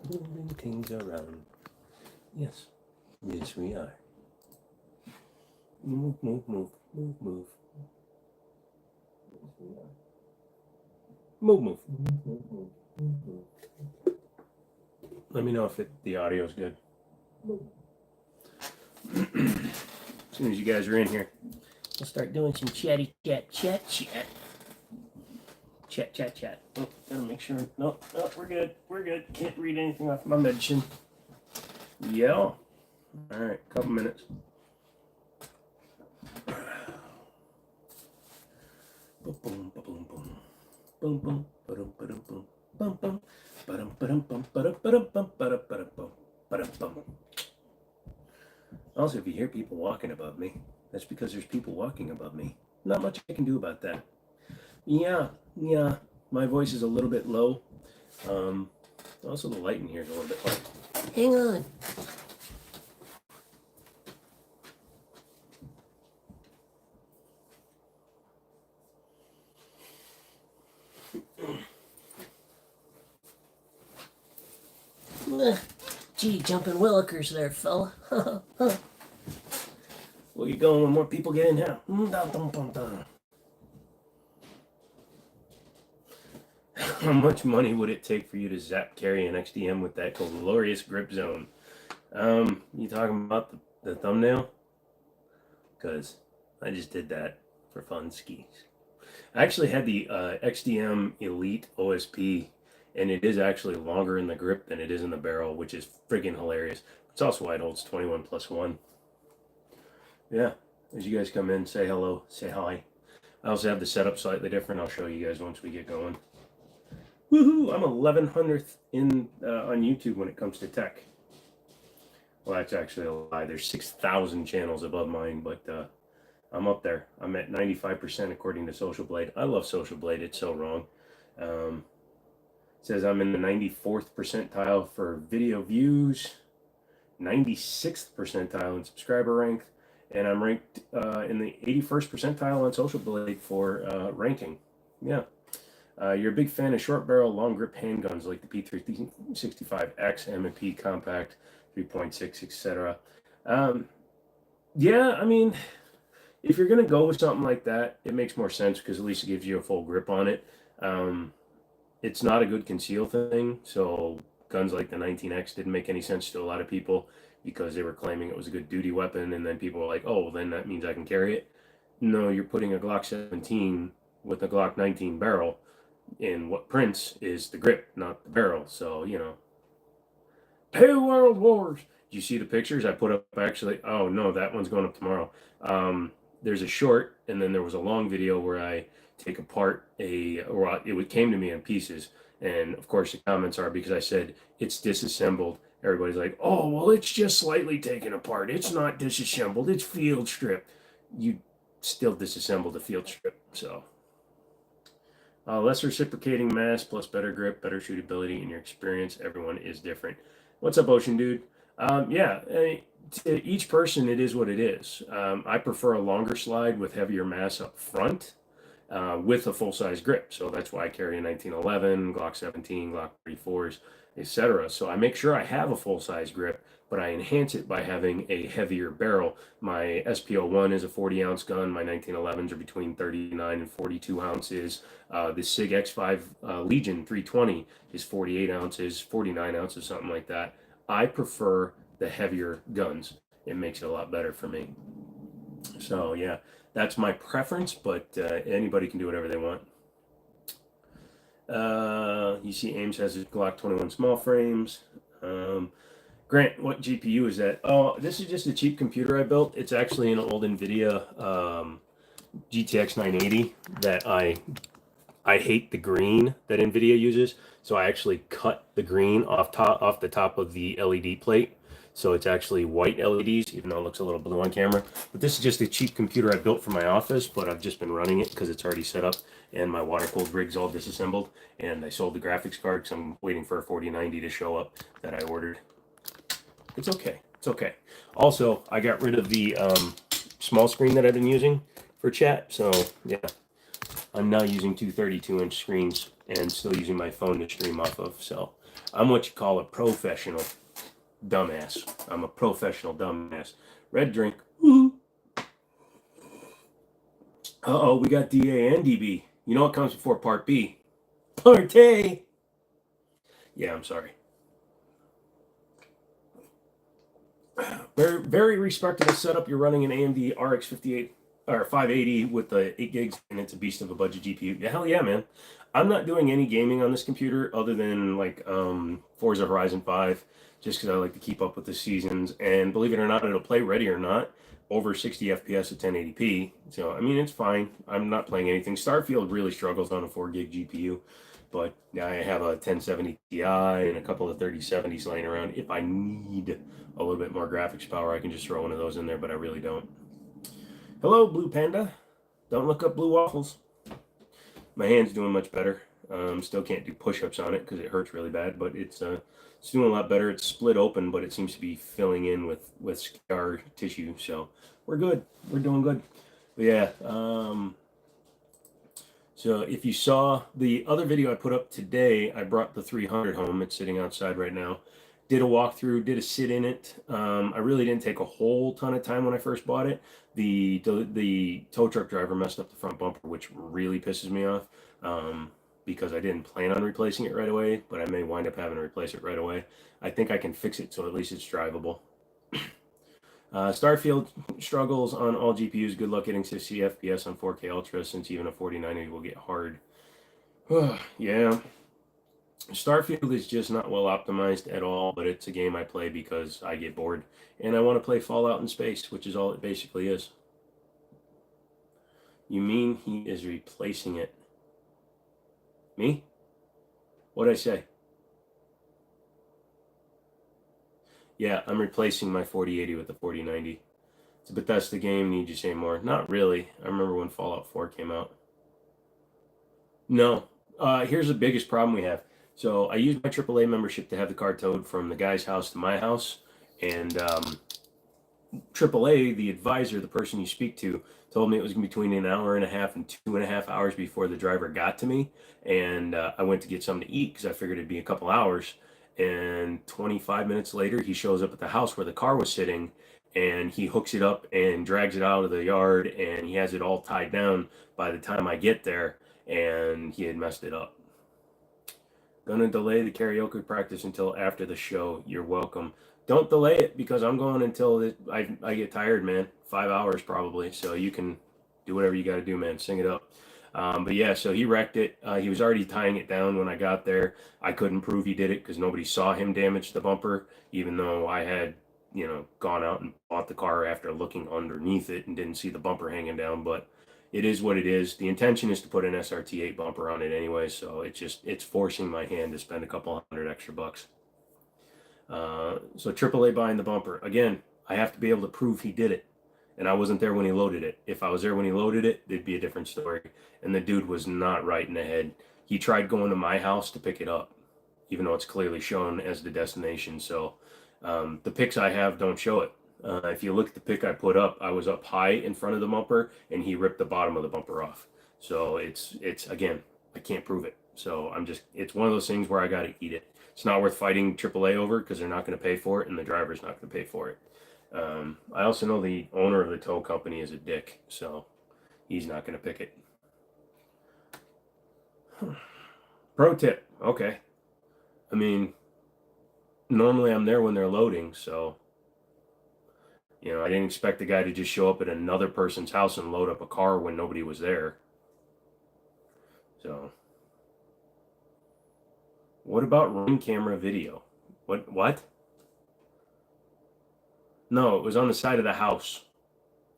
Moving things around. Yes. Yes, we are. Move, move, move, move, move. Yes, we are. Move, move. Let me know if the audio is good. As soon as you guys are in here, we'll start doing some chatty chat. Chat. Oh, gotta make sure. No, we're good. Can't read anything off my medicine. Yeah. All right, couple minutes. Boom, boom, boom, boom, boom, boom, boom, boom, boom, boom, boom. Also, if you hear people walking above me, that's because there's people walking above me. Not much I can do about that. Yeah, my voice is a little bit low. Also, the light in here is a little bit low. Hang on. Gee, jumping willikers there, fella. Where you going when more people get in here? How much money would it take for you to zap carry an XDM with that glorious grip zone? You talking about the thumbnail? Because I just did that for fun skis. I actually had the XDM Elite OSP, and it is actually longer in the grip than it is in the barrel, which is friggin' hilarious. It's also why it holds 21+1. Yeah, as you guys come in, say hello, say hi. I also have the setup slightly different. I'll show you guys once we get going. Woohoo! I'm 1100th in on YouTube when it comes to tech. Well, that's actually a lie. There's 6,000 channels above mine, but I'm up there. I'm at 95% according to Social Blade. I love Social Blade. It's so wrong. It says I'm in the 94th percentile for video views, 96th percentile in subscriber rank, and I'm ranked in the 81st percentile on Social Blade for ranking. Yeah. You're a big fan of short barrel, long grip handguns like the P365X, M&P Compact, 3.6, etc. Yeah, I mean, if you're going to go with something like that, it makes more sense because at least it gives you a full grip on it. It's not a good conceal thing, so guns like the 19X didn't make any sense to a lot of people because they were claiming it was a good duty weapon, and then people were like, oh, well, then that means I can carry it. No, you're putting a Glock 17 with a Glock 19 barrel, and what prints is the grip, not the barrel. So, you know. 2 World Wars. Did you see the pictures I put up actually? Oh, no, that one's going up tomorrow. There's a short, and then there was a long video where I take apart it came to me in pieces. And, of course, the comments are because I said it's disassembled. Everybody's like, oh, well, it's just slightly taken apart. It's not disassembled. It's field strip. You still disassembled the field strip, so... less reciprocating mass plus better grip, better shootability in your experience. Everyone is different. What's up, Ocean Dude? Yeah, to each person, it is what it is. I prefer a longer slide with heavier mass up front with a full-size grip. So that's why I carry a 1911, Glock 17, Glock 34s, etc. So I make sure I have a full-size grip, but I enhance it by having a heavier barrel. My SP01 is a 40-ounce gun. My 1911s are between 39 and 42 ounces. The SIG X5 Legion 320 is 48 ounces, 49 ounces, something like that. I prefer the heavier guns. It makes it a lot better for me. So, yeah, that's my preference, but anybody can do whatever they want. You see Ames has his Glock 21 small frames. Grant, what GPU is that? Oh, this is just a cheap computer I built. It's actually an old NVIDIA GTX 980 that I hate the green that NVIDIA uses. So I actually cut the green off the top of the LED plate. So it's actually white LEDs, even though it looks a little blue on camera. But this is just a cheap computer I built for my office, but I've just been running it because it's already set up. And my water-cooled rig's all disassembled. And I sold the graphics card because I'm waiting for a 4090 to show up that I ordered. It's okay. It's okay. Also, I got rid of the small screen that I've been using for chat. So, yeah, I'm now using two 32-inch screens and still using my phone to stream off of. So I'm what you call a professional dumbass. I'm a professional dumbass. Red drink. Uh-oh, we got DA and DB. You know what comes before Part B? Part A. Yeah, I'm sorry. Very, very respectable setup. You're running an AMD RX 58 or 580 with the 8 gigs, and it's a beast of a budget GPU. Yeah, hell yeah, man. I'm not doing any gaming on this computer other than like Forza Horizon 5, just because I like to keep up with the seasons. And believe it or not, it'll play ready or not over 60 FPS at 1080p. So I mean, it's fine. I'm not playing anything. Starfield really struggles on a 4 gig GPU. But I have a 1070 Ti and a couple of 3070s laying around. If I need a little bit more graphics power, I can just throw one of those in there, but I really don't. Hello, Blue Panda. Don't look up blue waffles. My hand's doing much better. Still can't do push-ups on it because it hurts really bad, but it's doing a lot better. It's split open, but it seems to be filling in with scar tissue. So we're good. We're doing good. But yeah. So if you saw the other video I put up today, I brought the 300 home. It's sitting outside right now. Did a walkthrough, did a sit in it. I really didn't take a whole ton of time when I first bought it. The tow truck driver messed up the front bumper, which really pisses me off because I didn't plan on replacing it right away, but I may wind up having to replace it right away. I think I can fix it so at least it's drivable. Starfield struggles on all GPUs. Good luck getting 60 FPS on 4K Ultra, since even a 4090 will get hard. Yeah. Starfield is just not well optimized at all, but it's a game I play because I get bored and I want to play Fallout in space, which is all it basically is. You mean he is replacing it? Me? What'd I say? Yeah, I'm replacing my 4080 with the 4090. It's a Bethesda game. Need you say more? Not really. I remember when Fallout 4 came out. No. Here's the biggest problem we have. So I used my AAA membership to have the car towed from the guy's house to my house. And AAA, the advisor, the person you speak to, told me it was between an hour and a half and 2.5 hours before the driver got to me. And I went to get something to eat because I figured it'd be a couple hours. And 25 minutes later, he shows up at the house where the car was sitting, and he hooks it up and drags it out of the yard, and he has it all tied down by the time I get there, and he had messed it up. Gonna delay the karaoke practice until after the show. You're welcome. Don't delay it because I'm going until I get tired, man. 5 hours probably, so you can do whatever you got to do, man. Sing it up. But yeah, so he wrecked it. He was already tying it down when I got there. I couldn't prove he did it because nobody saw him damage the bumper, even though I had, gone out and bought the car after looking underneath it and didn't see the bumper hanging down. But it is what it is. The intention is to put an SRT8 bumper on it anyway, so it's forcing my hand to spend a couple $100 extra bucks. So AAA buying the bumper. Again, I have to be able to prove he did it. And I wasn't there when he loaded it. If I was there when he loaded it, it'd be a different story. And the dude was not right in the head. He tried going to my house to pick it up, even though it's clearly shown as the destination. So the pics I have don't show it. If you look at the pic I put up, I was up high in front of the bumper, and he ripped the bottom of the bumper off. So it's again, I can't prove it. So it's one of those things where I got to eat it. It's not worth fighting AAA over because they're not going to pay for it, and the driver's not going to pay for it. I also know the owner of the tow company is a dick, so he's not going to pick it. Pro tip, okay. I mean, normally I'm there when they're loading, so, I didn't expect the guy to just show up at another person's house and load up a car when nobody was there. So, what about ring camera video? What? No, it was on the side of the house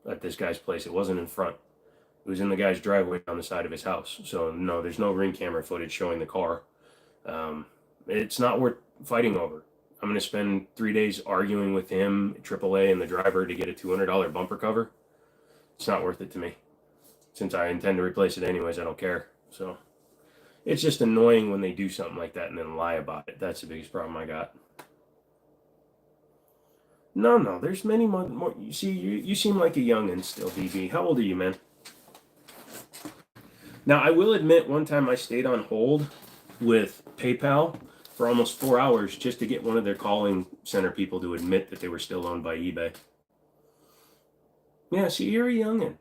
at this guy's place. It wasn't in front. It was in the guy's driveway on the side of his house. So no, there's no ring camera footage showing the car. It's not worth fighting over. I'm going to spend 3 days arguing with him, AAA, and the driver to get a $200 bumper cover. It's not worth it to me. Since I intend to replace it anyways, I don't care. So it's just annoying when they do something like that and then lie about it. That's the biggest problem I got. No, there's many more. You see, you seem like a youngin' still, BB. How old are you, man? Now, I will admit, one time I stayed on hold with PayPal for almost 4 hours just to get one of their calling center people to admit that they were still owned by eBay. Yeah, see, you're a youngin'.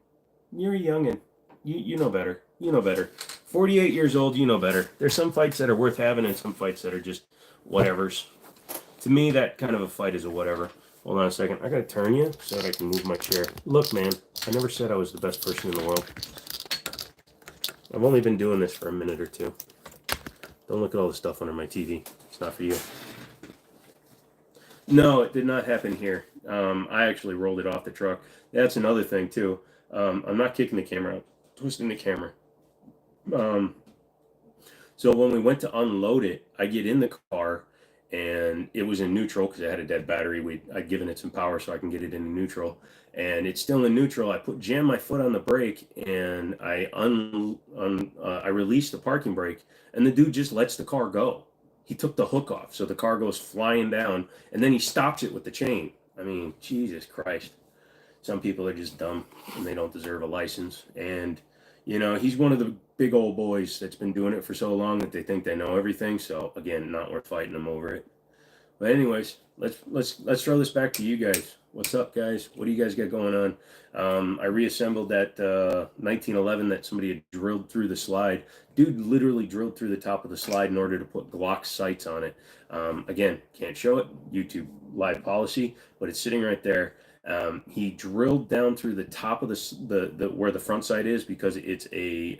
You're a youngin'. You know better. You know better. 48 years old, you know better. There's some fights that are worth having and some fights that are just whatevers. To me, that kind of a fight is a whatever. Hold on a second. I gotta turn you so that I can move my chair. Look, man, I never said I was the best person in the world. I've only been doing this for a minute or two. Don't look at all the stuff under my TV. It's not for you. No, it did not happen here. I actually rolled it off the truck. That's another thing, too. I'm not kicking the camera out, twisting the camera. So when we went to unload it, I get in the car, and it was in neutral because it had a dead battery. I'd given it some power so I can get it into neutral, and it's still in neutral. I jam my foot on the brake, and I release the parking brake, and the dude just lets the car go. He took the hook off, so the car goes flying down, and then he stops it with the chain. I mean, Jesus Christ. Some people are just dumb, and they don't deserve a license. And, you know, he's one of the big old boys that's been doing it for so long that they think they know everything. So, again, not worth fighting them over it. But anyways, let's throw this back to you guys. What's up, guys? What do you guys got going on? I reassembled that 1911 that somebody had drilled through the slide. Dude literally drilled through the top of the slide in order to put Glock sights on it. Again, can't show it. YouTube live policy, but it's sitting right there. He drilled down through the top of the where the front sight is because it's a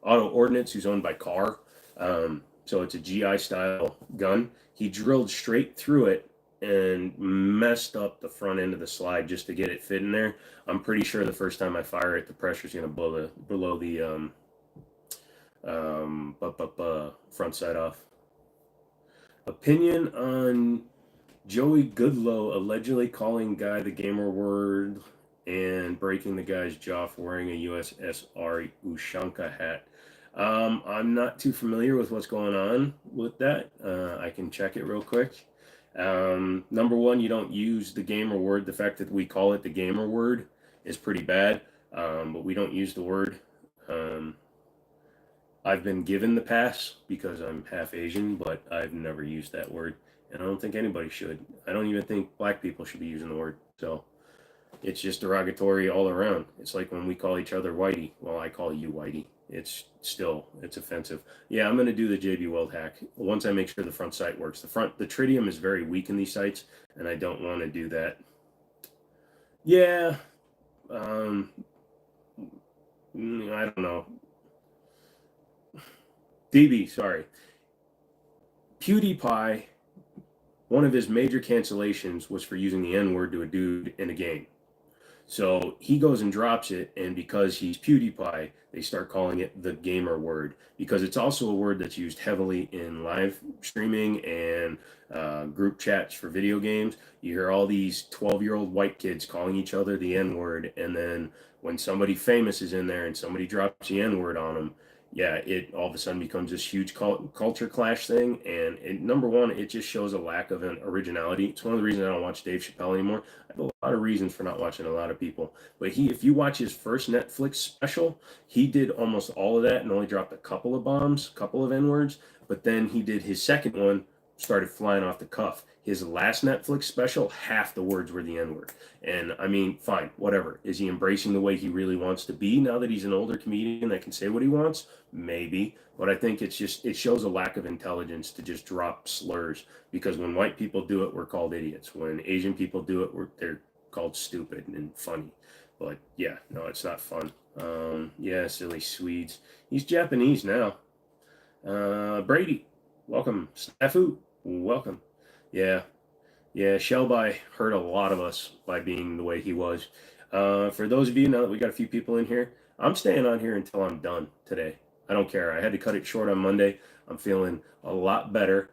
auto ordnance who's owned by Carr. So it's a GI style gun. He drilled straight through it and messed up the front end of the slide just to get it fit in there. I'm pretty sure the first time I fire it, the pressure's going to blow the front sight off. Opinion on Joey Goodlow allegedly calling guy the gamer word and breaking the guy's jaw for wearing a USSR Ushanka hat. I'm not too familiar with what's going on with that. I can check it real quick. Number one, you don't use the gamer word. The fact that we call it the gamer word is pretty bad, but we don't use the word. I've been given the pass because I'm half Asian, but I've never used that word, and I don't think anybody should. I don't even think black people should be using the word. So it's just derogatory all around. It's like when we call each other whitey. Well, I call you whitey. It's offensive. Yeah, I'm going to do the JB Weld hack once I make sure the front sight works. The tritium is very weak in these sights, and I don't want to do that. Yeah, I don't know. DB, sorry. PewDiePie, one of his major cancellations was for using the N-word to a dude in a game. So he goes and drops it, and because he's PewDiePie, they start calling it the gamer word, because it's also a word that's used heavily in live streaming and group chats for video games. You hear all these 12-year-old white kids calling each other the N-word, and then when somebody famous is in there and somebody drops the N-word on them, yeah, it all of a sudden becomes this huge culture clash thing. And number one, it just shows a lack of an originality. It's one of the reasons I don't watch Dave Chappelle anymore. I have a lot of reasons for not watching a lot of people. But if you watch his first Netflix special, he did almost all of that and only dropped a couple of bombs, a couple of N-words. But then he did his second one, started flying off the cuff. His last Netflix special, half the words were the N-word. And I mean, fine, whatever. Is he embracing the way he really wants to be now that he's an older comedian that can say what he wants? Maybe. But I think it shows a lack of intelligence to just drop slurs, because when white people do it, we're called idiots. When Asian people do it, they're called stupid and funny. But yeah, no, it's not fun. Yeah, silly Swedes. He's Japanese now. Brady, welcome. Snafu, welcome. Yeah, Shelby hurt a lot of us by being the way he was. For those of you, now that we got a few people in here, I'm staying on here until I'm done today. I don't care. I had to cut it short on Monday. I'm feeling a lot better.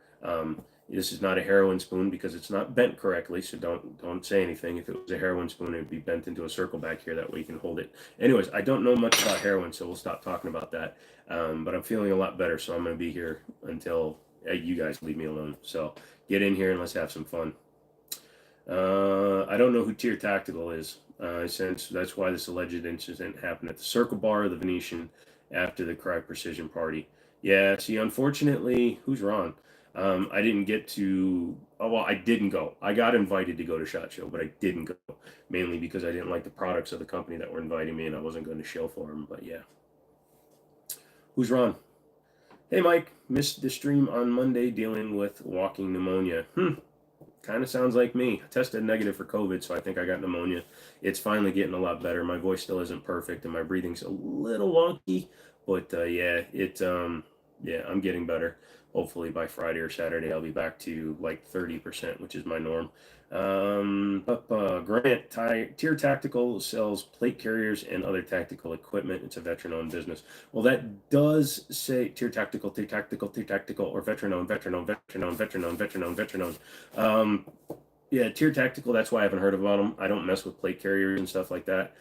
This is not a heroin spoon because it's not bent correctly, so don't say anything. If it was a heroin spoon, it would be bent into a circle back here. That way you can hold it. Anyways, I don't know much about heroin, so we'll stop talking about that. But I'm feeling a lot better, so I'm going to be here until you guys leave me alone. So get in here and let's have some fun. I don't know who Tier Tactical is, since that's why this alleged incident happened at the Circle Bar of the Venetian after the Cry Precision party. Yeah, see, unfortunately, who's Ron? I didn't get to. Oh, well, I didn't go. I got invited to go to SHOT Show, but I didn't go, mainly because I didn't like the products of the company that were inviting me, and I wasn't going to show for them. But yeah, who's Ron? Hey, Mike, missed the stream on Monday dealing with walking pneumonia. Kind of sounds like me. I tested negative for COVID, so I think I got pneumonia. It's finally getting a lot better. My voice still isn't perfect, and my breathing's a little wonky, but yeah, I'm getting better. Hopefully by Friday or Saturday, I'll be back to like 30%, which is my norm. Grant Tier Tactical sells plate carriers and other tactical equipment. It's a veteran-owned business. Well, that does say Tier Tactical, or veteran-owned, veteran-owned. Um, yeah, Tier Tactical, that's why I haven't heard about them. I don't mess with plate carriers and stuff like that.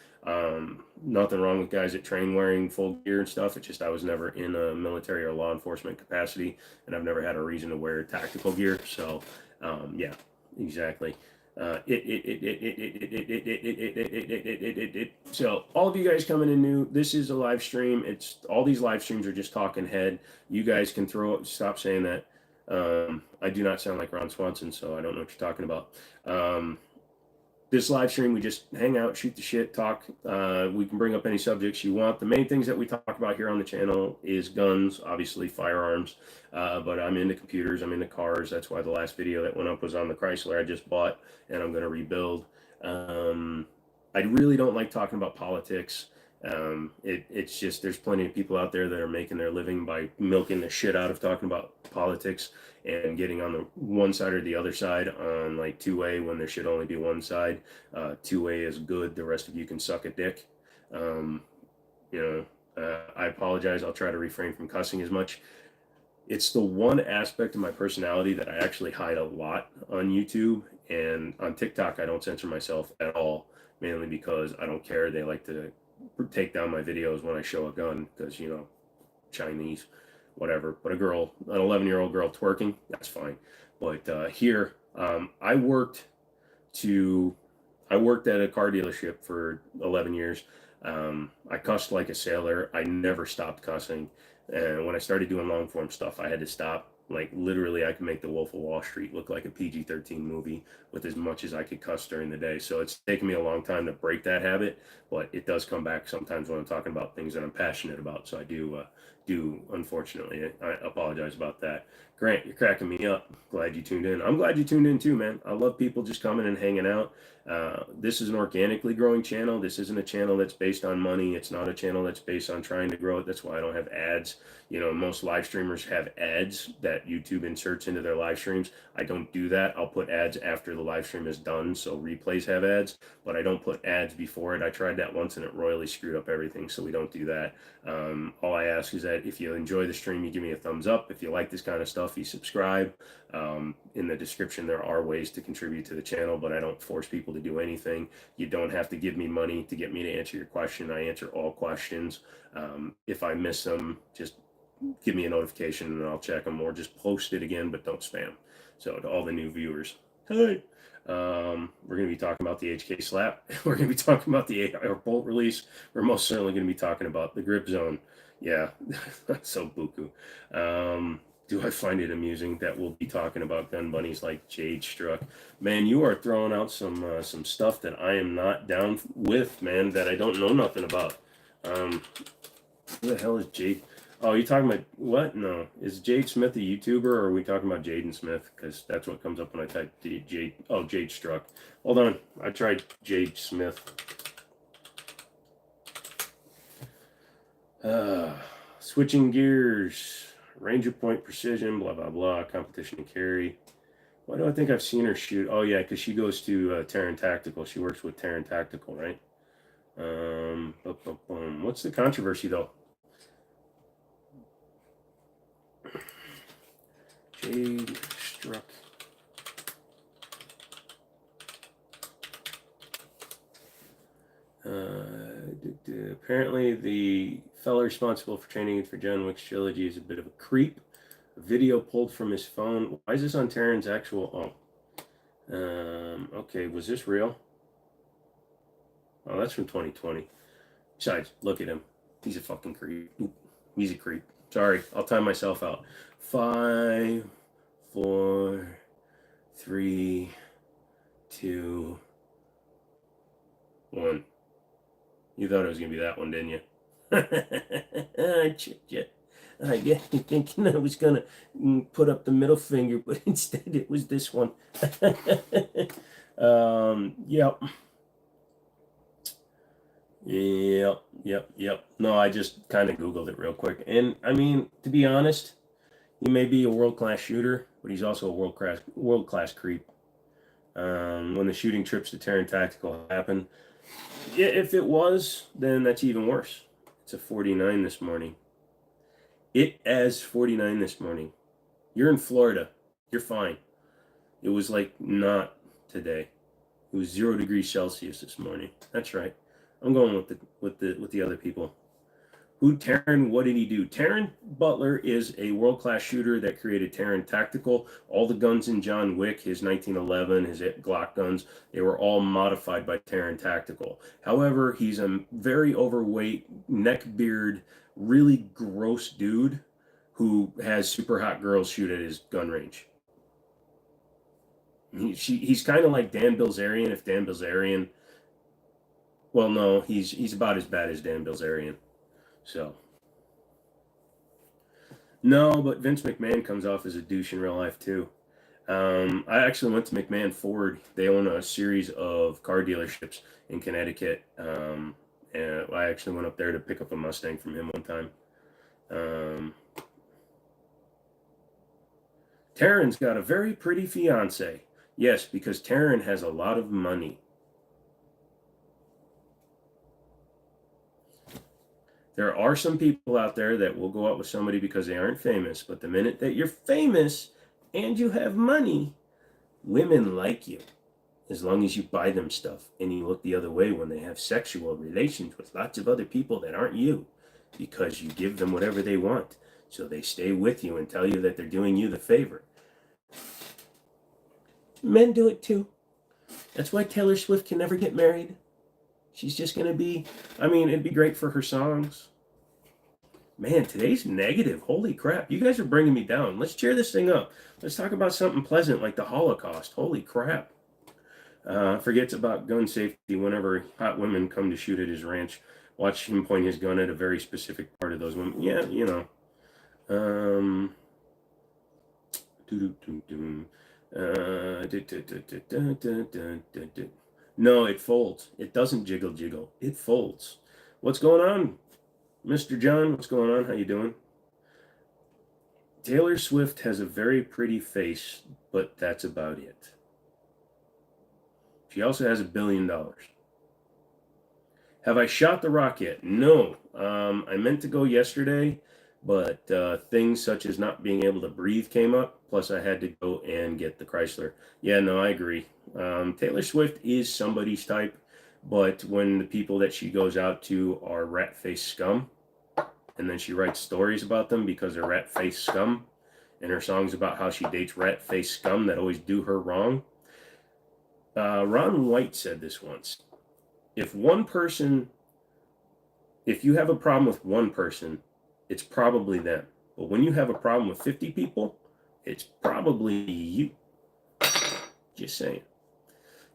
Nothing wrong with guys that train wearing full gear and stuff. It's just I was never in a military or law enforcement capacity, and I've never had a reason to wear tactical gear. So, yeah, exactly. So all of you guys coming in new, this is a live stream. It's all these live streams are just talking head. You guys can stop saying that. I do not sound like Ron Swanson, so I don't know what you're talking about. This live stream, we just hang out, shoot the shit, talk. We can bring up any subjects you want. The main things that we talk about here on the channel is guns, obviously firearms, but I'm into computers, I'm into cars. That's why the last video that went up was on the Chrysler I just bought and I'm going to rebuild. I really don't like talking about politics. It's just there's plenty of people out there that are making their living by milking the shit out of talking about politics and getting on the one side or the other side on like two-way when there should only be one side. Two-way is good. The rest of you can suck a dick. Um, I apologize. I'll try to refrain from cussing as much. It's the one aspect of my personality that I actually hide a lot on YouTube, and on TikTok I don't censor myself at all, mainly because I don't care. They like to take down my videos when I show a gun because, Chinese, whatever. But an 11-year-old girl twerking, that's fine. But here, to I worked at a car dealership for 11 years. I cussed like a sailor. I never stopped cussing. And when I started doing long form stuff, I had to stop. Like literally, I could make The Wolf of Wall Street look like a PG-13 movie with as much as I could cuss during the day. So it's taken me a long time to break that habit, but it does come back sometimes when I'm talking about things that I'm passionate about. So I do unfortunately. I apologize about that. Grant, you're cracking me up. Glad you tuned in. I'm glad you tuned in too, man. I love people just coming and hanging out. This is an organically growing channel. This isn't a channel that's based on money. It's not a channel that's based on trying to grow it. That's why I don't have ads. Most live streamers have ads that YouTube inserts into their live streams. I don't do that. I'll put ads after the live stream is done, so replays have ads, but I don't put ads before it. I tried that once and it royally screwed up everything, so we don't do that. All I ask is that if you enjoy the stream, you give me a thumbs up. If you like this kind of stuff, you subscribe. In the description, there are ways to contribute to the channel, but I don't force people to do anything. You don't have to give me money to get me to answer your question. I answer all questions. If I miss them, just give me a notification and I'll check them, or just post it again, but don't spam. So to all the new viewers, hey. We're going to be talking about the HK slap. We're going to be talking about the AR bolt release. We're most certainly going to be talking about the grip zone. Yeah, so buku. Do I find it amusing that we'll be talking about gun bunnies like Jade Struck? Man, you are throwing out some stuff that I am not down with, man, that I don't know nothing about. Who the hell is Jade? Oh, you talking about what? No, is Jade Smith a YouTuber, or are we talking about Jaden Smith? Because that's what comes up when I type Jade. Oh, Jade Struck. Hold on, I tried Jade Smith. Switching gears, range of point precision, blah blah blah, competition and carry. Why do I think I've seen her shoot? Oh yeah, because she goes to Terran Tactical. She works with Terran Tactical, right? What's the controversy though? Jade Struck. Apparently, the fellow responsible for training for John Wick's trilogy is a bit of a creep. A video pulled from his phone. Why is this on Terran's actual? Okay, was this real? Oh, that's from 2020. Besides, look at him. He's a fucking creep. He's a creep. Sorry, I'll time myself out. 5, 4, 3, 2, 1. You thought it was going to be that one, didn't you? I tricked you. I guess you thinking I was going to put up the middle finger, but instead it was this one. Yep. Yep. No, I just kind of Googled it real quick. And I mean, to be honest, he may be a world-class shooter, but he's also a world-class creep. When the shooting trips to Terran Tactical happen, if it was, then that's even worse. It's a 49 this morning. It as 49 this morning. You're in Florida. You're fine. It was like not today. It was 0 degrees Celsius this morning. That's right. I'm going with the other people. Who Terran? What did he do? Terran Butler is a world-class shooter that created Terran Tactical. All the guns in John Wick, his 1911, his Glock guns, they were all modified by Terran Tactical. However, he's a very overweight, neck beard, really gross dude who has super hot girls shoot at his gun range. He's kind of like Dan Bilzerian, if Dan Bilzerian. Well, no, he's about as bad as Dan Bilzerian. So, no, but Vince McMahon comes off as a douche in real life too. I actually went to McMahon Ford. They own a series of car dealerships in Connecticut. And I actually went up there to pick up a Mustang from him one time. Taryn's got a very pretty fiance. Yes, because Taryn has a lot of money. There are some people out there that will go out with somebody because they aren't famous, but the minute that you're famous and you have money, women like you. As long as you buy them stuff and you look the other way when they have sexual relations with lots of other people that aren't you, because you give them whatever they want. So they stay with you and tell you that they're doing you the favor. Men do it too. That's why Taylor Swift can never get married. She's just going to be, I mean, it'd be great for her songs. Man, today's negative. Holy crap. You guys are bringing me down. Let's cheer this thing up. Let's talk about something pleasant like the Holocaust. Holy crap. Forgets about gun safety whenever hot women come to shoot at his ranch. Watch him point his gun at a very specific part of those women. Yeah, you know. No, it folds. It doesn't jiggle. It folds. What's going on, Mr. John? What's going on? How you doing? Taylor Swift has a very pretty face, but that's about it. She also has $1 billion. Have I shot the rock yet? No. I meant to go yesterday, but things such as not being able to breathe came up. Plus, I had to go and get the Chrysler. Yeah, no, I agree. Taylor Swift is somebody's type, but when the people that she goes out to are rat-faced scum, and then she writes stories about them because they're rat-faced scum, and her songs about how she dates rat-faced scum that always do her wrong. Ron White said this once. If you have a problem with one person, it's probably them. But when you have a problem with 50 people, it's probably you. Just saying.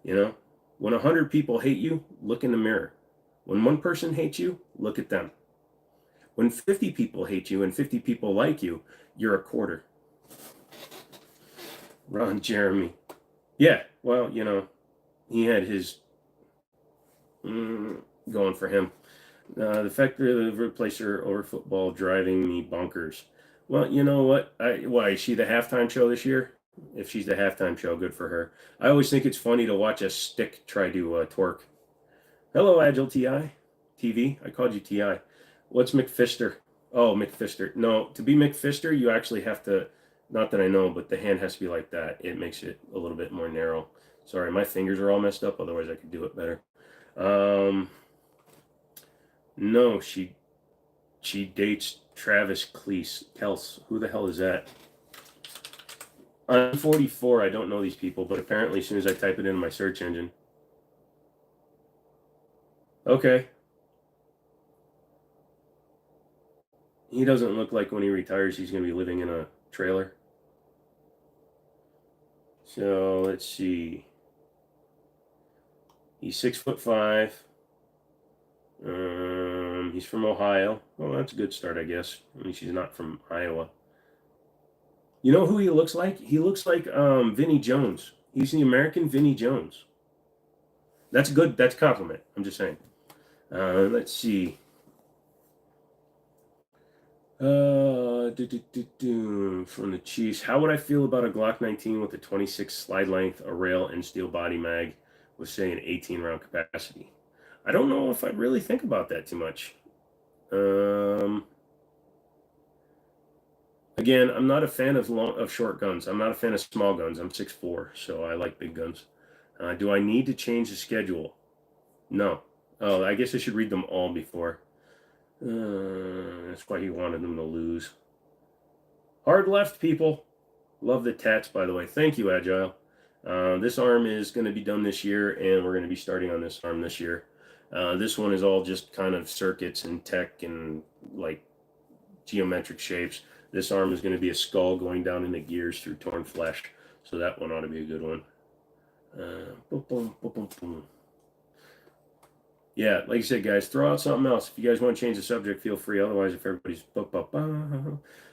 You know, when 100 people hate you, look in the mirror. When one person hates you, look at them. When 50 people hate you and 50 people like you, you're a quarter. Ron Jeremy. Yeah, well, you know, he had his going for him. The fact that the replacer over football driving me bonkers. Well, you know what? Why is she the halftime show this year? If she's the halftime show, good for her. I always think it's funny to watch a stick try to twerk. Hello, Agile TI. TV. I called you TI. What's McFister? Oh, McFister. No, to be McFister, you actually have to, not that I know, but the hand has to be like that. It makes it a little bit more narrow. Sorry, my fingers are all messed up. Otherwise, I could do it better. No, she dates Travis Kelce. Who the hell is that? I'm 44. I don't know these people, but apparently as soon as I type it into my search engine. Okay. He doesn't look like when he retires he's going to be living in a trailer. So let's see. He's 6'5". He's from Ohio. Well, that's a good start, I guess. At least he's not from Iowa. You know who he looks like? He looks like Vinnie Jones. He's the American Vinnie Jones. That's good. That's a compliment. I'm just saying. Let's see. From the Chiefs. How would I feel about a Glock 19 with a 26 slide length, a rail, and steel body mag with, say, an 18 round capacity? I don't know if I really think about that too much. Again, I'm not a fan of short guns. I'm not a fan of small guns. I'm 6'4", so I like big guns. Do I need to change the schedule? No. Oh, I guess I should read them all before. That's why he wanted them to lose. Hard left, people. Love the tats, by the way. Thank you, Agile. This arm is going to be done this year, and we're going to be starting on this arm this year. This one is all just kind of circuits and tech and like geometric shapes. This arm is going to be a skull going down into gears through torn flesh. So that one ought to be a good one. Boom, boom, boom, boom, boom. Yeah, like I said, guys, throw out something else. If you guys want to change the subject, feel free. Otherwise, if everybody's...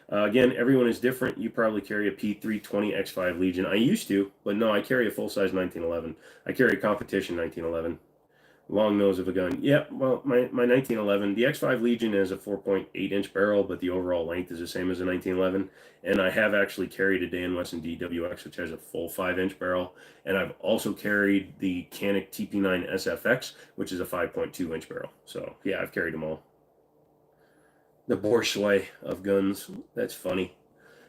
again, everyone is different. You probably carry a P320 X5 Legion. I used to, but no, I carry a full-size 1911. I carry a competition 1911. Long nose of a gun. Yeah, well, my 1911, the X5 Legion is a 4.8-inch barrel, but the overall length is the same as a 1911. And I have actually carried a Dan Wesson DWX, which has a full 5-inch barrel. And I've also carried the Canik TP9 SFX, which is a 5.2-inch barrel. So, yeah, I've carried them all. The Bourgeois of guns. That's funny.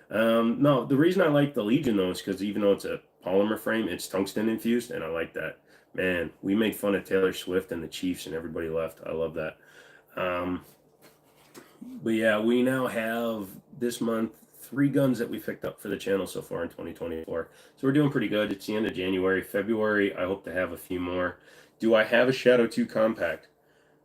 No, the reason I like the Legion, though, is because even though it's a polymer frame, it's tungsten infused, and I like that. Man, we made fun of Taylor Swift and the Chiefs, and everybody left. I love that. But yeah, we now have this month 3 guns that we picked up for the channel so far in 2024. So we're doing pretty good. It's the end of January. February, I hope to have a few more. Do I have a Shadow 2 compact?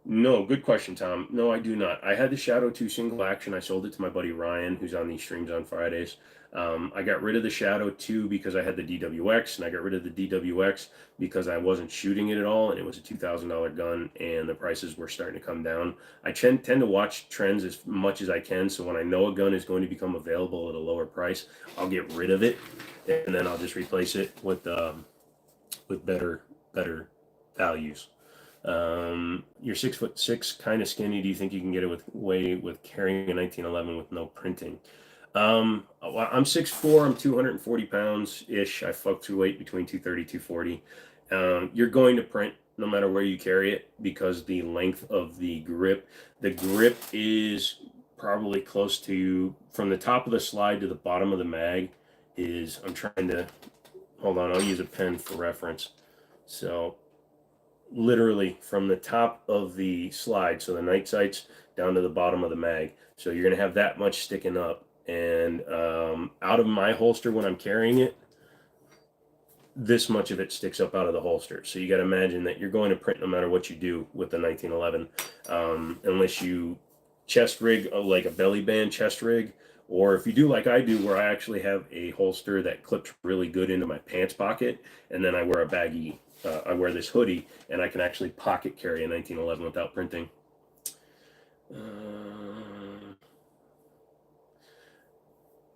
No, good question, Tom. No, I do not. I had the Shadow 2 single action. I sold it to my buddy Ryan, who's on these streams on Fridays. I got rid of the Shadow 2 because I had the DWX, and I got rid of the DWX because I wasn't shooting it at all, and it was a $2,000 gun, and the prices were starting to come down. I tend to watch trends as much as I can, so when I know a gun is going to become available at a lower price, I'll get rid of it, and then I'll just replace it with better values. You're 6'6", kind of skinny. Do you think you can get away with carrying a 1911 with no printing? I'm 6'4", I'm 240 pounds ish. I fluctuate between 230, 240. You're going to print no matter where you carry it because the length of the grip is probably close to, from the top of the slide to the bottom of the mag is, I'm trying to, hold on, I'll use a pen for reference. So literally from the top of the slide, so the night sights down to the bottom of the mag. So you're going to have that much sticking up. And out of my holster when I'm carrying it, this much of it sticks up out of the holster. So you got to imagine that you're going to print no matter what you do with the 1911, unless you chest rig like a belly band chest rig, or if you do like I do, where I actually have a holster that clips really good into my pants pocket, and then I wear a baggy. I wear this hoodie, and I can actually pocket carry a 1911 without printing.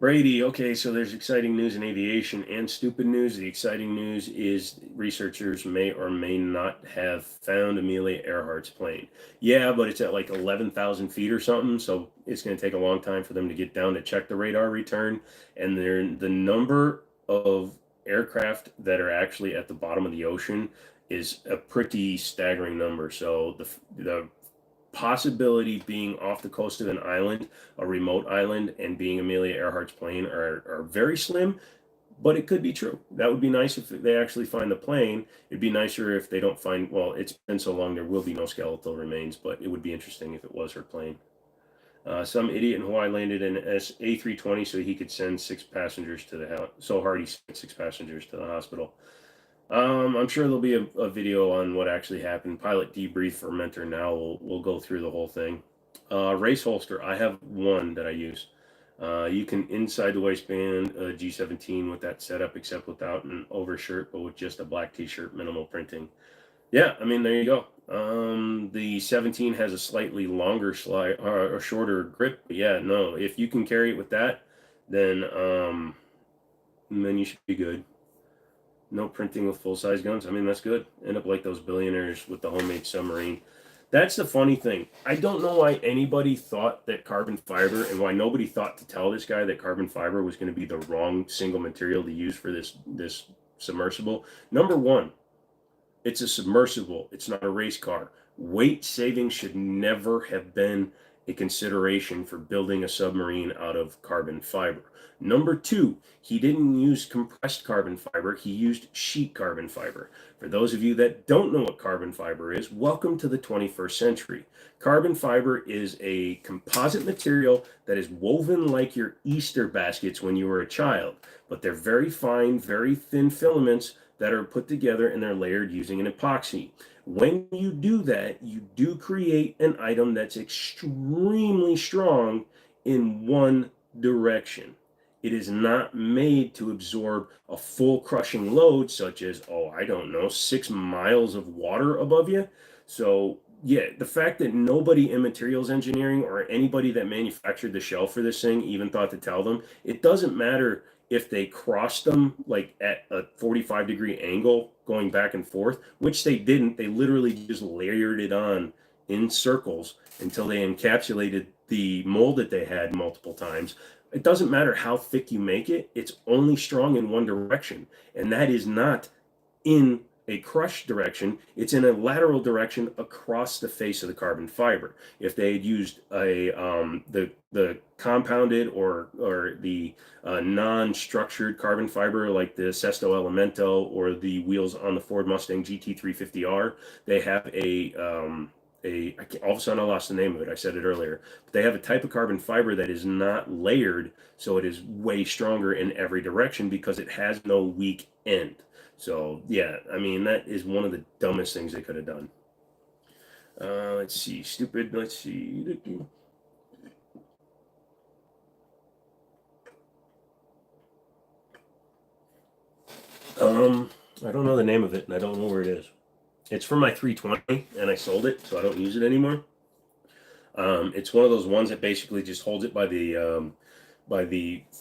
Brady, okay, so there's exciting news in aviation and stupid news. The exciting news is researchers may or may not have found Amelia Earhart's plane. Yeah, but it's at like 11,000 feet or something, so it's going to take a long time for them to get down to check the radar return. And the number of aircraft that are actually at the bottom of the ocean is a pretty staggering number. So the possibility being off the coast of an island, a remote island, and being Amelia Earhart's plane are very slim, but it could be true. That would be nice if they actually find the plane. It'd be nicer if they don't find, well, it's been so long, there will be no skeletal remains, but it would be interesting if it was her plane. Some idiot in Hawaii landed an A320 so he could send 6 passengers to the house. So hard he sent 6 passengers to the hospital. I'm sure there'll be a video on what actually happened. Pilot debrief for Mentor now. We'll go through the whole thing. Race holster. I have one that I use. You can inside the waistband a G17 with that setup, except without an overshirt, but with just a black T-shirt, minimal printing. Yeah, I mean, there you go. The 17 has a slightly longer slide or shorter grip. But yeah, no, if you can carry it with that, then you should be good. No printing with full-size guns. I mean, that's good. End up like those billionaires with the homemade submarine. That's the funny thing. I don't know why anybody thought that carbon fiber, and why nobody thought to tell this guy that carbon fiber was going to be the wrong single material to use for this submersible. Number one, it's a submersible. It's not a race car. Weight saving should never have been a consideration for building a submarine out of carbon fiber. Number two, he didn't use compressed carbon fiber. He used sheet carbon fiber. For those of you that don't know what carbon fiber is, welcome to the 21st century. Carbon fiber is a composite material that is woven like your Easter baskets when you were a child, but they're very fine, very thin filaments that are put together and they're layered using an epoxy. When you do that, you do create an item that's extremely strong in one direction. It is not made to absorb a full crushing load, such as, oh, I don't know, 6 miles of water above you. So, yeah, the fact that nobody in materials engineering or anybody that manufactured the shell for this thing even thought to tell them, it doesn't matter if they crossed them like at a 45-degree angle going back and forth, which they didn't. They literally just layered it on in circles until they encapsulated the mold that they had multiple times. It doesn't matter how thick you make it, it's only strong in one direction, and that is not in a crush direction, it's in a lateral direction across the face of the carbon fiber. If they had used the compounded or the non-structured carbon fiber like the Sesto Elemento or the wheels on the Ford Mustang GT350R, they have all of a sudden I lost the name of it. I said it earlier. But they have a type of carbon fiber that is not layered, so it is way stronger in every direction because it has no weak end. So, yeah, I mean, that is one of the dumbest things they could have done. Let's see. Stupid. Let's see. I don't know the name of it, and I don't know where it is. It's from my 320, and I sold it, so I don't use it anymore. It's one of those ones that basically just holds it by the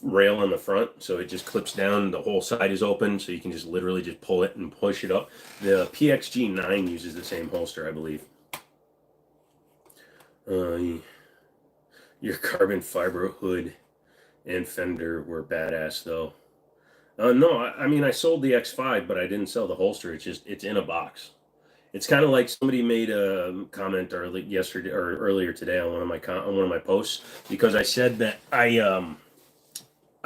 rail on the front, so it just clips down, the whole side is open, so you can just literally just pull it and push it up. The PXG9 uses the same holster, I believe. Your carbon fiber hood and fender were badass, though. No, I mean, I sold the X5, but I didn't sell the holster. It's in a box. It's kind of like somebody made a comment yesterday or earlier today on one of my posts, because I said that I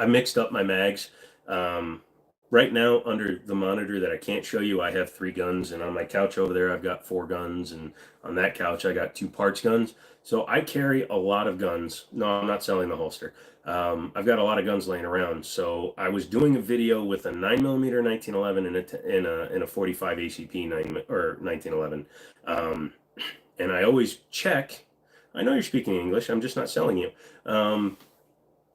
mixed up my mags. Right now, under the monitor that I can't show you, I have 3 guns, and on my couch over there, I've got 4 guns, and on that couch, I got 2 parts guns. So I carry a lot of guns. No, I'm not selling the holster. I've got a lot of guns laying around. So I was doing a video with a 9mm 1911 and a 45 ACP 1911, and I always check. I know you're speaking English. I'm just not selling you.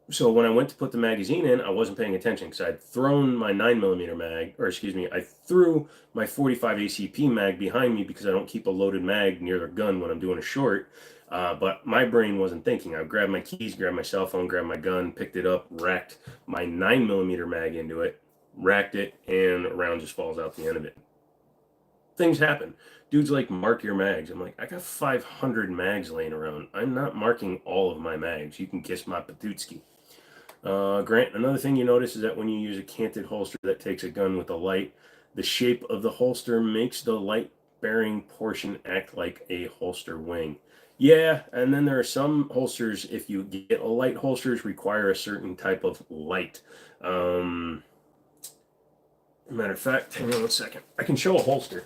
So when I went to put the magazine in, I wasn't paying attention because I'd thrown my 9mm mag, or excuse me, I threw my 45 ACP mag behind me because I don't keep a loaded mag near the gun when I'm doing a short. But my brain wasn't thinking. I grabbed my keys, grabbed my cell phone, grabbed my gun, picked it up, racked my 9mm mag into it, racked it, and a round just falls out the end of it. Things happen. Dude's like, mark your mags. I'm like, I got 500 mags laying around. I'm not marking all of my mags. You can kiss my patootsky. Grant, another thing you notice is that when you use a canted holster that takes a gun with a light, the shape of the holster makes the light bearing portion act like a holster wing. Yeah, and then there are some holsters, if you get a light holsters, require a certain type of light. Matter of fact, hang on 1 second. I can show a holster.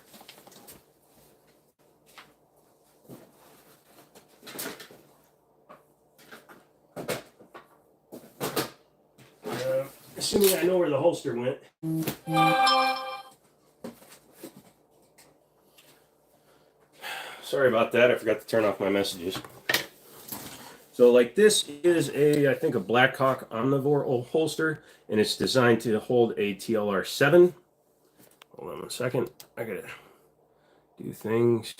Assuming I know where the holster went. Sorry about that. I forgot to turn off my messages. So like this is I think a Blackhawk Omnivore holster, and it's designed to hold a TLR-7. Hold on one second. I gotta do things.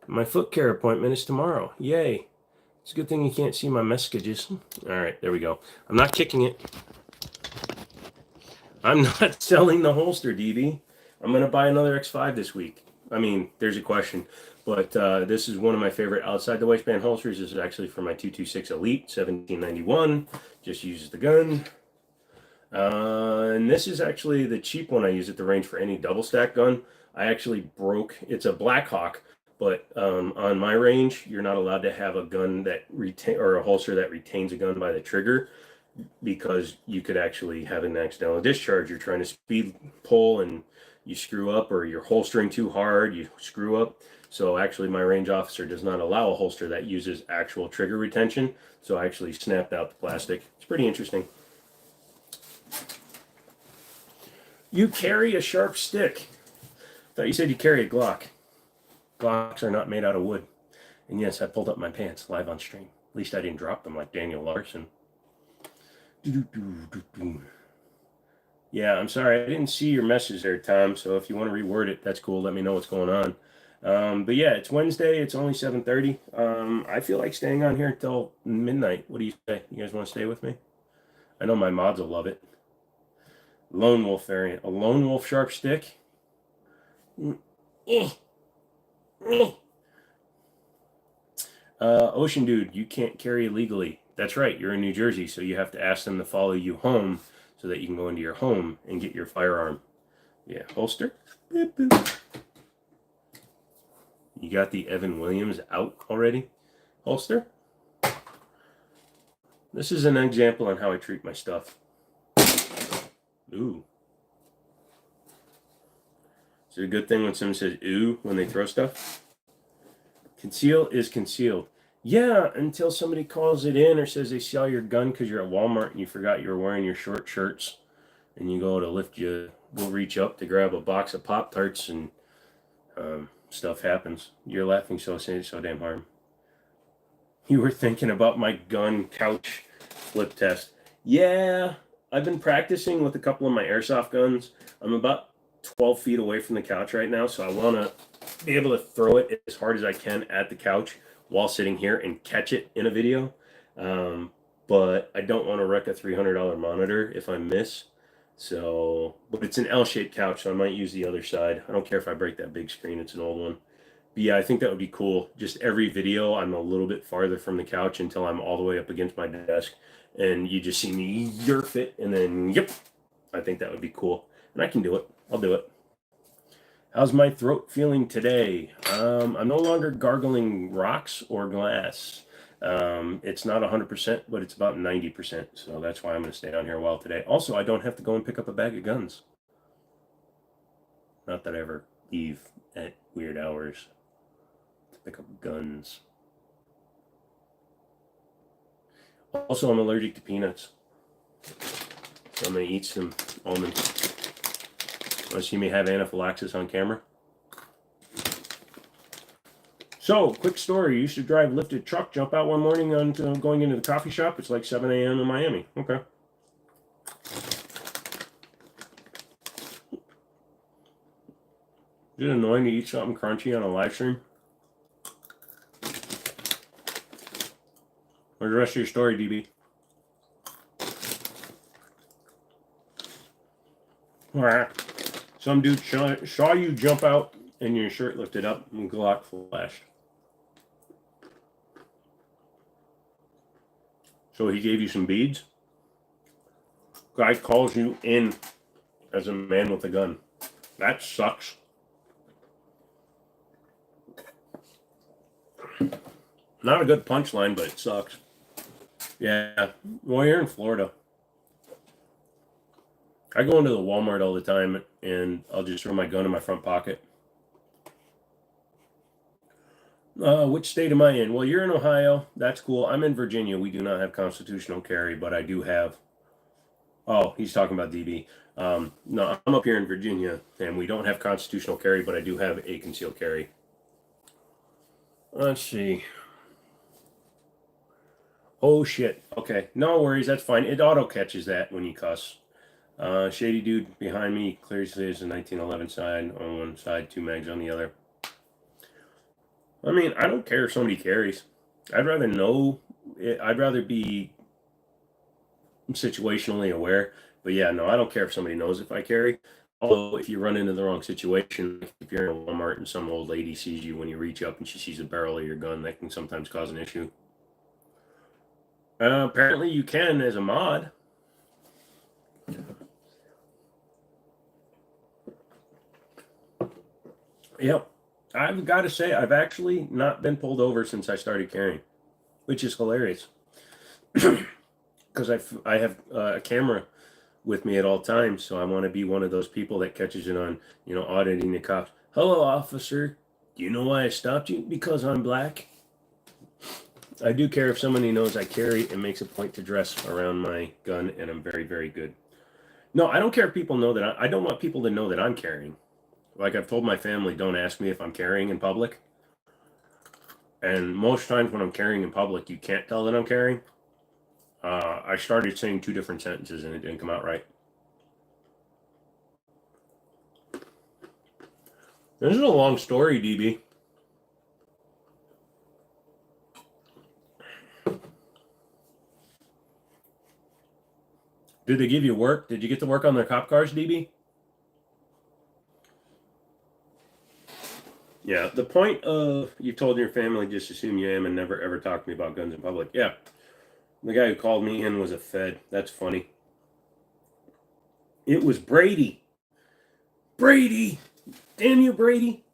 My foot care appointment is tomorrow. Yay. It's a good thing you can't see my messages. All right, there we go. I'm not kicking it. I'm not selling the holster, DB. I'm going to buy another X5 this week. I mean, there's a question. But this is one of my favorite outside the waistband holsters. This is actually for my 226 Elite 1791. Just uses the gun. And this is actually the cheap one I use at the range for any double stack gun. I actually broke, it's a Blackhawk, but on my range, you're not allowed to have a gun that or a holster that retains a gun by the trigger, because you could actually have an accidental discharge. You're trying to speed pull and you screw up, or you're holstering too hard, you screw up. So actually my range officer does not allow a holster that uses actual trigger retention. So I actually snapped out the plastic. It's pretty interesting. You carry a sharp stick. Thought you said you carry a Glock. Glocks are not made out of wood. And yes, I pulled up my pants live on stream. At least I didn't drop them like Daniel Larson. Yeah, I'm sorry. I didn't see your message there, Tom. So if you want to reword it, that's cool. Let me know what's going on. But yeah, it's Wednesday. It's only 7:30. I feel like staying on here until midnight. What do you say? You guys want to stay with me? I know my mods will love it. Lone wolf variant. A lone wolf sharp stick. Ocean Dude, you can't carry illegally. That's right, you're in New Jersey, so you have to ask them to follow you home so that you can go into your home and get your firearm. Yeah, holster. Boop, boop. You got the Evan Williams out already? Holster. This is an example on how I treat my stuff. Ooh. Is it a good thing when someone says ooh when they throw stuff? Conceal is concealed. Yeah, until somebody calls it in or says they saw your gun because you're at Walmart and you forgot you were wearing your short shirts, and you go to reach up to grab a box of Pop-Tarts, and stuff happens. You're laughing so damn hard. You were thinking about my gun couch flip test. Yeah, I've been practicing with a couple of my airsoft guns. I'm about 12 feet away from the couch right now, so I want to be able to throw it as hard as I can at the couch while sitting here and catch it in a video. But I don't want to wreck a $300 monitor if I miss. So, but it's an L-shaped couch, so I might use the other side. I don't care if I break that big screen. It's an old one. But yeah, I think that would be cool. Just every video, I'm a little bit farther from the couch until I'm all the way up against my desk, and you just see me yerf it, and then, yep, I think that would be cool. And I can do it. I'll do it. How's my throat feeling today? I'm no longer gargling rocks or glass. It's not 100%, but it's about 90%. So that's why I'm going to stay on here a while today. Also, I don't have to go and pick up a bag of guns. Not that I ever leave at weird hours to pick up guns. Also, I'm allergic to peanuts. So I'm going to eat some almonds. Want to see me have anaphylaxis on camera? So, quick story. You used to drive lifted truck, jump out one morning on going into the coffee shop. It's like 7 a.m. in Miami. Okay. Is it annoying to eat something crunchy on a live stream? Where's the rest of your story, DB? All right. Some dude saw you jump out and your shirt lifted up and Glock flashed. So he gave you some beads? Guy calls you in as a man with a gun. That sucks. Not a good punchline, but it sucks. Yeah. Well, you're in Florida. I go into the Walmart all the time, and I'll just throw my gun in my front pocket. Which state am I in? Well, you're in Ohio. That's cool. I'm in Virginia. We do not have constitutional carry, but I do have... Oh, he's talking about DB. No, I'm up here in Virginia, and we don't have constitutional carry, but I do have a concealed carry. Let's see. Oh shit. Okay, no worries. That's fine. It auto catches that when you cuss. Shady dude behind me clearly says a 1911 side on one side, two mags on the other. I mean, I don't care if somebody carries. I'd rather know. I'd rather be situationally aware. But yeah, no, I don't care if somebody knows if I carry. Although, if you run into the wrong situation, like if you're in a Walmart and some old lady sees you when you reach up and she sees a barrel of your gun, that can sometimes cause an issue. Apparently, you can as a mod. Yep. I've got to say, I've actually not been pulled over since I started carrying, which is hilarious. Because I have a camera with me at all times, so I want to be one of those people that catches it on, auditing the cops. Hello, officer. Do you know why I stopped you? Because I'm black. I do care if somebody knows I carry and makes a point to dress around my gun, and I'm very, very good. No, I don't care if people know that I don't want people to know that I'm carrying. Like I've told my family, don't ask me if I'm carrying in public. And most times when I'm carrying in public, you can't tell that I'm carrying. I started saying two different sentences and it didn't come out right. This is a long story, DB. Did they give you work? Did you get to work on their cop cars, DB? Yeah, the point of you told your family just assume you am and never ever talk to me about guns in public. Yeah, the guy who called me in was a Fed. That's funny. It was Brady. Brady! Damn you, Brady!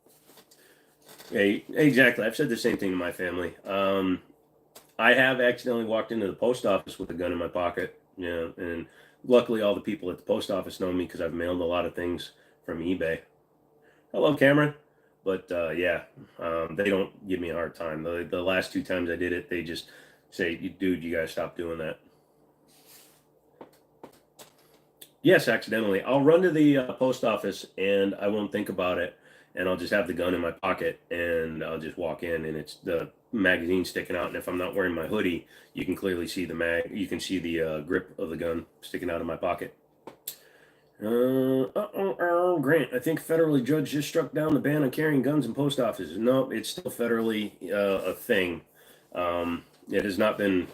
Hey, exactly. I've said the same thing to my family. I have accidentally walked into the post office with a gun in my pocket. Yeah, and luckily all the people at the post office know me because I've mailed a lot of things from eBay. Hello, Cameron. But yeah, they don't give me a hard time. The last two times I did it, they just say, "Dude, you gotta stop doing that." Yes, accidentally. I'll run to the post office and I won't think about it, and I'll just have the gun in my pocket and I'll just walk in and it's the magazine sticking out. And if I'm not wearing my hoodie, you can clearly see the mag. You can see the grip of the gun sticking out of my pocket. Grant, I think federally judge just struck down the ban on carrying guns in post offices. No, it's still federally a thing. It has not been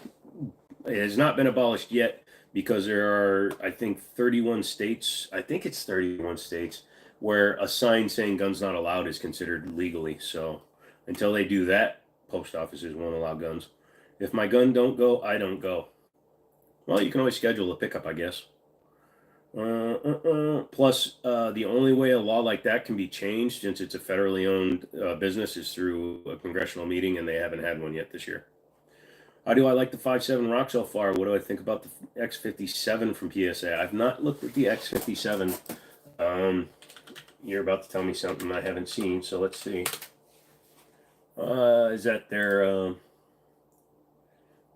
abolished yet because there are, I think, 31 states. I think it's 31 states where a sign saying guns not allowed is considered legally. So until they do that, post offices won't allow guns. If my gun don't go, I don't go. Well, you can always schedule a pickup, I guess. Plus, the only way a law like that can be changed, since it's a federally owned business, is through a congressional meeting, and they haven't had one yet this year. How do I like the 5.7 Rock so far? What do I think about the X57 from PSA? I've not looked at the X57. You're about to tell me something I haven't seen, so let's see. Is that their...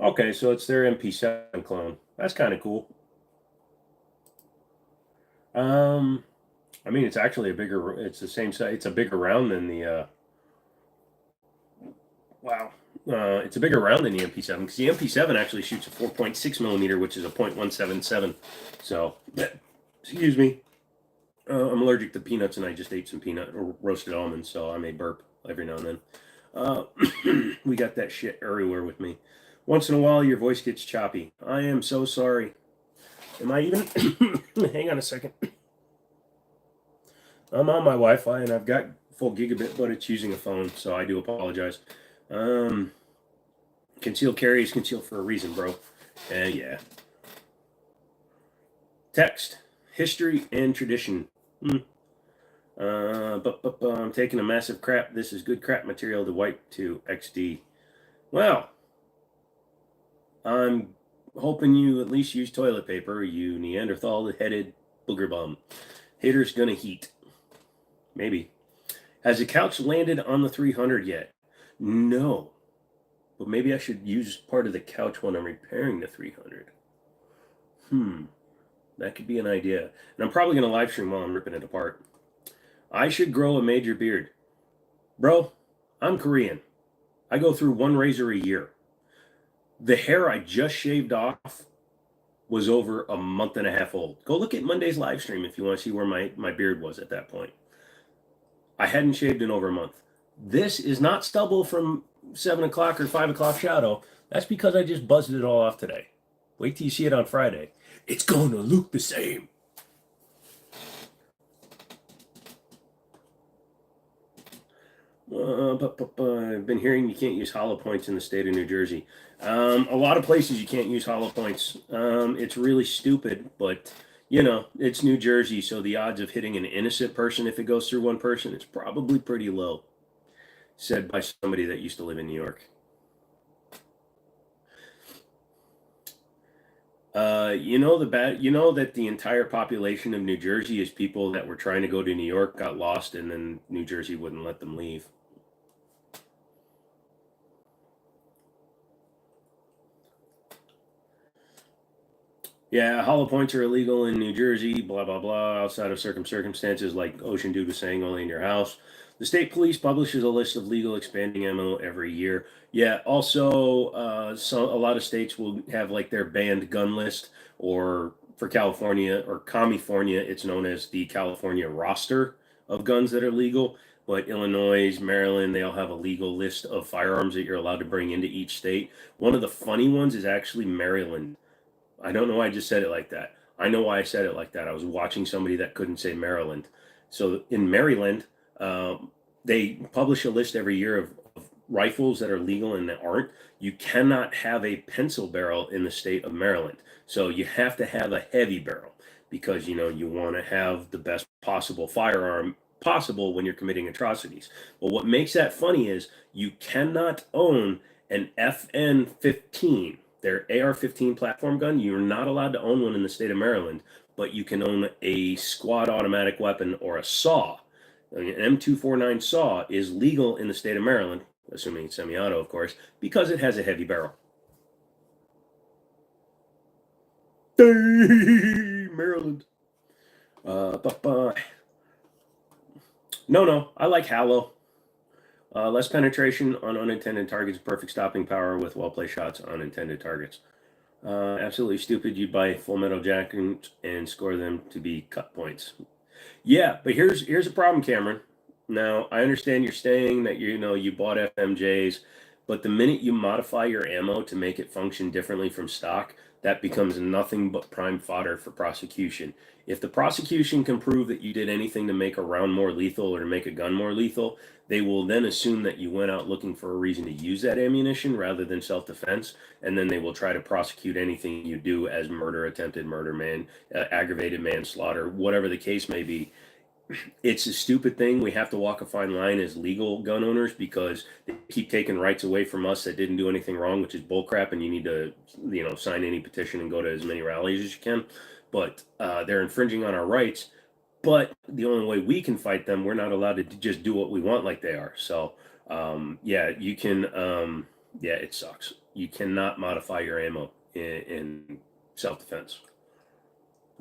Okay, so it's their MP7 clone. That's kind of cool. I mean, it's actually it's the same size. It's a bigger round than the, wow. It's a bigger round than the MP7 because the MP7 actually shoots a 4.6 millimeter, which is a .177. So, excuse me. I'm allergic to peanuts and I just ate some peanut or roasted almonds, so I may burp every now and then. We got that shit everywhere with me. Once in a while, your voice gets choppy. I am so sorry. Am I even? Hang on a second. I'm on my Wi-Fi and I've got full gigabit, but it's using a phone, so I do apologize. Concealed carry is concealed for a reason, bro. Yeah. Text, history, and tradition. But I'm taking a massive crap. This is good crap material to wipe to XD. Well, I'm hoping you at least use toilet paper, you Neanderthal-headed booger bum. Haters gonna heat. Maybe. Has the couch landed on the 300 yet? No. But maybe I should use part of the couch when I'm repairing the 300. That could be an idea. And I'm probably going to live stream while I'm ripping it apart. I should grow a major beard. Bro, I'm Korean. I go through one razor a year. The hair I just shaved off was over a month and a half old. Go look at Monday's live stream if you want to see where my beard was at that point. I hadn't shaved in over a month. This is not stubble from 7 o'clock or 5 o'clock shadow. That's because I just buzzed it all off today. Wait till you see it on Friday. It's going to look the same. I've been hearing you can't use hollow points in the state of New Jersey. A lot of places you can't use hollow points. It's really stupid, but you know, it's New Jersey, so the odds of hitting an innocent person if it goes through one person is probably pretty low. Said by somebody that used to live in New York. You know that the entire population of New Jersey is people that were trying to go to New York, got lost, and then New Jersey wouldn't let them leave. Yeah, hollow points are illegal in New Jersey, blah, blah, blah, outside of circumstances like Ocean Dude was saying, only in your house. The state police publishes a list of legal expanding ammo every year. Yeah, also, a lot of states will have like their banned gun list, or for California or California, it's known as the California roster of guns that are legal. But Illinois, Maryland, they all have a legal list of firearms that you're allowed to bring into each state. One of the funny ones is actually Maryland. I don't know why I just said it like that. I know why I said it like that. I was watching somebody that couldn't say Maryland. So in Maryland, they publish a list every year of rifles that are legal and that aren't. You cannot have a pencil barrel in the state of Maryland. So you have to have a heavy barrel because, you know, you want to have the best possible firearm possible when you're committing atrocities. But what makes that funny is you cannot own an FN-15, their AR-15 platform gun. You're not allowed to own one in the state of Maryland, but you can own a squad automatic weapon or a saw. An M249 saw is legal in the state of Maryland, assuming it's semi-auto, of course, because it has a heavy barrel. Maryland. No, I like Hallow. Less penetration on unintended targets, perfect stopping power with well-placed shots on intended targets. Absolutely stupid. You'd buy Full Metal Jacket and score them to be cut points. Yeah, but here's a problem, Cameron. Now, I understand you're saying that you bought FMJs, but the minute you modify your ammo to make it function differently from stock, that becomes nothing but prime fodder for prosecution. If the prosecution can prove that you did anything to make a round more lethal or to make a gun more lethal, they will then assume that you went out looking for a reason to use that ammunition rather than self-defense, and then they will try to prosecute anything you do as murder, attempted murder, aggravated manslaughter, whatever the case may be. It's a stupid thing. We have to walk a fine line as legal gun owners because they keep taking rights away from us that didn't do anything wrong, which is bullcrap, and you need to, sign any petition and go to as many rallies as you can. But they're infringing on our rights. But the only way we can fight them, we're not allowed to just do what we want like they are. So, you can, it sucks. You cannot modify your ammo in self-defense.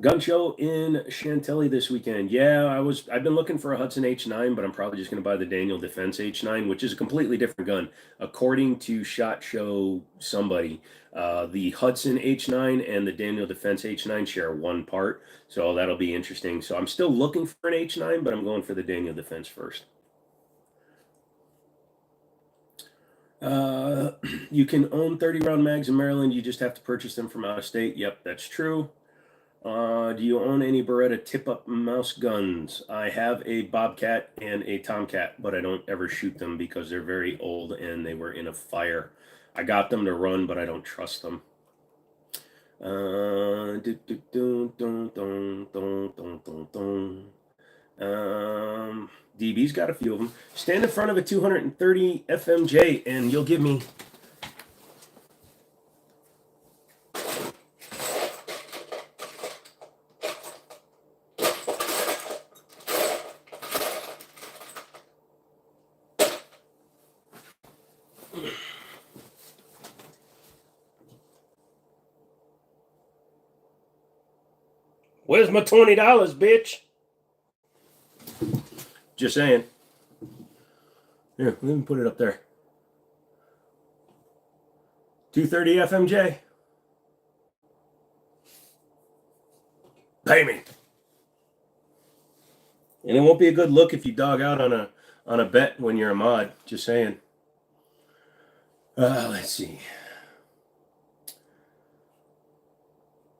Gun show in Chantilly this weekend. Yeah, I've been looking for a Hudson H9, but I'm probably just going to buy the Daniel Defense H9, which is a completely different gun. According to SHOT Show somebody, the Hudson H9 and the Daniel Defense H9 share one part, so that'll be interesting. So I'm still looking for an H9, but I'm going for the Daniel Defense first. You can own 30-round mags in Maryland. You just have to purchase them from out of state. Yep, that's true. Do you own any Beretta tip-up mouse guns? I have a Bobcat and a Tomcat, but I don't ever shoot them because they're very old and they were in a fire. I got them to run, but I don't trust them. DB's got a few of them. Stand in front of a 230 FMJ and you'll give me... Where's my $20, bitch? Just saying. Here, let me put it up there. 230 FMJ. Pay me. And it won't be a good look if you dog out on a bet when you're a mod. Just saying. Let's see.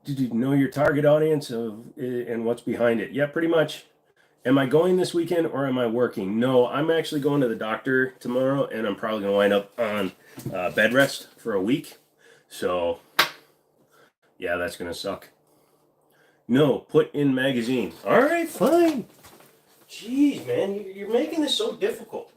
Did you know your target audience and what's behind it? Yeah, pretty much. Am I going this weekend or am I working? No, I'm actually going to the doctor tomorrow, and I'm probably going to wind up on bed rest for a week. So, yeah, that's going to suck. No, put in magazine. All right, fine. Jeez, man, you're making this so difficult.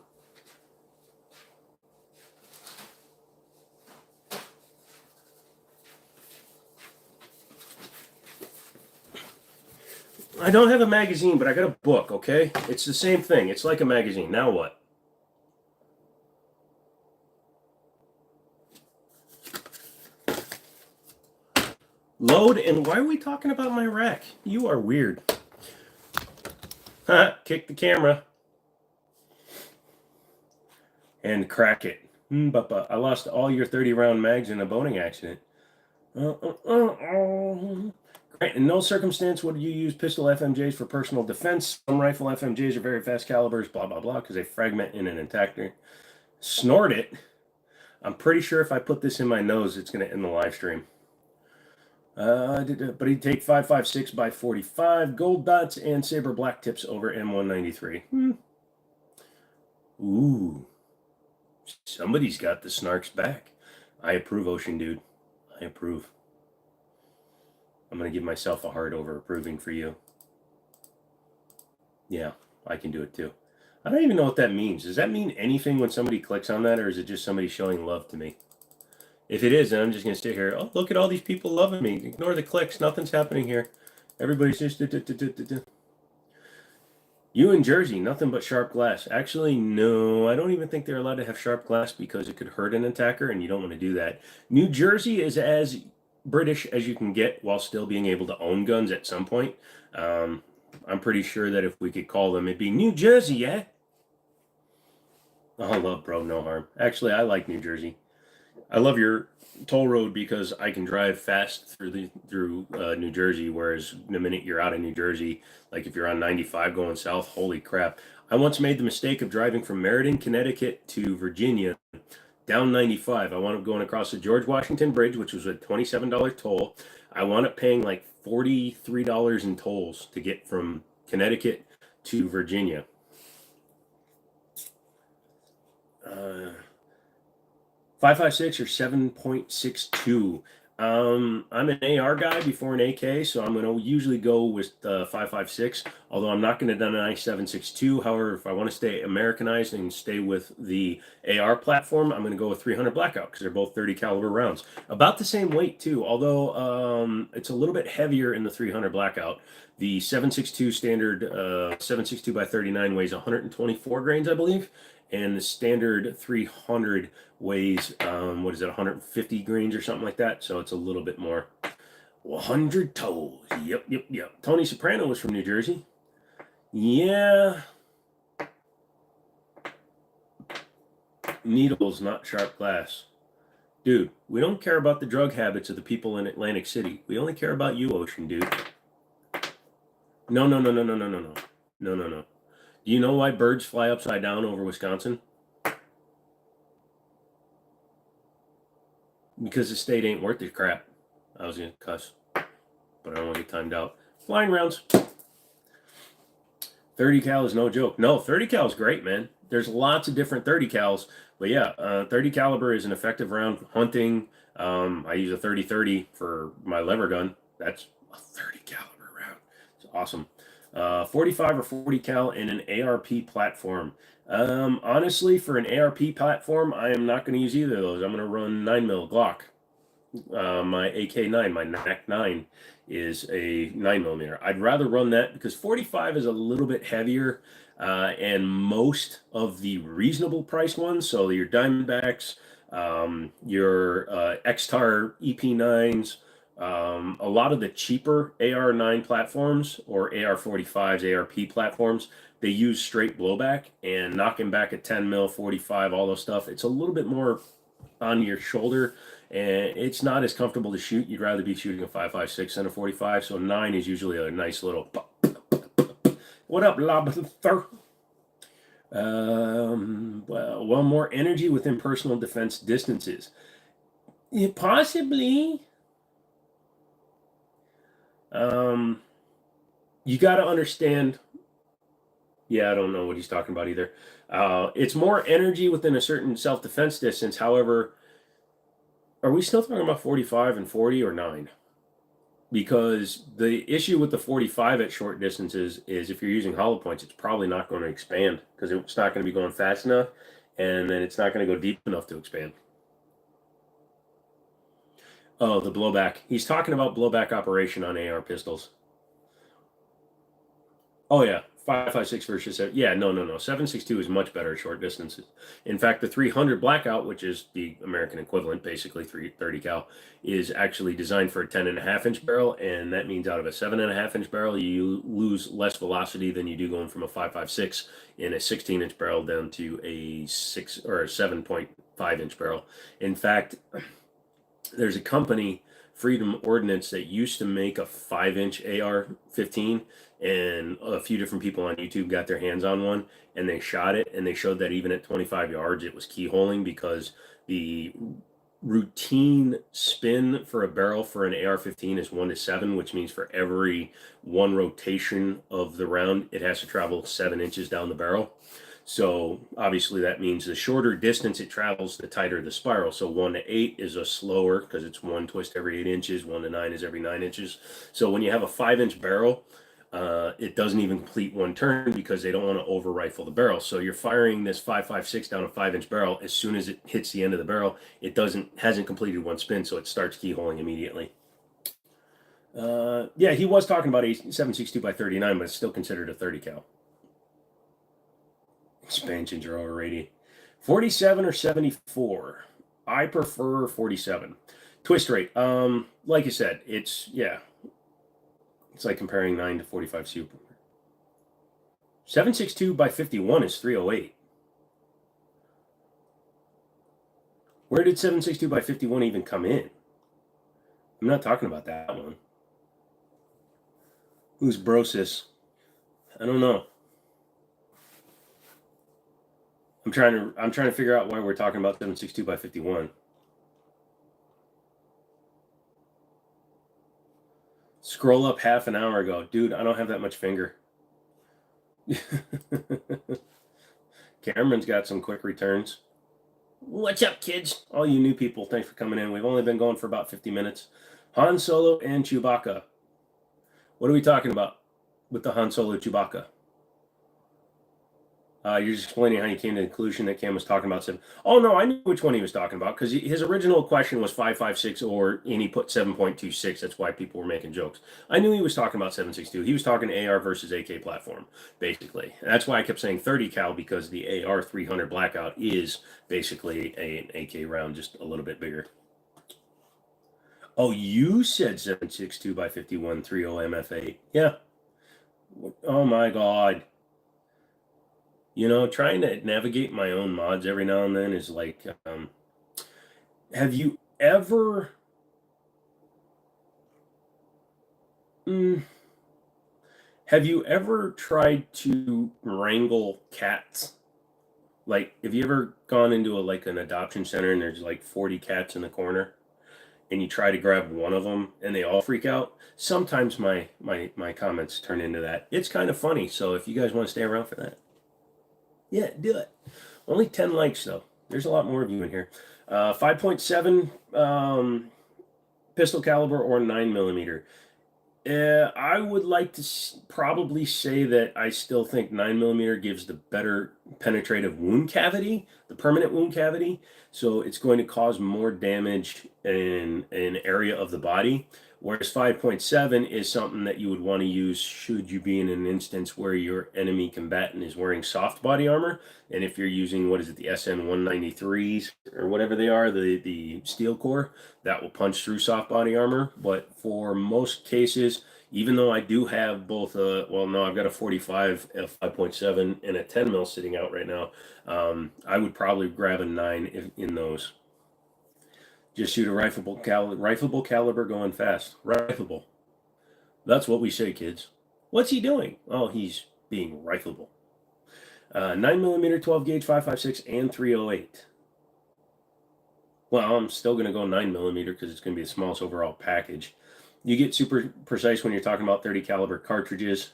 I don't have a magazine, but I got a book, okay? It's the same thing. It's like a magazine. Now what? Load, and why are we talking about my rack? You are weird. Kick the camera. And crack it. But I lost all your 30-round mags in a boating accident. In no circumstance would you use pistol FMJs for personal defense. Some rifle FMJs are very fast calibers, blah, blah, blah, because they fragment in an intactor. Snort it. I'm pretty sure if I put this in my nose, it's going to end the live stream. But he'd take 5.56 by 45 gold dots and saber black tips over M193. Ooh. Somebody's got the snarks back. I approve, Ocean Dude. I approve. I'm going to give myself a heart over approving for you. Yeah, I can do it too. I don't even know what that means. Does that mean anything when somebody clicks on that, or is it just somebody showing love to me? If it is, then I'm just going to sit here. Oh, look at all these people loving me. Ignore the clicks. Nothing's happening here. Everybody's just... You in Jersey, nothing but sharp glass. Actually, no, I don't even think they're allowed to have sharp glass because it could hurt an attacker, and you don't want to do that. New Jersey is as British as you can get while still being able to own guns at some point. I'm pretty sure that if we could call them, it'd be New Jersey, yeah? Oh, love, bro, no harm. Actually, I like New Jersey. I love your toll road because I can drive fast through New Jersey, whereas the minute you're out of New Jersey, like if you're on 95 going south, holy crap. I once made the mistake of driving from Meriden, Connecticut to Virginia down 95. I wound up going across the George Washington Bridge, which was a $27 toll. I wound up paying like $43 in tolls to get from Connecticut to Virginia. 5.56 or 7.62. I'm an AR guy before an AK, so I'm going to usually go with 5.56, although I'm not going to deny 7.62. However, if I want to stay Americanized and stay with the AR platform, I'm going to go with 300 Blackout because they're both 30 caliber rounds. About the same weight too, although it's a little bit heavier in the 300 Blackout. The 7.62 standard 7.62 by 39 weighs 124 grains, I believe, and the standard 300 weighs 150 grains or something like that, so it's a little bit more. 100 toes. Yep. Tony Soprano was from New Jersey. Yeah. Needles, not sharp glass. Dude, we don't care about the drug habits of the people in Atlantic City. We only care about you, Ocean Dude. No. Do you know why birds fly upside down over Wisconsin? Because the state ain't worth the crap. I was going to cuss, but I don't want to get timed out. Flying rounds. 30 cal is no joke. No, 30 cal is great, man. There's lots of different 30 cals, but yeah, 30 caliber is an effective round hunting. I use a 30-30 for my lever gun. That's a 30 caliber round. It's awesome. 45 or 40 cal in an ARP platform. Honestly, for an ARP platform, I am not going to use either of those. I'm going to run 9mm Glock. My AK-9, my NAC-9 is a 9mm. I'd rather run that because 45 is a little bit heavier, and most of the reasonable priced ones, so your Diamondbacks, your X-Tar EP9s, a lot of the cheaper AR-9 platforms or AR-45s, ARP platforms, they use straight blowback and knocking back at 10mm, 45, all those stuff. It's a little bit more on your shoulder and it's not as comfortable to shoot. You'd rather be shooting a 5.56 than a 45. So 9 is usually a nice little pop. What up, Lobster? Well, more energy within personal defense distances. Yeah, possibly. You got to understand. Yeah, I don't know what he's talking about either. It's more energy within a certain self-defense distance. However, are we still talking about 45 and 40 or 9? Because the issue with the 45 at short distances is if you're using hollow points, it's probably not going to expand because it's not going to be going fast enough, and then it's not going to go deep enough to expand. Oh, the blowback. He's talking about blowback operation on AR pistols. Oh yeah, 5.56 versus 7. Yeah, no. 7.62 is much better at short distances. In fact, the 300 Blackout, which is the American equivalent, basically 330 cal, is actually designed for a 10.5-inch barrel, and that means out of a 7.5-inch barrel, you lose less velocity than you do going from a 5.56 in a 16-inch barrel down to a 6 or a 7.5-inch barrel. In fact, there's a company, Freedom Ordnance, that used to make a 5-inch AR-15, and a few different people on YouTube got their hands on one, and they shot it, and they showed that even at 25 yards, it was keyholing because the routine spin for a barrel for an AR-15 is 1 to 7, which means for every one rotation of the round, it has to travel 7 inches down the barrel. So obviously that means the shorter distance it travels, the tighter the spiral. So 1 to 8 is a slower because it's one twist every 8 inches. 1 to 9 is every 9 inches. So when you have a 5-inch barrel, it doesn't even complete one turn because they don't want to over rifle the barrel. So you're firing this 5.56 down a 5-inch barrel. As soon as it hits the end of the barrel, it hasn't completed one spin, so it starts keyholing immediately. Yeah, he was talking about a 7.62 by 39, but it's still considered a 30 cal. Expansions are overrated. 47 or 74. I prefer 47. Twist rate. Like I said, it's like comparing 9 to 45 super. 7.62 by 51 is 308. Where did 7.62 by 51 even come in? I'm not talking about that one. Who's Brosis? I don't know. I'm trying to figure out why we're talking about 7.62 by 51. Scroll up half an hour ago. Dude, I don't have that much finger. Cameron's got some quick returns. What's up, kids? All you new people, thanks for coming in. We've only been going for about 50 minutes. Han Solo and Chewbacca. What are we talking about with the Han Solo Chewbacca? You're just explaining how you came to the conclusion that Cam was talking about 7. Oh, no, I knew which one he was talking about because his original question was 5.56 and he put 7.26. That's why people were making jokes. I knew he was talking about 7.62. He was talking AR versus AK platform, basically. And that's why I kept saying 30 cal because the AR 300 Blackout is basically an AK round, just a little bit bigger. Oh, you said 7.62 by 51 30 MF8. Yeah. Oh, my God. You know, trying to navigate my own mods every now and then is like, have you ever tried to wrangle cats? Like, have you ever gone into an adoption center and there's like 40 cats in the corner and you try to grab one of them and they all freak out? Sometimes my comments turn into that. It's kind of funny. So if you guys want to stay around for that, yeah, do it. Only 10 likes, though. There's a lot more of you in here. 5.7 pistol caliber or 9mm. I would like to probably say that I still think 9mm gives the better penetrative wound cavity, the permanent wound cavity. So it's going to cause more damage in an area of the body. Whereas 5.7 is something that you would want to use should you be in an instance where your enemy combatant is wearing soft body armor. And if you're using, the SN193s or whatever they are, the steel core, that will punch through soft body armor. But for most cases, even though I do have both I've got a 45 f5.7 and a 10 mil sitting out right now, I would probably grab a 9 in those. Just shoot a rifleable caliber going fast. Rifleable. That's what we say, kids. What's he doing? Oh, he's being rifleable. 9mm, 12 gauge, 5.56, and 308. Well, I'm still going to go 9mm because it's going to be the smallest overall package. You get super precise when you're talking about 30 caliber cartridges.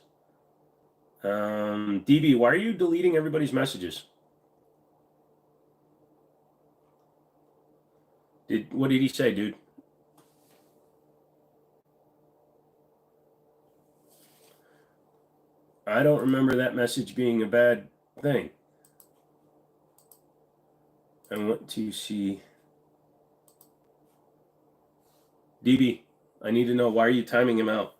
DB, why are you deleting everybody's messages? What did he say, dude? I don't remember that message being a bad thing. I want to see. DB, I need to know, why are you timing him out?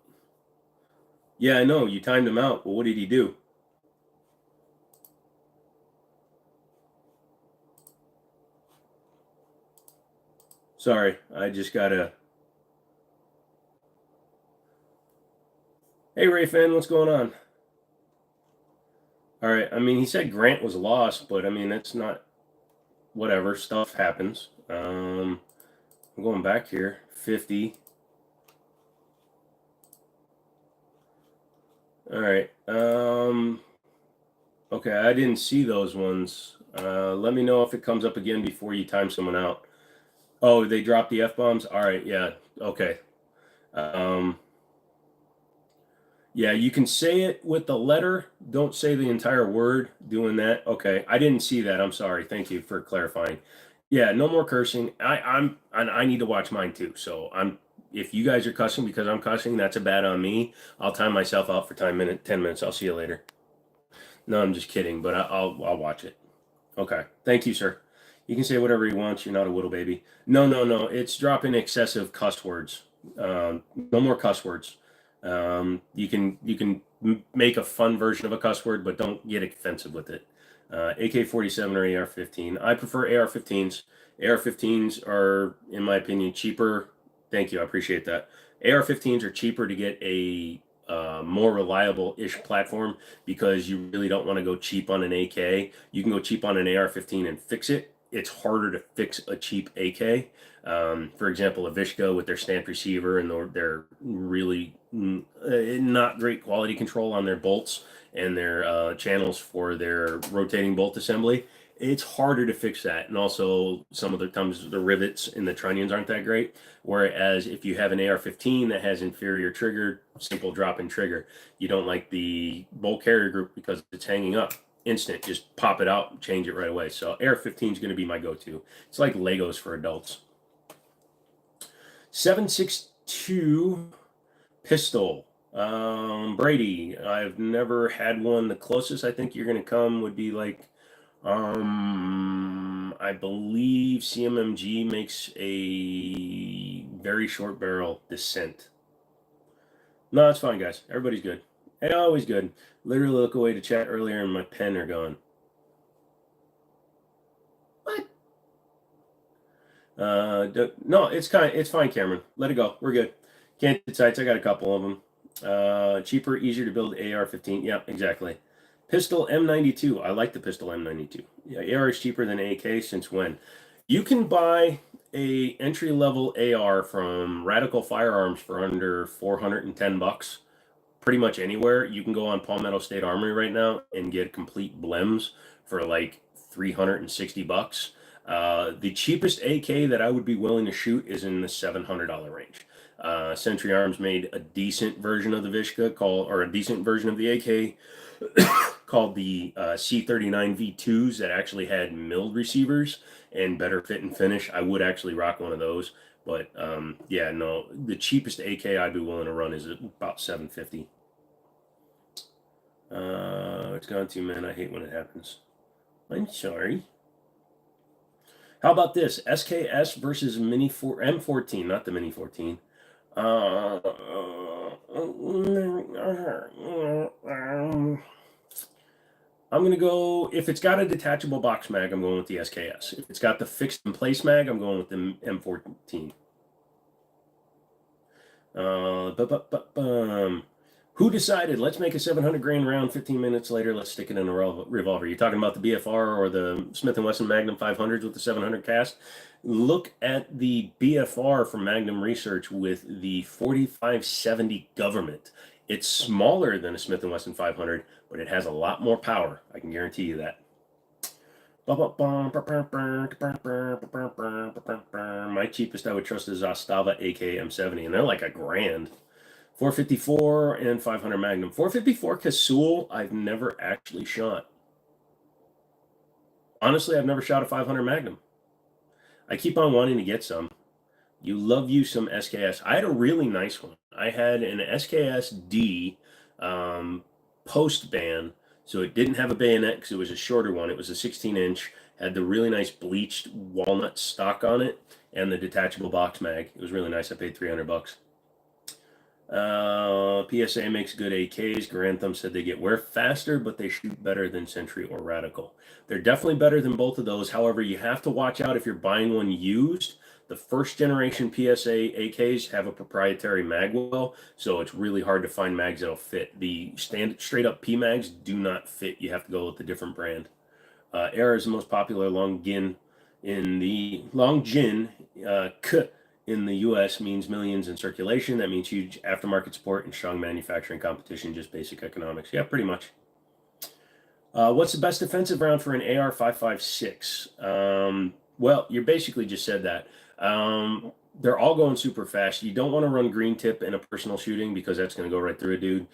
Yeah, I know, you timed him out, but what did he do? Sorry, I just gotta... Hey, Ray Fan, what's going on? All right, I mean, he said Grant was lost, but I mean, that's not... Whatever, stuff happens. I'm going back here. 50. All right. Okay, I didn't see those ones. Let me know if it comes up again before you time someone out. Oh, they dropped the F-bombs? All right, yeah, okay. Yeah, you can say it with the letter. Don't say the entire word doing that. Okay, I didn't see that. I'm sorry. Thank you for clarifying. Yeah, no more cursing. I need to watch mine too. So if you guys are cussing because I'm cussing, that's a bad on me. I'll time myself out for 10 minutes. I'll see you later. No, I'm just kidding, but I'll watch it. Okay. Thank you, sir. You can say whatever you want. You're not a little baby. No. It's dropping excessive cuss words. No more cuss words. You can make a fun version of a cuss word, but don't get offensive with it. AK-47 or AR-15. I prefer AR-15s. AR-15s are, in my opinion, cheaper. Thank you. I appreciate that. AR-15s are cheaper to get a more reliable-ish platform because you really don't want to go cheap on an AK. You can go cheap on an AR-15 and fix it. It's harder to fix a cheap AK. For example, a Vishka with their stamped receiver and their really not great quality control on their bolts and their channels for their rotating bolt assembly. It's harder to fix that. And also, some of the times the rivets and the trunnions aren't that great. Whereas if you have an AR-15 that has inferior trigger, simple drop-in trigger, you don't like the bolt carrier group because it's hanging up. Instant, just pop it out, change it right away. So AR-15 is going to be my go-to. It's like Legos for adults. 7.62 pistol. Brady, I've never had one. The closest I think you're going to come would be like, I believe CMMG makes a very short barrel Descent. No, it's fine, guys. Everybody's good. Hey, always good. Literally look away to chat earlier and my pen are gone. What? No, it's fine, Cameron. Let it go. We're good. Canted sights, I got a couple of them. Cheaper, easier to build AR-15. Yeah, exactly. Pistol M92. I like the pistol M92. Yeah, AR is cheaper than AK since when? You can buy a entry-level AR from Radical Firearms for under $410. Pretty much anywhere. You can go on Palmetto State Armory right now and get complete blems for like $360. The cheapest AK that I would be willing to shoot is in the $700 range. Century Arms made a decent version of the Vishka or a decent version of the AK called the C39 V2s that actually had milled receivers and better fit and finish. I would actually rock one of those. But yeah, no, the cheapest AK I'd be willing to run is about $750. It's gone too, man. I hate when it happens. I'm sorry. How about this? SKS versus M14, not the Mini 14. I'm going to go, if it's got a detachable box mag, I'm going with the SKS. If it's got the fixed in place mag, I'm going with the M14. Who decided, let's make a 700 grain round 15 minutes later, let's stick it in a revolver? You're talking about the BFR or the Smith & Wesson Magnum 500s with the 700 cast? Look at the BFR from Magnum Research with the 4570 Government. It's smaller than a Smith & Wesson 500, but it has a lot more power. I can guarantee you that. My cheapest I would trust is Zastava AK M70, and they're like $1,000. 454 and 500 Magnum. 454 Casull, I've never actually shot. Honestly, I've never shot a 500 Magnum. I keep on wanting to get some. You love you some SKS. I had a really nice one. I had an SKS D post band, so it didn't have a bayonet because it was a shorter one. It was a 16-inch, had the really nice bleached walnut stock on it, and the detachable box mag. It was really nice. I paid $300. PSA makes good AKs. Grantham said they get wear faster, but they shoot better than Sentry or Radical. They're definitely better than both of those. However, you have to watch out if you're buying one used. The first generation PSA AKs have a proprietary magwell, so it's really hard to find mags that'll fit. The straight up P mags do not fit. You have to go with a different brand. Era is the most popular long gin in the in the US means millions in circulation. That means huge aftermarket support and strong manufacturing competition, just basic economics. Yeah, pretty much. What's the best defensive round for an AR-556? Well, you basically just said that. They're all going super fast. You don't want to run green tip in a personal shooting because that's going to go right through a dude.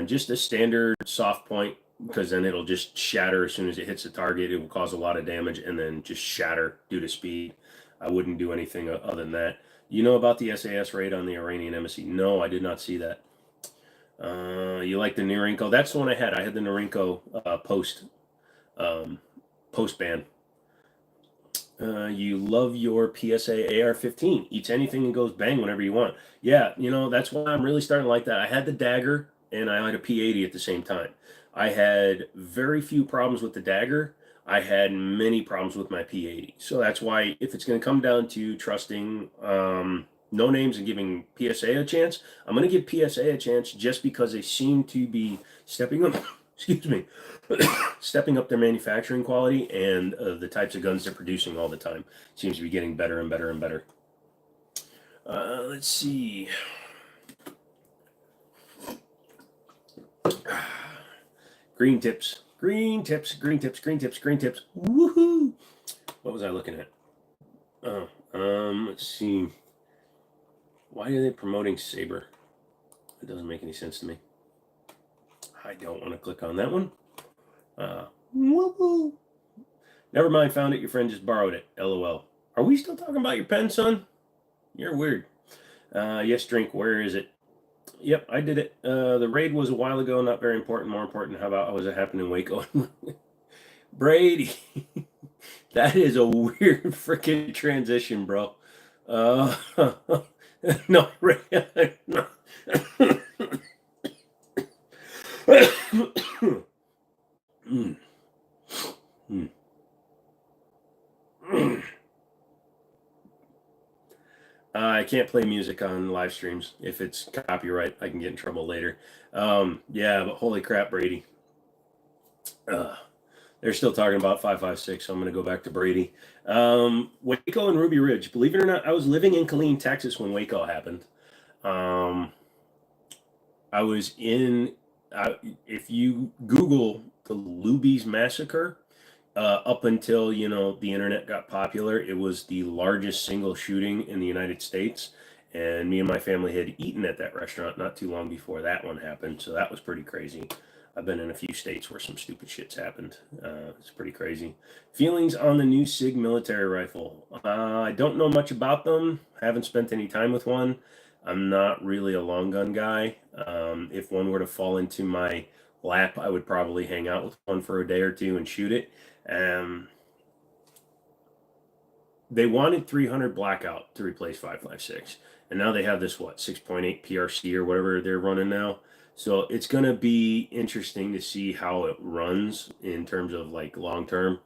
Just a standard soft point, because then it'll just shatter as soon as it hits the target. It will cause a lot of damage and then just shatter due to speed. I wouldn't do anything other than that. You know about the SAS raid on the Iranian embassy? No, I did not see that. You like the Norinco? That's the one I had. I had the Norinco post ban. You love your PSA AR-15. Eats anything and goes bang whenever you want. Yeah, that's why I'm really starting to like that. I had the Dagger and I had a P80 at the same time. I had very few problems with the Dagger. I had many problems with my P80. So that's why if it's going to come down to trusting no names and giving PSA a chance, I'm going to give PSA a chance just because they seem to be stepping up, excuse me, stepping up their manufacturing quality and the types of guns they're producing all the time. Seems to be getting better and better and better. Let's see. Green tips. Green tips, green tips, green tips, green tips. Woohoo! What was I looking at? Oh, let's see. Why are they promoting Saber? It doesn't make any sense to me. I don't want to click on that one. Woohoo! Never mind, found it. Your friend just borrowed it. LOL. Are we still talking about your pen, son? You're weird. Yes, drink. Where is it? Yep, I did it. The raid was a while ago, not very important. More important, how about was it happening in Waco? Brady, that is a weird freaking transition, bro. No, no. I can't play music on live streams. If it's copyright, I can get in trouble later. Yeah, but holy crap, Brady. They're still talking about 5.56, so I'm going to go back to Brady. Waco and Ruby Ridge. Believe it or not, I was living in Killeen, Texas when Waco happened. I was in, if you Google the Luby's Massacre, up until, the internet got popular, it was the largest single shooting in the United States. And me and my family had eaten at that restaurant not too long before that one happened. So that was pretty crazy. I've been in a few states where some stupid shit's happened. It's pretty crazy. Feelings on the new SIG military rifle. I don't know much about them. Haven't spent any time with one. I'm not really a long gun guy. If one were to fall into my lap, I would probably hang out with one for a day or two and shoot it. They wanted 300 blackout to replace 5.56, and now they have this 6.8 PRC or whatever they're running now. So it's gonna be interesting to see how it runs in terms of long term,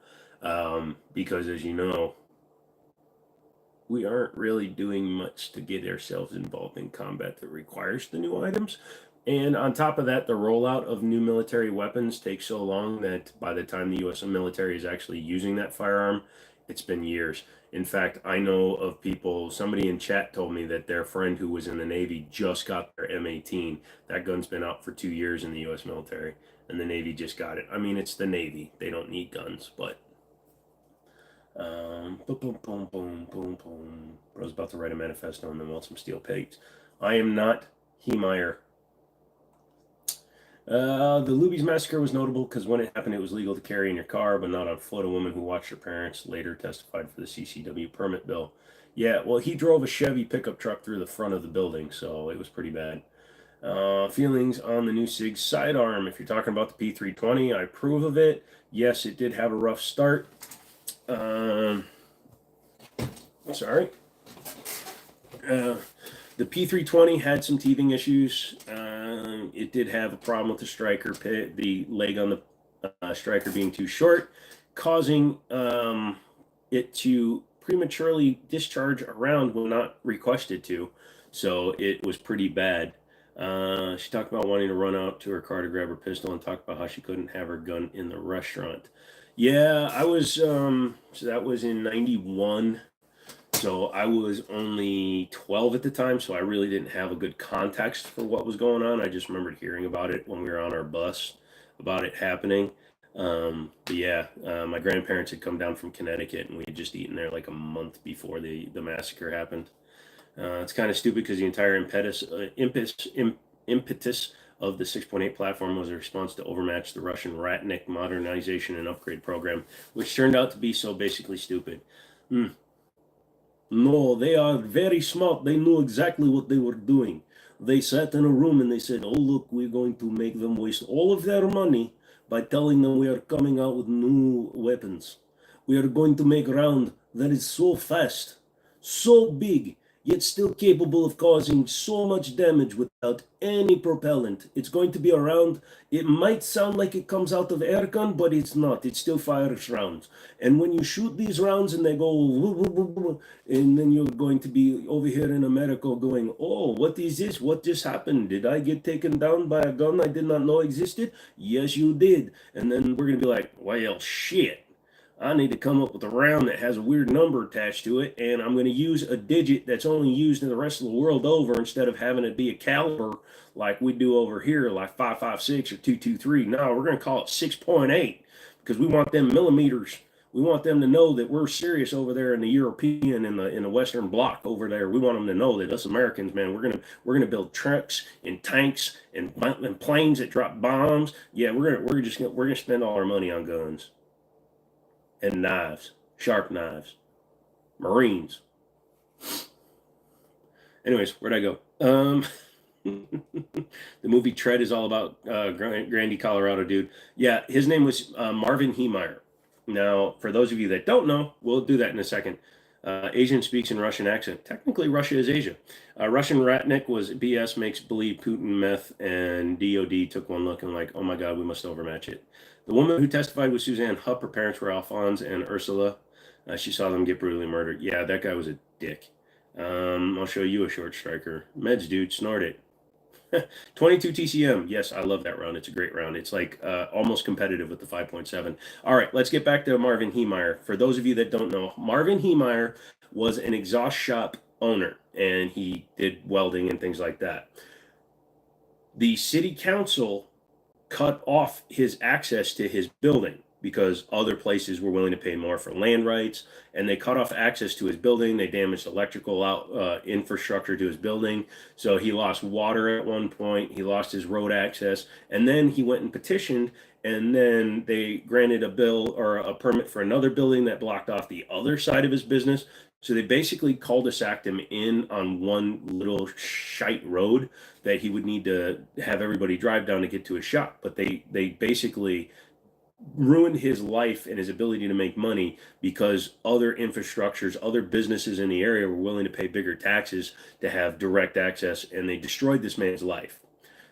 because as you know, we aren't really doing much to get ourselves involved in combat that requires the new items. And on top of that, the rollout of new military weapons takes so long that by the time the U.S. military is actually using that firearm, it's been years. In fact, I know of people, somebody in chat told me that their friend who was in the Navy just got their M18. That gun's been out for 2 years in the U.S. military, and the Navy just got it. I mean, it's the Navy. They don't need guns, but boom, boom, boom, boom, boom, boom. Bro's about to write a manifesto and then want some steel pigs. I am not Heemeyer. The Luby's massacre was notable because when it happened, it was legal to carry in your car, but not on foot. A woman who watched her parents later testified for the CCW permit bill. Yeah, well, he drove a Chevy pickup truck through the front of the building, so it was pretty bad. Feelings on the new SIG sidearm. If you're talking about the P320, I approve of it. Yes, it did have a rough start. Sorry. The P320 had some teething issues. It did have a problem with the striker pit, the leg on the striker being too short, causing it to prematurely discharge a round when not requested to. So it was pretty bad. She talked about wanting to run out to her car to grab her pistol and talked about how she couldn't have her gun in the restaurant. Yeah, I was, so that was in 91. So I was only 12 at the time, so I really didn't have a good context for what was going on. I just remembered hearing about it when we were on our bus about it happening. But yeah, my grandparents had come down from Connecticut, and we had just eaten there like a month before the massacre happened. It's kind of stupid because the entire impetus of the 6.8 platform was a response to overmatch the Russian Ratnik modernization and upgrade program, which turned out to be so basically stupid. No, they are very smart. They knew exactly what they were doing. They sat in a room and they said, "Oh, look, we're going to make them waste all of their money by telling them we are coming out with new weapons. We are going to make round that is so fast, so big, yet still capable of causing so much damage without any propellant. It's going to be a round. It might sound like it comes out of airgun, but it's not. It still fires rounds. And when you shoot these rounds and they go, and then you're going to be over here in America going, oh, what is this? What just happened? Did I get taken down by a gun I did not know existed? Yes, you did. And then we're going to be like, well, shit. I need to come up with a round that has a weird number attached to it, and I'm going to use a digit that's only used in the rest of the world over instead of having it be a caliber like we do over here, like 5.56 or 2.23. No, we're going to call it 6.8 because we want them millimeters. We want them to know that we're serious over there in the European in the Western Bloc over there. We want them to know that us Americans, man, we're gonna build trucks and tanks and planes that drop bombs. Yeah, we're gonna spend all our money on guns and knives, sharp knives, Marines. Anyways, where'd I go? The movie Tread is all about Grandy, Colorado dude. Yeah, his name was Marvin Heemeyer. Now, for those of you that don't know, we'll do that in a second. Asian speaks in Russian accent. Technically, Russia is Asia. Russian Ratnik was BS makes believe Putin meth, and DOD took one look and like, oh my God, we must overmatch it. The woman who testified was Suzanne Hupp. Her parents were Alphonse and Ursula. She saw them get brutally murdered. Yeah, that guy was a dick. I'll show you a short striker. Meds, dude, snort it. 22 TCM. Yes, I love that round. It's a great round. It's like almost competitive with the 5.7. All right, let's get back to Marvin Heemeyer. For those of you that don't know, Marvin Heemeyer was an exhaust shop owner, and he did welding and things like that. The city council cut off his access to his building because other places were willing to pay more for land rights, and they cut off access to his building. They damaged electrical infrastructure to his building, so he lost water at one point. He lost his road access, and then he went and petitioned, and then they granted a bill or a permit for another building that blocked off the other side of his business. So they basically cul-de-saced him in on one little shite road that he would need to have everybody drive down to get to his shop. But they basically ruined his life and his ability to make money because other infrastructures, other businesses in the area were willing to pay bigger taxes to have direct access, and they destroyed this man's life.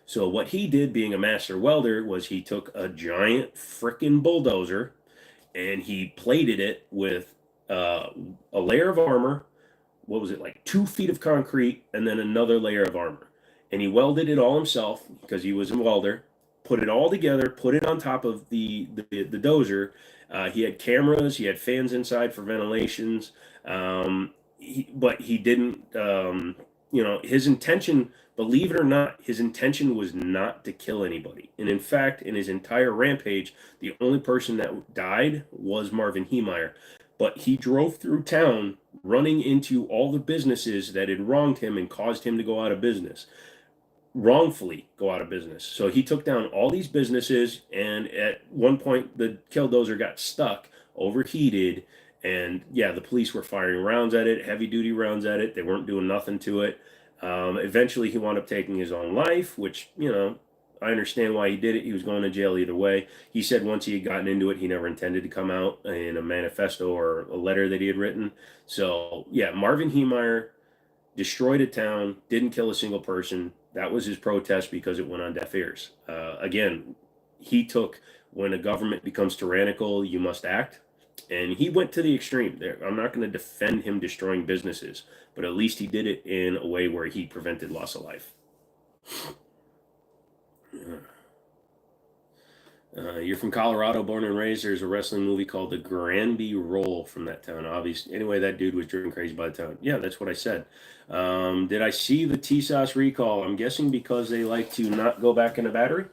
So what he did, being a master welder, was he took a giant frickin' bulldozer and he plated it with a layer of armor. What was it, like 2 feet of concrete and then another layer of armor, and he welded it all himself because he was a welder. Put it all together, put it on top of the dozer. He had cameras, he had fans inside for ventilations, but he didn't. His intention, believe it or not, his intention was not to kill anybody. And in fact, in his entire rampage, the only person that died was Marvin Heemeyer. But he drove through town running into all the businesses that had wronged him and caused him to go out of business, wrongfully go out of business. So he took down all these businesses, and at one point the killdozer got stuck, overheated, and yeah, the police were firing rounds at it, heavy duty rounds at it. They weren't doing nothing to it. Eventually he wound up taking his own life, which, I understand why he did it. He was going to jail either way. He said once he had gotten into it, he never intended to come out in a manifesto or a letter that he had written. So yeah, Marvin Heemeyer destroyed a town, didn't kill a single person. That was his protest because it went on deaf ears. Again, he took, when a government becomes tyrannical, you must act. And he went to the extreme there. I'm not going to defend him destroying businesses, but at least he did it in a way where he prevented loss of life. You're from Colorado, born and raised. There's a wrestling movie called The Granby Roll from that town. Obviously, anyway, that dude was driven crazy by the town. Yeah, that's what I said. Did I see the T-Sauce recall? I'm guessing because they like to not go back in the battery.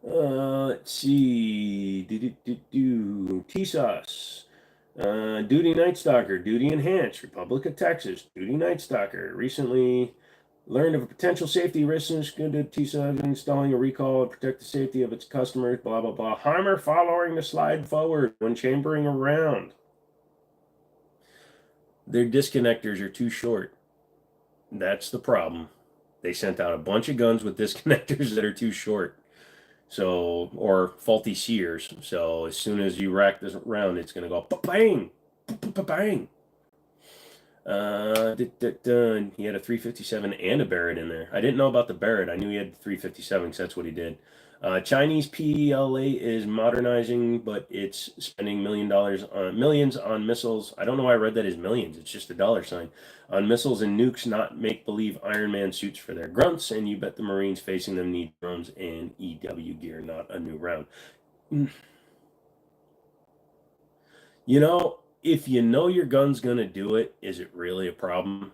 Let's see. T-Sauce. Duty Night Stalker, Duty Enhanced, Republic of Texas, Duty Night Stalker. Recently learned of a potential safety risk to T-Sauce installing a recall to protect the safety of its customers, blah, blah, blah. Hammer following the slide forward when chambering around. Their disconnectors are too short. That's the problem. They sent out a bunch of guns with disconnectors that are too short. So, or faulty shears. So as soon as you rack this around, it's going to go bang, bang. He had a 357 and a Barrett in there. I didn't know about the Barrett. I knew he had 357 because that's what he did. Chinese PLA is modernizing, but it's spending millions on missiles. I don't know why I read that as millions. It's just a dollar sign on missiles and nukes, not make-believe Iron Man suits for their grunts. And you bet the Marines facing them need drones and EW gear, not a new round. If you know your gun's going to do it, is it really a problem?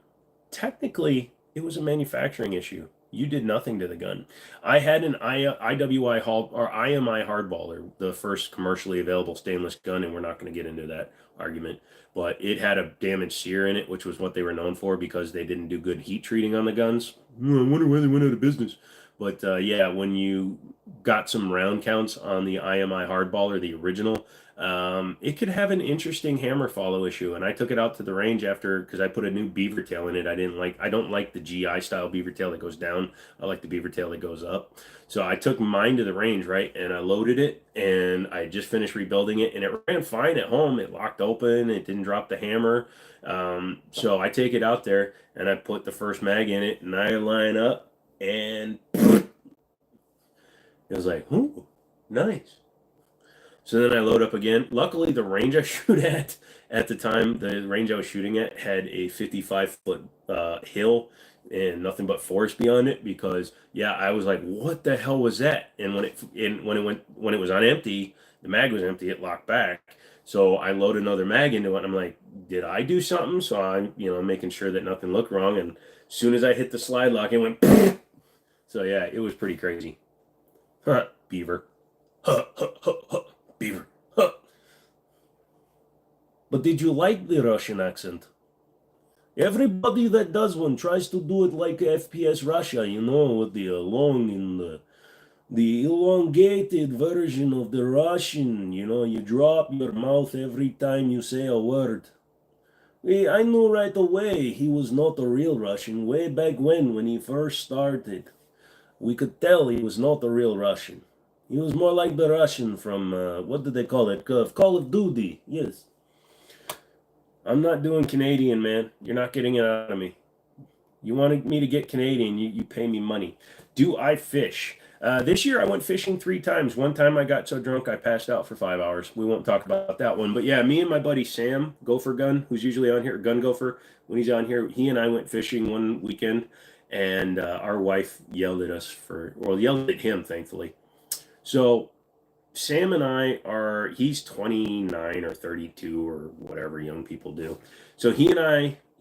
Technically, it was a manufacturing issue. You did nothing to the gun. I had an IWI IMI hardballer, the first commercially available stainless gun, and we're not going to get into that argument, but it had a damaged sear in it, which was what they were known for because they didn't do good heat treating on the guns. I wonder why they went out of business. But yeah, when you got some round counts on the IMI hardballer, the original, it could have an interesting hammer follow issue. And I took it out to the range after, because I put a new beaver tail in it. I don't like the GI style beaver tail that goes down. I like the beaver tail that goes up. So I took mine to the range, right? And I loaded it, and I just finished rebuilding it, and it ran fine at home. It locked open. It didn't drop the hammer. So I take it out there, and I put the first mag in it, and I line up, and it was like, ooh, nice. So then I load up again. Luckily, the range I shoot at the time, the range I was shooting at had a 55-foot hill and nothing but forest beyond it. Because yeah, I was like, what the hell was that? And when it was on empty, the mag was empty. It locked back. So I load another mag into it. And I'm like, did I do something? So I'm making sure that nothing looked wrong. And as soon as I hit the slide lock, it went. So yeah, it was pretty crazy. Huh, beaver. Huh, huh, huh, huh. Beaver. Huh. But did you like the Russian accent? Everybody that does one tries to do it like FPS Russia, with the long and the elongated version of the Russian. You drop your mouth every time you say a word. I knew right away he was not a real Russian way back when he first started. We could tell he was not a real Russian. He was more like the Russian from, what did they call it? Call of Duty, yes. I'm not doing Canadian, man. You're not getting it out of me. You wanted me to get Canadian, you pay me money. Do I fish? This year I went fishing 3 times. One time I got so drunk I passed out for 5 hours. We won't talk about that one. But yeah, me and my buddy Sam, Gopher Gun, who's usually on here, Gun Gopher, when he's on here, he and I went fishing one weekend, and our wife yelled at us yelled at him, thankfully. So Sam and I are, he's 29 or 32 or whatever young people do. So he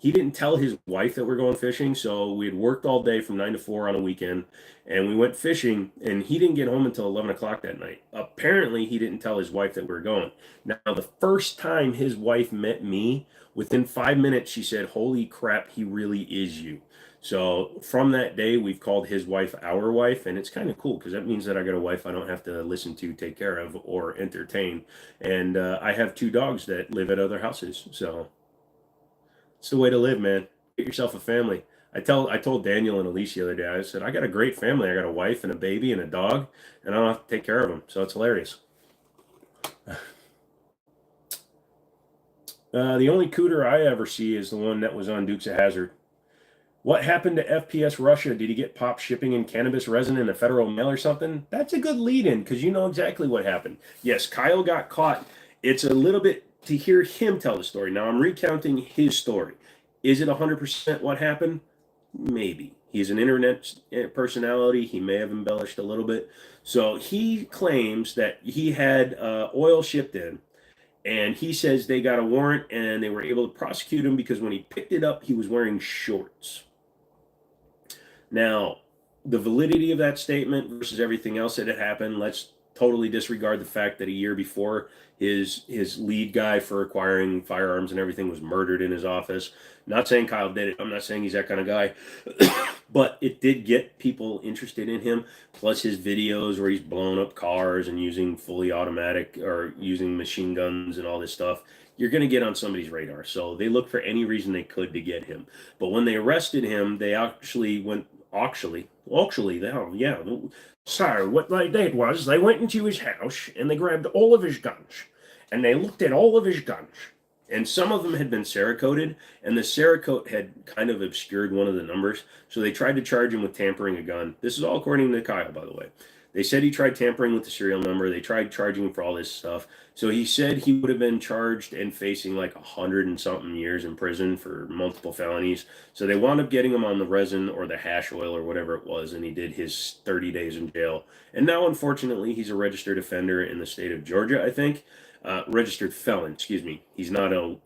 didn't tell his wife that we're going fishing. So we had worked all day from 9 to 4 on a weekend, and we went fishing, and he didn't get home until 11 o'clock that night. Apparently, he didn't tell his wife that we were going. Now, the first time his wife met me, within 5 minutes, she said, "Holy crap, he really is you." So from that day, we've called his wife our wife, and it's kind of cool because that means that I got a wife I don't have to listen to, take care of, or entertain. And I have 2 dogs that live at other houses. So it's the way to live, man. Get yourself a family. I told Daniel and Elise the other day, I said, I got a great family. I got a wife and a baby and a dog, and I don't have to take care of them. So it's hilarious. The only cooter I ever see is the one that was on Dukes of Hazzard. What happened to FPS Russia? Did he get popped shipping in cannabis resin in a federal mail or something? That's a good lead in because you know exactly what happened. Yes, Kyle got caught. It's a little bit to hear him tell the story. Now I'm recounting his story. Is it 100% what happened? Maybe. He's an internet personality. He may have embellished a little bit. So he claims that he had oil shipped in, and he says they got a warrant and they were able to prosecute him because when he picked it up, he was wearing shorts. Now, the validity of that statement versus everything else that had happened, let's totally disregard the fact that a year before his lead guy for acquiring firearms and everything was murdered in his office. Not saying Kyle did it. I'm not saying he's that kind of guy. But it did get people interested in him. Plus his videos where he's blowing up cars and using fully automatic or using machine guns and all this stuff. You're going to get on somebody's radar. So they looked for any reason they could to get him. But when they arrested him, they actually went yeah. So what they did was they went into his house and they grabbed all of his guns and they looked at all of his guns. And some of them had been Cerakoted, and the Cerakote had kind of obscured one of the numbers. So they tried to charge him with tampering a gun. This is all according to Kyle, by the way. They said he tried tampering with the serial number. They tried charging him for all this stuff. So he said he would have been charged and facing like 100 and something years in prison for multiple felonies. So they wound up getting him on the resin or the hash oil or whatever it was, and he did his 30 days in jail. And now, unfortunately, he's a registered offender in the state of Georgia, I think. Registered felon, excuse me. He's not an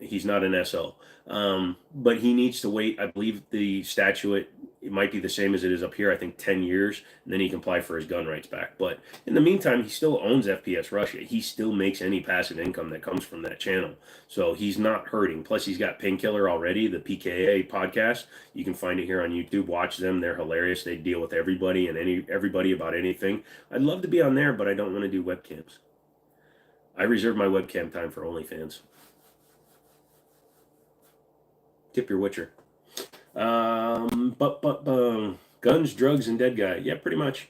SO. But he needs to wait. I believe the statute, it might be the same as it is up here. I think 10 years, and then he can apply for his gun rights back. But in the meantime, he still owns FPS Russia. He still makes any passive income that comes from that channel. So he's not hurting. Plus, he's got Painkiller already, the PKA podcast. You can find it here on YouTube. Watch them. They're hilarious. They deal with everybody and everybody about anything. I'd love to be on there, but I don't want to do webcams. I reserve my webcam time for OnlyFans. Tip your Witcher. Guns, drugs, and dead guy. Yeah, pretty much.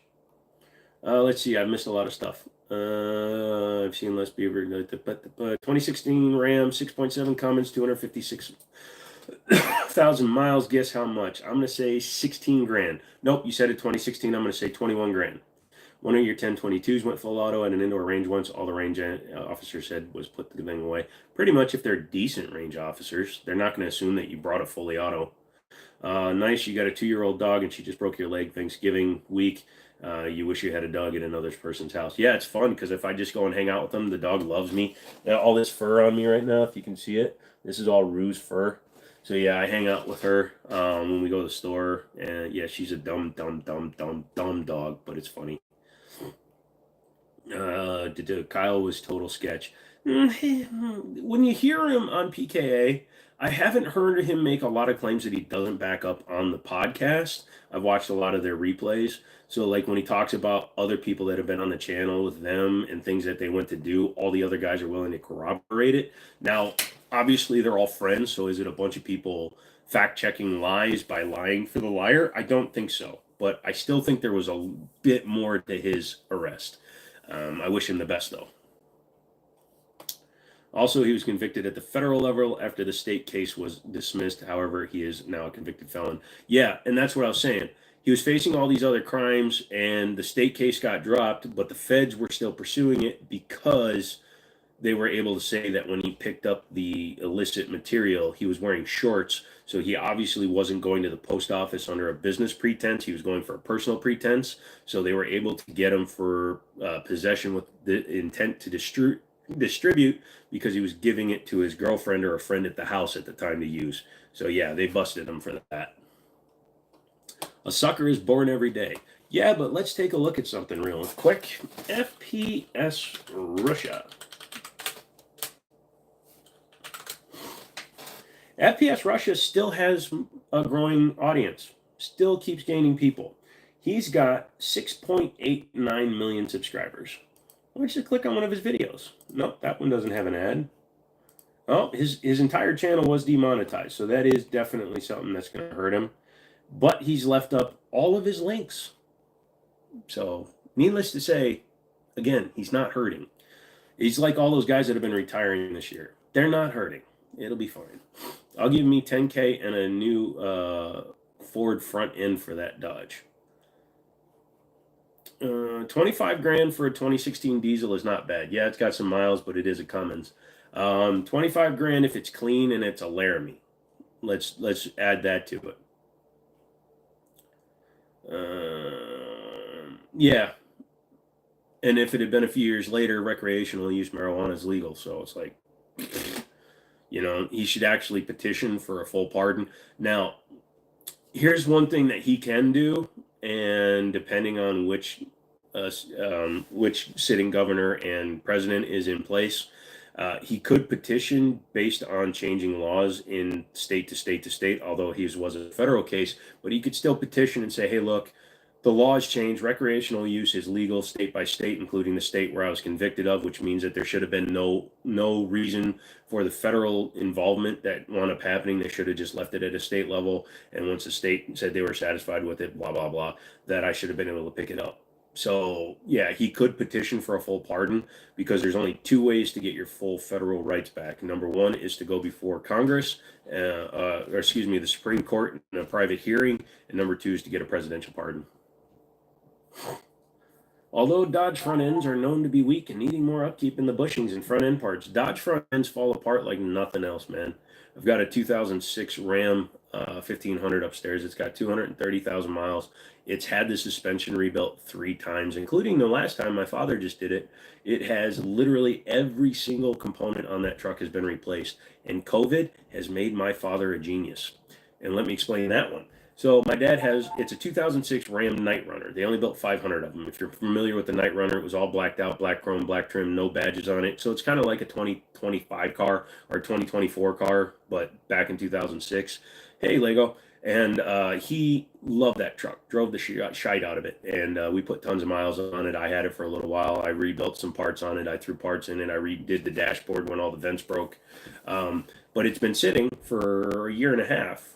Let's see. I've missed a lot of stuff. I've seen less beaver. 2016 Ram, 6.7 comments, 256,000 miles. Guess how much? I'm going to say 16 grand. Nope, you said it 2016. I'm going to say 21 grand. One of your 1022s went full auto at an indoor range once. All the range officer said was put the thing away. Pretty much, if they're decent range officers, they're not going to assume that you brought a fully auto. Nice, you got a 2-year-old dog and she just broke your leg Thanksgiving week. You wish you had a dog at another person's house. Yeah, it's fun because if I just go and hang out with them, the dog loves me. All this fur on me right now, if you can see it, this is all Rue's fur. So yeah, I hang out with her when we go to the store. And yeah, she's a dumb dog, but it's funny. Kyle was total sketch. When you hear him on PKA, I haven't heard him make a lot of claims that he doesn't back up on the podcast. I've watched a lot of their replays. So like when he talks about other people that have been on the channel with them and things that they went to do, all the other guys are willing to corroborate it. Now, obviously they're all friends. So is it a bunch of people fact-checking lies by lying for the liar? I don't think so. But I still think there was a bit more to his arrest. I wish him the best, though. Also, he was convicted at the federal level after the state case was dismissed. However, he is now a convicted felon. Yeah, and that's what I was saying. he was facing all these other crimes, and the state case got dropped, but the feds were still pursuing it because they were able to say that when he picked up the illicit material, he was wearing shorts. So he obviously wasn't going to the post office under a business pretense. He was going for a personal pretense. So they were able to get him for possession with the intent to distribute because he was giving it to his girlfriend or a friend at the house at the time to use. So yeah, they busted him for that. A sucker is born every day. Yeah, but let's take a look at something real quick. FPS Russia. FPS Russia still has a growing audience, still keeps gaining people. He's got 6.89 million subscribers. Why don't you click on one of his videos? Nope, that one doesn't have an ad. Oh, his entire channel was demonetized, so that is definitely something that's going to hurt him. But he's left up all of his links. So, needless to say, again, he's not hurting. He's like all those guys that have been retiring this year. They're not hurting. It'll be fine. I'll give me 10K and a new Ford front end for that Dodge. 25 grand for a 2016 diesel is not bad. Yeah, it's got some miles, but it is a Cummins. 25 grand if it's clean and it's a Laramie. Let's add that to it. Yeah. And if it had been a few years later, recreational use marijuana is legal. So it's like, you know, he should actually petition for a full pardon. Now, here's one thing that he can do, and depending on which sitting governor and president is in place, he could petition based on changing laws in state to state to state, although his was a federal case, but he could still petition and say, hey, look, the laws change. Recreational use is legal state by state, including the state where I was convicted of, which means that there should have been no reason for the federal involvement that wound up happening. They should have just left it at a state level. And once the state said they were satisfied with it, blah, blah, blah, that I should have been able to pick it up. So, yeah, he could petition for a full pardon because there's only two ways to get your full federal rights back. Number one is to go before Congress, the Supreme Court in a private hearing. And number two is to get a presidential pardon. Although Dodge front ends are known to be weak and needing more upkeep in the bushings and front end parts, Dodge front ends fall apart like nothing else, man. I've got a 2006 Ram 1500 upstairs. It's got 230,000 miles. It's had the suspension rebuilt 3 times, including the last time my father just did it. It has literally every single component on that truck has been replaced. And COVID has made my father a genius. And let me explain that one. So my dad it's a 2006 Ram Night Runner. They only built 500 of them. If you're familiar with the Night Runner, it was all blacked out, black chrome, black trim, no badges on it. So it's kind of like a 2025 car or a 2024 car, but back in 2006. Hey, Lego. And he loved that truck, drove the shite out of it. And we put tons of miles on it. I had it for a little while. I rebuilt some parts on it. I threw parts in it. I redid the dashboard when all the vents broke. But it's been sitting for a year and a half.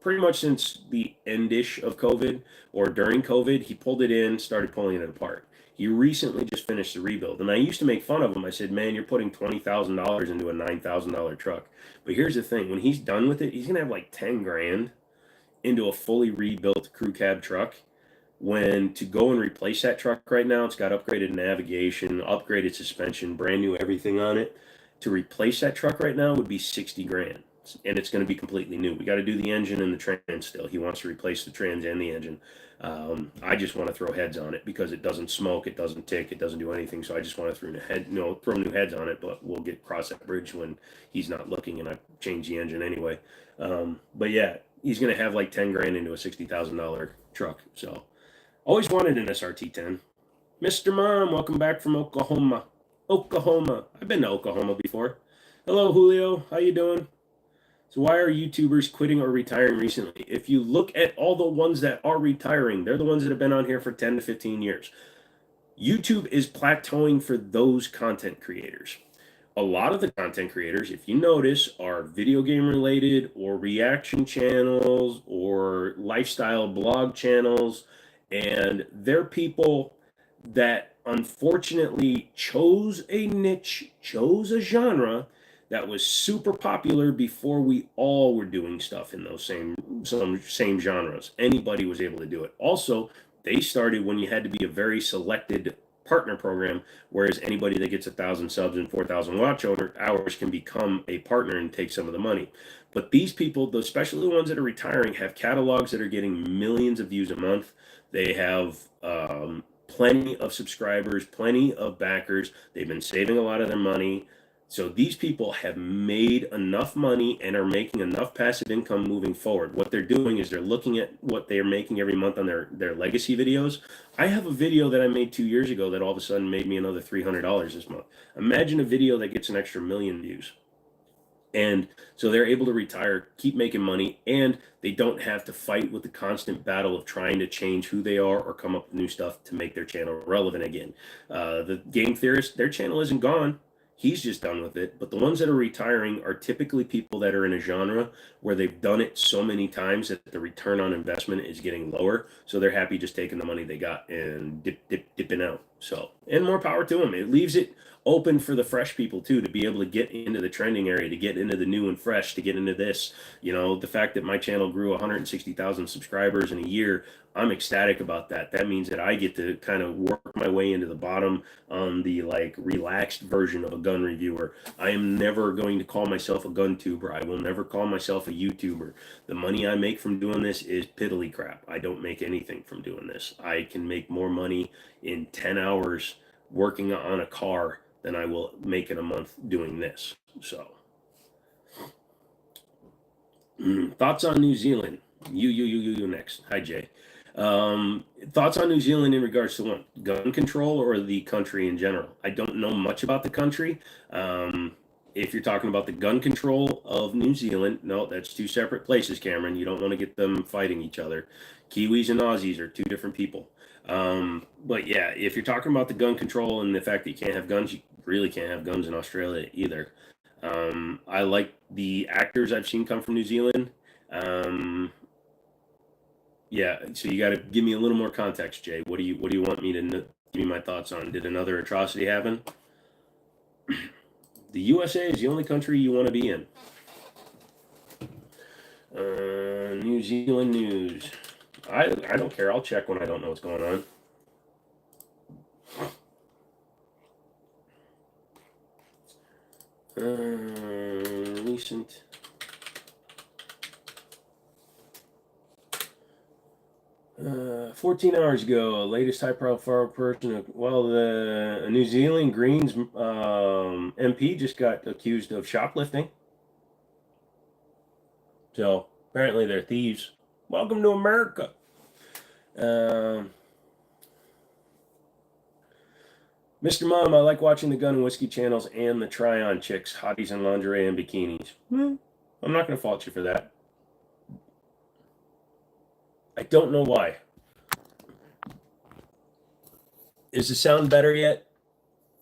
Pretty much since the end-ish of COVID or during COVID, he pulled it in, started pulling it apart. He recently just finished the rebuild. And I used to make fun of him. I said, man, you're putting $20,000 into a $9,000 truck. But here's the thing. When he's done with it, he's going to have like 10 grand into a fully rebuilt crew cab truck. When to go and replace that truck right now, it's got upgraded navigation, upgraded suspension, brand new everything on it. To replace that truck right now would be 60 grand. And it's going to be completely new. We got to do the engine and the trans still. He wants to replace the trans and the engine. I just want to throw heads on it because it doesn't smoke, it doesn't tick, it doesn't do anything. So I just want to throw new heads on it. But we'll get cross that bridge when he's not looking, and I change the engine anyway. But yeah, he's going to have like 10 grand into a $60,000 truck. So always wanted an SRT10. Mr. Mom, welcome back from Oklahoma. I've been to Oklahoma before. Hello, Julio. How you doing? So why are YouTubers quitting or retiring recently? If you look at all the ones that are retiring, they're the ones that have been on here for 10 to 15 years. YouTube is plateauing for those content creators. A lot of the content creators, if you notice, are video game related or reaction channels or lifestyle blog channels. And they're people that unfortunately chose a niche, chose a genre that was super popular before we all were doing stuff in those same genres. Anybody was able to do it. Also, they started when you had to be a very selected partner program, whereas anybody that gets 1,000 subs and 4,000 watch hours can become a partner and take some of the money. But these people, especially the ones that are retiring, have catalogs that are getting millions of views a month. They have plenty of subscribers, plenty of backers. They've been saving a lot of their money. So these people have made enough money and are making enough passive income moving forward. What they're doing is they're looking at what they're making every month on their legacy videos. I have a video that I made 2 years ago that all of a sudden made me another $300 this month. Imagine a video that gets an extra 1,000,000 views. And so they're able to retire, keep making money, and they don't have to fight with the constant battle of trying to change who they are or come up with new stuff to make their channel relevant again. The game theorist, their channel isn't gone. He's just done with it. But the ones that are retiring are typically people that are in a genre where they've done it so many times that the return on investment is getting lower. So they're happy just taking the money they got and dipping out. So, and more power to them. It leaves it open for the fresh people too, to be able to get into the trending area, to get into the new and fresh, to get into this. You know, the fact that my channel grew 160,000 subscribers in a year, I'm ecstatic about that. That means that I get to kind of work my way into the bottom on the like relaxed version of a gun reviewer. I am never going to call myself a gun tuber. I will never call myself a YouTuber. The money I make from doing this is piddly crap. I don't make anything from doing this. I can make more money in 10 hours working on a car than I will make in a month doing this. So, thoughts on New Zealand? You next. Hi, Jay. Thoughts on New Zealand in regards to what? Gun control or the country in general? I don't know much about the country. If you're talking about the gun control of New Zealand, no, that's two separate places, Cameron. You don't want to get them fighting each other. Kiwis and Aussies are two different people. But yeah, if you're talking about the gun control and the fact that you can't have guns, you really can't have guns in Australia either. I like the actors I've seen come from New Zealand. Yeah, so you got to give me a little more context, Jay. What do you want me to give me my thoughts on? Did another atrocity happen? The USA is the only country you want to be in. New Zealand news. I don't care. I'll check when I don't know what's going on. Recent. 14 hours ago, latest high-profile person. Well, the New Zealand Greens MP just got accused of shoplifting. So apparently they're thieves. Welcome to America. Mr. Mom, I like watching the gun and whiskey channels and the try-on chicks, hotties in lingerie and bikinis. I'm not going to fault you for that. I don't know why. Is the sound better yet?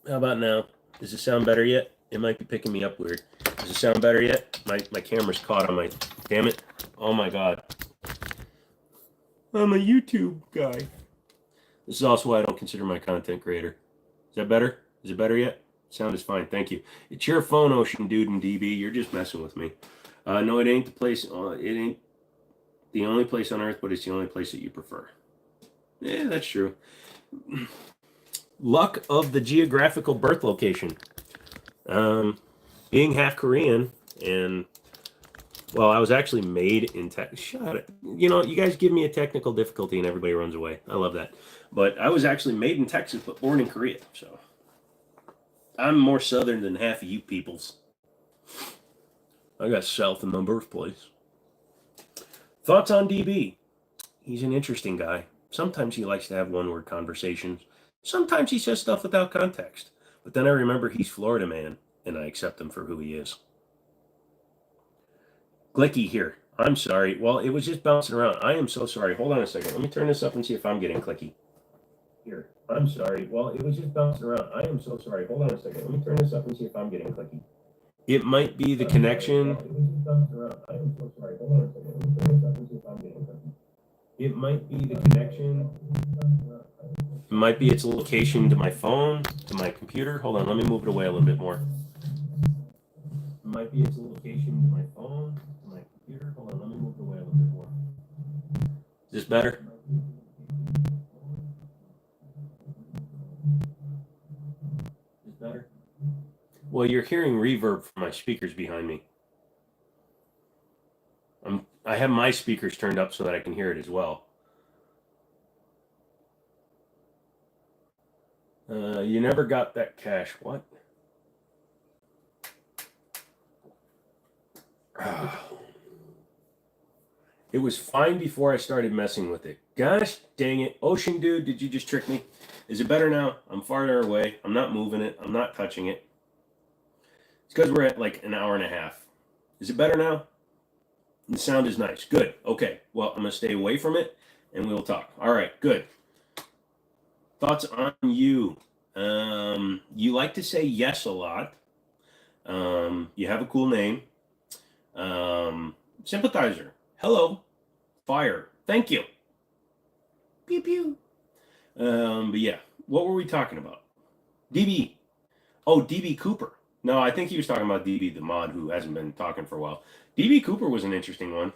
How about now? Does it sound better yet? It might be picking me up weird. Does it sound better yet? My camera's caught on my... Damn it. Oh my God. I'm a YouTube guy. This is also why I don't consider my content creator. Is that better? Is it better yet? Sound is fine. Thank you. It's your phone, Ocean Dude and DB. You're just messing with me. No, it ain't the place. It ain't the only place on earth, but it's the only place that you prefer. Yeah, that's true. Luck of the geographical birth location. Being half Korean and, well, I was actually made in shut it. You know, you guys give me a technical difficulty and everybody runs away. I love that. But I was actually made in Texas, but born in Korea. So I'm more Southern than half of you peoples. I got South in my birthplace. Thoughts on DB? He's an interesting guy. Sometimes he likes to have one-word conversations. Sometimes he says stuff without context. But then I remember he's Florida man, and I accept him for who he is. Glicky here. I'm sorry. Well, it was just bouncing around. I am so sorry. Hold on a second. Let me turn this up and see if I'm getting clicky. Here. I'm sorry. Well, it was just bouncing around. I am so sorry. Hold on a second. Let me turn this up and see if I'm getting clicky. It might be the connection. It might be the connection. It might be its location to my phone, to my computer. Hold on, let me move it away a little bit more. might be its location to my phone, my computer. Hold on, let me move away a little bit more. Is this better? Is better? Well, you're hearing reverb from my speakers behind me. I have my speakers turned up so that I can hear it as well. You never got that cash. What? It was fine before I started messing with it. Gosh dang it. Ocean dude, did you just trick me? Is it better now? I'm farther away. I'm not moving it. I'm not touching it. It's because we're at like an hour and a half. Is it better now? The sound is nice. Good. Okay. Well, I'm going to stay away from it and we'll talk. All right. Good. Thoughts on you? You like to say yes a lot. You have a cool name. Sympathizer. Hello. Fire. Thank you. Pew pew. But yeah, what were we talking about? DB. Oh, DB Cooper. No, I think he was talking about DB the mod who hasn't been talking for a while. DB Cooper was an interesting one.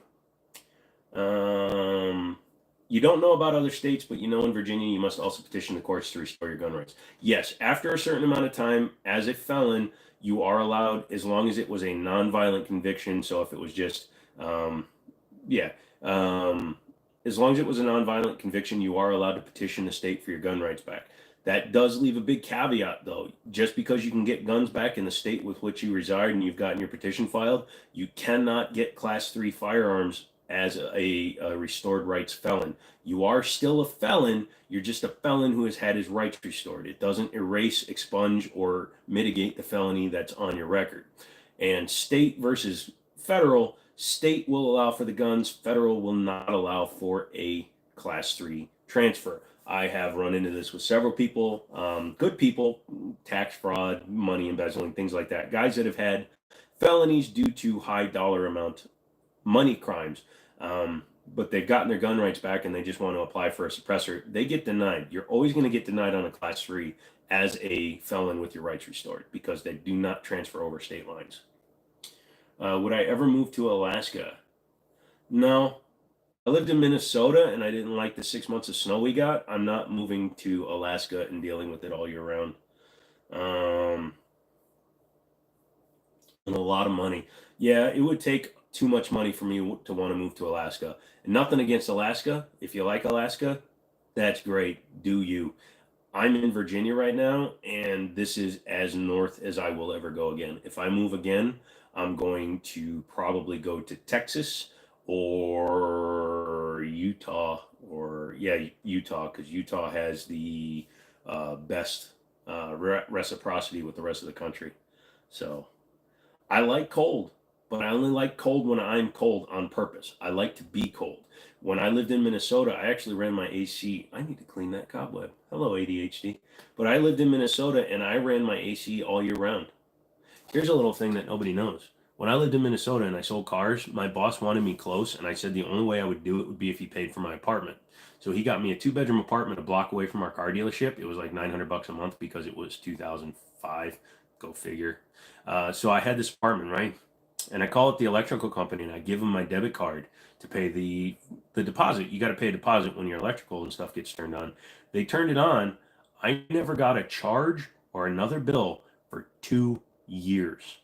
You don't know about other states, but you know in Virginia you must also petition the courts to restore your gun rights. Yes, after a certain amount of time, as a felon, you are allowed, as long as it was a non-violent conviction. So if it was just, as long as it was a non-violent conviction, you are allowed to petition the state for your gun rights back. That does leave a big caveat, though. Just because you can get guns back in the state with which you reside and you've gotten your petition filed, you cannot get Class 3 firearms as a restored rights felon. You are still a felon. You're just a felon who has had his rights restored. It doesn't erase, expunge, or mitigate the felony that's on your record. And state versus federal, state will allow for the guns. Federal will not allow for a Class 3 transfer. I have run into this with several people, good people, tax fraud, money embezzling, things like that. Guys that have had felonies due to high dollar amount money crimes, but they've gotten their gun rights back and they just want to apply for a suppressor. They get denied. You're always going to get denied on a Class 3 as a felon with your rights restored because they do not transfer over state lines. Would I ever move to Alaska? No. I lived in Minnesota and I didn't like the 6 months of snow we got. I'm not moving to Alaska and dealing with it all year round. And a lot of money. Yeah, it would take too much money for me to want to move to Alaska. And nothing against Alaska. If you like Alaska, that's great. Do you? I'm in Virginia right now, and this is as north as I will ever go again. If I move again, I'm going to probably go to Texas or Utah, Utah, because Utah has the best reciprocity with the rest of the country. So I like cold, but I only like cold when I'm cold on purpose. I like to be cold. When I lived in Minnesota, I actually ran my AC. I need to clean that cobweb. Hello, ADHD. But I lived in Minnesota and I ran my AC all year round. Here's a little thing that nobody knows. When I lived in Minnesota and I sold cars, my boss wanted me close, and I said the only way I would do it would be if he paid for my apartment. So he got me a 2-bedroom apartment a block away from our car dealership. It was like $900 a month because it was 2005. Go figure. So I had this apartment, right? And I call it the electrical company, and I give them my debit card to pay the deposit. You got to pay a deposit when your electrical and stuff gets turned on. They turned it on. I never got a charge or another bill for 2 years.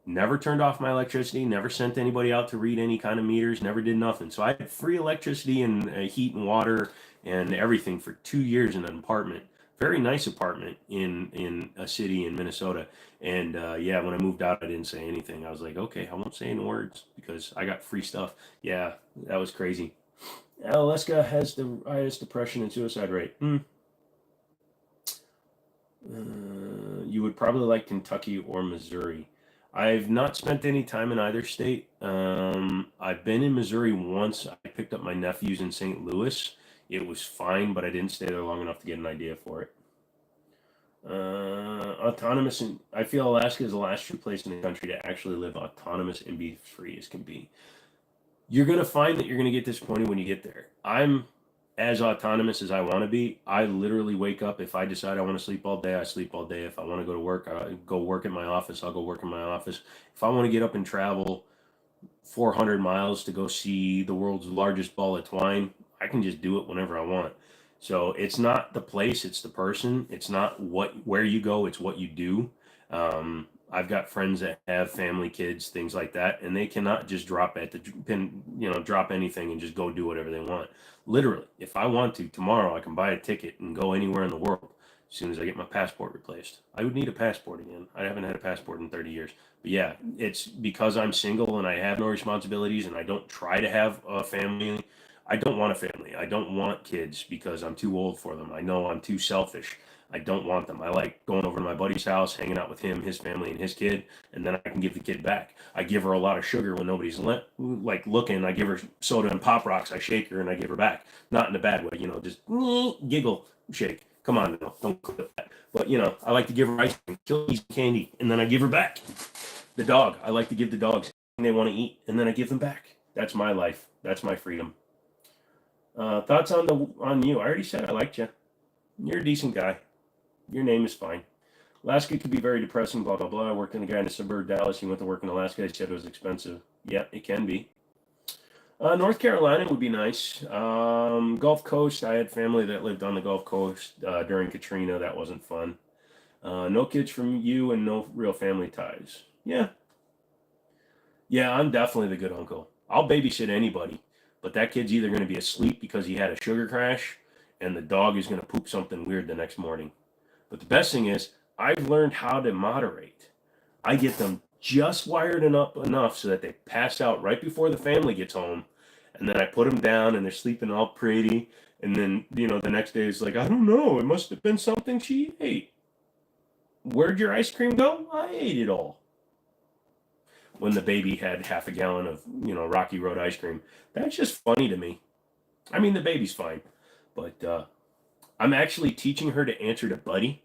Never turned off my electricity, never sent anybody out to read any kind of meters, never did nothing. So I had free electricity and heat and water and everything for 2 years in an apartment. Very nice apartment in a city in Minnesota. And when I moved out, I didn't say anything. I was like, okay, I won't say any words because I got free stuff. Yeah, that was crazy. Alaska has the highest depression and suicide rate. You would probably like Kentucky or Missouri. I've not spent any time in either state. I've been in Missouri once. I picked up my nephews in St. Louis. It was fine, but I didn't stay there long enough to get an idea for it. Autonomous, and I feel Alaska is the last true place in the country to actually live autonomous and be free as can be. You're going to find that you're going to get disappointed when you get there. I'm as autonomous as I want to be. I literally wake up. If I decide I want to sleep all day, I sleep all day. If I want to go to work, I go work at my office, I'll go work in my office. If I want to get up and travel 400 miles to go see the world's largest ball of twine, I can just do it whenever I want. So it's not the place, it's the person. It's not where you go, it's what you do. I've got friends that have family, kids, things like that, and they cannot just drop at the pin, drop anything and just go do whatever they want. Literally, if I want to tomorrow, I can buy a ticket and go anywhere in the world as soon as I get my passport replaced. I would need a passport again. I haven't had a passport in 30 years. But yeah, it's because I'm single and I have no responsibilities and I don't try to have a family. I don't want a family. I don't want kids because I'm too old for them. I know I'm too selfish. I don't want them. I like going over to my buddy's house, hanging out with him, his family, and his kid, and then I can give the kid back. I give her a lot of sugar when nobody's looking. I give her soda and Pop Rocks. I shake her and I give her back. Not in a bad way, just giggle, shake. Come on, no, don't clip that. But I like to give her ice cream, cookies, candy, and then I give her back. The dog, I like to give the dogs they want to eat, and then I give them back. That's my life. That's my freedom. Thoughts on you? I already said I liked you. You're a decent guy. Your name is fine. Alaska could be very depressing, blah, blah, blah. I worked in a guy in a suburb of Dallas. He went to work in Alaska. He said it was expensive. Yeah, it can be. North Carolina would be nice. Gulf Coast, I had family that lived on the Gulf Coast during Katrina. That wasn't fun. No kids from you and no real family ties. Yeah. Yeah, I'm definitely the good uncle. I'll babysit anybody, but that kid's either going to be asleep because he had a sugar crash and the dog is going to poop something weird the next morning. But the best thing is, I've learned how to moderate. I get them just wired up enough so that they pass out right before the family gets home. And then I put them down and they're sleeping all pretty. And then, the next day it's like, I don't know. It must have been something she ate. Where'd your ice cream go? I ate it all. When the baby had half a gallon of, Rocky Road ice cream. That's just funny to me. I mean, the baby's fine. But I'm actually teaching her to answer to Buddy.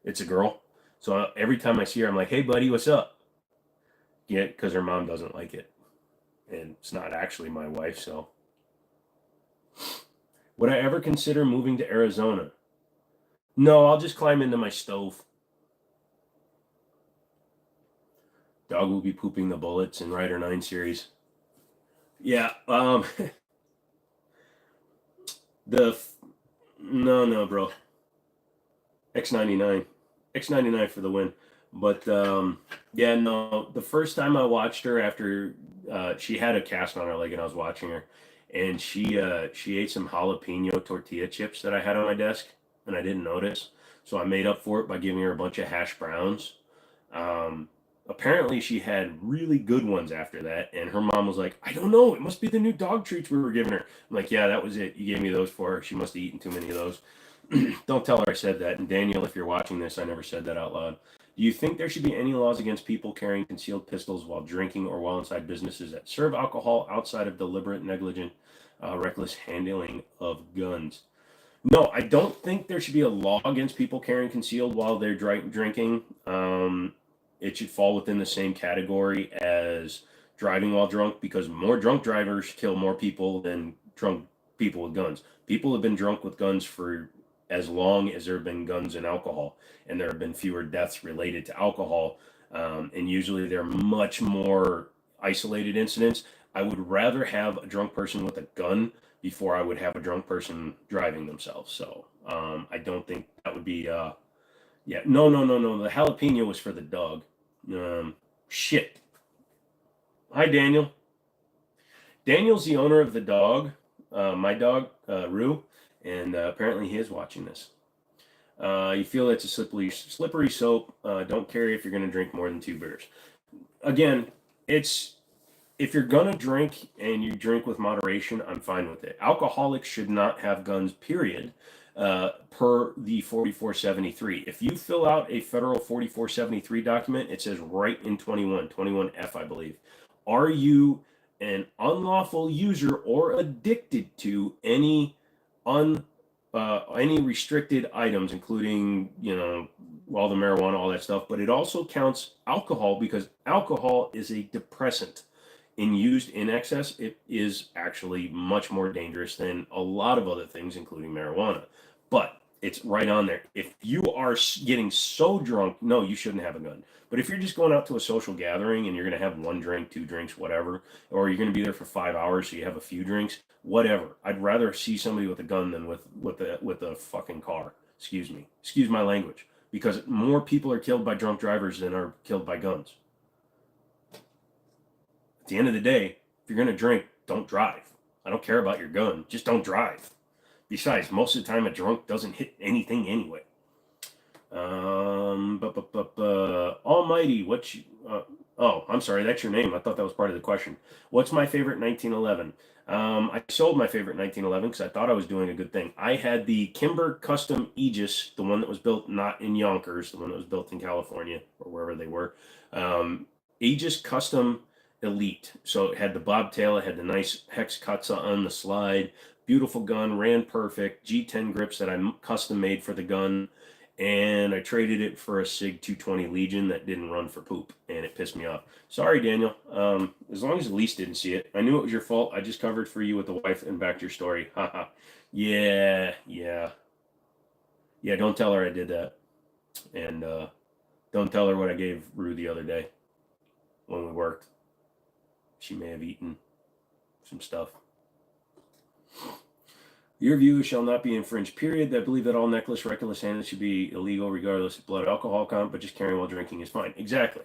It's a girl. So every time I see her, I'm like, hey, buddy, what's up? Yeah, because her mom doesn't like it. And it's not actually my wife, so. Would I ever consider moving to Arizona? No, I'll just climb into my stove. Dog will be pooping the bullets in Rider 9 series. Yeah, no, bro. X99. X99 for the win. But yeah, no. The first time I watched her after she had a cast on her leg and I was watching her, and she ate some jalapeno tortilla chips that I had on my desk and I didn't notice. So I made up for it by giving her a bunch of hash browns. Apparently she had really good ones after that, and her mom was like, I don't know, it must be the new dog treats we were giving her. I'm like, yeah, that was it. You gave me those for her. She must have eaten too many of those. Don't tell her I said that. And Daniel, if you're watching this, I never said that out loud. Do you think there should be any laws against people carrying concealed pistols while drinking or while inside businesses that serve alcohol outside of deliberate, negligent, reckless handling of guns? No, I don't think there should be a law against people carrying concealed while they're drinking. It should fall within the same category as driving while drunk, because more drunk drivers kill more people than drunk people with guns. People have been drunk with guns for as long as there have been guns and alcohol, and there have been fewer deaths related to alcohol, and usually they're much more isolated incidents. I would rather have a drunk person with a gun before I would have a drunk person driving themselves. So I don't think that would be yeah, no. The jalapeno was for the dog. Shit. Hi, Daniel. Daniel's the owner of the dog, my dog, Rue, and apparently he is watching this. You feel it's a slippery slope. Don't carry if you're going to drink more than 2 beers. Again, if you're going to drink and you drink with moderation, I'm fine with it. Alcoholics should not have guns, period. Per the 4473. If you fill out a federal 4473 document, it says right in 21F, I believe. Are you an unlawful user or addicted to any restricted items, including, all the marijuana, all that stuff, but it also counts alcohol, because alcohol is a depressant. used in excess, it is actually much more dangerous than a lot of other things, including marijuana. But it's right on there. If you are getting so drunk, no, you shouldn't have a gun. But if you're just going out to a social gathering and you're going to have one drink, two drinks, whatever, or you're going to be there for 5 hours, so you have a few drinks, whatever. I'd rather see somebody with a gun than with a fucking car. Excuse my language, because more people are killed by drunk drivers than are killed by guns. At the end of the day, if you're going to drink, don't drive. I don't care about your gun. Just don't drive. Besides, most of the time a drunk doesn't hit anything anyway. Almighty, oh, I'm sorry, that's your name. I thought that was part of the question. What's my favorite 1911? I sold my favorite 1911 because I thought I was doing a good thing. I had the Kimber Custom Aegis, the one that was built not in Yonkers, the one that was built in California or wherever they were. Aegis Custom Elite. So it had the bobtail, it had the nice hex cuts on the slide, beautiful gun, ran perfect, G10 grips that I custom made for the gun, and I traded it for a SIG 220 Legion that didn't run for poop, and it pissed me off. Sorry, Daniel. As long as Elise didn't see it. I knew it was your fault. I just covered for you with the wife and backed your story. Haha. Yeah, don't tell her I did that. And don't tell her what I gave Rue the other day when we worked. She may have eaten some stuff. Your view shall not be infringed, period. I believe that all necklace, reckless handling should be illegal regardless of blood alcohol count, but just carrying while drinking is fine. Exactly.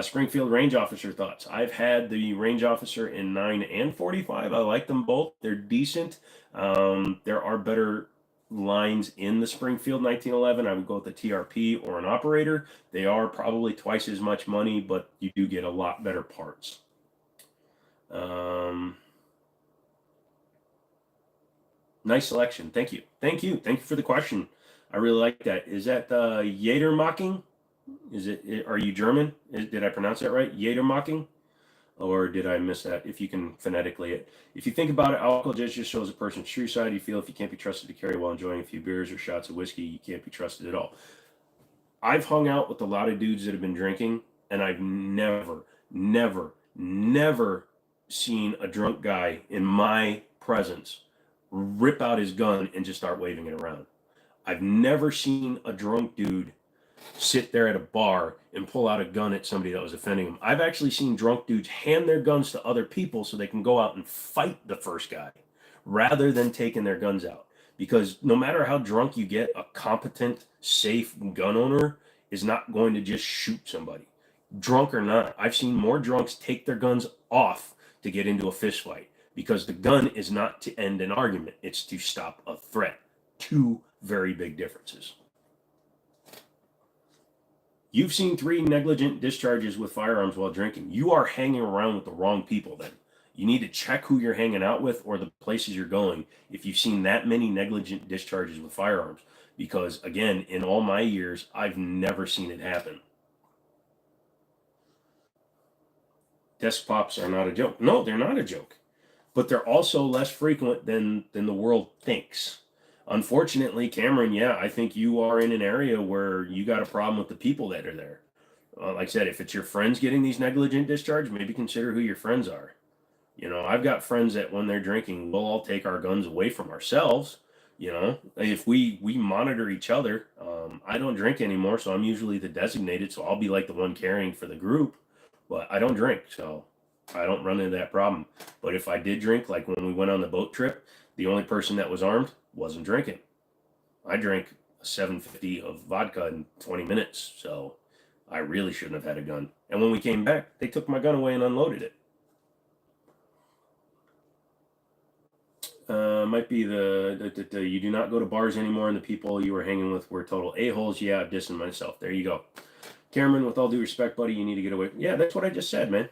Springfield range officer thoughts. I've had the range officer in 9 and 45. I like them both. They're decent. There are better lines in the Springfield 1911. I would go with the TRP or an operator. They are probably twice as much money, but you do get a lot better parts. Nice selection. Thank you for the question. I really like that. Is that Jedermocking? Are you German? Did I pronounce that right? Jedermocking? Or did I miss that? If you can phonetically it. If you think about it, alcohol just shows a person's true side. You feel if you can't be trusted to carry while enjoying a few beers or shots of whiskey, you can't be trusted at all. I've hung out with a lot of dudes that have been drinking, and I've never seen a drunk guy in my presence rip out his gun and just start waving it around. I've never seen a drunk dude sit there at a bar and pull out a gun at somebody that was offending him. I've actually seen drunk dudes hand their guns to other people so they can go out and fight the first guy rather than taking their guns out. Because no matter how drunk you get, a competent, safe gun owner is not going to just shoot somebody. Drunk or not, I've seen more drunks take their guns off to get into a fist fight. Because the gun is not to end an argument. It's to stop a threat. Two very big differences. You've seen 3 negligent discharges with firearms while drinking. You are hanging around with the wrong people then. You need to check who you're hanging out with or the places you're going if you've seen that many negligent discharges with firearms. Because, again, in all my years, I've never seen it happen. Desktops are not a joke. No, they're not a joke. But they're also less frequent than the world thinks. Unfortunately, Cameron, I think you are in an area where you got a problem with the people that are there. Like I said, if it's your friends getting these negligent discharge, maybe consider who your friends are. I've got friends that when they're drinking, we'll all take our guns away from ourselves. If we monitor each other. I don't drink anymore, so I'm usually the designated, so I'll be like the one carrying for the group. But I don't drink, so I don't run into that problem. But if I did drink, like when we went on the boat trip, the only person that was armed wasn't drinking. I drank a 750 of vodka in 20 minutes, so I really shouldn't have had a gun. And when we came back, they took my gun away and unloaded it. Might be the you do not go to bars anymore, and the people you were hanging with were total a-holes. Yeah, dissing myself. There you go. Cameron, with all due respect, buddy, you need to get away. Yeah, that's what I just said, man.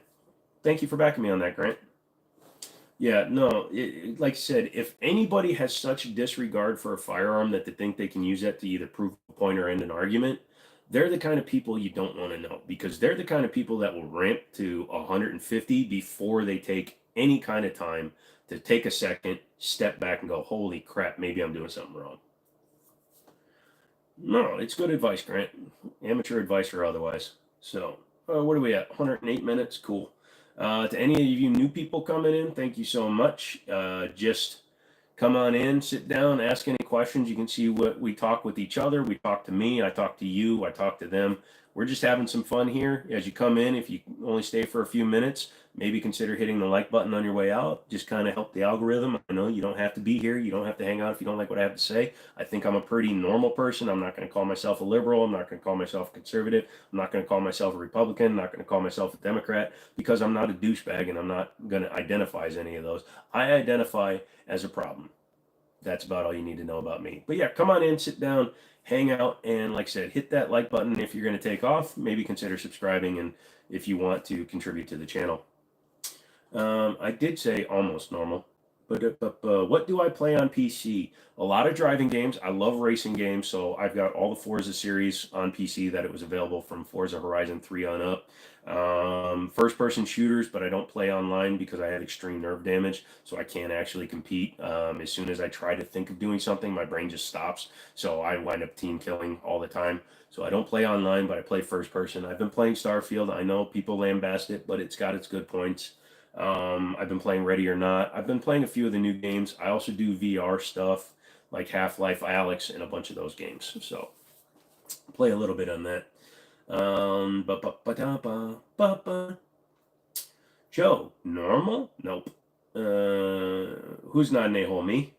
Thank you for backing me on that, Grant. Yeah, no, like I said, if anybody has such disregard for a firearm that they think they can use that to either prove a point or end an argument, they're the kind of people you don't want to know, because they're the kind of people that will ramp to 150 before they take any kind of time to take a second, step back, and go, holy crap, maybe I'm doing something wrong. No, it's good advice, Grant. Amateur advice or otherwise. So, what are we at? 108 minutes? Cool. To any of you new people coming in, thank you so much. Just come on in, sit down, ask any questions. You can see what we talk with each other. We talk to me, I talk to you, I talk to them. We're just having some fun here. As you come in, if you only stay for a few minutes, maybe consider hitting the like button on your way out. Just kind of help the algorithm. I know you don't have to be here. You don't have to hang out if you don't like what I have to say. I think I'm a pretty normal person. I'm not going to call myself a liberal. I'm not going to call myself a conservative. I'm not going to call myself a Republican. I'm not going to call myself a Democrat because I'm not a douchebag and I'm not going to identify as any of those. I identify as a problem. That's about all you need to know about me. But yeah, come on in, sit down, hang out, and like I said, hit that like button if you're going to take off. Maybe consider subscribing and if you want to contribute to the channel. I did say almost normal, but what do I play on PC? A lot of driving games. I love racing games, so I've got all the Forza series on PC that it was available from Forza Horizon 3 on up. First-person shooters, but I don't play online because I have extreme nerve damage, so I can't actually compete. As soon as I try to think of doing something, my brain just stops, so I wind up team killing all the time. So I don't play online, but I play first-person. I've been playing Starfield. I know people lambast it, but it's got its good points. I've been playing Ready or Not. I've been playing a few of the new games. I also do VR stuff like Half-Life Alyx and a bunch of those games. So play a little bit on that. Joe, normal? Nope. Who's not an a-hole? Me?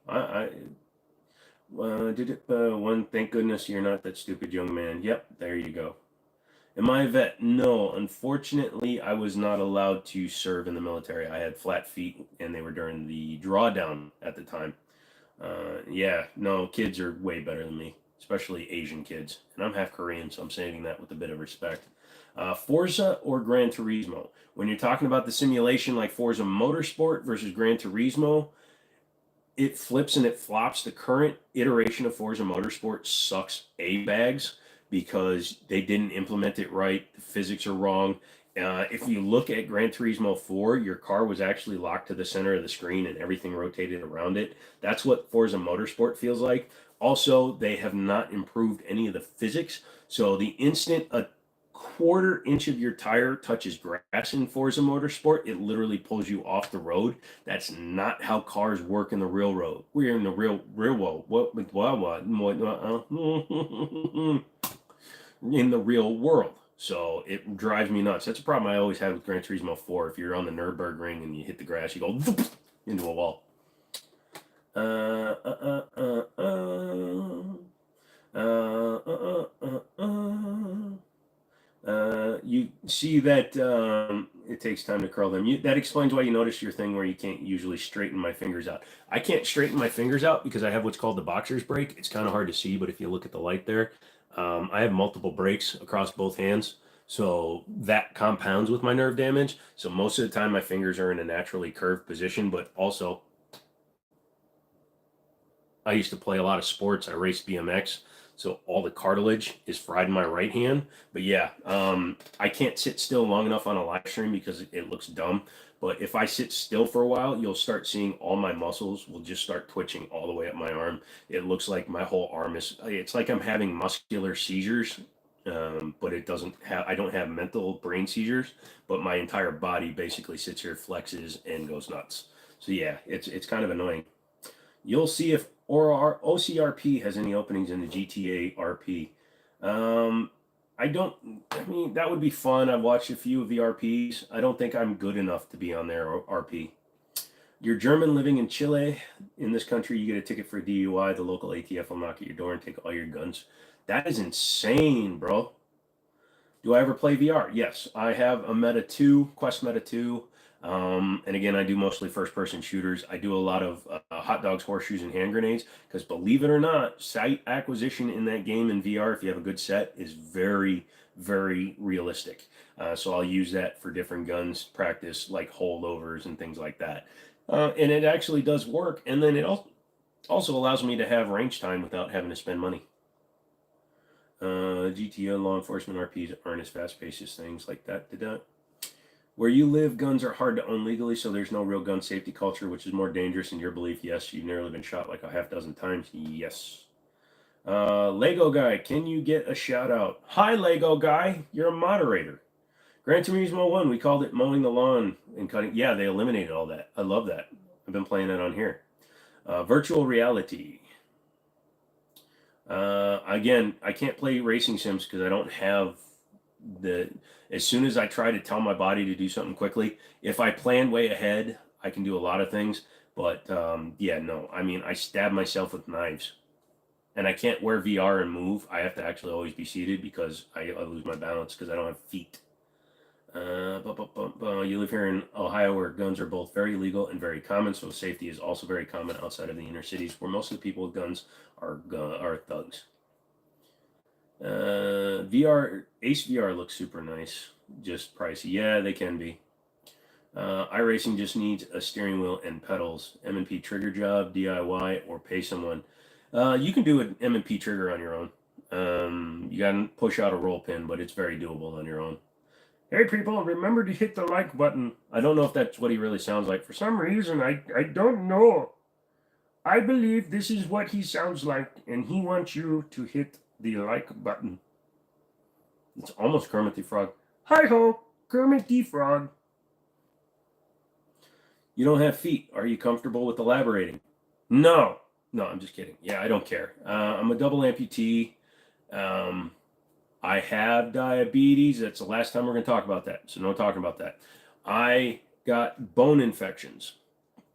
One, thank goodness you're not that stupid young man. Yep, there you go. Am I a vet? No. Unfortunately, I was not allowed to serve in the military. I had flat feet, and they were during the drawdown at the time. Yeah, no, kids are way better than me, especially Asian kids. And I'm half Korean, so I'm saying that with a bit of respect. Forza or Gran Turismo? When you're talking about the simulation like Forza Motorsport versus Gran Turismo, it flips and it flops. The current iteration of Forza Motorsport sucks A-bags because they didn't implement it right. The physics are wrong. If you look at Gran Turismo 4, your car was actually locked to the center of the screen and everything rotated around it. That's what Forza Motorsport feels like. Also, they have not improved any of the physics. So the instant a quarter inch of your tire touches grass in Forza Motorsport, it literally pulls you off the road. That's not how cars work in the real road. We're in the real world. What? In the real world. So it drives me nuts. That's a problem I always had with Gran Turismo 4. If you're on the Nürburgring and you hit the grass, you go into a wall. You see that it takes time to curl them. That explains why you notice your thing where you can't usually straighten my fingers out. I can't straighten my fingers out because I have what's called the boxer's break. It's kind of hard to see, but if you look at the light there, I have multiple breaks across both hands. So that compounds with my nerve damage. So most of the time my fingers are in a naturally curved position, but also I used to play a lot of sports. I raced BMX. So all the cartilage is fried in my right hand. But yeah, I can't sit still long enough on a live stream because it looks dumb. But if I sit still for a while, you'll start seeing all my muscles will just start twitching all the way up my arm. It looks like my whole arm it's like I'm having muscular seizures. But I don't have mental brain seizures, but my entire body basically sits here, flexes, and goes nuts. So yeah, it's kind of annoying. You'll see if our OCRP has any openings in the GTA RP. I mean, that would be fun. I've watched a few of the RPs. I don't think I'm good enough to be on their RP. You're German living in Chile. In this country, you get a ticket for DUI. The local ATF will knock at your door and take all your guns. That is insane, bro. Do I ever play VR? Yes, I have a Meta 2, Quest Meta 2. And again, I do mostly first-person shooters. I do a lot of hot dogs, horseshoes, and hand grenades because believe it or not, sight acquisition in that game in VR, if you have a good set, is very, very realistic. So I'll use that for different guns, practice like holdovers and things like that. And it actually does work. And then it also allows me to have range time without having to spend money. GTO law enforcement RPs aren't as fast-paced as things like that. Where you live, guns are hard to own legally, so there's no real gun safety culture, which is more dangerous in your belief. Yes, you've nearly been shot like a half dozen times. Yes. Lego Guy, can you get a shout out? Hi, Lego Guy. You're a moderator. Gran Turismo 1, we called it mowing the lawn and cutting. Yeah, they eliminated all that. I love that. I've been playing it on here. Virtual reality. Again, I can't play racing sims because I don't have the. As soon as I try to tell my body to do something quickly, if I plan way ahead, I can do a lot of things. But yeah, no. I mean, I stab myself with knives, and I can't wear VR and move. I have to actually always be seated because I lose my balance because I don't have feet. You live here in Ohio where guns are both very legal and very common, so safety is also very common outside of the inner cities where most of the people with guns are thugs. VR, Ace VR looks super nice, just pricey. Yeah, they can be. iRacing just needs a steering wheel and pedals. M&P trigger job, DIY, or pay someone. You can do an M&P trigger on your own. You gotta push out a roll pin, but it's very doable on your own. Hey people, remember to hit the like button. I don't know if that's what he really sounds like. For some reason, I don't know. I believe this is what he sounds like, and he wants you to hit the like button. It's almost Kermit the Frog. Hi-ho, Kermit the Frog. You don't have feet. Are you comfortable with elaborating? No. No, I'm just kidding. Yeah, I don't care. I'm a double amputee. I have diabetes. That's the last time we're going to talk about that. So no talking about that. I got bone infections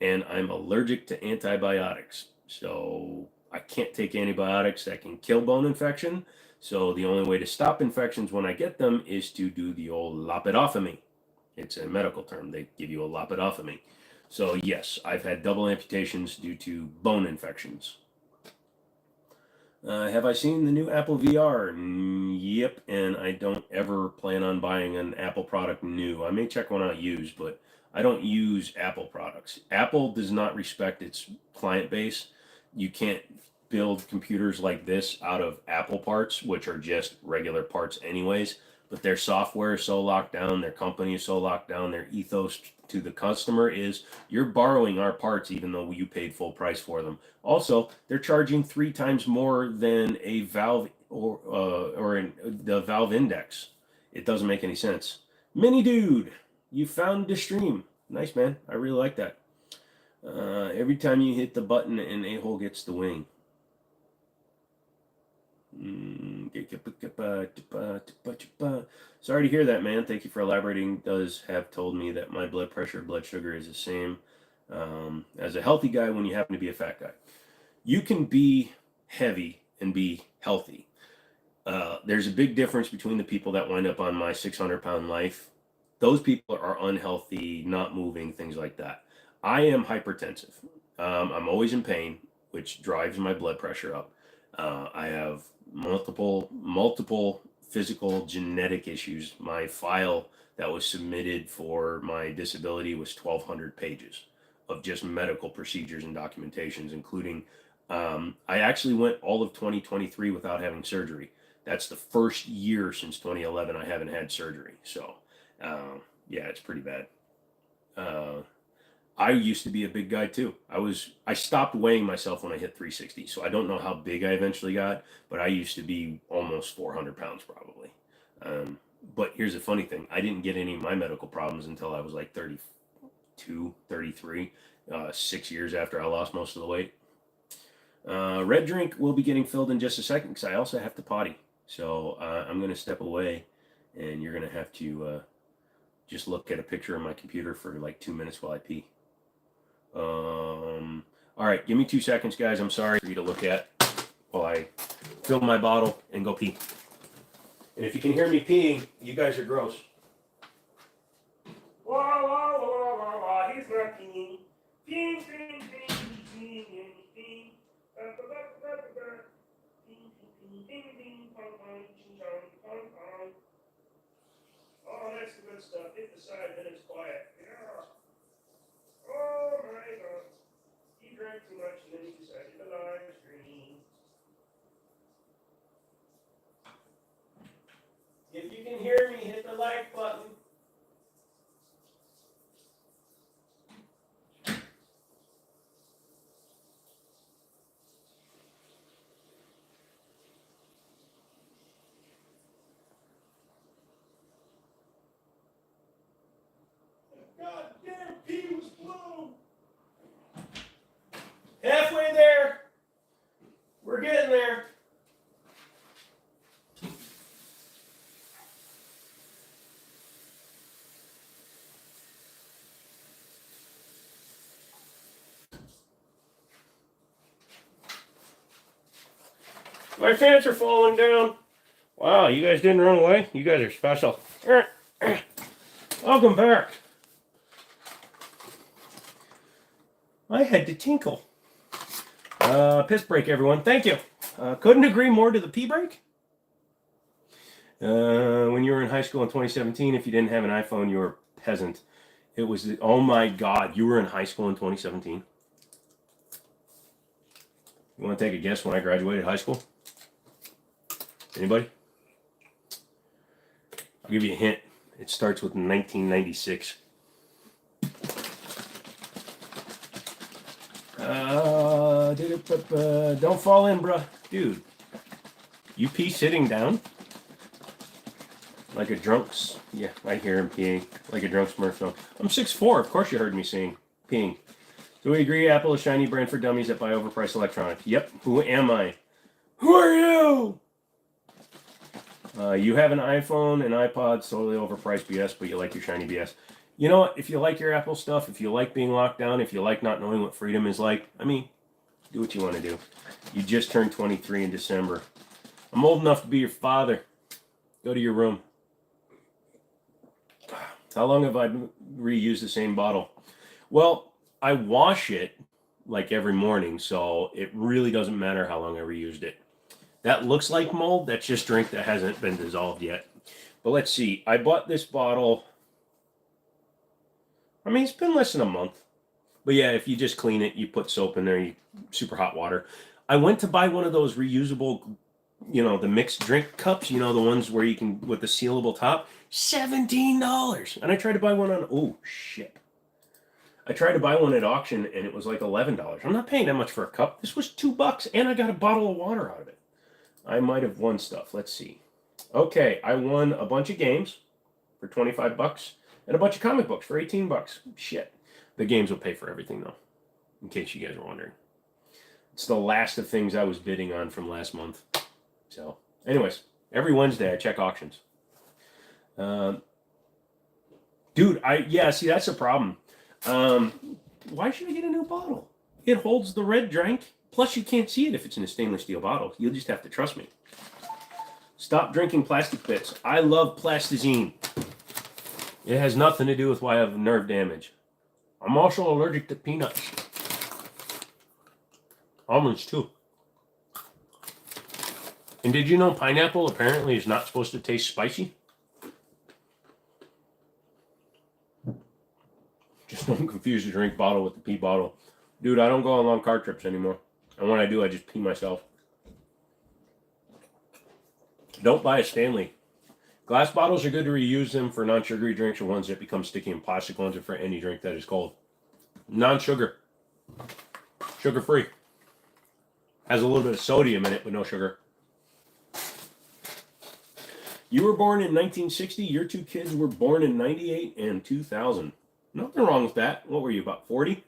and I'm allergic to antibiotics. So I can't take antibiotics that can kill bone infection. So the only way to stop infections when I get them is to do the old lopedotomy. It's a medical term. They give you a lopedotomy. So yes, I've had double amputations due to bone infections. Have I seen the new Apple VR? Yep, and I don't ever plan on buying an Apple product new. I may check one out used, but I don't use Apple products. Apple does not respect its client base. You can't build computers like this out of Apple parts, which are just regular parts anyways. But their software is so locked down, their company is so locked down, their ethos to the customer is you're borrowing our parts even though you paid full price for them. Also, they're charging 3 times more than a Valve or the Valve Index. It doesn't make any sense. Mini Dude, you found the stream. Nice, man. I really like that. Every time you hit the button, an a-hole gets the wing. Sorry to hear that, man. Thank you for elaborating. Does have told me that my blood pressure, blood sugar is the same as a healthy guy when you happen to be a fat guy. You can be heavy and be healthy. There's a big difference between the people that wind up on my 600-pound life. Those people are unhealthy, not moving, things like that. I am hypertensive. I'm always in pain, which drives my blood pressure up. I have multiple physical genetic issues. My file that was submitted for my disability was 1,200 pages of just medical procedures and documentations, including I actually went all of 2023 without having surgery. That's the first year since 2011 I haven't had surgery. So yeah, it's pretty bad. I used to be a big guy too. I stopped weighing myself when I hit 360, so I don't know how big I eventually got, but I used to be almost 400 pounds probably. But here's the funny thing. I didn't get any of my medical problems until I was like 32, 33, 6 years after I lost most of the weight. Red drink will be getting filled in just a second because I also have to potty. So I'm going to step away and you're going to have to just look at a picture on my computer for like 2 minutes while I pee. All right, give me 2 seconds, guys. I'm sorry for you to look at while I fill my bottle and go pee. And if you can hear me peeing, you guys are gross. Wah, wah, wah, wah, wah, he's not peeing. Peeing, peeing, peeing, peeing, peeing. Oh, that's the good stuff. Hit the side, then it's quiet. Yeah. Oh my God. He drank too much and then he decided to live stream. If you can hear me, hit the like button. My pants are falling down. Wow, you guys didn't run away? You guys are special. Welcome back. I had to tinkle. Piss break, everyone. Thank you. Couldn't agree more to the pee break. When you were in high school in 2017, if you didn't have an iPhone, you were a peasant. It was, oh my God, you were in high school in 2017? You want to take a guess when I graduated high school? Anybody? I'll give you a hint. It starts with 1996. Don't fall in, bruh. Dude, you pee sitting down? Like a drunk's. Yeah, I hear him peeing. Like a drunk Smurf. No. I'm 6'4". Of course you heard me saying peeing. So we agree Apple is shiny brand for dummies that buy overpriced electronics. Yep. Who am I? Who are you? You have an iPhone, an iPod, totally overpriced BS, but you like your shiny BS. You know what? If you like your Apple stuff, if you like being locked down, if you like not knowing what freedom is like, I mean, do what you want to do. You just turned 23 in December. I'm old enough to be your father. Go to your room. How long have I reused the same bottle? Well, I wash it like every morning, so it really doesn't matter how long I reused it. That looks like mold. That's just drink that hasn't been dissolved yet. But let's see. I bought this bottle. I mean, it's been less than a month. But yeah, if you just clean it, you put soap in there, you super hot water. I went to buy one of those reusable, the mixed drink cups, the ones where you can, with the sealable top, $17. And I tried to buy one on, oh, shit. I tried to buy one at auction, and it was like $11. I'm not paying that much for a cup. This was $2, and I got a bottle of water out of it. I might have won stuff. Let's see. Okay, I won a bunch of games for $25 and a bunch of comic books for $18. Shit. The games will pay for everything, though, in case you guys are wondering. It's the last of things I was bidding on from last month. So, anyways, every Wednesday I check auctions. Dude, see, that's a problem. Why should I get a new bottle? It holds the red drink. Plus, you can't see it if it's in a stainless steel bottle. You'll just have to trust me. Stop drinking plastic bits. I love plasticine. It has nothing to do with why I have nerve damage. I'm also allergic to peanuts. Almonds, too. And did you know pineapple apparently is not supposed to taste spicy? Just don't confuse the drink bottle with the pee bottle. Dude, I don't go on long car trips anymore. And when I do, I just pee myself. Don't buy a Stanley. Glass bottles are good to reuse them for non-sugary drinks or ones that become sticky, and plastic ones are for any drink that is cold. Non-sugar. Sugar-free. Has a little bit of sodium in it, but no sugar. You were born in 1960. Your two kids were born in 98 and 2000. Nothing wrong with that. What were you, about 40?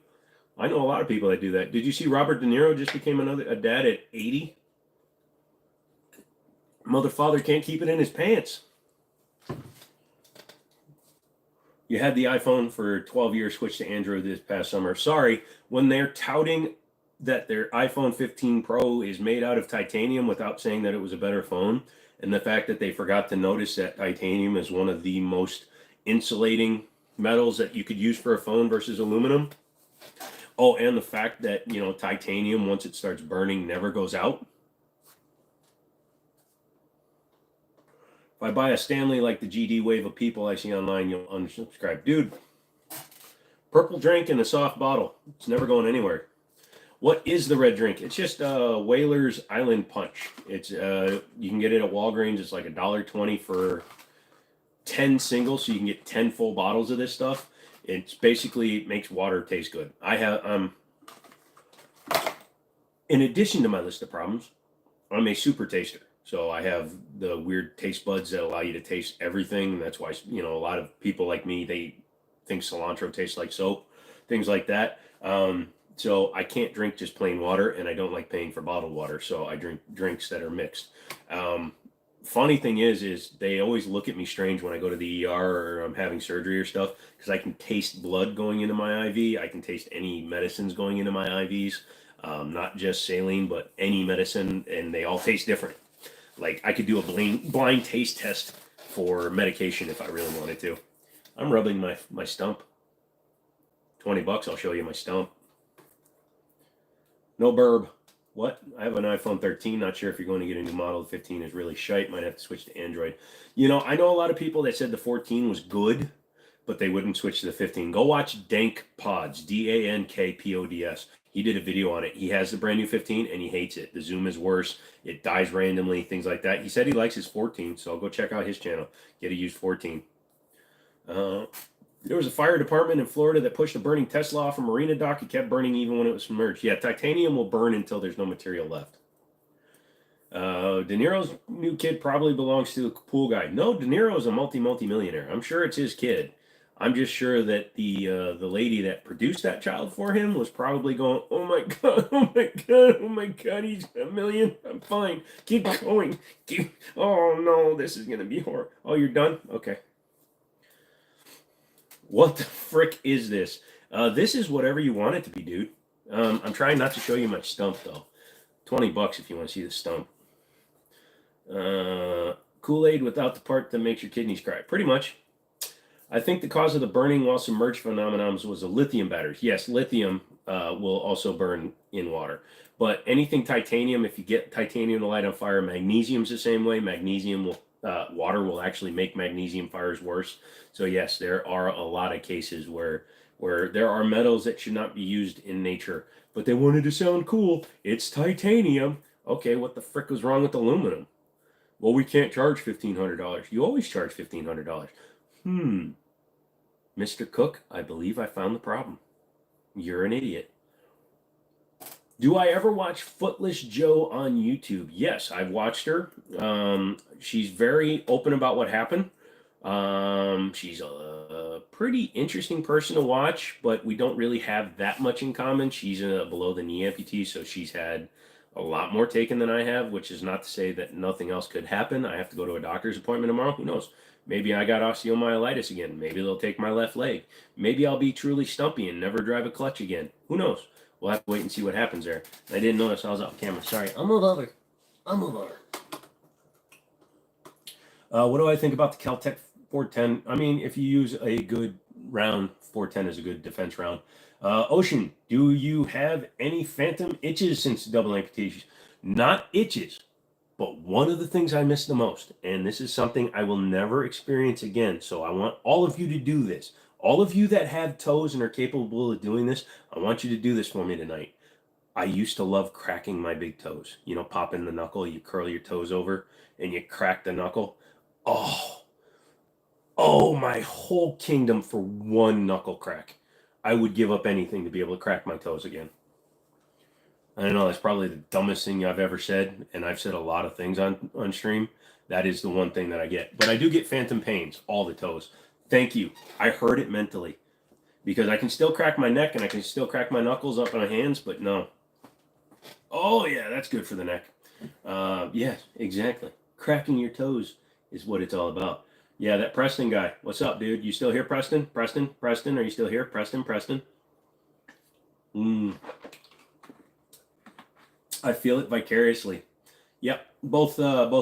I know a lot of people that do that. Did you see Robert De Niro just became a dad at 80? Mother father can't keep it in his pants. You had the iPhone for 12 years, switched to Android this past summer. Sorry, when they're touting that their iPhone 15 Pro is made out of titanium without saying that it was a better phone, and the fact that they forgot to notice that titanium is one of the most insulating metals that you could use for a phone versus aluminum. Oh, and the fact that, titanium, once it starts burning, never goes out. If I buy a Stanley like the GD wave of people I see online, you'll unsubscribe. Dude, purple drink in a soft bottle. It's never going anywhere. What is the red drink? It's just Whaler's Island Punch. It's you can get it at Walgreens. It's like $1.20 for 10 singles, so you can get 10 full bottles of this stuff. It's basically makes water taste good. I have in addition to my list of problems, I'm a super taster. So I have the weird taste buds that allow you to taste everything. That's why, a lot of people like me, they think cilantro tastes like soap, things like that. So I can't drink just plain water, and I don't like paying for bottled water. So I drink drinks that are mixed. Funny thing is they always look at me strange when I go to the ER or I'm having surgery or stuff, because I can taste blood going into my IV. I can taste any medicines going into my IVs. not just saline, but any medicine, and they all taste different. Like I could do a blind taste test for medication if I really wanted to. I'm rubbing my stump. $20, I'll show you my stump. No burb. What? I have an iPhone 13. Not sure if you're going to get a new model. The 15 is really shite. Might have to switch to Android. You know, I know a lot of people that said the 14 was good, but they wouldn't switch to the 15. Go watch Dank Pods, Dankpods. He did a video on it. He has the brand new 15 and he hates it. The zoom is worse. It dies randomly, things like that. He said he likes his 14, so I'll go check out his channel. Get a used 14. There was a fire department in Florida that pushed a burning Tesla off a marina dock. It kept burning even when it was submerged. Yeah, titanium will burn until there's no material left. De Niro's new kid probably belongs to the pool guy. No, De Niro's a multi-millionaire. I'm sure it's his kid. I'm just sure that the lady that produced that child for him was probably going, oh my god, oh my god, oh my god, he's got $1 million. I'm fine. Keep going. Oh no, this is gonna be horrible. Oh, you're done? Okay. What the frick is this? This is whatever you want it to be, dude. I'm trying not to show you my stump, though. $20 if you want to see the stump. Kool-Aid without the part that makes your kidneys cry. Pretty much. I think the cause of the burning while submerged phenomenon was a lithium battery. Yes, lithium will also burn in water. But anything titanium, if you get titanium to light on fire, magnesium's the same way. Magnesium will water will actually make magnesium fires worse. So yes, there are a lot of cases where there are metals that should not be used in nature, but they wanted to sound cool. It's titanium. Okay, what the frick was wrong with aluminum? Well, we can't charge $1,500. You always charge $1,500. Mr. Cook, I believe I found the problem. You're an idiot. Do I ever watch Footless Joe on YouTube? Yes, I've watched her. She's very open about what happened. She's a pretty interesting person to watch, but we don't really have that much in common. She's a below the knee amputee, so she's had a lot more taken than I have, which is not to say that nothing else could happen. I have to go to a doctor's appointment tomorrow. Who knows? Maybe I got osteomyelitis again. Maybe they'll take my left leg. Maybe I'll be truly stumpy and never drive a clutch again. Who knows? We'll have to wait and see what happens there. I didn't notice I was off camera. Sorry. I'll move over. What do I think about the Caltech 410? I mean, if you use a good round, 410 is a good defense round. Ocean, do you have any phantom itches since double amputations? Not itches, but one of the things I miss the most, and this is something I will never experience again, so I want all of you to do this. All of you that have toes and are capable of doing this, I want you to do this for me tonight. I used to love cracking my big toes. You know, popping the knuckle, you curl your toes over, and you crack the knuckle. Oh, my whole kingdom for one knuckle crack. I would give up anything to be able to crack my toes again. I know that's probably the dumbest thing I've ever said, and I've said a lot of things on stream. That is the one thing that I get. But I do get phantom pains, all the toes. Thank you. I heard it mentally. Because I can still crack my neck and I can still crack my knuckles up on my hands, but no. Oh, yeah, that's good for the neck. Yes, exactly. Cracking your toes is what it's all about. Yeah, that Preston guy. What's up, dude? You still here, Preston? Preston? Are you still here? Preston? I feel it vicariously. Yep, both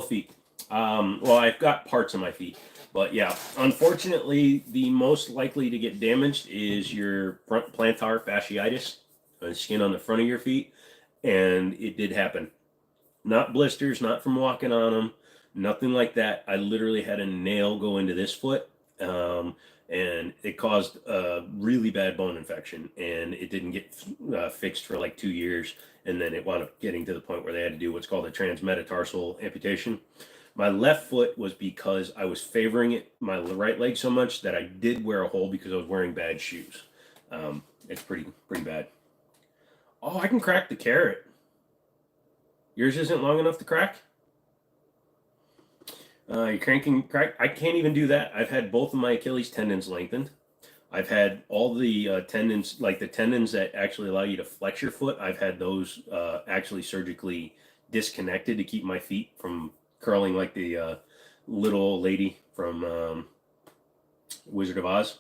feet. Well, I've got parts of my feet. But yeah, unfortunately, the most likely to get damaged is your front plantar fasciitis, the skin on the front of your feet. And it did happen. Not blisters, not from walking on them, nothing like that. I literally had a nail go into this foot, and it caused a really bad bone infection. And it didn't get fixed for like 2 years. And then it wound up getting to the point where they had to do what's called a transmetatarsal amputation. My left foot was because I was favoring my right leg so much that I did wear a hole because I was wearing bad shoes. It's pretty bad. Oh, I can crack the carrot. Yours isn't long enough to crack? You're crack. I can't even do that. I've had both of my Achilles tendons lengthened. I've had all the tendons, like the tendons that actually allow you to flex your foot. I've had those actually surgically disconnected to keep my feet from curling like the little lady from Wizard of Oz.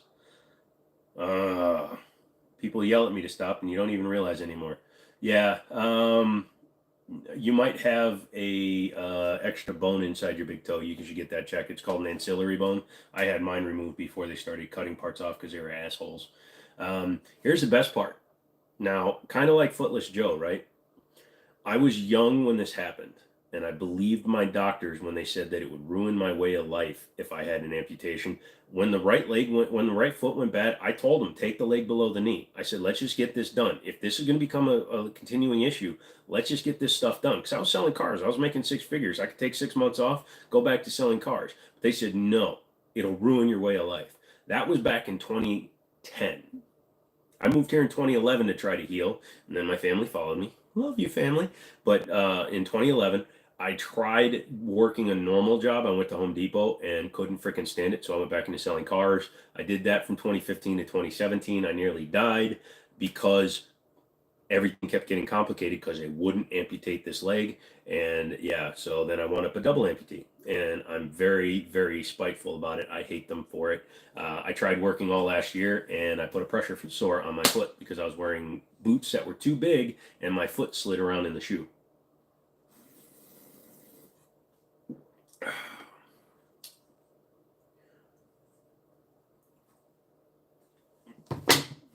People yell at me to stop, and you don't even realize anymore. Yeah. You might have a extra bone inside your big toe. You should get that checked. It's called an ancillary bone. I had mine removed before they started cutting parts off because they were assholes. Here's the best part. Now, kind of like Footless Joe, right? I was young when this happened, and I believed my doctors when they said that it would ruin my way of life if I had an amputation. When the right foot went bad, I told them take the leg below the knee. I said, let's just get this done. If this is going to become a continuing issue, let's just get this stuff done. Because I was selling cars, I was making six figures. I could take 6 months off, go back to selling cars. But they said no, it'll ruin your way of life. That was back in 2010. I moved here in 2011 to try to heal, and then my family followed me. Love you, family. But in 2011, I tried working a normal job. I went to Home Depot and couldn't freaking stand it, so I went back into selling cars. I did that from 2015 to 2017. I nearly died because everything kept getting complicated because they wouldn't amputate this leg. And yeah, so then I wound up a double amputee. And I'm very, very spiteful about it. I hate them for it. I tried working all last year and I put a pressure sore on my foot because I was wearing boots that were too big and my foot slid around in the shoe.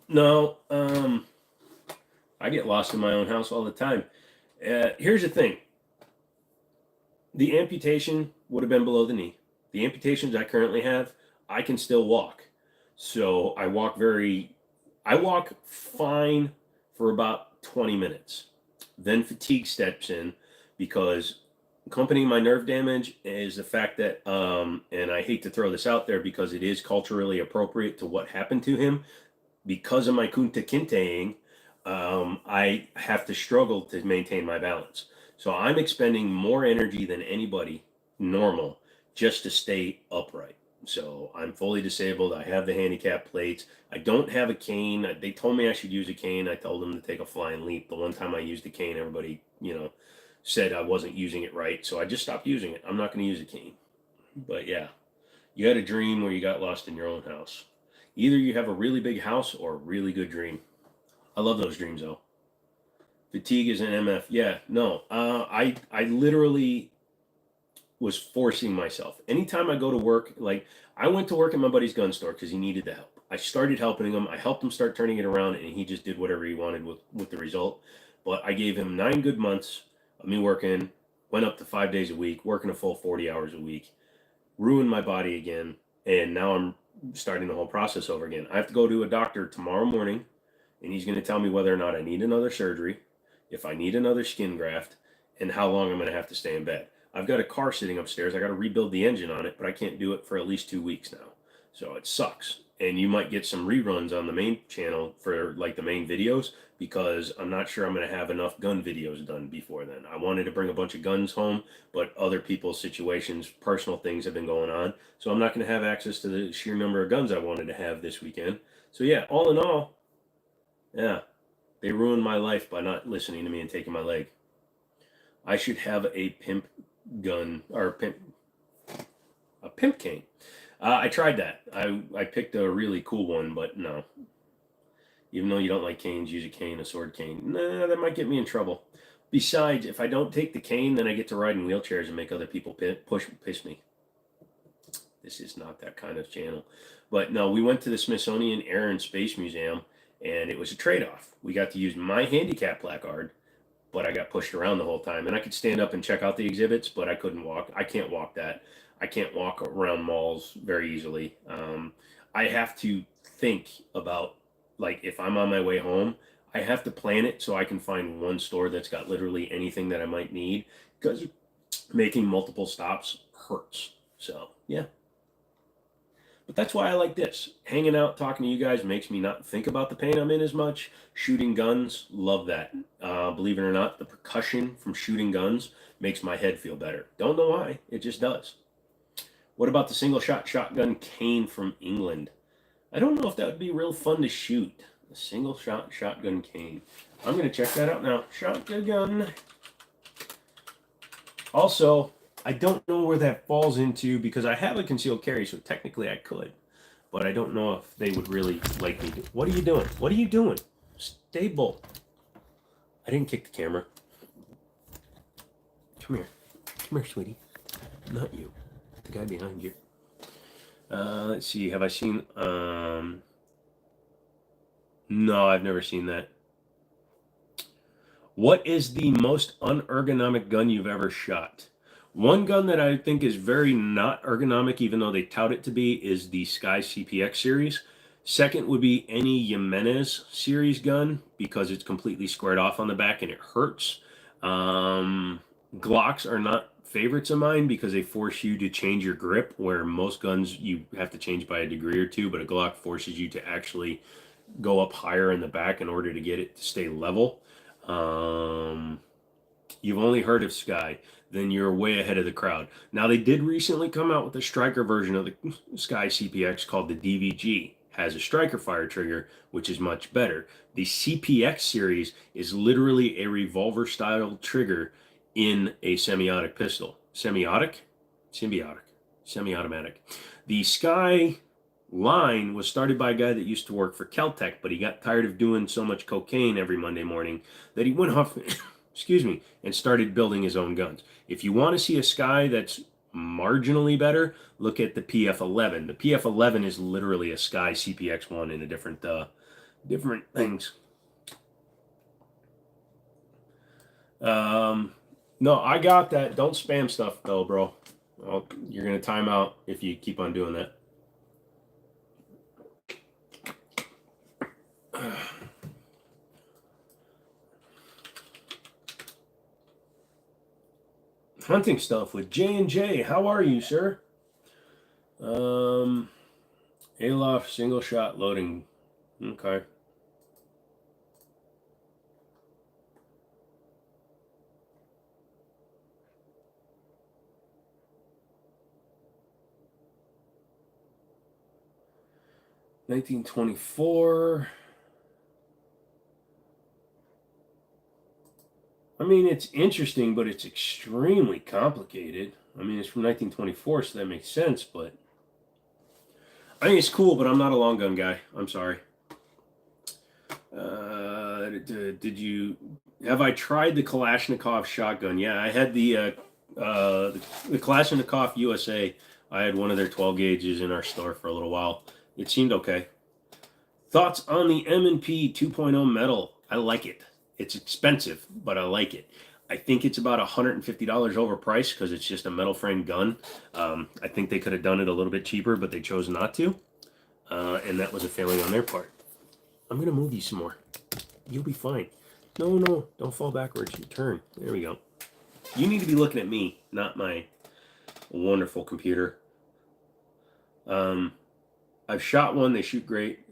No, I get lost in my own house all the time. Here's the thing. The amputation would have been below the knee. The amputations I currently have, I can still walk. So I walk fine for about 20 minutes. Then fatigue steps in because accompanying my nerve damage is the fact that, and I hate to throw this out there because it is culturally appropriate to what happened to him, because of my kunta kinteing, I have to struggle to maintain my balance. So I'm expending more energy than anybody normal just to stay upright. So I'm fully disabled. I have the handicap plates. I don't have a cane. They told me I should use a cane. I told them to take a flying leap. The one time I used a cane, everybody, said I wasn't using it right. So I just stopped using it. I'm not going to use a cane. But yeah, you had a dream where you got lost in your own house. Either you have a really big house or a really good dream. I love those dreams though. Fatigue is an MF. Yeah, no. I literally was forcing myself. Anytime I go to work, like I went to work at my buddy's gun store because he needed the help. I started helping him. I helped him start turning it around, and he just did whatever he wanted with the result. But I gave him 9 good months of me working. Went up to 5 days a week, working a full 40 hours a week. Ruined my body again, and now I'm starting the whole process over again. I have to go to a doctor tomorrow morning, and he's going to tell me whether or not I need another surgery, if I need another skin graft, and how long I'm going to have to stay in bed. I've got a car sitting upstairs. I got to rebuild the engine on it, but I can't do it for at least 2 weeks now. So it sucks. And you might get some reruns on the main channel for like the main videos because I'm not sure I'm going to have enough gun videos done before then. I wanted to bring a bunch of guns home, but other people's situations, personal things have been going on. So I'm not going to have access to the sheer number of guns I wanted to have this weekend. So yeah, all in all, yeah, they ruined my life by not listening to me and taking my leg. I should have a pimp gun or a pimp cane. I tried that. I picked a really cool one, but no. Even though you don't like canes, use a cane, a sword cane. Nah, that might get me in trouble. Besides, if I don't take the cane, then I get to ride in wheelchairs and make other people piss me. This is not that kind of channel. But no, we went to the Smithsonian Air and Space Museum, and it was a trade-off. We got to use my handicap placard, but I got pushed around the whole time. And I could stand up and check out the exhibits, but I couldn't walk. I can't walk that. I can't walk around malls very easily. I have to think about, like, if I'm on my way home, I have to plan it so I can find one store that's got literally anything that I might need, because making multiple stops hurts. So, yeah. But that's why I like this. Hanging out, talking to you guys makes me not think about the pain I'm in as much. Shooting guns, love that. Believe it or not, the percussion from shooting guns makes my head feel better. Don't know why, it just does. What about the single shot shotgun cane from England? I don't know if that would be real fun to shoot. A single shot shotgun cane. I'm going to check that out now. Shotgun gun. Also, I don't know where that falls into because I have a concealed carry, so technically I could. But I don't know if they would really like me to. What are you doing? What are you doing? Stable. I didn't kick the camera. Come here. Come here, sweetie. Not you. The guy behind you. Let's see. Have I seen... No, I've never seen that. What is the most unergonomic gun you've ever shot? One gun that I think is very not ergonomic, even though they tout it to be, is the Sky CPX series. Second would be any Jimenez series gun, because it's completely squared off on the back and it hurts. Glocks are not favorites of mine because they force you to change your grip, where most guns you have to change by a degree or two, but a Glock forces you to actually go up higher in the back in order to get it to stay level. You've only heard of Sky, then you're way ahead of the crowd. Now, they did recently come out with a striker version of the Sky CPX called the DVG. Has a striker fire trigger, which is much better. The CPX series is literally a revolver style trigger in a semiotic pistol. Semiotic? Symbiotic. Semi-automatic. The Sky line was started by a guy that used to work for Caltech, but he got tired of doing so much cocaine every Monday morning that he went off, excuse me, and started building his own guns. If you want to see a Sky that's marginally better, look at the PF11. The PF11 is literally a Sky CPX1 in a different things. No, I got that. Don't spam stuff though, bro. You're gonna time out if you keep on doing that. Hunting stuff with J&J. How are you, sir? Aloft single shot loading. Okay. $1924. I mean, it's interesting, but it's extremely complicated. I mean, it's from 1924, so that makes sense, but I think it's cool, but I'm not a long gun guy. I'm sorry. Have I tried the Kalashnikov shotgun? Yeah, I had the Kalashnikov USA. I had one of their 12 gauges in our store for a little while. It seemed okay. Thoughts on the M&P 2.0 metal? I like it. It's expensive, but I like it. I think it's about $150 overpriced because it's just a metal frame gun. I think they could have done it a little bit cheaper, but they chose not to. And that was a failing on their part. I'm going to move you some more. You'll be fine. No, don't fall backwards. You turn. There we go. You need to be looking at me, not my wonderful computer. I've shot one. They shoot great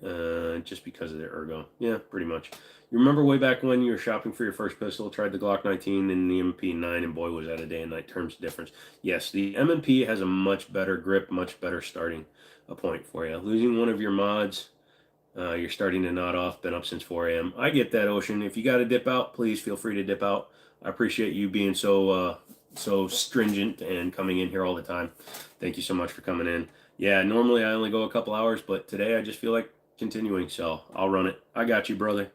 just because of their ergo. Yeah, pretty much. You remember way back when you were shopping for your first pistol, tried the Glock 19 and the M&P 9, and boy, was that a day and night terms difference. Yes, the M&P has a much better grip, much better starting point for you. Losing one of your mods, you're starting to nod off, been up since 4 a.m. I get that, Ocean. If you got to dip out, please feel free to dip out. I appreciate you being so stringent and coming in here all the time. Thank you so much for coming in. Yeah, normally I only go a couple hours, but today I just feel like continuing, so I'll run it. I got you, brother.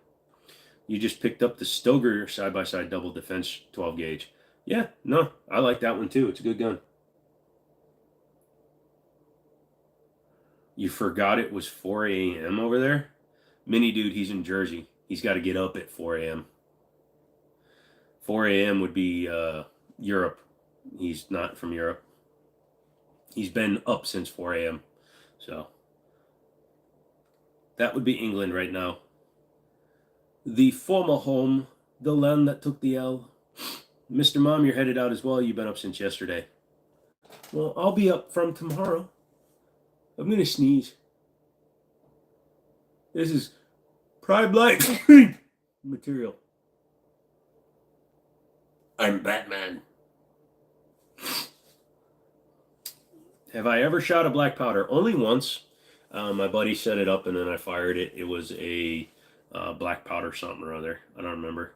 You just picked up the Stoger side-by-side double defense 12 gauge. Yeah, no, I like that one too. It's a good gun. You forgot it was 4 a.m. over there? Mini dude, he's in Jersey. He's got to get up at 4 a.m. 4 a.m. would be Europe. He's not from Europe. He's been up since 4 a.m. So that would be England right now. The former home, the land that took the L. Mr. Mom, you're headed out as well. You've been up since yesterday. Well, I'll be up from tomorrow. I'm going to sneeze. This is Pride Black material. I'm Batman. Have I ever shot a black powder? Only once. My buddy set it up and then I fired it. It was a black powder something or other. I don't remember.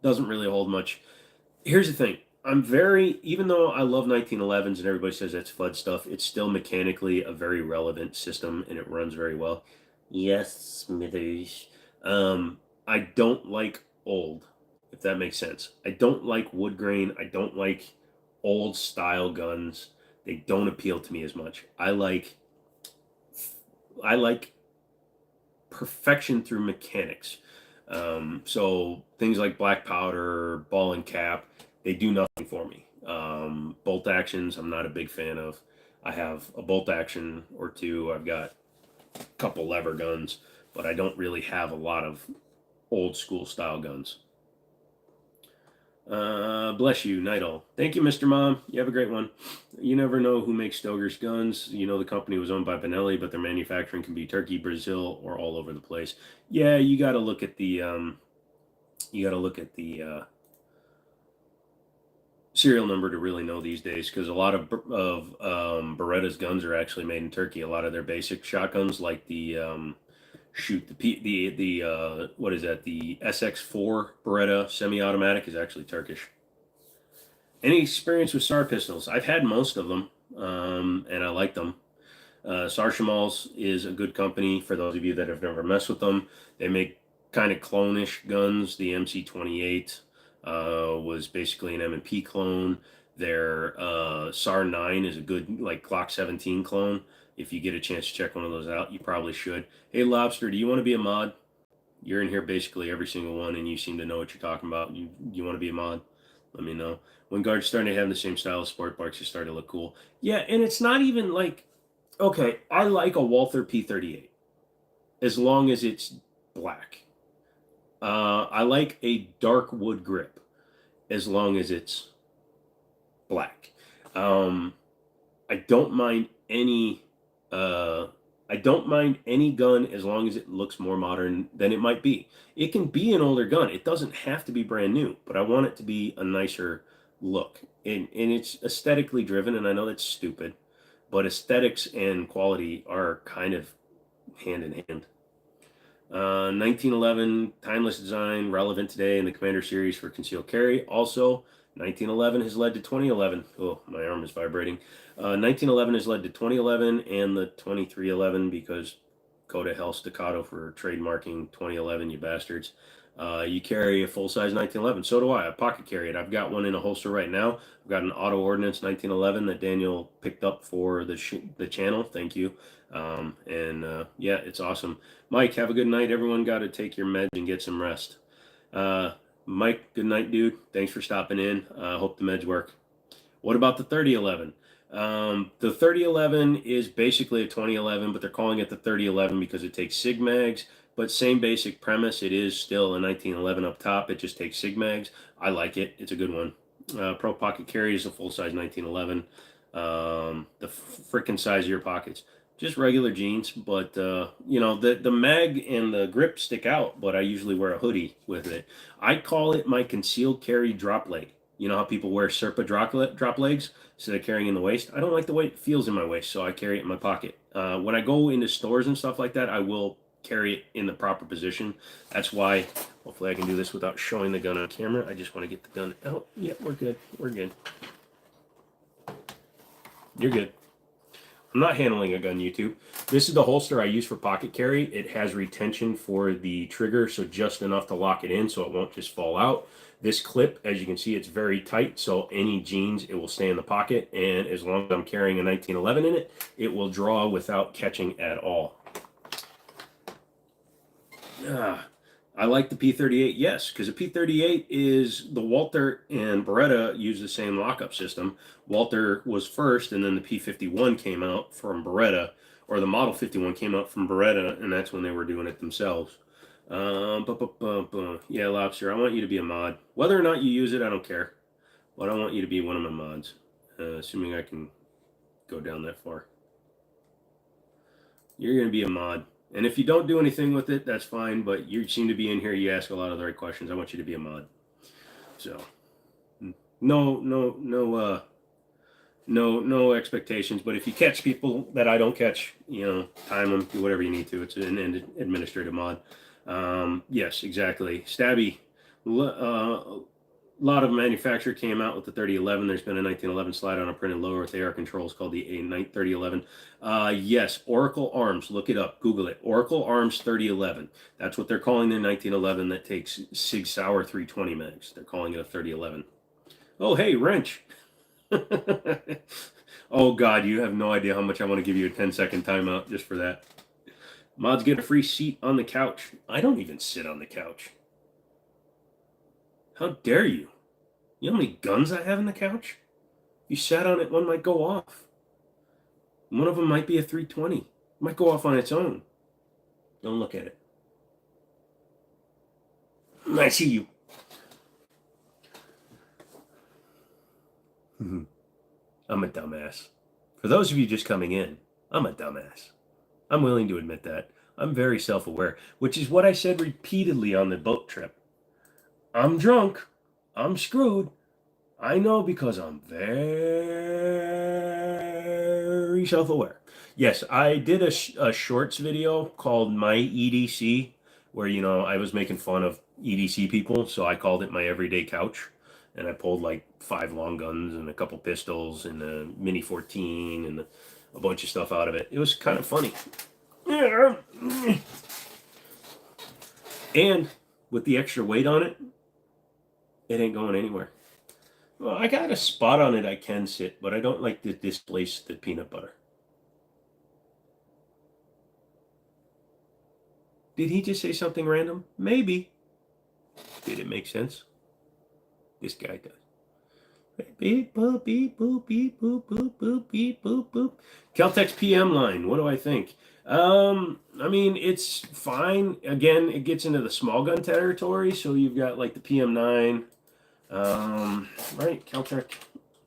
Doesn't really hold much. Here's the thing. Even though I love 1911s and everybody says that's FUD stuff, it's still mechanically a very relevant system and it runs very well. Yes, Smithers. I don't like old. if that makes sense. I don't like wood grain. I don't like old style guns. They don't appeal to me as much. I like perfection through mechanics. So things like black powder, ball and cap, they do nothing for me. Bolt actions, I'm not a big fan of. I have a bolt action or two. I've got a couple lever guns, but I don't really have a lot of old school style guns. Bless you, Nightall. Thank you, Mr. Mom. You have a great one. You never know who makes Stoger's guns. You know the company was owned by Benelli, but their manufacturing can be Turkey, Brazil, or all over the place. Yeah, you got to look at the serial number to really know these days, because a lot of Beretta's guns are actually made in Turkey. A lot of their basic shotguns, like the what is that? The SX4 Beretta semi-automatic is actually Turkish. Any experience with SAR pistols? I've had most of them, and I like them. Sarshamals is a good company for those of you that have never messed with them. They make kind of clone-ish guns. The MC28 was basically an M&P clone. Their SAR 9 is a good like Glock 17 clone. If you get a chance to check one of those out, you probably should. Hey, Lobster, do you want to be a mod? You're in here basically every single one, and you seem to know what you're talking about. You want to be a mod? Let me know. When guards starting to have the same style of sport bikes, they start to look cool. Yeah, and it's not even like, okay, I like a Walther P38 as long as it's black. I like a dark wood grip as long as it's black. I don't mind any I don't mind any gun as long as it looks more modern than it might be. It can be an older gun. It doesn't have to be brand new, but I want it to be a nicer look. And it's aesthetically driven, and I know that's stupid, but aesthetics and quality are kind of hand in hand. 1911, timeless design, relevant today in the Commander series for concealed carry. Also, 1911 has led to 2011. Oh, my arm is vibrating. 1911 has led to 2011 and the 2311 because go to hell staccato for trademarking 2011, you bastards. You carry a full-size 1911. So do I. I pocket carry it. I've got one in a holster right now. I've got an Auto Ordnance 1911 that Daniel picked up for the channel. Thank you. Yeah, it's awesome. Mike, have a good night. Everyone got to take your meds and get some rest. Mike, good night, dude. Thanks for stopping in. Hope the meds work. What about the 3011? The 3011 is basically a 2011, but they're calling it the 3011 because it takes SIG mags. But same basic premise. It is still a 1911 up top. It just takes SIG mags. I like it. It's a good one. Pro Pocket Carry is a full-size 1911. The frickin' size of your pockets. Just regular jeans, but you know, the mag and the grip stick out, but I usually wear a hoodie with it. I call it my concealed carry drop leg. You know how people wear Serpa drop legs instead of carrying in the waist? I don't like the way it feels in my waist, so I carry it in my pocket. When I go into stores and stuff like that, I will carry it in the proper position. That's why, hopefully I can do this without showing the gun on camera. I just want to get the gun out. Yeah, we're good. We're good. You're good. I'm not handling a gun, YouTube. This is the holster I use for pocket carry. It has retention for the trigger, so just enough to lock it in so it won't just fall out. This clip, as you can see, it's very tight, so any jeans, it will stay in the pocket, and as long as I'm carrying a 1911 in it, it will draw without catching at all. I like the P38, yes, because the P38 is the Walther and Beretta use the same lockup system. Walther was first, and then the P51 came out from Beretta, or the Model 51 came out from Beretta, and that's when they were doing it themselves. Yeah, Lobster, I want you to be a mod. Whether or not you use it, I don't care. But I want you to be one of my mods, assuming I can go down that far. You're going to be a mod. And if you don't do anything with it, that's fine, but you seem to be in here, you ask a lot of the right questions. I want you to be a mod. So, no expectations, but if you catch people that I don't catch, you know, time them, do whatever you need to. It's an administrative mod. Yes, exactly. Stabby, A lot of manufacturer came out with the 3011. There's been a 1911 slide on a printed lower with AR controls called the 3011. Yes, Oracle Arms. Look it up. Google it. Oracle Arms 3011. That's what they're calling their 1911 that takes Sig Sauer 320 mags. They're calling it a 3011. Oh, hey, wrench. Oh, God, you have no idea how much I want to give you a 10-second timeout just for that. Mods get a free seat on the couch. I don't even sit on the couch. How dare you? You know how many guns I have in the couch? You sat on it, one might go off. One of them might be a 320. It might go off on its own. Don't look at it. I see you. I'm a dumbass. For those of you just coming in, I'm a dumbass. I'm willing to admit that. I'm very self-aware, which is what I said repeatedly on the boat trip. I'm drunk. I'm screwed. I know because I'm very self-aware. Yes, I did a shorts video called My EDC, where, I was making fun of EDC people, so I called it My Everyday Couch. And I pulled like 5 long guns and a couple pistols and a Mini 14 and a bunch of stuff out of it. It was kind of funny. And with the extra weight on it, it ain't going anywhere. Well, I got a spot on it I can sit, but I don't like to displace the peanut butter. Did he just say something random? Maybe. Did it make sense? This guy does. Beep, boop, beep, boop, beep, boop, boop, boop, beep, boop, boop. Caltech's PM line, what do I think? I mean, it's fine. Again, it gets into the small gun territory, so you've got like the PM9, right? Caltech,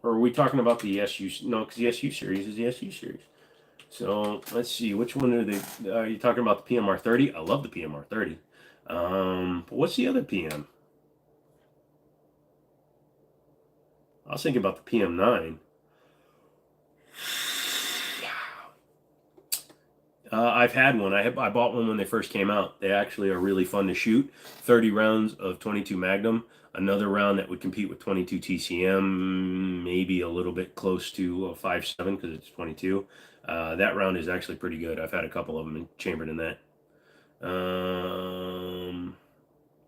or are we talking about the SU? No, because the SU series is the SU series. So let's see, which one are they? Are you talking about the PMR30? I love the PMR30. But what's the other PM? I was thinking about the PM9. I've had one. I bought one when they first came out. They actually are really fun to shoot. 30 rounds of 22 Magnum. Another round that would compete with 22 TCM, maybe a little bit close to a 5.7 because it's 22. That round is actually pretty good. I've had a couple of them chambered in that.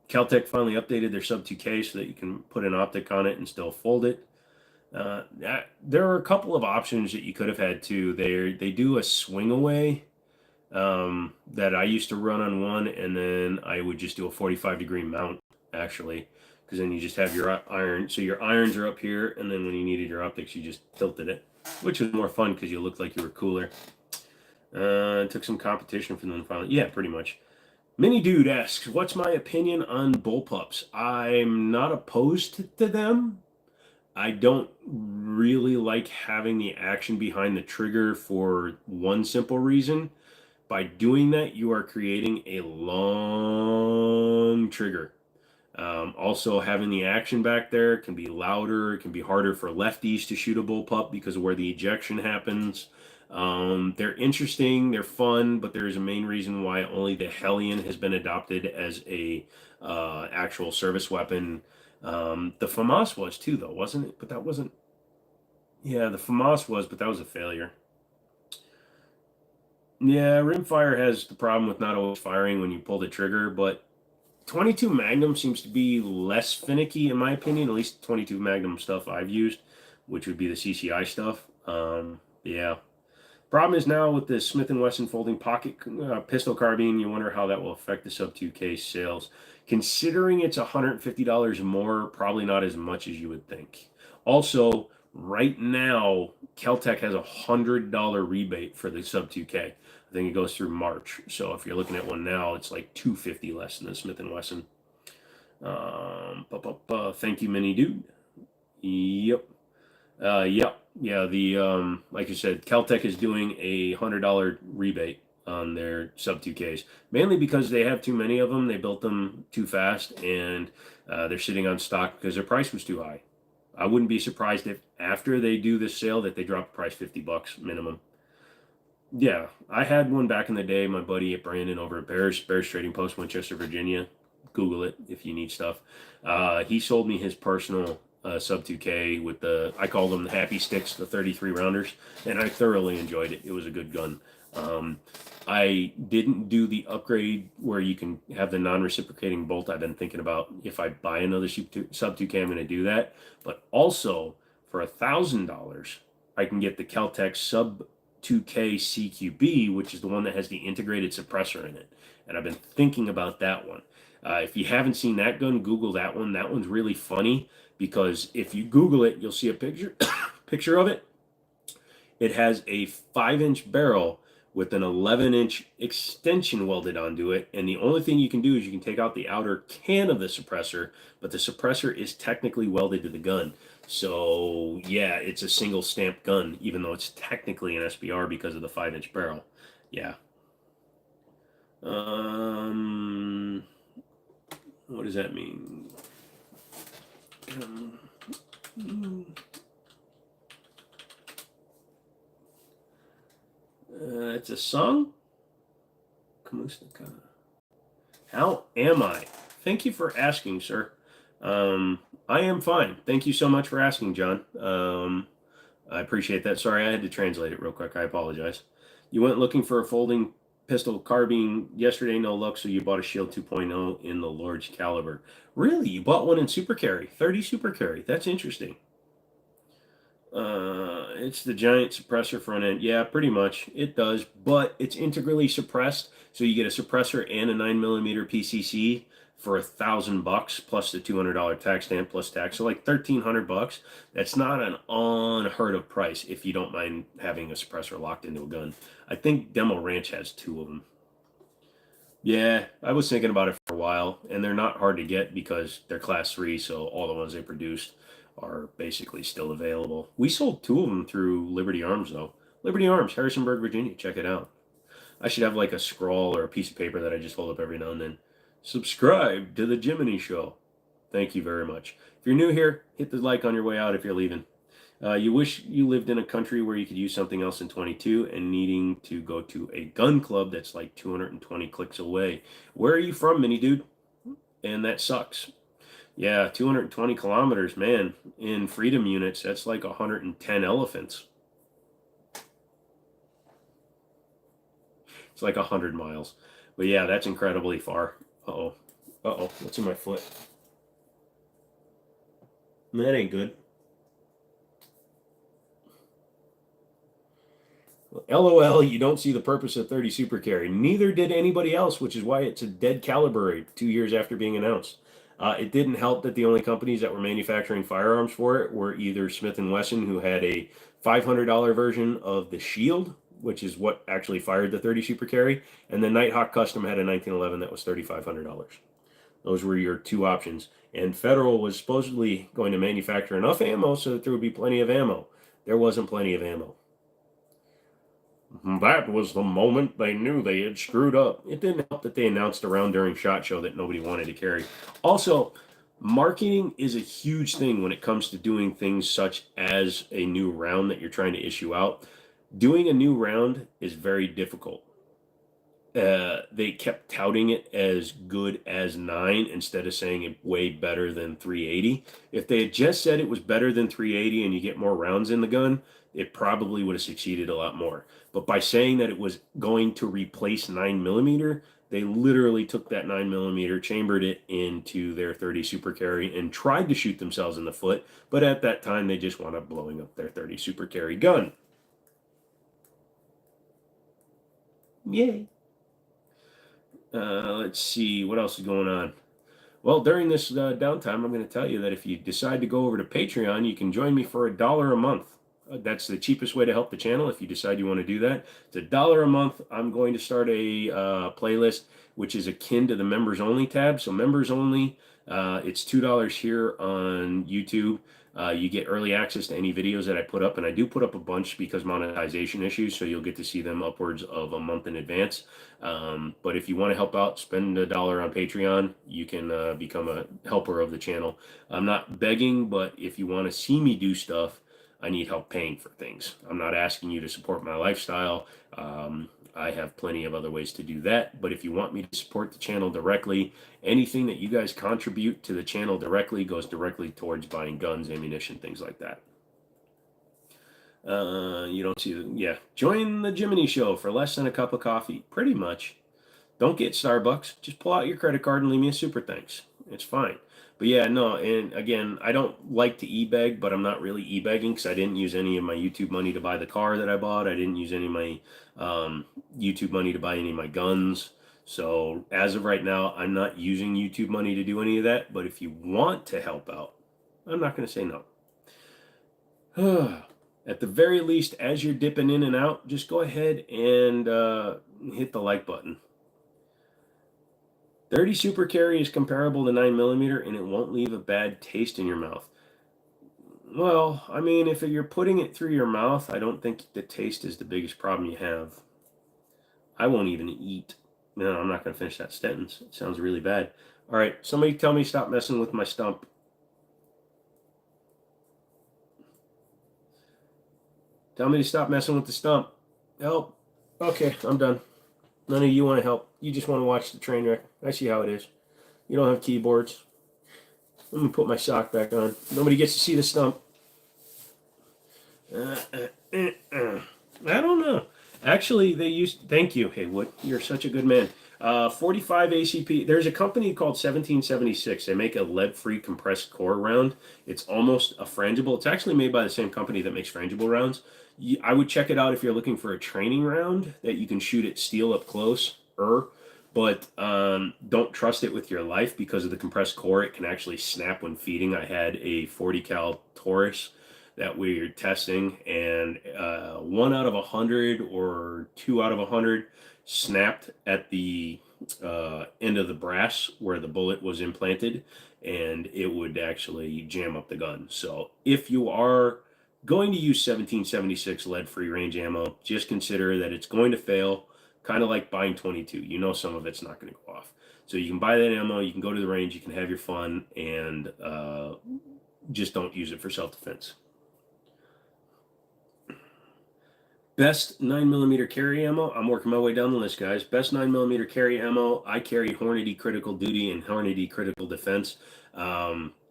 Caltech finally updated their sub 2K so that you can put an optic on it and still fold it. There are a couple of options that you could have had too. They do a swing away that I used to run on one, and then I would just do a 45-degree mount actually, because then you just have your iron. So your irons are up here, and then when you needed your optics, you just tilted it, which was more fun because you looked like you were cooler. Took some competition from them finally. Yeah, pretty much. Mini Dude asks, what's my opinion on bullpups? I'm not opposed to them. I don't really like having the action behind the trigger for one simple reason. By doing that, you are creating a long trigger. Also, having the action back there can be louder. It can be harder for lefties to shoot a bullpup because of where the ejection happens. They're interesting, they're fun, but there's a main reason why only the Hellion has been adopted as a actual service weapon. The FAMAS was too, though, wasn't it? But that wasn't. Yeah, the FAMAS was, but that was a failure. Yeah, rimfire has the problem with not always firing when you pull the trigger, but 22 Magnum seems to be less finicky, in my opinion. At least 22 Magnum stuff I've used, which would be the CCI stuff. Yeah. Problem is now with the Smith & Wesson folding pocket pistol carbine, you wonder how that will affect the sub 2K sales. Considering it's $150 more, probably not as much as you would think. Also, right now, Caltech has a $100 rebate for the sub 2K. I think it goes through March. So if you're looking at one now, it's like $250 less than the Smith & Wesson. Thank you, Mini Dude. Yep. Yeah, the like I said, Caltech is doing a $100 rebate on their sub 2Ks, mainly because they have too many of them. They built them too fast, and they're sitting on stock because their price was too high. I wouldn't be surprised if after they do this sale that they drop the price $50 minimum. Yeah, I had one back in the day. My buddy Brandon over at Bears Trading Post, Winchester, Virginia. Google it if you need stuff. He sold me his personal sub 2K with I call them the happy sticks, the 33 rounders, and I thoroughly enjoyed it. It was a good gun. Um, I didn't do the upgrade where you can have the non-reciprocating bolt. I've been thinking about if I buy another sub 2K, I'm going to do that. But also for $1,000, I can get the Caltech sub 2K CQB, which is the one that has the integrated suppressor in it. And I've been thinking about that one. If you haven't seen that gun, Google that one. That one's really funny because if you Google it, you'll see a picture picture of it. It has a 5-inch barrel with an 11-inch extension welded onto it, and the only thing you can do is you can take out the outer can of the suppressor, but the suppressor is technically welded to the gun. So yeah, it's a single stamp gun, even though it's technically an SBR because of the 5-inch barrel. Yeah. What does that mean? It's a song? How am I? Thank you for asking, sir. I am fine. Thank you so much for asking, John. I appreciate that. Sorry, I had to translate it real quick. I apologize. You went looking for a folding pistol carbine yesterday, no luck, so you bought a Shield 2.0 in the large caliber. Really? You bought one in Super Carry, 30 Super Carry. That's interesting. It's the giant suppressor front end. Yeah, pretty much. It does, but it's integrally suppressed, so you get a suppressor and a 9mm PCC for $1,000 plus the $200 tax stamp plus tax, so like $1,300. That's not an unheard of price if you don't mind having a suppressor locked into a gun. I think Demo Ranch has 2 of them. Yeah, I was thinking about it for a while, and they're not hard to get because they're class 3, so all the ones they produced are basically still available. We sold 2 of them through Liberty Arms, though. Liberty Arms, Harrisonburg, Virginia. Check it out. I should have like a scroll or a piece of paper that I just hold up every now and then. Subscribe to the Jimmini Show. Thank you very much. If you're new here, hit the like on your way out if you're leaving. You wish you lived in a country where you could use something else in 22 and needing to go to a gun club that's like 220 clicks away. Where are you from, mini dude? And that sucks. Yeah, 220 kilometers, man. In freedom units, that's like 110 elephants. It's like 100 miles. But yeah, that's incredibly far. Uh-oh. Uh-oh. What's in my foot? That ain't good. LOL, you don't see the purpose of 30 Super Carry. Neither did anybody else, which is why it's a dead caliber 2 years after being announced. It didn't help that the only companies that were manufacturing firearms for it were either Smith & Wesson, who had a $500 version of the Shield, which is what actually fired the 30 Super Carry, and then Nighthawk Custom had a 1911 that was $3,500. Those were your 2 options. And Federal was supposedly going to manufacture enough ammo so that there would be plenty of ammo. There wasn't plenty of ammo. That was the moment they knew they had screwed up. It didn't help that they announced a round during SHOT Show that nobody wanted to carry. Also, marketing is a huge thing when it comes to doing things such as a new round that you're trying to issue out. Doing a new round is very difficult. They kept touting it as good as 9 instead of saying it way better than 380. If they had just said it was better than 380 and you get more rounds in the gun, it probably would have succeeded a lot more. But by saying that it was going to replace 9mm, they literally took that 9mm, chambered it into their 30 Super Carry, and tried to shoot themselves in the foot. But at that time, they just wound up blowing up their 30 Super Carry gun. Yay. Let's see, what else is going on? Well, during this downtime, I'm going to tell you that if you decide to go over to Patreon, you can join me for $1 a month. That's the cheapest way to help the channel if you decide you want to do that. It's $1 a month. I'm going to start a playlist which is akin to the members only tab. So members only, it's $2 here on YouTube. You get early access to any videos that I put up, and I do put up a bunch because monetization issues, so you'll get to see them upwards of a month in advance. But if you want to help out, spend $1 on Patreon. You can become a helper of the channel. I'm not begging, but if you want to see me do stuff, I need help paying for things. I'm not asking you to support my lifestyle. I have plenty of other ways to do that. But if you want me to support the channel directly, anything that you guys contribute to the channel directly goes directly towards buying guns, ammunition, things like that. You don't see the, yeah. Join the Jimmini show for less than a cup of coffee. Pretty much. Don't get Starbucks. Just pull out your credit card and leave me a super thanks. It's fine. But yeah, no, and again, I don't like to e-beg, but I'm not really e-begging because I didn't use any of my YouTube money to buy the car that I bought. I didn't use any of my YouTube money to buy any of my guns. So as of right now, I'm not using YouTube money to do any of that. But if you want to help out, I'm not going to say no. At the very least, as you're dipping in and out, just go ahead and hit the like button. 30 Super Carry is comparable to 9mm, and it won't leave a bad taste in your mouth. Well, I mean, if you're putting it through your mouth, I don't think the taste is the biggest problem you have. I won't even eat. No, I'm not going to finish that sentence. It sounds really bad. All right, somebody tell me stop messing with my stump. Tell me to stop messing with the stump. Help. Okay, I'm done. None of you want to help. You just want to watch the train wreck. I see how it is. You don't have keyboards. I'm going to put my sock back on. Nobody gets to see the stump. I don't know. Actually, they used... Thank you, Haywood. You're such a good man. 45 ACP. There's a company called 1776. They make a lead-free compressed core round. It's almost a frangible. It's actually made by the same company that makes frangible rounds. I would check it out if you're looking for a training round that you can shoot at steel up close. But don't trust it with your life because of the compressed core. It can actually snap when feeding. I had a 40 cal Taurus that we were testing, and 1 out of 100 or 2 out of 100 snapped at the end of the brass where the bullet was implanted, and it would actually jam up the gun. So if you are going to use 1776 lead-free range ammo, just consider that it's going to fail, kind of like buying 22. You know some of it's not going to go off. So you can buy that ammo, you can go to the range, you can have your fun, and just don't use it for self-defense. Best 9mm carry ammo. I'm working my way down the list, guys. Best 9mm carry ammo. I carry Hornady Critical Duty and Hornady Critical Defense.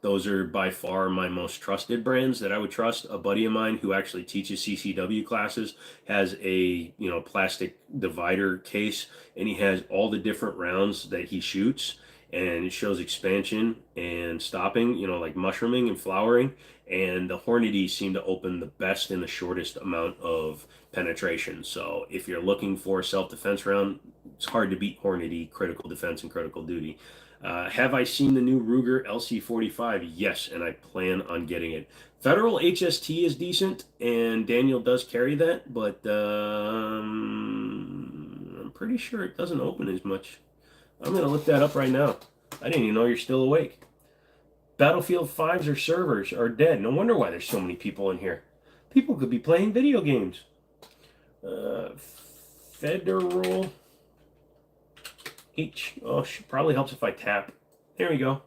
Those are by far my most trusted brands that I would trust. A buddy of mine who actually teaches CCW classes has a plastic divider case, and he has all the different rounds that he shoots, and it shows expansion and stopping, like mushrooming and flowering. And the Hornady seem to open the best in the shortest amount of penetration. So if you're looking for a self-defense round, it's hard to beat Hornady Critical Defense and Critical Duty. Have I seen the new Ruger LC45? Yes, and I plan on getting it. Federal HST is decent, and Daniel does carry that, but I'm pretty sure it doesn't open as much. I'm going to look that up right now. I didn't even know you're still awake. Battlefield 5s or servers are dead. No wonder why there's so many people in here. People could be playing video games. Federal H. Oh, probably helps if I tap. There we go.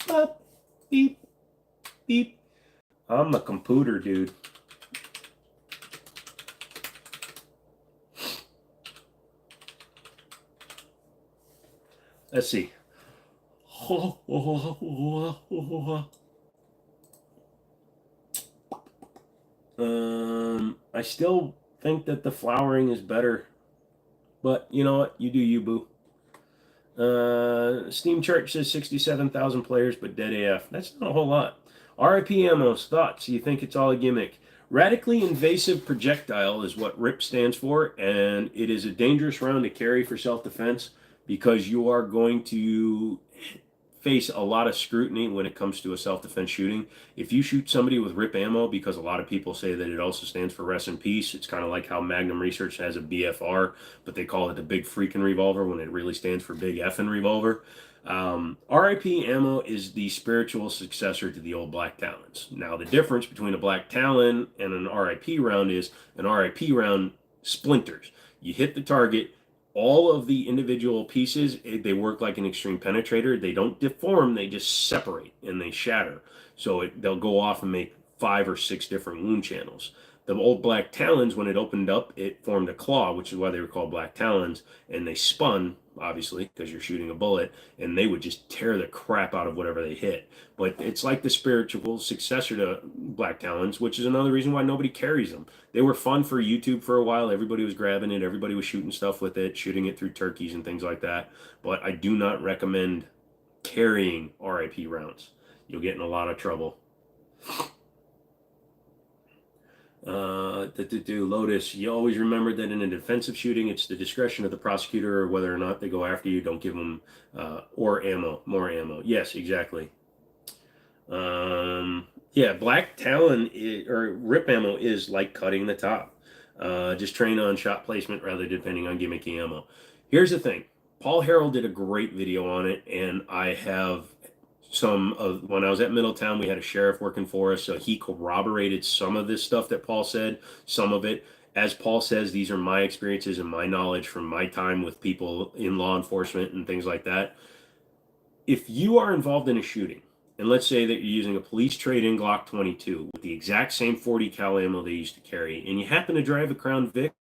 Up, beep, beep. I'm a computer dude. Let's see. I still think that the flowering is better, but you know what? You do you, boo. Steam Church says 67,000 players, but dead AF. That's not a whole lot. RIP Ammos, thoughts? You think it's all a gimmick? Radically Invasive Projectile is what RIP stands for, and it is a dangerous round to carry for self-defense because you are going to face a lot of scrutiny when it comes to a self-defense shooting. If you shoot somebody with RIP ammo, because a lot of people say that it also stands for rest in peace, it's kind of like how Magnum Research has a BFR, but they call it the big freaking revolver when it really stands for big effing revolver. RIP ammo is the spiritual successor to the old Black Talons. Now, the difference between a Black Talon and an RIP round is an RIP round splinters. You hit the target, all of the individual pieces, they work like an extreme penetrator. They don't deform, they just separate and they shatter. So they'll go off and make 5 or 6 different wound channels. The old black talons, when it opened up, it formed a claw, which is why they were called black talons, and they spun, obviously, because you're shooting a bullet, and they would just tear the crap out of whatever they hit. But it's like the spiritual successor to black talons, which is another reason why nobody carries them. They were fun for YouTube for a while. Everybody was grabbing it. Everybody was shooting stuff with it, shooting it through turkeys and things like that. But I do not recommend carrying RIP rounds. You'll get in a lot of trouble. Lotus, you always remember that in a defensive shooting, it's the discretion of the prosecutor whether or not they go after you. Don't give them more ammo. Yes, exactly. Yeah, black talon or rip ammo is like cutting the top. Just train on shot placement rather depending on gimmicky ammo. Here's the thing. Paul Harrell did a great video on it, and I have some of when I was at Middletown, we had a sheriff working for us, so he corroborated some of this stuff that Paul said, some of it. As Paul says, these are my experiences and my knowledge from my time with people in law enforcement and things like that. If you are involved in a shooting, and let's say that you're using a police trade-in Glock 22 with the exact same 40 cal ammo they used to carry, and you happen to drive a Crown Vic,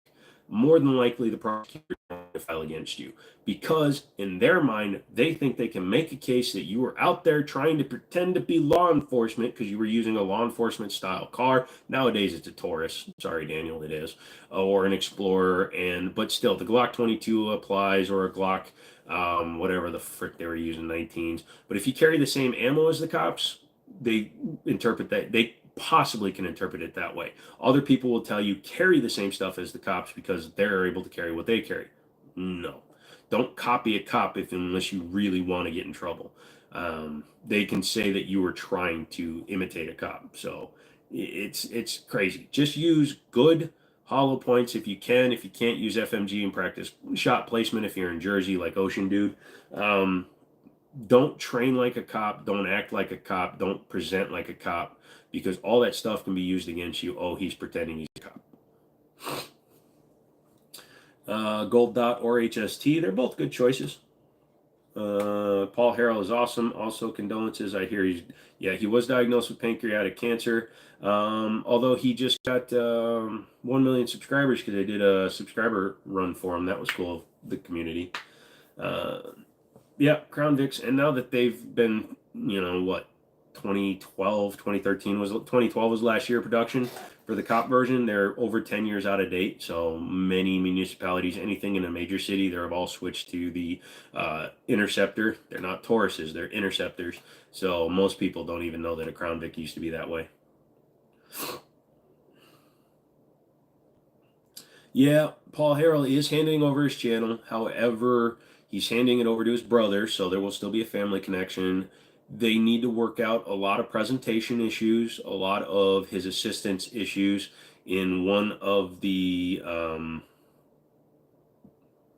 more than likely the prosecutor is going to file against you, because in their mind they think they can make a case that you were out there trying to pretend to be law enforcement because you were using a law enforcement style car. Nowadays it's a Taurus, sorry Daniel, it is, or an Explorer, but still the Glock 22 applies, or a Glock whatever the frick they were using, 19s. But if you carry the same ammo as the cops, they interpret that they possibly can interpret it that way. Other people will tell you carry the same stuff as the cops because they're able to carry what they carry. No, don't copy a cop unless you really want to get in trouble. They can say that you were trying to imitate a cop. So it's crazy. Just use good hollow points if you can. If you can't, use FMG and practice shot placement if you're in Jersey like Ocean Dude. Don't train like a cop. Don't act like a cop. Don't present like a cop, because all that stuff can be used against you. Oh, he's pretending he's a cop. Gold Dot or HST, they're both good choices. Paul Harrell is awesome. Also, condolences. I hear he was diagnosed with pancreatic cancer. Although he just got 1 million subscribers because they did a subscriber run for him. That was cool of the community. Yeah, Crown Vics, and now that they've been, 2012 was last year production for the cop version. They're over 10 years out of date, so many municipalities, anything in a major city, they're all switched to the Interceptor. They're not Tauruses, they're Interceptors, so most people don't even know that a Crown Vic used to be that way. Yeah, Paul Harrell is handing over his channel. However, he's handing it over to his brother, so there will still be a family connection. They need to work out a lot of presentation issues, a lot of his assistant's issues. In one of the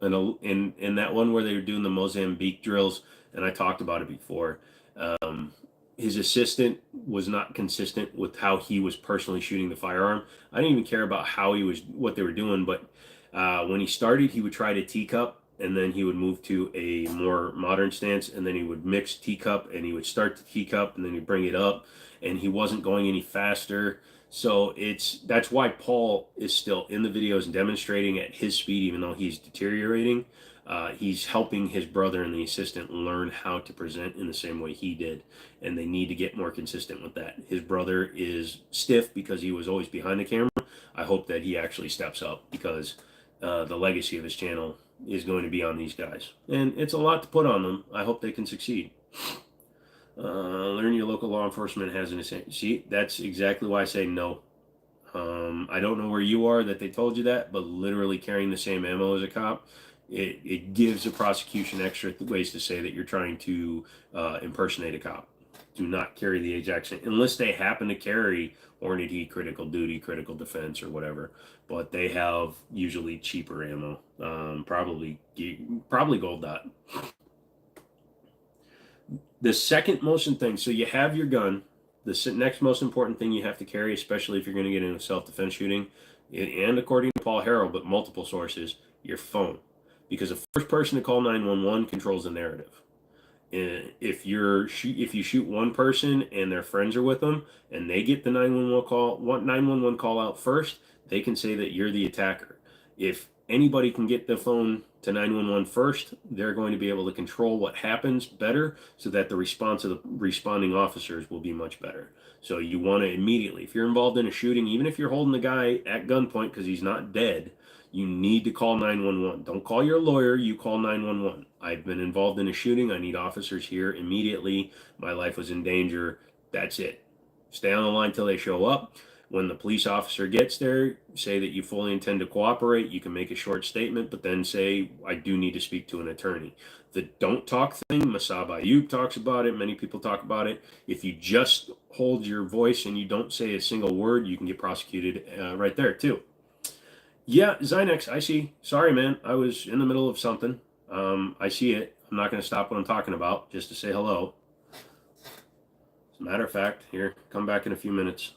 in that one where they were doing the Mozambique drills, and I talked about it before. His assistant was not consistent with how he was personally shooting the firearm. I didn't even care about what they were doing, but when he started, he would try to teacup, and then he would move to a more modern stance, and then he would mix teacup, and he would start the teacup, and then he'd bring it up, and he wasn't going any faster. So that's why Paul is still in the videos demonstrating at his speed, even though he's deteriorating. He's helping his brother and the assistant learn how to present in the same way he did, and they need to get more consistent with that. His brother is stiff because he was always behind the camera. I hope that he actually steps up, because the legacy of his channel is going to be on these guys, and it's a lot to put on them. I hope they can succeed. Learn your local law enforcement has an assistant. See, that's exactly why I say no. I don't know where you are that they told you that, but literally carrying the same ammo as a cop, it gives the prosecution extra ways to say that you're trying to impersonate a cop. Do not carry the exact same, unless they happen to carry Hornady, critical duty, critical defense, or whatever. But they have usually cheaper ammo, probably Gold Dot. The second most important thing, so you have your gun. The next most important thing you have to carry, especially if you're going to get into self-defense shooting, and according to Paul Harrell, but multiple sources, your phone. Because the first person to call 911 controls the narrative. If you shoot one person and their friends are with them and they get the 911 call out first, they can say that you're the attacker. If anybody can get the phone to 911 first, they're going to be able to control what happens better so that the response of the responding officers will be much better. So you want to immediately, if you're involved in a shooting, even if you're holding the guy at gunpoint because he's not dead, you need to call 911. Don't call your lawyer, you call 911. I've been involved in a shooting. I need officers here immediately. My life was in danger. That's it. Stay on the line till they show up. When the police officer gets there, say that you fully intend to cooperate. You can make a short statement, but then say, I do need to speak to an attorney. The don't talk thing, Masab Ayub talks about it. Many people talk about it. If you just hold your voice and you don't say a single word, you can get prosecuted right there, too. Yeah, Zynex, I see. Sorry, man. I was in the middle of something. I see it. I'm not going to stop what I'm talking about just to say hello. As a matter of fact, here, come back in a few minutes.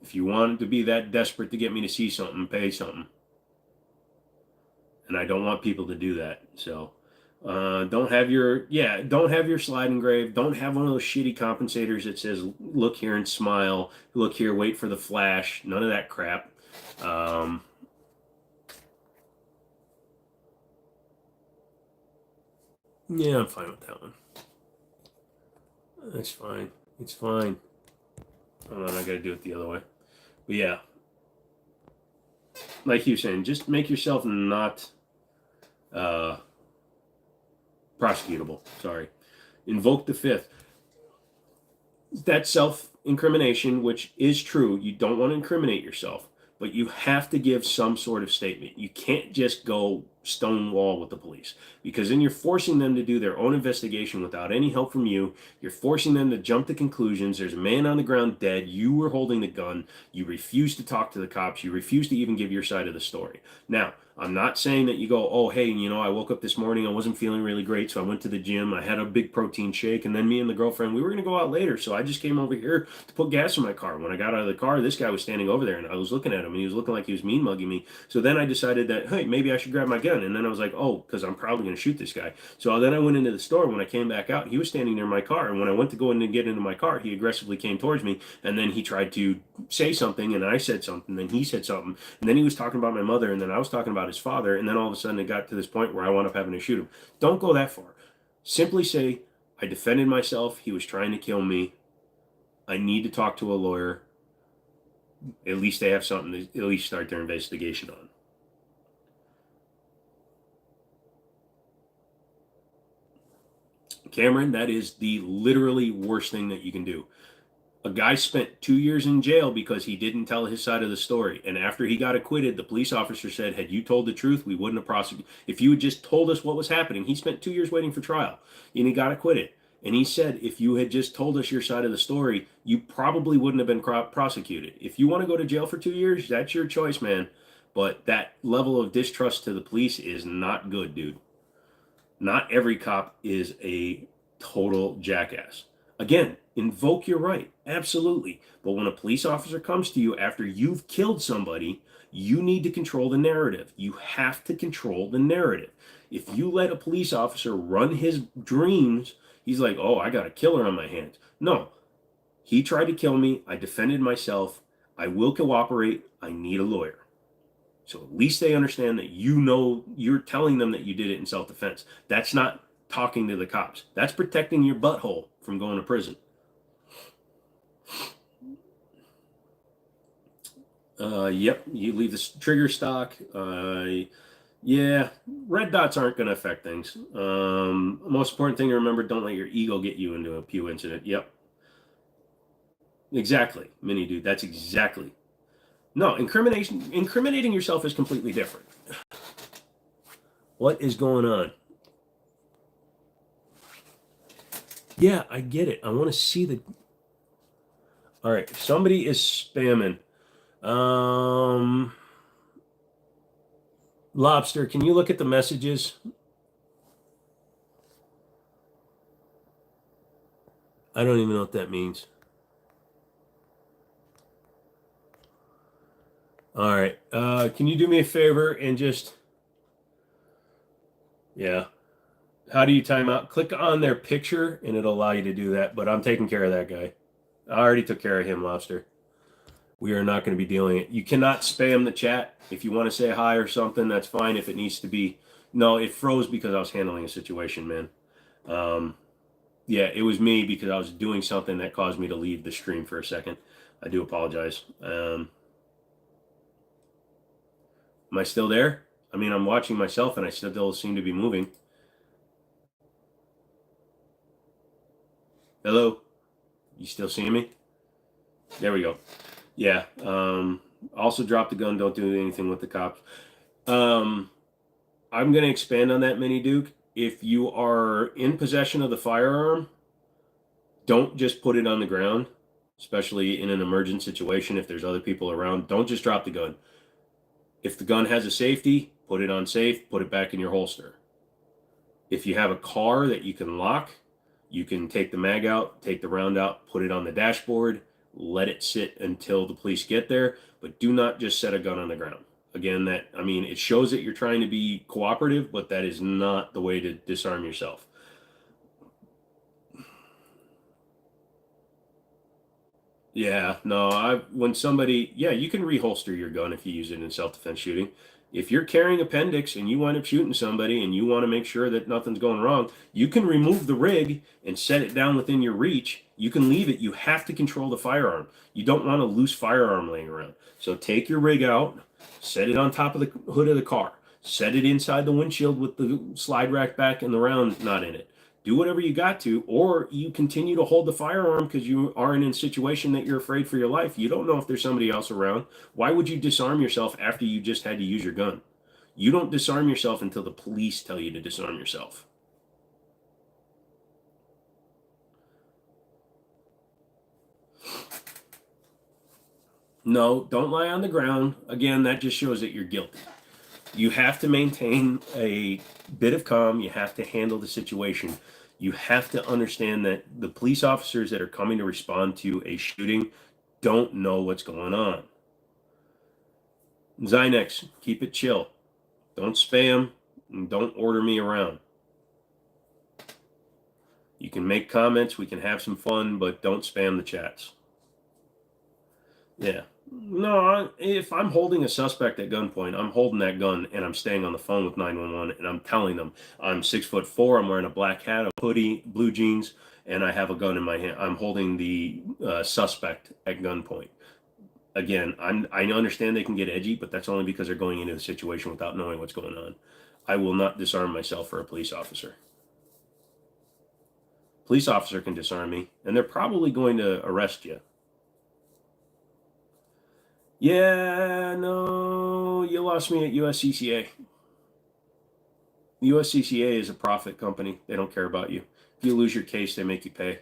If you wanted to be that desperate to get me to see something, pay something. And I don't want people to do that. So don't have your slide engraved. Don't have one of those shitty compensators that says look here and smile, look here, wait for the flash. None of that crap. Yeah, I'm fine with that one. That's fine. It's fine. Hold on, I gotta do it the other way. But yeah, like you were saying, just make yourself not prosecutable. Sorry. Invoke the fifth. That's self-incrimination, which is true. You don't want to incriminate yourself, but you have to give some sort of statement. You can't just go stonewall with the police, because then you're forcing them to do their own investigation without any help from you. You're forcing them to jump to conclusions. There's a man on the ground dead. You were holding the gun. You refuse to talk to the cops. You refuse to even give your side of the story. Now, I'm not saying that you go, oh, hey, I woke up this morning, I wasn't feeling really great, so I went to the gym, I had a big protein shake, and then me and the girlfriend, we were going to go out later, so I just came over here to put gas in my car. When I got out of the car, this guy was standing over there, and I was looking at him, and he was looking like he was mean mugging me. So then I decided that, hey, maybe I should grab my gun, and then I was like, oh, because I'm probably going to shoot this guy. So then I went into the store. When I came back out, he was standing near my car, and when I went to go in and get into my car, he aggressively came towards me, and then he tried to say something, and I said something, then he said something, and then he was talking about my mother, and then I was talking about his father, and then all of a sudden it got to this point where I wound up having to shoot him. Don't go that far. Simply say, I defended myself. He was trying to kill me. I need to talk to a lawyer. At least they have something to at least start their investigation on. Cameron, that is the literally worst thing that you can do. A guy spent 2 years in jail because he didn't tell his side of the story. And after he got acquitted, the police officer said, had you told the truth, we wouldn't have prosecuted. If you had just told us what was happening, he spent 2 years waiting for trial and he got acquitted. And he said, if you had just told us your side of the story, you probably wouldn't have been prosecuted. If you want to go to jail for 2 years, that's your choice, man. But that level of distrust to the police is not good, dude. Not every cop is a total jackass. Again, invoke your right, absolutely. But when a police officer comes to you after you've killed somebody, you need to control the narrative. You have to control the narrative. If you let a police officer run his dreams, he's like, oh, I got a killer on my hands. No, he tried to kill me. I defended myself. I will cooperate. I need a lawyer. So at least they understand that you're telling them that you did it in self-defense. That's not talking to the cops. That's protecting your butthole from going to prison. Yep, you leave the trigger stock. Yeah, red dots aren't going to affect things. Most important thing to remember, don't let your ego get you into a pew incident. Yep. Exactly, mini dude. That's exactly. No, incriminating yourself is completely different. What is going on? Yeah, I get it. I want to see the. All right, somebody is spamming. Lobster, can you look at the messages? I don't even know what that means. All right. Can you do me a favor and just, yeah. How do you time out? Click on their picture and it'll allow you to do that. But I'm taking care of that guy. I already took care of him, Lobster. We are not going to be dealing it. You cannot spam the chat. If you want to say hi or something, that's fine. If it needs to be, no, it froze because I was handling a situation, man. Yeah, it was me because I was doing something that caused me to leave the stream for a second. I do apologize. Am I still there? I mean, I'm watching myself and I still seem to be moving. Hello? You still seeing me? There we go. Yeah. Also drop the gun. Don't do anything with the cops. I'm going to expand on that, Mini Duke. If you are in possession of the firearm, don't just put it on the ground, especially in an emergent situation. If there's other people around, don't just drop the gun. If the gun has a safety, put it on safe, put it back in your holster. If you have a car that you can lock, you can take the mag out, take the round out, put it on the dashboard, let it sit until the police get there, but do not just set a gun on the ground. Again, it shows that you're trying to be cooperative, but that is not the way to disarm yourself. Yeah, no, when somebody, yeah, you can reholster your gun if you use it in self-defense shooting. If you're carrying appendix and you wind up shooting somebody and you want to make sure that nothing's going wrong, you can remove the rig and set it down within your reach. You can leave it. You have to control the firearm. You don't want a loose firearm laying around. So take your rig out, set it on top of the hood of the car, set it inside the windshield with the slide rack back and the round not in it. Do whatever you got to, or you continue to hold the firearm because you are in a situation that you're afraid for your life. You don't know if there's somebody else around. Why would you disarm yourself after you just had to use your gun? You don't disarm yourself until the police tell you to disarm yourself. No, don't lie on the ground. Again, that just shows that you're guilty. You have to maintain a bit of calm. You have to handle the situation. You have to understand that the police officers that are coming to respond to a shooting don't know what's going on. Zynex, keep it chill. Don't spam and don't order me around. You can make comments. We can have some fun, but don't spam the chats. Yeah. No, if I'm holding a suspect at gunpoint, I'm holding that gun and I'm staying on the phone with 911 and I'm telling them I'm 6'4", I'm wearing a black hat, a hoodie, blue jeans, and I have a gun in my hand. I'm holding the suspect at gunpoint. Again, I understand they can get edgy, but that's only because they're going into the situation without knowing what's going on. I will not disarm myself for a police officer. Police officer can disarm me, and they're probably going to arrest you. Yeah, no, you lost me at USCCA. USCCA is a profit company. They don't care about you. If you lose your case, they make you pay.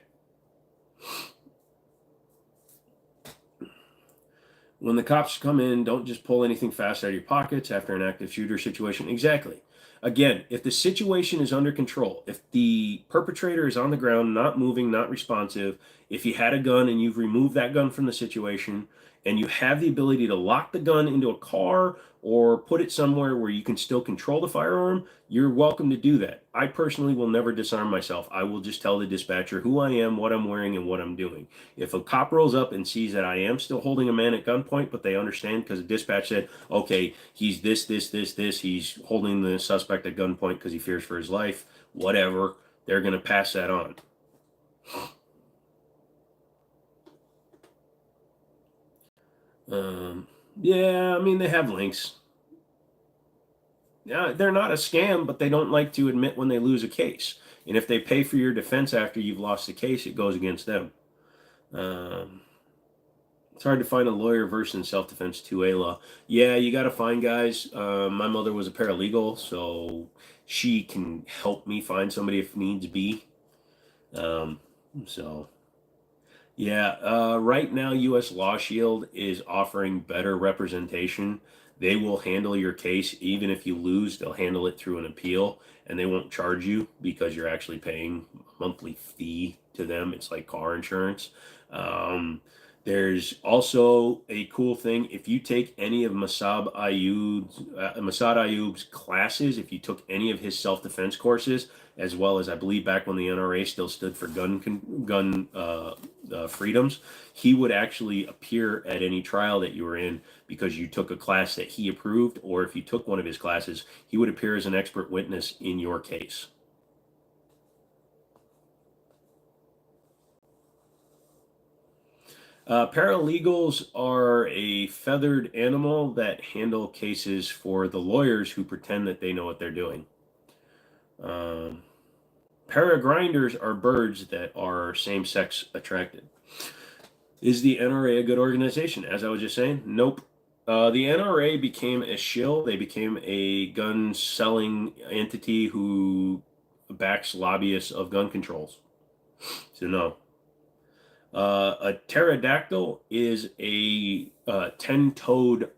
When the cops come in, don't just pull anything fast out of your pockets after an active shooter situation. Exactly. Again, if the situation is under control, if the perpetrator is on the ground, not moving, not responsive, if you had a gun and you've removed that gun from the situation, and you have the ability to lock the gun into a car or put it somewhere where you can still control the firearm, you're welcome to do that. I personally will never disarm myself. I will just tell the dispatcher who I am, what I'm wearing, and what I'm doing. If a cop rolls up and sees that I am still holding a man at gunpoint, but they understand because the dispatch said, okay, he's this, he's holding the suspect at gunpoint because he fears for his life, whatever, they're going to pass that on. Yeah, I mean, they have links. Yeah, they're not a scam, but they don't like to admit when they lose a case. And if they pay for your defense after you've lost the case, it goes against them. It's hard to find a lawyer versed in self-defense 2A law. Yeah, you got to find guys. My mother was a paralegal, so she can help me find somebody if needs be. Yeah, right now U.S. Law Shield is offering better representation. They will handle your case even if you lose. They'll handle it through an appeal, and they won't charge you because you're actually paying a monthly fee to them. It's like car insurance. There's also a cool thing. If you take any of Masad Ayub's classes, if you took any of his self-defense courses, as well as I believe back when the NRA still stood for gun freedoms, he would actually appear at any trial that you were in because you took a class that he approved, or if you took one of his classes, he would appear as an expert witness in your case. Paralegals are a feathered animal that handle cases for the lawyers who pretend that they know what they're doing. Paragrinders are birds that are same-sex attracted. Is the NRA a good organization? As I was just saying, nope. The NRA became a shill. They became a gun-selling entity who backs lobbyists of gun controls. So no. A pterodactyl is a 10-toed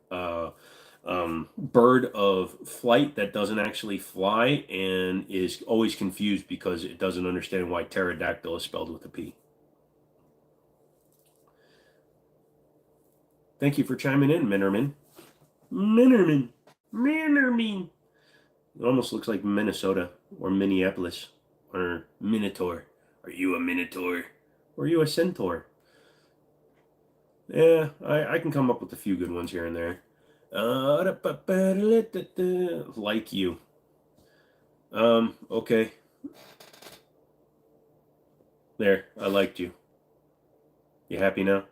bird of flight that doesn't actually fly and is always confused because it doesn't understand why pterodactyl is spelled with a P. Thank you for chiming in, Minnerman. Minnerman. It almost looks like Minnesota or Minneapolis or Minotaur. Are you a Minotaur? Or are you a centaur? Yeah, I can come up with a few good ones here and there. Like you. Okay. There, I liked you. You happy now?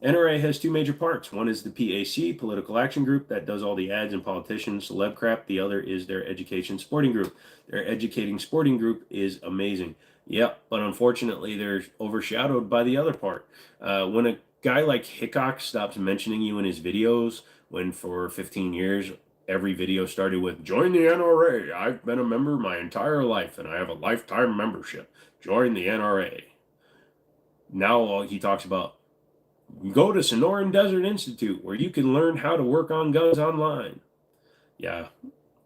NRA has two major parts. One is the PAC, Political Action Group, that does all the ads and politicians, celeb crap. The other is their education sporting group. Their educating sporting group is amazing. Yep, but unfortunately, they're overshadowed by the other part. When a guy like Hickok stops mentioning you in his videos, when for 15 years, every video started with, join the NRA. I've been a member my entire life, and I have a lifetime membership. Join the NRA. Now he talks about, go to Sonoran Desert Institute where you can learn how to work on guns online. Yeah.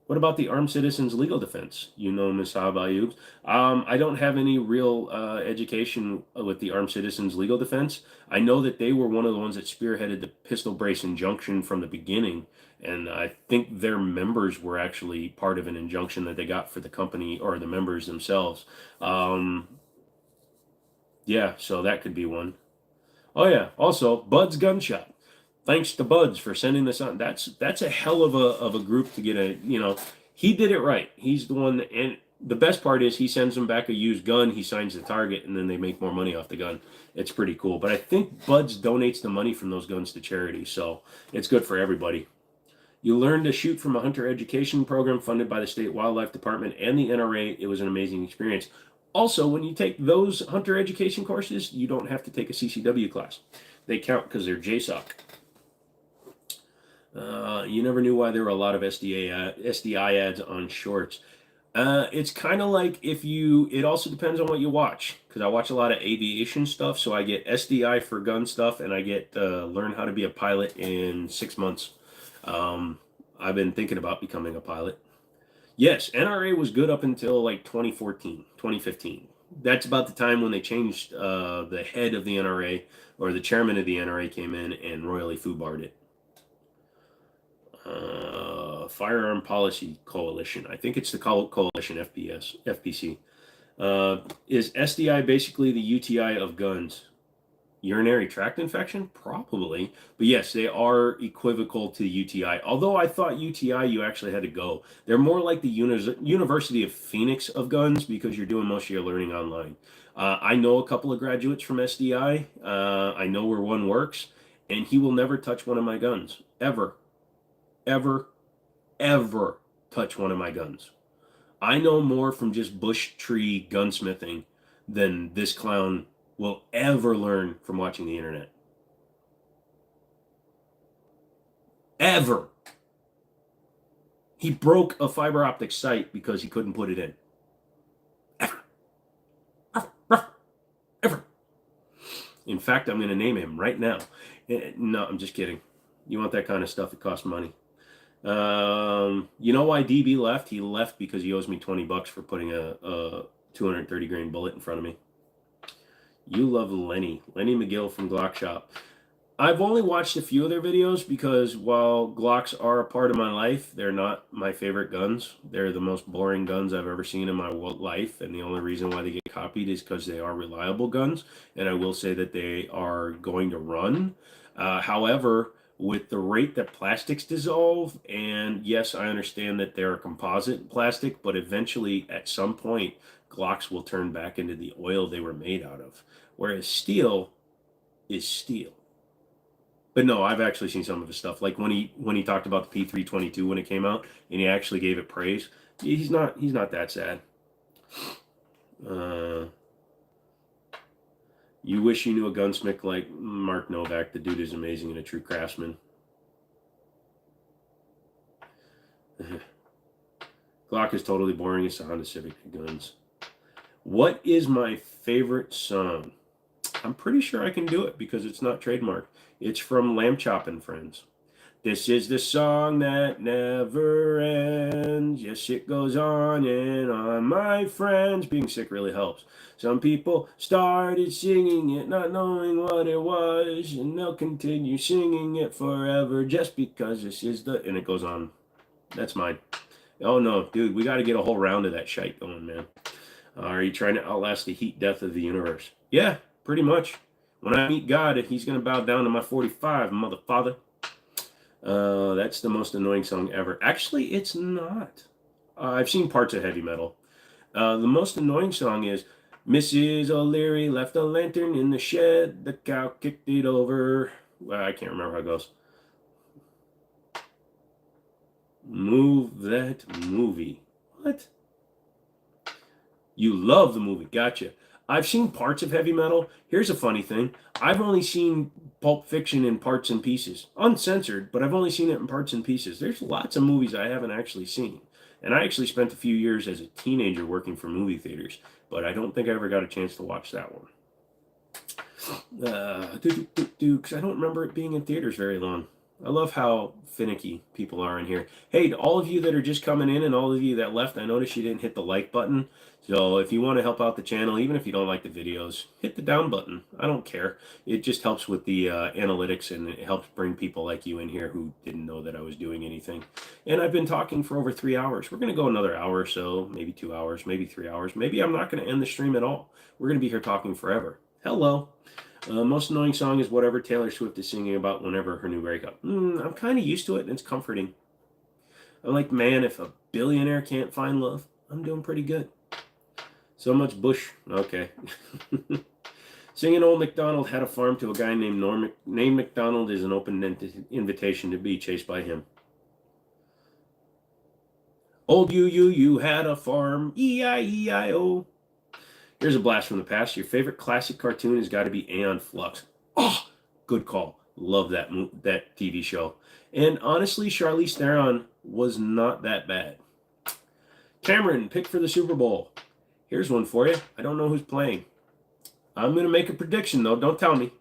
What about the Armed Citizens Legal Defense? You know, Masad Ayub. I don't have any real education with the Armed Citizens Legal Defense. I know that they were one of the ones that spearheaded the pistol brace injunction from the beginning. And I think their members were actually part of an injunction that they got for the company or the members themselves. Yeah, so that could be one. Oh yeah. Also, Bud's Gun Shop. Thanks to Buds for sending this on. That's a hell of a group to get a, he did it right. He's the one that, and the best part is he sends them back a used gun, he signs the target, and then they make more money off the gun. It's pretty cool. But I think Buds donates the money from those guns to charity, so it's good for everybody. You learn to shoot from a hunter education program funded by the State Wildlife Department and the NRA. It was an amazing experience. Also, when you take those hunter education courses, you don't have to take a CCW class. They count because they're JSOC. You never knew why there were a lot of SDI ads on shorts. It's kind of like it also depends on what you watch. Because I watch a lot of aviation stuff, so I get SDI for gun stuff, and I get learn how to be a pilot in 6 months. I've been thinking about becoming a pilot. Yes, NRA was good up until like 2014, 2015. That's about the time when they changed the head of the NRA, or the chairman of the NRA came in and royally foobarred it. Firearm Policy Coalition. I think it's the coalition FPC. Is SDI basically the UTI of guns? Urinary tract infection? Probably. But yes, they are equivocal to UTI. Although I thought UTI you actually had to go. They're more like the University of Phoenix of guns because you're doing most of your learning online. I know a couple of graduates from SDI. I know where one works. And he will never touch one of my guns. Ever. Ever touch one of my guns. I know more from just bush tree gunsmithing than this clown will ever learn from watching the internet. Ever. He broke a fiber optic site because he couldn't put it in. Ever. In fact, I'm going to name him right now. No, I'm just kidding. You want that kind of stuff, it costs money. You know why DB left? He left because he owes me $20 for putting a 230 grain bullet in front of me. You love Lenny McGill from Glock Shop. I've only watched a few of their videos because while Glocks are a part of my life, they're not my favorite guns. They're the most boring guns I've ever seen in my life, and the only reason why they get copied is because they are reliable guns, and I will say that they are going to run. However, with the rate that plastics dissolve, and yes, I understand that they're a composite plastic, but eventually, at some point, Glocks will turn back into the oil they were made out of, whereas steel is steel. But no, I've actually seen some of his stuff. Like when he talked about the P322 when it came out, and he actually gave it praise. He's not that sad. Uh, you wish you knew a gunsmith like Mark Novak. The dude is amazing and a true craftsman. Glock is totally boring. It's a Honda Civic guns. What is my favorite song? I'm pretty sure I can do it because it's not trademarked. It's from Lamb Chop and Friends. This is the song that never ends. Yes, it goes on and on, my friends. Being sick really helps. Some people started singing it, not knowing what it was, and they'll continue singing it forever just because this is the... And it goes on. That's mine. Oh no, dude, we got to get a whole round of that shite going, man. Are you trying to outlast the heat death of the universe? Yeah, pretty much. When I meet God, he's going to bow down to my 45, motherfather. That's the most annoying song ever. Actually, it's not. I've seen parts of heavy metal. The most annoying song is Mrs. O'Leary left a lantern in the shed. The cow kicked it over. I can't remember how it goes. Move that movie. What? You love the movie. Gotcha. I've seen parts of heavy metal. Here's a funny thing. I've only seen Pulp Fiction in parts and pieces. Uncensored, but I've only seen it in parts and pieces. There's lots of movies I haven't actually seen. And I actually spent a few years as a teenager working for movie theaters, but I don't think I ever got a chance to watch that one. Because I don't remember it being in theaters very long. I love how finicky people are in here. Hey, to all of you that are just coming in and all of you that left, I noticed you didn't hit the like button. So if you want to help out the channel, even if you don't like the videos, hit the down button. I don't care. It just helps with the analytics, and it helps bring people like you in here who didn't know that I was doing anything. And I've been talking for over 3 hours. We're going to go another hour or so, maybe 2 hours, maybe 3 hours. Maybe I'm not going to end the stream at all. We're going to be here talking forever. Hello. Most annoying song is whatever Taylor Swift is singing about whenever her new breakup. I'm kind of used to it, and it's comforting. I'm like, man, if a billionaire can't find love, I'm doing pretty good. So much Bush. Okay. Singing Old MacDonald had a farm to a guy named named MacDonald is an open invitation to be chased by him. Old you had a farm. E-I-E-I-O. Here's a blast from the past. Your favorite classic cartoon has got to be Aeon Flux. Oh, good call. Love that TV show. And honestly, Charlize Theron was not that bad. Cameron, pick for the Super Bowl. Here's one for you. I don't know who's playing. I'm going to make a prediction, though. Don't tell me.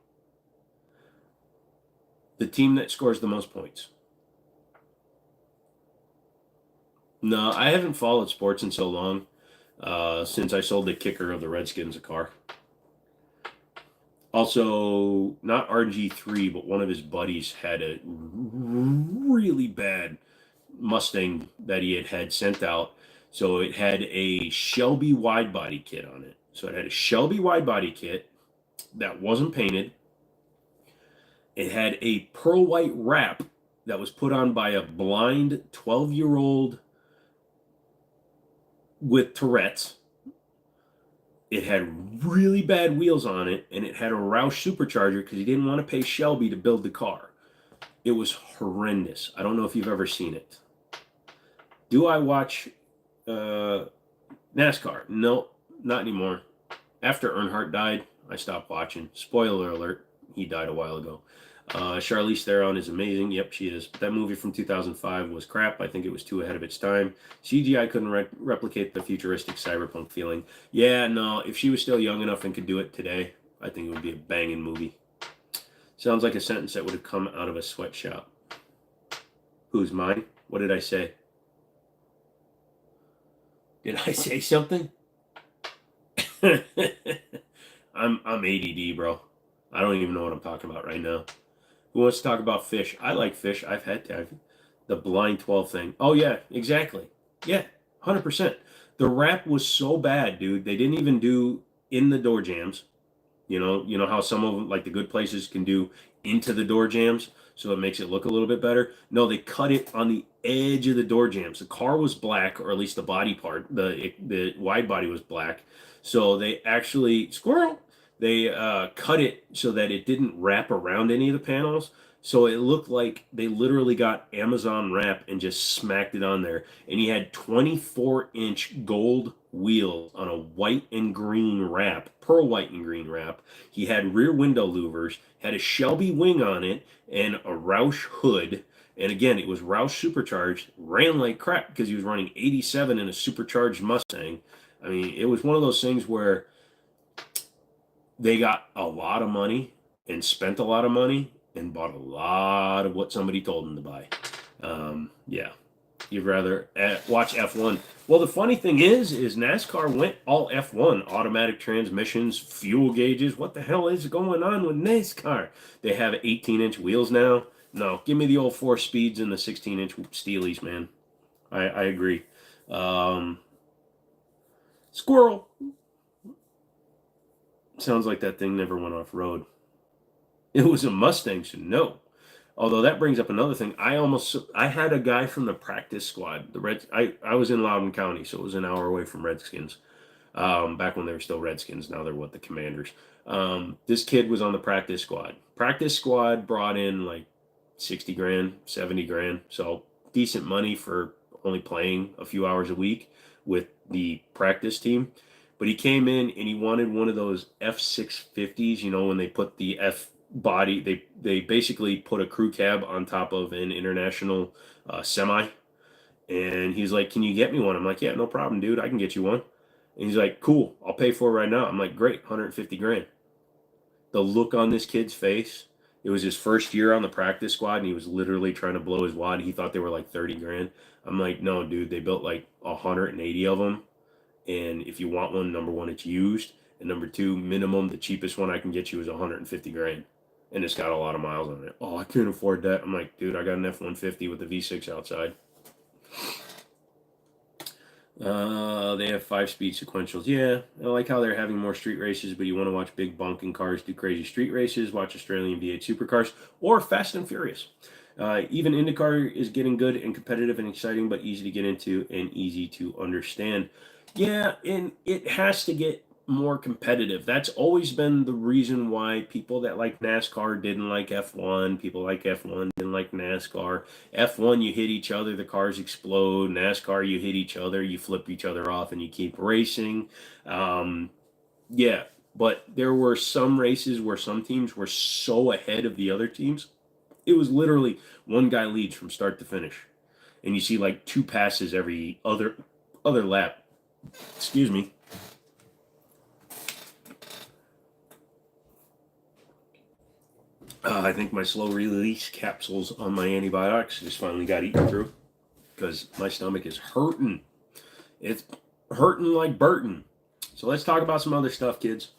The team that scores the most points. No, I haven't followed sports in so long. Since I sold the kicker of the Redskins a car. Also, not RG3, but one of his buddies had a really bad Mustang that he had sent out. So it had a Shelby wide body kit on it. So it had a Shelby wide body kit that wasn't painted. It had a pearl white wrap that was put on by a blind 12-year-old with Tourette's. It had really bad wheels on it, and it had a Roush supercharger because he didn't want to pay Shelby to build the car. It was horrendous. I don't know if you've ever seen it. Do I watch NASCAR? No, not anymore. After Earnhardt died, I stopped watching. Spoiler alert, he died a while ago. Charlize Theron is amazing. Yep, she is. But that movie from 2005 was crap. I think it was too ahead of its time. CGI couldn't replicate the futuristic cyberpunk feeling. Yeah, no, if she was still young enough and could do it today, I think it would be a banging movie. Sounds like a sentence that would have come out of a sweatshop. Who's mine? What did I say? Did I say something? I'm ADD, bro. I don't even know what I'm talking about right now. Who wants to talk about fish? I like fish. I've had the blind 12 thing. Oh yeah, exactly. Yeah, 100%. The wrap was so bad, dude. They didn't even do in the door jams. You know how some of them, like the good places, can do into the door jams, so it makes it look a little bit better. No, they cut it on the edge of the door jams. The car was black, or at least the body part, the wide body was black. So they actually squirrel. They cut it so that it didn't wrap around any of the panels. So it looked like they literally got Amazon wrap and just smacked it on there. And he had 24-inch gold wheels on a white and green wrap, pearl white and green wrap. He had rear window louvers, had a Shelby wing on it, and a Roush hood. And again, it was Roush supercharged, ran like crap because he was running 87 in a supercharged Mustang. I mean, it was one of those things where they got a lot of money and spent a lot of money and bought a lot of what somebody told them to buy. Yeah, you'd rather watch F1. Well, the funny thing is NASCAR went all F1, automatic transmissions, fuel gauges. What the hell is going on with NASCAR? They have 18-inch wheels now. No, give me the old 4 speeds and the 16-inch Steelies, man. I agree. Squirrel. Sounds like that thing never went off road. It was a Mustang, so no. Although that brings up another thing. I had a guy from the practice squad. I was in Loudoun County, so it was an hour away from Redskins. Back when they were still Redskins, now they're the Commanders. This kid was on the practice squad. Practice squad brought in like 60 grand, 70 grand. So decent money for only playing a few hours a week with the practice team. But he came in and he wanted one of those F650s, when they put the F body, they basically put a crew cab on top of an international semi. And he's like, "Can you get me one?" I'm like, "Yeah, no problem, dude. I can get you one." And he's like, "Cool, I'll pay for it right now." I'm like, "Great, 150 grand." The look on this kid's face, it was his first year on the practice squad, and he was literally trying to blow his wad. He thought they were like 30 grand. I'm like, "No, dude, they built like 180 of them. And if you want one, number one, it's used. And number two, minimum, the cheapest one I can get you is 150 grand. And it's got a lot of miles on it." "Oh, I can't afford that." I'm like, "Dude, I got an F-150 with a V6 outside." They have 5-speed sequentials. Yeah, I like how they're having more street races, but you want to watch big bonking cars do crazy street races, watch Australian V8 supercars, or Fast and Furious. Even IndyCar is getting good and competitive and exciting, but easy to get into and easy to understand. Yeah, and it has to get more competitive. That's always been the reason why people that like NASCAR didn't like F1. People like F1 didn't like NASCAR. F1, you hit each other, the cars explode. NASCAR, you hit each other, you flip each other off, and you keep racing. Yeah, but there were some races where some teams were so ahead of the other teams. It was literally one guy leads from start to finish, and you see like 2 passes every other lap. Excuse me. I think my slow release capsules on my antibiotics just finally got eaten through because my stomach is hurting. It's hurting like Burton. So let's talk about some other stuff, kids.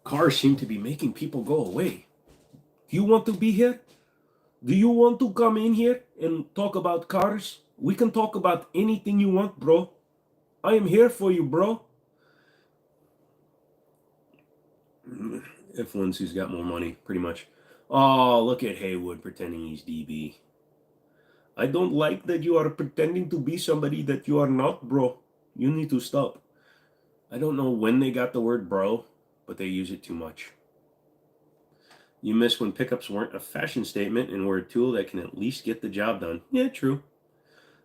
Cars seem to be making people go away. Do you want to be here? Do you want to come in here and talk about cars? We can talk about anything you want, bro. I am here for you, bro. F1's who's got more money, pretty much. Oh, look at Haywood pretending he's DB. I don't like that you are pretending to be somebody that you are not, bro. You need to stop. I don't know when they got the word bro, but they use it too much. You miss when pickups weren't a fashion statement and were a tool that can at least get the job done. Yeah, true.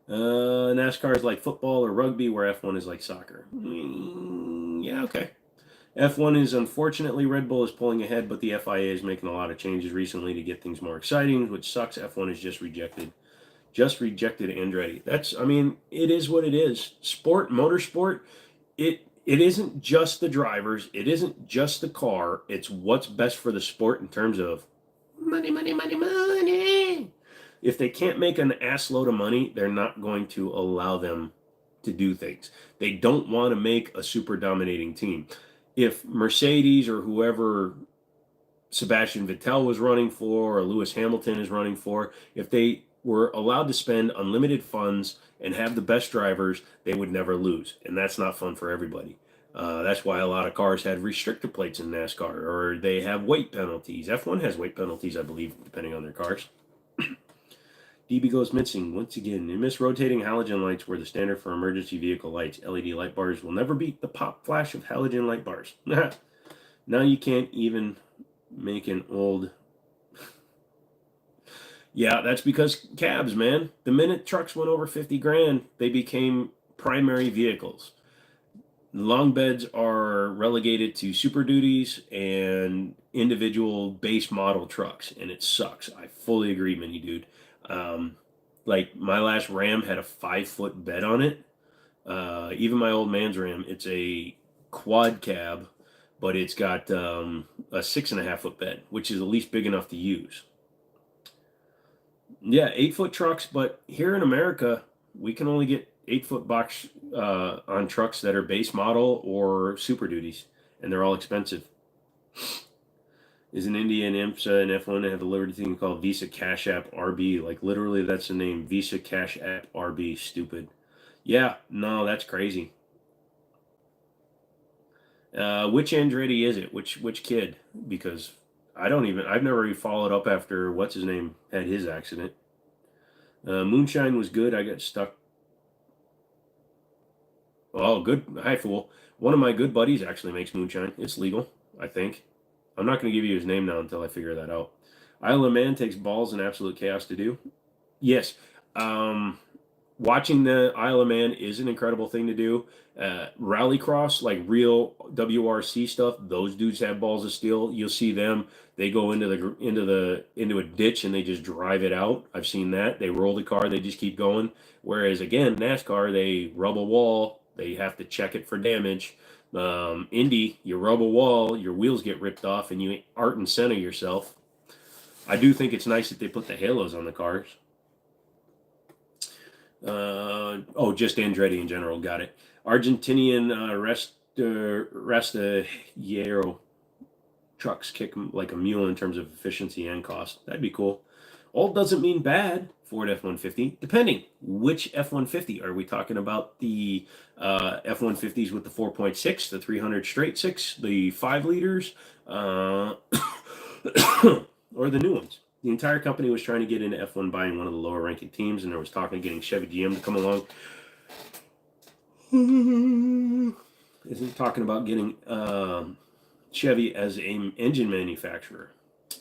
NASCAR is like football or rugby, where F1 is like soccer. Yeah, okay. F1 is, unfortunately, Red Bull is pulling ahead, but the FIA is making a lot of changes recently to get things more exciting, which sucks. F1 is just rejected Andretti. It is what it is. Motorsport, it isn't just the drivers, it isn't just the car, it's what's best for the sport in terms of money, money, money, money. If they can't make an ass load of money, they're not going to allow them to do things. They don't want to make a super dominating team. if Mercedes or whoever Sebastian Vettel was running for or Lewis Hamilton is running for, if they were allowed to spend unlimited funds and have the best drivers, they would never lose. And that's not fun for everybody. That's why a lot of cars had restrictor plates in NASCAR, or they have weight penalties. F1 has weight penalties, I believe, depending on their cars. DB goes missing once again. They miss rotating halogen lights were the standard for emergency vehicle lights. LED light bars will never beat the pop flash of halogen light bars. Now you can't even make an old... Yeah, that's because cabs, man. The minute trucks went over 50 grand, they became primary vehicles. Long beds are relegated to Super Duties and individual base model trucks, and it sucks. I fully agree, Mini Dude. Like my last Ram had a 5-foot bed on it. Even my old man's Ram, it's a quad cab, but it's got a 6.5-foot bed, which is at least big enough to use. Yeah, 8-foot trucks, but here in America, we can only get 8-foot box on trucks that are base model or Super Duties, and they're all expensive. Is an India and IMSA and F1 that have delivered a thing called Visa Cash App RB. Like, literally, that's the name. Visa Cash App RB. Stupid. Yeah, no, that's crazy. Which Andretti is it? Which kid? Because I've never even followed up after what's his name had his accident. Moonshine was good. I got stuck. Oh, good. Hi, fool. One of my good buddies actually makes moonshine. It's legal, I think. I'm not going to give you his name now until I figure that out. Isle of Man takes balls and absolute chaos to do. Yes. Watching the Isle of Man is an incredible thing to do. Rallycross, like real WRC stuff, those dudes have balls of steel. You'll see them. They go into a ditch and they just drive it out. I've seen that. They roll the car. They just keep going. Whereas again, NASCAR, they rub a wall. They have to check it for damage. Indy, you rub a wall, your wheels get ripped off, and you art and center yourself. I do think it's nice that they put the halos on the cars. Just Andretti in general. Got it. Argentinian Rastillero trucks kick like a mule in terms of efficiency and cost. That'd be cool. All doesn't mean bad. Ford F-150, depending which F-150. Are we talking about the F-150s with the 4.6, the 300 straight six, the 5 liters, or the new ones? The entire company was trying to get into F1 buying one of the lower ranking teams, and there was talk of getting Chevy GM to come along. Isn't talking about getting Chevy as an engine manufacturer.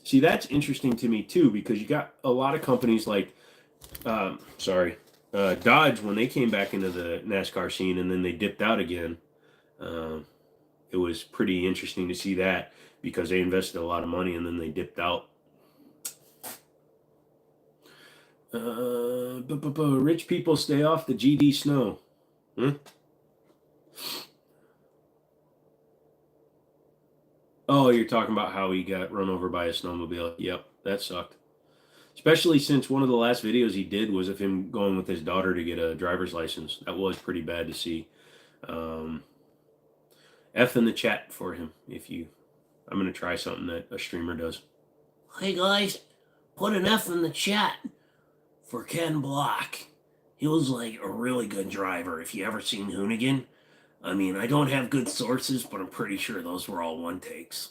See, that's interesting to me too, because you got a lot of companies like Dodge, when they came back into the NASCAR scene and then they dipped out again. It was pretty interesting to see that, because they invested a lot of money and then they dipped out. Rich people stay off the GD snow. Oh, you're talking about how he got run over by a snowmobile. Yep, that sucked. Especially since one of the last videos he did was of him going with his daughter to get a driver's license. That was pretty bad to see. F in the chat for him if you... I'm going to try something that a streamer does. Hey guys, put an F in the chat for Ken Block. He was like a really good driver. If you ever seen Hoonigan, I mean, I don't have good sources, but I'm pretty sure those were all one takes.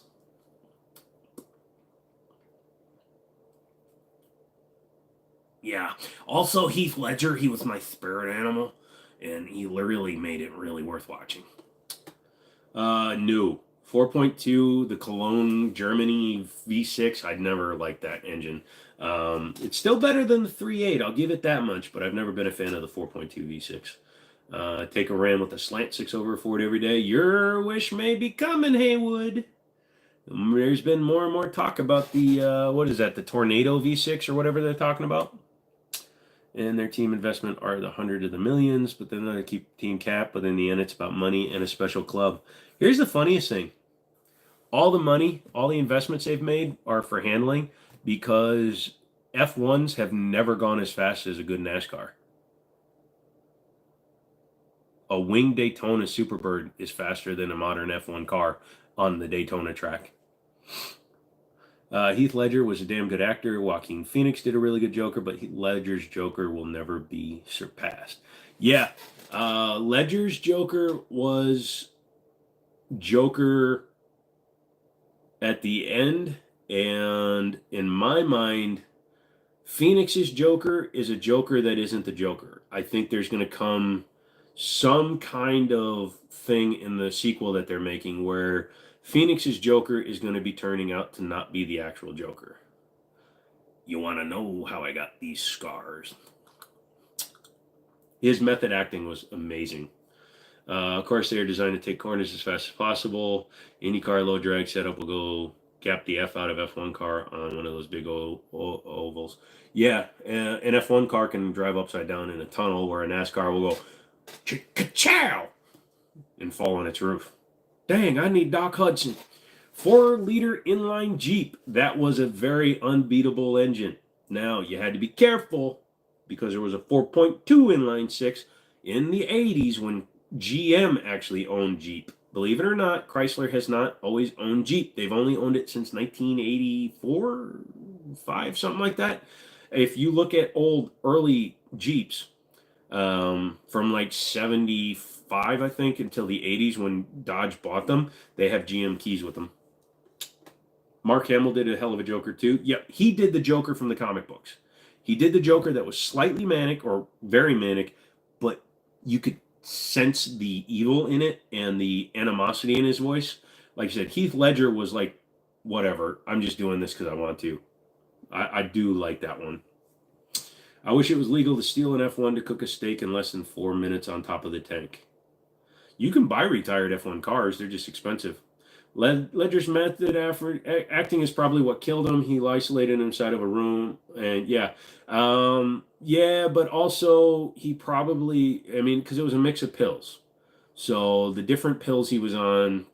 Yeah. Also, Heath Ledger, he was my spirit animal, and he really made it really worth watching. New 4.2, the Cologne Germany V6. I'd never liked that engine. It's still better than the 3.8. I'll give it that much, but I've never been a fan of the 4.2 V6. Take a Ram with a slant 6 Ford every day. Your wish may be coming, Haywood. There's been more and more talk about the, what is that, the Tornado V6 or whatever they're talking about. And their team investment are the hundreds of the millions, but then they keep team cap, but in the end it's about money and a special club. Here's the funniest thing. All the money, all the investments they've made are for handling, because F1s have never gone as fast as a good NASCAR. A winged Daytona Superbird is faster than a modern F1 car on the Daytona track. Heath Ledger was a damn good actor. Joaquin Phoenix did a really good Joker, but Ledger's Joker will never be surpassed. Yeah, Ledger's Joker was Joker at the end, and in my mind, Phoenix's Joker is a Joker that isn't the Joker. I think there's going to come some kind of thing in the sequel that they're making where Phoenix's Joker is going to be turning out to not be the actual Joker. You want to know how I got these scars? His method acting was amazing. Of course, they are designed to take corners as fast as possible. IndyCar low drag setup will go gap the F out of F1 car on one of those big ovals. Yeah, an F1 car can drive upside down in a tunnel where a NASCAR will go ka-chow and fall on its roof. Dang, I need Doc Hudson. 4-liter inline Jeep. That was a very unbeatable engine. Now, you had to be careful because there was a 4.2 inline 6 in the 80s when GM actually owned Jeep. Believe it or not, Chrysler has not always owned Jeep. They've only owned it since 1984, 5, something like that. If you look at old early Jeeps from like 75, I think, until the 80s when Dodge bought them, they have GM keys with them. Mark Hamill did a hell of a Joker too. Yep, he did the Joker from the comic books. He did the Joker that was slightly manic or very manic, but you could sense the evil in it and the animosity in his voice. Like I said, Heath Ledger was like, whatever, I'm just doing this because I want to. I do like that one. I wish it was legal to steal an F1 to cook a steak in less than 4 minutes on top of the tank. You can buy retired F1 cars, they're just expensive. Ledger's method acting is probably what killed him. He isolated inside of a room, and yeah, but also he probably, I mean, because it was a mix of pills. So the different pills he was on,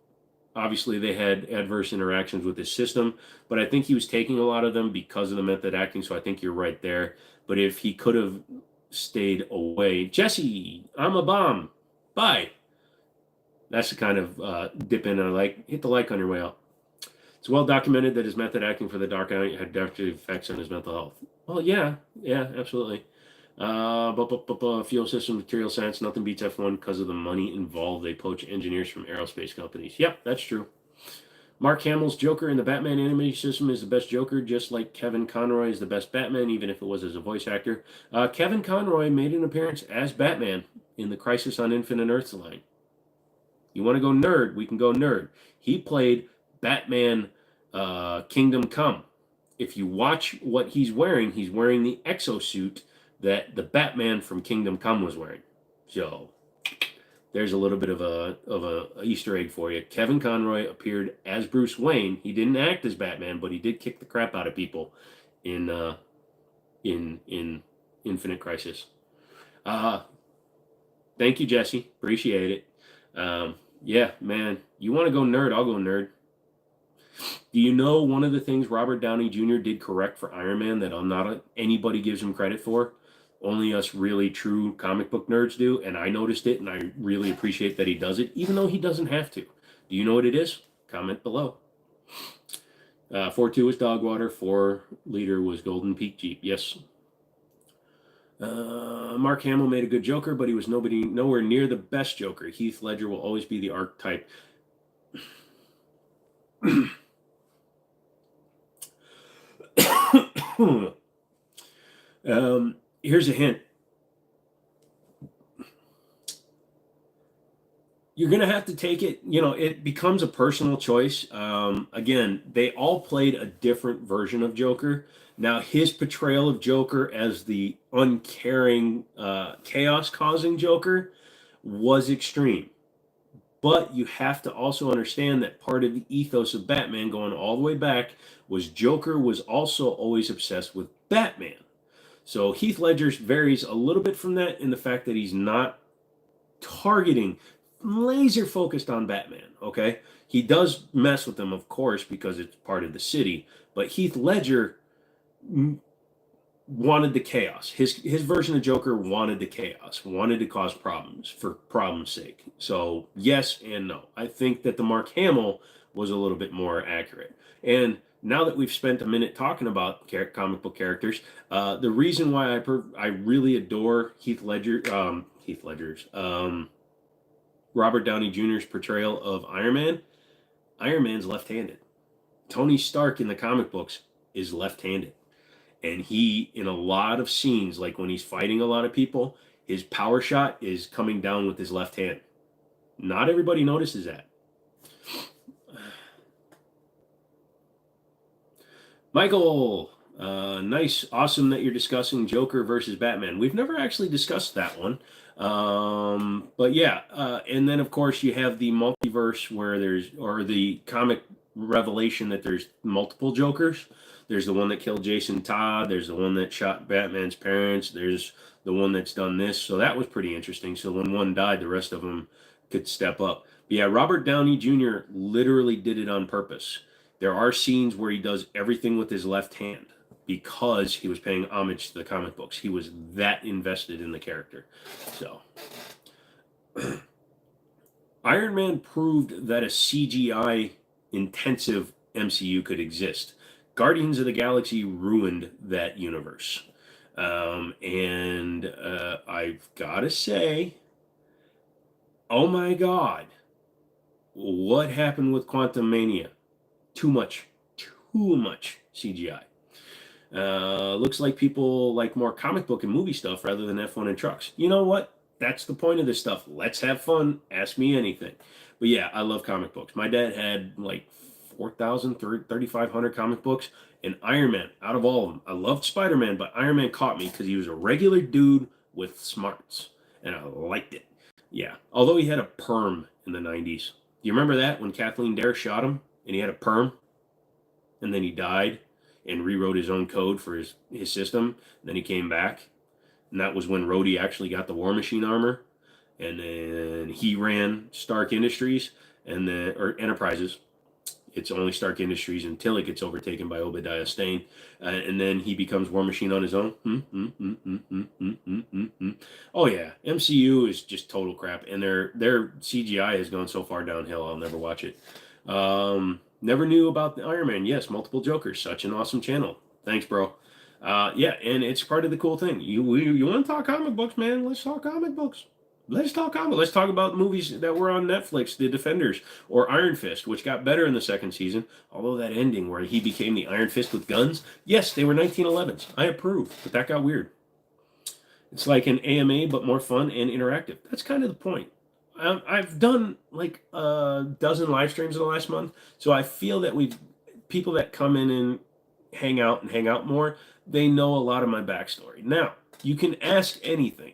obviously they had adverse interactions with his system, but I think he was taking a lot of them because of the method acting. So I think you're right there. But if he could have stayed away, Jesse, I'm a bomb. Bye. That's the kind of dip in and hit the like on your way out. It's well documented that his method acting for the Dark Knight had destructive effects on his mental health. Well, yeah, absolutely. Fuel system, material science, nothing beats F1 because of the money involved. They poach engineers from aerospace companies. Yep, that's true. Mark Hamill's Joker in the Batman animated system is the best Joker, just like Kevin Conroy is the best Batman, even if it was as a voice actor. Kevin Conroy made an appearance as Batman in the Crisis on Infinite Earths line. You want to go nerd? We can go nerd. He played Batman Kingdom Come. If you watch what he's wearing the exosuit that the Batman from Kingdom Come was wearing. So there's a little bit of a Easter egg for you. Kevin Conroy appeared as Bruce Wayne. He didn't act as Batman, but he did kick the crap out of people in Infinite Crisis. Thank you, Jesse. Appreciate it. Yeah, man. You want to go nerd? I'll go nerd. Do you know one of the things Robert Downey Jr. did correct for Iron Man that not anybody gives him credit for? Only us really true comic book nerds do, and I noticed it, and I really appreciate that he does it, even though he doesn't have to. Do you know what it is? Comment below. 4.2 was Dogwater, 4-liter was Golden Peak Jeep. Yes. Mark Hamill made a good Joker, but he was nowhere near the best Joker. Heath Ledger will always be the archetype. Here's a hint. You're going to have to take it, it becomes a personal choice. Again, they all played a different version of Joker. Now, his portrayal of Joker as the uncaring, chaos-causing Joker was extreme. But you have to also understand that part of the ethos of Batman going all the way back was Joker was also always obsessed with Batman. So Heath Ledger varies a little bit from that in the fact that he's not targeting, laser focused on Batman, okay? He does mess with them, of course, because it's part of the city. But Heath Ledger wanted the chaos. His version of Joker wanted the chaos, wanted to cause problems for problem's sake. So yes and no. I think that the Mark Hamill was a little bit more accurate. And now that we've spent a minute talking about comic book characters, the reason why I really adore Heath Ledger's Robert Downey Jr.'s portrayal of Iron Man. Iron Man's left-handed. Tony Stark in the comic books is left-handed. And he, in a lot of scenes, like when he's fighting a lot of people, his power shot is coming down with his left hand. Not everybody notices that. Michael, nice, awesome that you're discussing Joker versus Batman. We've never actually discussed that one. But yeah, and then of course you have the multiverse where or the comic revelation that there's multiple Jokers. There's the one that killed Jason Todd. There's the one that shot Batman's parents. There's the one that's done this. So that was pretty interesting. So when one died, the rest of them could step up. But yeah, Robert Downey Jr. literally did it on purpose. There are scenes where he does everything with his left hand because he was paying homage to the comic books. He was that invested in the character. So Iron Man proved that a CGI intensive MCU could exist. Guardians of the Galaxy ruined that universe. And I've got to say, oh my God, what happened with Quantum Mania? Too much CGI. Looks like people like more comic book and movie stuff rather than F1 and trucks. You know what? That's the point of this stuff. Let's have fun. Ask me anything. But yeah, I love comic books. My dad had like 4,000, 3,500 comic books, and Iron Man out of all of them. I loved Spider-Man, but Iron Man caught me because he was a regular dude with smarts, and I liked it. Yeah, although he had a perm in the 90s. You remember that when Kathleen Dare shot him, and he had a perm, and then he died and rewrote his own code for his system. And then he came back, and that was when Rhodey actually got the War Machine armor, and then he ran Stark Industries or Enterprises. It's only Stark Industries until it gets overtaken by Obadiah Stane, and then he becomes War Machine on his own. Oh yeah, MCU is just total crap, and their CGI has gone so far downhill. I'll never watch it. Never knew about the Iron Man. Yes, multiple Jokers. Such an awesome channel. Thanks, bro. Yeah, and it's part of the cool thing. You want to talk comic books, man? Let's talk comic books. Let's talk comic. Let's talk about movies that were on Netflix, The Defenders or Iron Fist, which got better in the second season. Although that ending where he became the Iron Fist with guns, yes, they were 1911s. I approve, but that got weird. It's like an AMA, but more fun and interactive. That's kind of the point. I've done like a dozen live streams in the last month, so I feel that people that come in and hang out more, they know a lot of my backstory. Now, you can ask anything.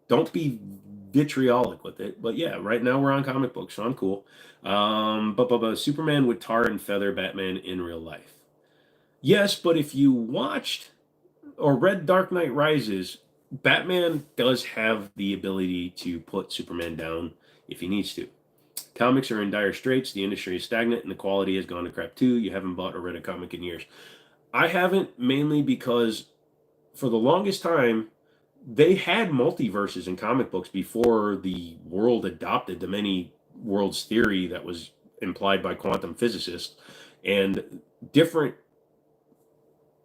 Don't be vitriolic with it, but yeah, right now we're on comic books, so I'm cool. But Superman would tar and feather Batman in real life. Yes, but if you watched or read Dark Knight Rises, Batman does have the ability to put Superman down if he needs to. Comics are in dire straits, the industry is stagnant, and the quality has gone to crap too. You haven't bought or read a comic in years. I haven't, mainly because for the longest time, they had multiverses in comic books before the world adopted the many worlds theory that was implied by quantum physicists, and different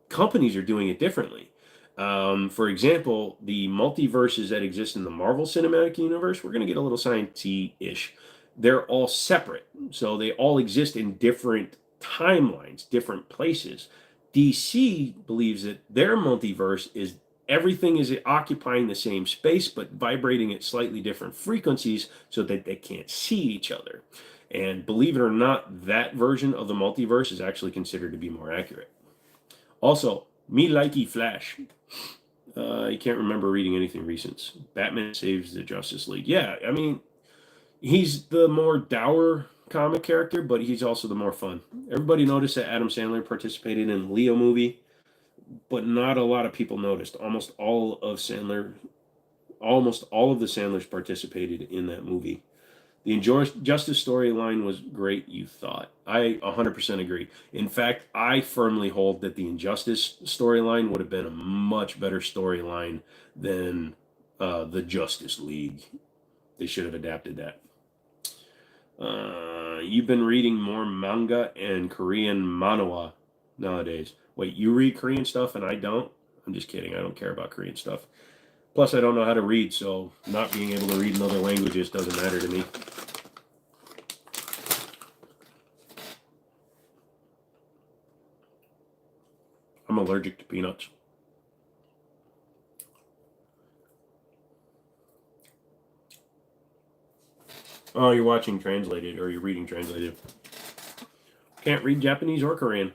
companies are doing it differently. For example, the multiverses that exist in the Marvel Cinematic Universe, we're going to get a little science-y-ish. They're all separate, so they all exist in different timelines, different places. DC believes that their multiverse is everything is occupying the same space, but vibrating at slightly different frequencies so that they can't see each other. And believe it or not, that version of the multiverse is actually considered to be more accurate. Also, me likey Flash. You can't remember reading anything recent. Batman saves the Justice League. Yeah, I mean, he's the more dour comic character, but he's also the more fun. Everybody noticed that Adam Sandler participated in the Leo movie, but not a lot of people noticed. Almost all of the Sandlers participated in that movie. The Injustice storyline was great, you thought. I 100% agree. In fact, I firmly hold that the Injustice storyline would have been a much better storyline than the Justice League. They should have adapted that. You've been reading more manga and Korean manhwa nowadays. Wait, you read Korean stuff and I don't? I'm just kidding. I don't care about Korean stuff. Plus, I don't know how to read, so not being able to read in other languages doesn't matter to me. I'm allergic to peanuts. Oh, you're watching translated, or you're reading translated. Can't read Japanese or Korean.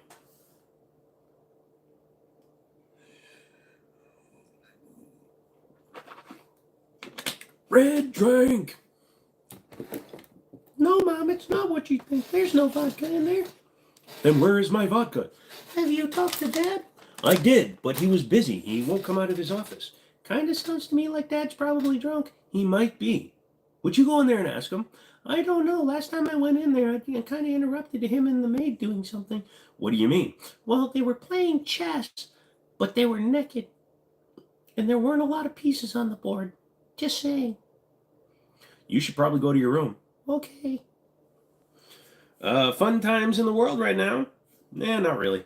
Red drink. No, Mom, it's not what you think. There's no vodka in there. Then where is my vodka? Have you talked to Dad? I did, but he was busy. He won't come out of his office. Kind of sounds to me like Dad's probably drunk. He might be. Would you go in there and ask him? I don't know. Last time I went in there, I kind of interrupted him and the maid doing something. What do you mean? Well, they were playing chess, but they were naked. And there weren't a lot of pieces on the board. Just saying. You should probably go to your room. Okay. Fun times in the world right now? Nah, not really.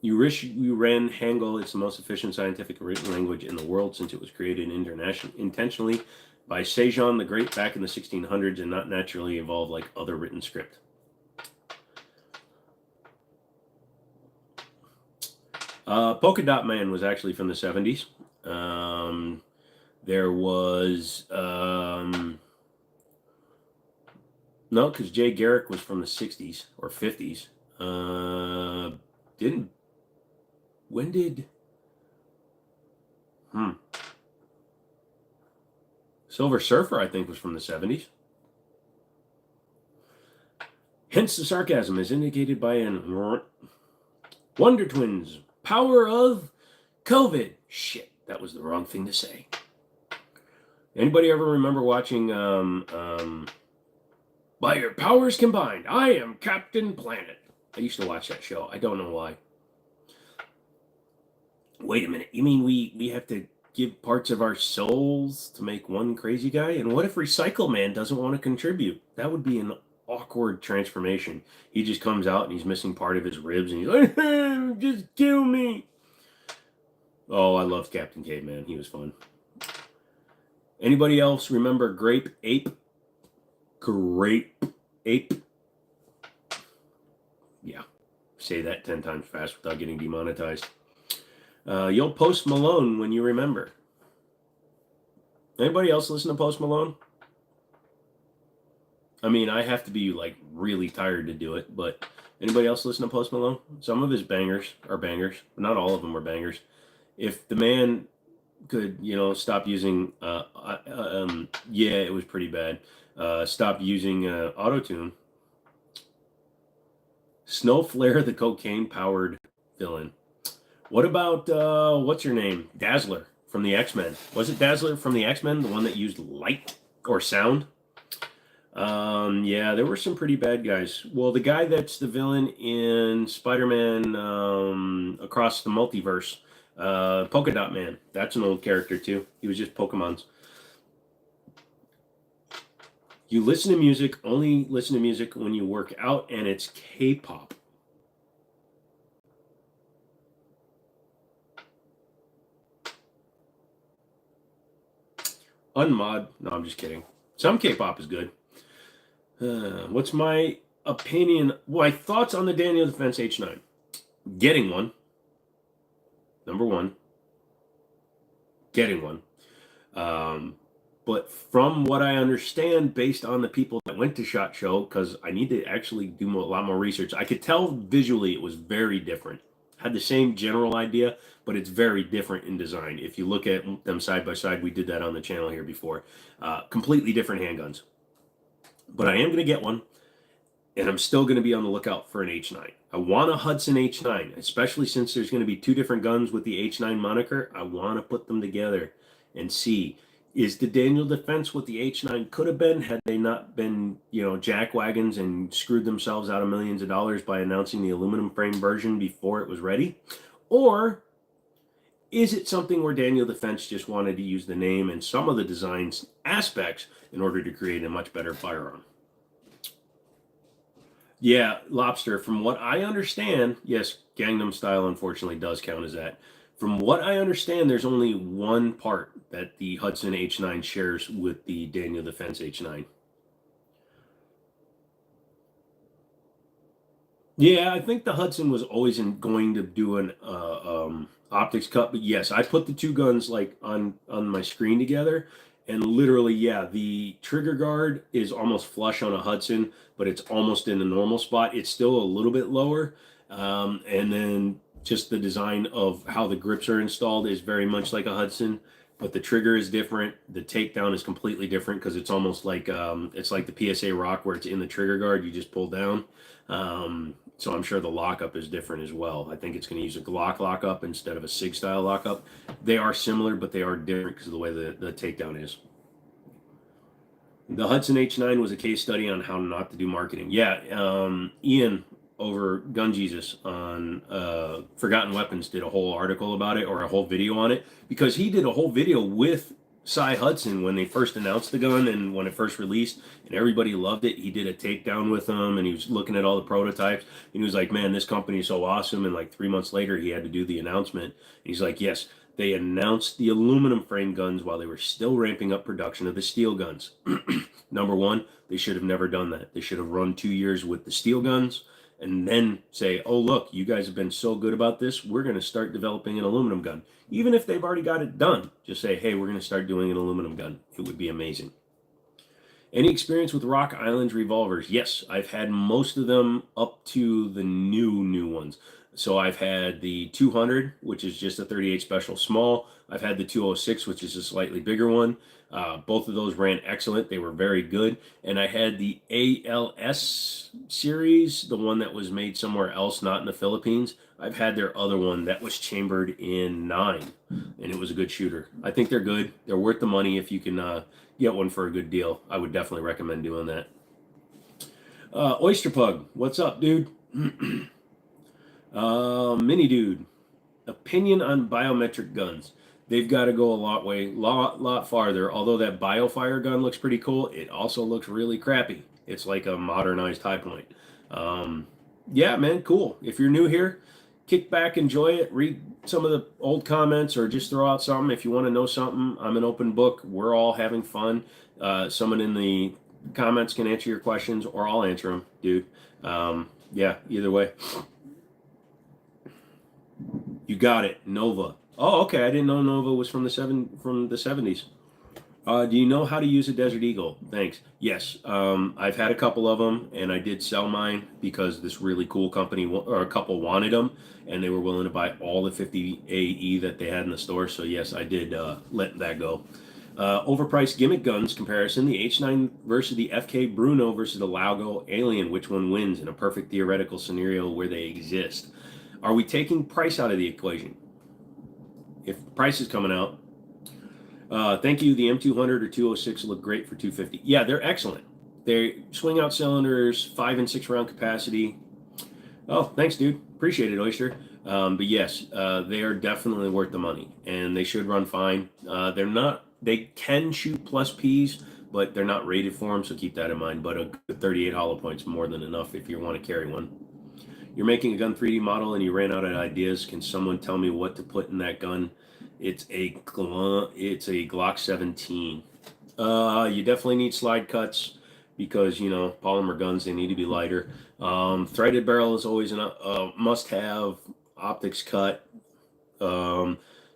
You wish you ran Hangul. It's the most efficient scientific written language in the world since it was created intentionally by Sejong the Great back in the 1600s and not naturally evolved like other written script. Polka Dot Man was actually from the 70s. There was... no, because Jay Garrick was from the 60s or 50s. When did... Silver Surfer, I think, was from the 70s. Hence the sarcasm is indicated by an... Wonder Twins, power of COVID. Shit, that was the wrong thing to say. Anybody ever remember watching By Your Powers Combined, I Am Captain Planet? I used to watch that show. I don't know why. Wait a minute. You mean we have to give parts of our souls to make one crazy guy? And what if Recycle Man doesn't want to contribute? That would be an awkward transformation. He just comes out and he's missing part of his ribs and he's like, just kill me. Oh, I loved Captain Caveman. He was fun. Anybody else remember Grape Ape? Grape Ape. Yeah. Say that 10 times fast without getting demonetized. You'll Post Malone when you remember. Anybody else listen to Post Malone? I mean, I have to be like really tired to do it, but anybody else listen to Post Malone? Some of his bangers are bangers, but not all of them are bangers. If the man could, stop using, yeah, it was pretty bad. Stop using auto-tune. Snowflare, the cocaine-powered villain. What about, what's her name? Dazzler from the X-Men. Was it Dazzler from the X-Men, the one that used light or sound? Yeah, there were some pretty bad guys. Well, the guy that's the villain in Spider-Man Across the Multiverse, Polka Dot Man. That's an old character, too. He was just Pokemons. You listen to music, only listen to music when you work out, and it's K-pop. Unmod. No, I'm just kidding. Some K-pop is good. What's my opinion? My thoughts on the Daniel Defense H9. Getting one. Number one. Getting one. But from what I understand, based on the people that went to SHOT Show, because I need to actually do a lot more research, I could tell visually it was very different. Had the same general idea, but it's very different in design. If you look at them side by side, we did that on the channel here before. Completely different handguns. But I am going to get one, and I'm still going to be on the lookout for an H9. I want a Hudson H9, especially since there's going to be two different guns with the H9 moniker. I want to put them together and see, Is the Daniel Defense what the H9 could have been had they not been, jackwagons and screwed themselves out of millions of dollars by announcing the aluminum frame version before it was ready? Or is it something where Daniel Defense just wanted to use the name and some of the design's aspects in order to create a much better firearm? Yeah, Lobster, from what I understand, yes, Gangnam Style unfortunately does count as that. From what I understand, there's only one part that the Hudson H9 shares with the Daniel Defense H9. Yeah, I think the Hudson was always going to do an optics cut, but yes, I put the two guns like on my screen together, and literally, yeah, the trigger guard is almost flush on a Hudson, but it's almost in the normal spot. It's still a little bit lower, and then just the design of how the grips are installed is very much like a Hudson, but the trigger is different. The takedown is completely different because it's like the PSA Rock where it's in the trigger guard. You just pull down. So I'm sure the lockup is different as well. I think it's going to use a Glock lockup instead of a SIG style lockup. They are similar, but they are different because of the way the takedown is. The Hudson H9 was a case study on how not to do marketing. Yeah, Ian over Gun Jesus on Forgotten Weapons did a whole article about it, or a whole video on it, because he did a whole video with Cy Hudson when they first announced the gun and when it first released, and everybody loved it. He did a takedown with them, and he was looking at all the prototypes, and he was like, man, this company is so awesome. And like 3 months later, he had to do the announcement. And he's like, yes, they announced the aluminum frame guns while they were still ramping up production of the steel guns. Number one, they should have never done that. They should have run 2 years with the steel guns and then say, oh, look, you guys have been so good about this, we're going to start developing an aluminum gun. Even if they've already got it done, just say, hey, we're going to start doing an aluminum gun. It would be amazing. Any experience with Rock Island revolvers? Yes, I've had most of them up to the new ones. So I've had the 200, which is just a 38 special small. I've had the 206, which is a slightly bigger one. Both of those ran excellent. They were very good. And I had the ALS series, the one that was made somewhere else, not in the Philippines. I've had their other one that was chambered in 9, and it was a good shooter. I think they're good. They're worth the money if you can get one for a good deal. I would definitely recommend doing that. Oyster Pug, what's up, dude? Mini Dude, opinion on biometric guns. They've got to go a lot farther. Although that BioFire gun looks pretty cool, it also looks really crappy. It's like a modernized High Point. Yeah, man, cool. If you're new here, kick back, enjoy it, read some of the old comments, or just throw out something. If you want to know something, I'm an open book. We're all having fun. Someone in the comments can answer your questions, or I'll answer them, dude. Yeah, either way. You got it, Nova. Oh, okay. I didn't know Nova was from the 70s. Do you know how to use a Desert Eagle? Thanks. Yes, I've had a couple of them, and I did sell mine because this really cool company or a couple wanted them, and they were willing to buy all the 50 AE that they had in the store. So yes, I did let that go. Overpriced gimmick guns comparison: the H9 versus the FK Bruno versus the Laugo Alien. Which one wins in a perfect theoretical scenario where they exist? Are we taking price out of the equation? If price is coming out, thank you. The M200 or 206 look great for 250. Yeah, they're excellent. They swing out cylinders, 5 and 6 round capacity. Oh, thanks, dude. Appreciate it, Oyster. But yes, they are definitely worth the money, and they should run fine. They're not. They can shoot plus Ps, but they're not rated for them, so keep that in mind. But a good 38 hollow point's more than enough if you want to carry one. You're making a gun 3D model and you ran out of ideas. Can someone tell me what to put in that gun? It's a Glock 17. You definitely need slide cuts because, polymer guns, they need to be lighter. Threaded barrel is always a must-have. Optics cut.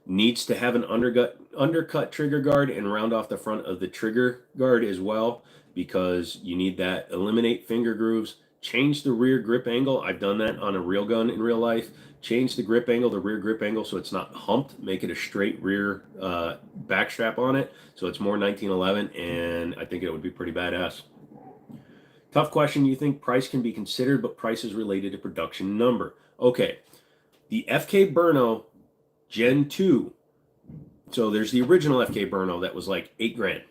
Needs to have an undercut trigger guard and round off the front of the trigger guard as well, because you need that. Eliminate finger grooves. Change the rear grip angle. I've done that on a real gun in real life. Change the grip angle, the rear grip angle, so it's not humped. Make it a straight rear backstrap on it, so it's more 1911, and I think it would be pretty badass. Tough question. You think price can be considered, but price is related to production number. Okay, the FK Burno Gen 2 So there's the original FK Burno that was like $8,000.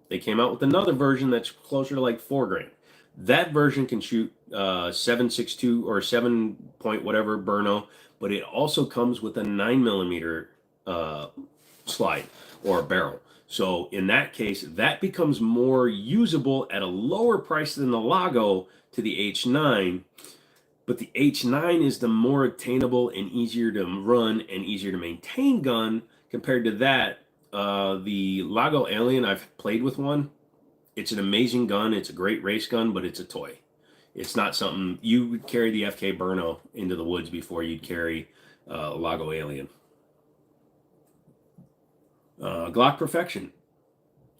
They came out with another version that's closer to like $4,000. That version can shoot 7.62 or 7 point whatever Burno, but it also comes with a 9mm slide or barrel. So in that case, that becomes more usable at a lower price than the Lago to the H9. But the H9 is the more attainable and easier to run and easier to maintain gun compared to that. The Lago Alien, I've played with one. It's an amazing gun. It's a great race gun, but it's a toy. It's not something you would carry the FK Burno into the woods before you'd carry Lago Alien. Glock Perfection.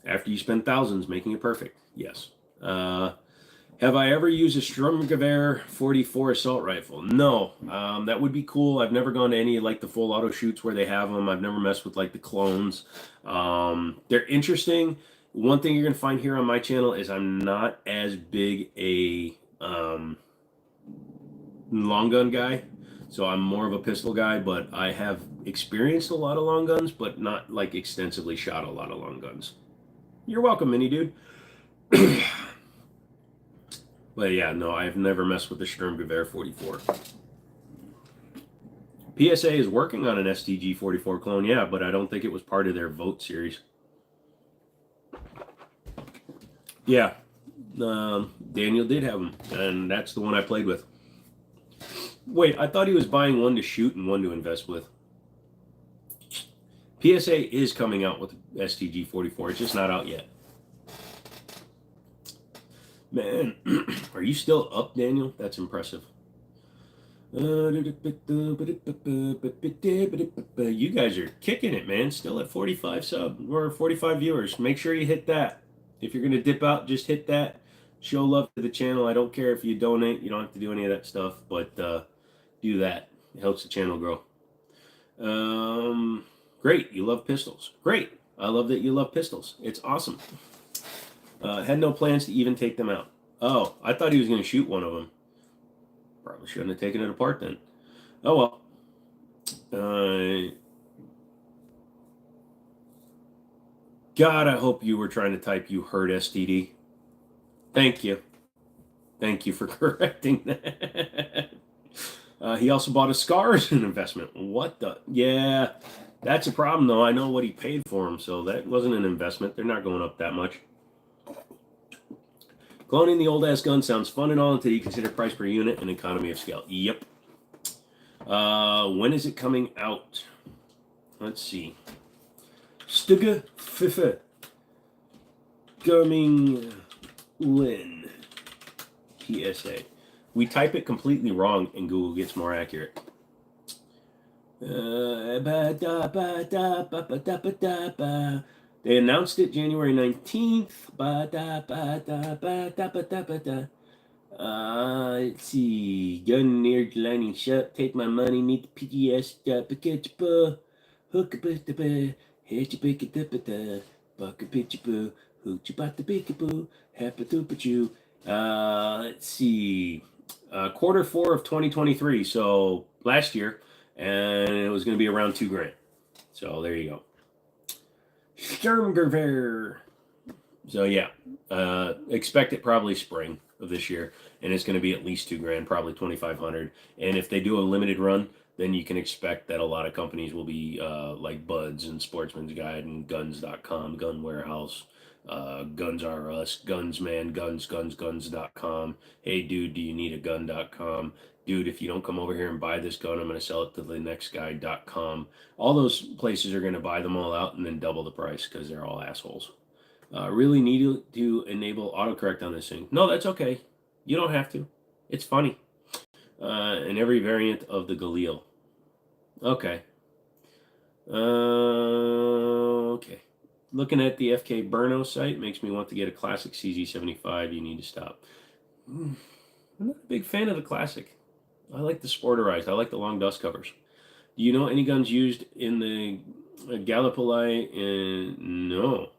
After you spend thousands making it perfect. Yes. Have I ever used a Sturmgewehr 44 assault rifle? No. That would be cool. I've never gone to any like the full auto shoots where they have them. I've never messed with like the clones. They're interesting. One thing you're going to find here on my channel is I'm not as big a long gun guy. So I'm more of a pistol guy, but I have experienced a lot of long guns, but not like extensively shot a lot of long guns. You're welcome, mini dude. But yeah, no, I've never messed with the Sturmgewehr 44. PSA is working on an STG 44 clone, yeah, but I don't think it was part of their vote series. Yeah, Daniel did have them, and that's the one I played with. Wait, I thought he was buying one to shoot and one to invest with. PSA is coming out with STG 44. It's just not out yet. Man, are you still up, Daniel? That's impressive. You guys are kicking it, man. Still at 45 sub or 45 viewers. Make sure you hit that. If you're gonna dip out, just hit that. Show love to the channel. I don't care if you donate. You don't have to do any of that stuff, but do that. It helps the channel grow. Great. You love pistols. Great. I love that you love pistols. It's awesome. Had no plans to even take them out. Oh, I thought he was going to shoot one of them. Probably shouldn't have taken it apart then. Oh well. God, I hope you were trying to type you heard STD. Thank you. Thank you for correcting that. He also bought a SCAR as an investment. What the? Yeah, that's a problem though. I know what he paid for them, so that wasn't an investment. They're not going up that much. Cloning the old-ass gun sounds fun and all until you consider price per unit and economy of scale. Yep. When is it coming out? Let's see. Stugge Pfiffe. Coming when? PSA. We type it completely wrong and Google gets more accurate. They announced it January 19th. Let's see. Gun near lining shop. Take my money. Meet the PGS. Hook a bit the bear. Hit you pick it up at the buck a pitch boo. Hoot you bought the big boo. Happy to put you. Let's see. Q4 of 2023. So last year. And it was going to be around $2,000. So there you go. Sturmgewehr. So yeah, expect it probably spring of this year, and it's going to be at least $2,000, probably 2,500. And if they do a limited run, then you can expect that a lot of companies will be like Buds and Sportsman's Guide and Guns.com, Gun Warehouse, Guns R Us, Gunsman, Guns.com. Hey dude, do you need a gun.com? Dude, if you don't come over here and buy this gun, I'm going to sell it to the next guy.com. All those places are going to buy them all out and then double the price because they're all assholes. Really need to enable autocorrect on this thing. No, that's okay. You don't have to. It's funny. And every variant of the Galil. Okay. Okay. Looking at the FK Burno site makes me want to get a classic CZ75. You need to stop. I'm not a big fan of the classic. I like the sporterized. I like the long dust covers. Do you know any guns used in the Gallipoli? No.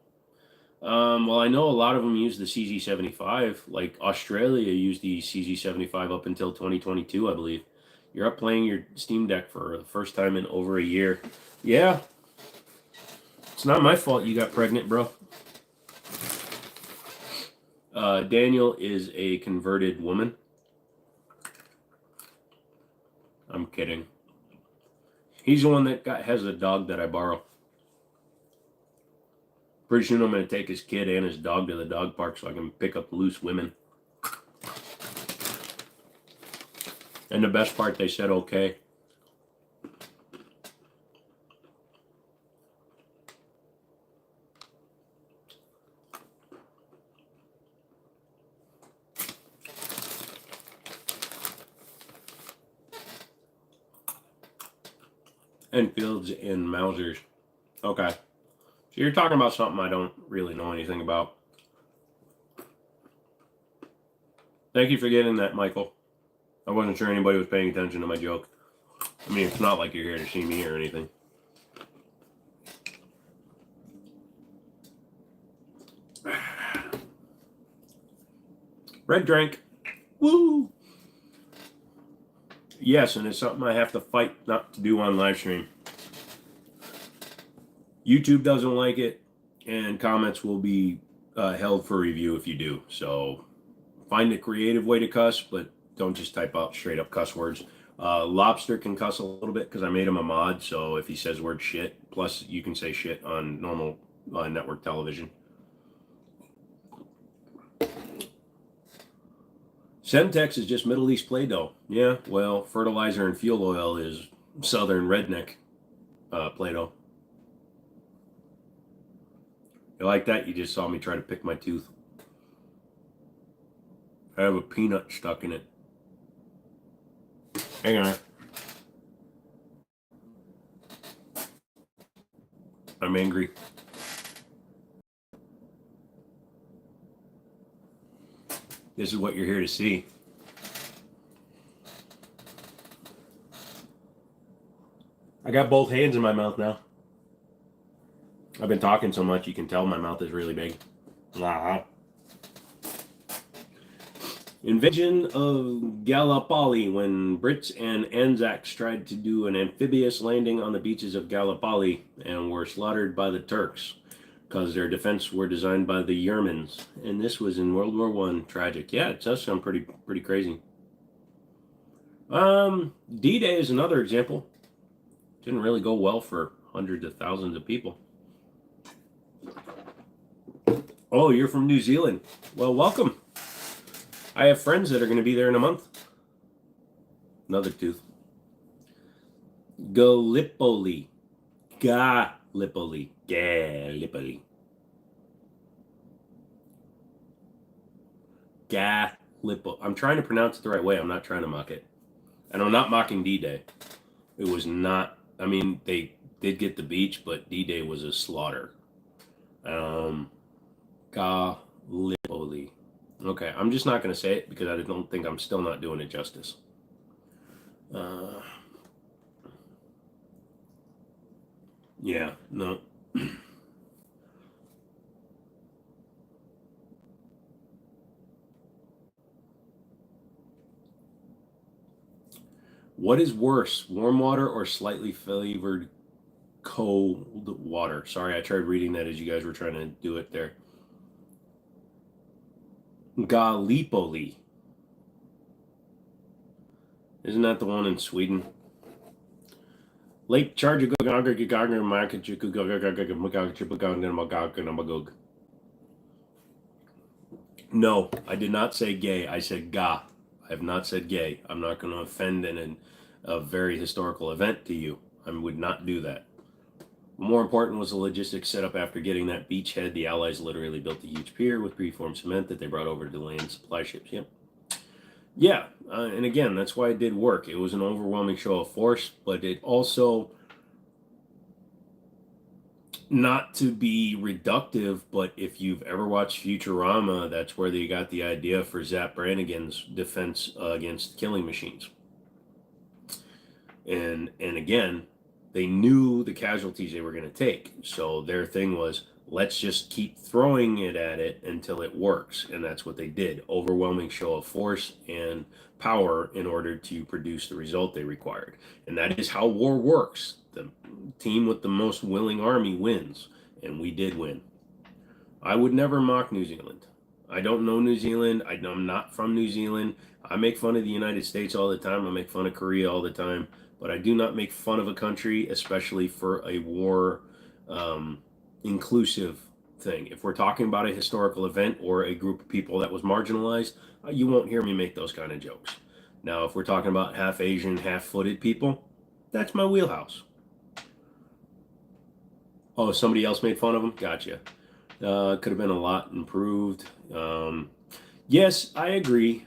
Well, I know a lot of them use the CZ75. Like Australia used the CZ75 up until 2022, I believe. You're up playing your Steam Deck for the first time in over a year. Yeah. not my fault you got pregnant, bro. Daniel is a converted woman. I'm kidding. He's the one that has a dog that I borrow. Pretty soon I'm going to take his kid and his dog to the dog park so I can pick up loose women. And the best part, they said okay. Enfields and Mausers. Okay. So you're talking about something I don't really know anything about. Thank you for getting that, Michael. I wasn't sure anybody was paying attention to my joke. I mean, it's not like you're here to see me or anything. Red drink. Woo! Yes, and it's something I have to fight not to do on live stream. YouTube doesn't like it, and comments will be held for review if you do. So find a creative way to cuss, but don't just type out straight up cuss words. Lobster can cuss a little bit because I made him a mod, so if he says word shit, plus you can say shit on normal network television. Semtex is just Middle East Play-Doh. Yeah, well, fertilizer and fuel oil is Southern redneck Play-Doh. You like that? You just saw me try to pick my tooth. I have a peanut stuck in it. Hang on. I'm angry. This is what you're here to see. I got both hands in my mouth now. I've been talking so much you can tell my mouth is really big. Invasion of Gallipoli, when Brits and Anzacs tried to do an amphibious landing on the beaches of Gallipoli and were slaughtered by the Turks because their defense were designed by the Germans. And this was in World War I. Tragic. Yeah, it does sound pretty crazy. D-Day is another example. Didn't really go well for hundreds of thousands of people. Oh, you're from New Zealand. Well, welcome. I have friends that are going to be there in a month. Another tooth. Gallipoli. Gallipoli. Gallipoli. Gallipoli. I'm trying to pronounce it the right way. I'm not trying to mock it. And I'm not mocking D-Day. It was not, I mean, they did get the beach, but D-Day was a slaughter. Gallipoli. Okay, I'm just not going to say it because I don't think I'm still not doing it justice. Yeah, no. What is worse, warm water or slightly flavored cold water? Sorry, I tried reading that as you guys were trying to do it there. Gallipoli. Isn't that the one in Sweden? Lake Charge. No, I did not say gay. I said ga. I have not said gay. I'm not going to offend a very historical event to you. I would not do that. More important was the logistics set up after getting that beachhead. The Allies literally built a huge pier with preformed cement that they brought over to land supply ships. Yep. Yeah, and again, that's why it did work. It was an overwhelming show of force, but it also, not to be reductive, but if you've ever watched Futurama, that's where they got the idea for Zap Brannigan's defense against killing machines. And again, they knew the casualties they were going to take. So their thing was, let's just keep throwing it at it until it works. And that's what they did. Overwhelming show of force and power in order to produce the result they required. And that is how war works. The team with the most willing army wins. and we did win. I would never mock New Zealand. I don't know New Zealand. I'm not from New Zealand. I make fun of the United States all the time. I make fun of Korea all the time. But I do not make fun of a country, especially for a war inclusive thing. If we're talking about a historical event or a group of people that was marginalized, you won't hear me make those kind of jokes. Now, if we're talking about half Asian, half footed people, that's my wheelhouse. Oh, somebody else made fun of them? Gotcha. Could have been a lot improved. Yes, I agree.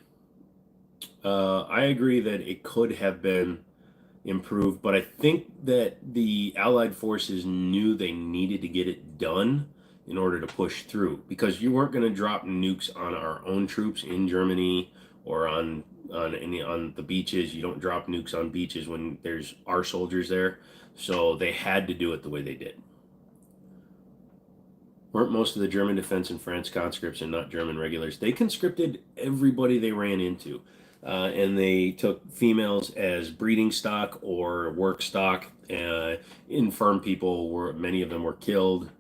I agree that it could have been improved, but I think that the Allied forces knew they needed to get it done in order to push through, because you weren't going to drop nukes on our own troops in Germany or on the beaches. You don't drop nukes on beaches when there's our soldiers there. So they had to do it the way they did. Weren't most of the German defense in France conscripts and not German regulars? They conscripted everybody they ran into. And they took females as breeding stock or work stock. Infirm people many of them were killed.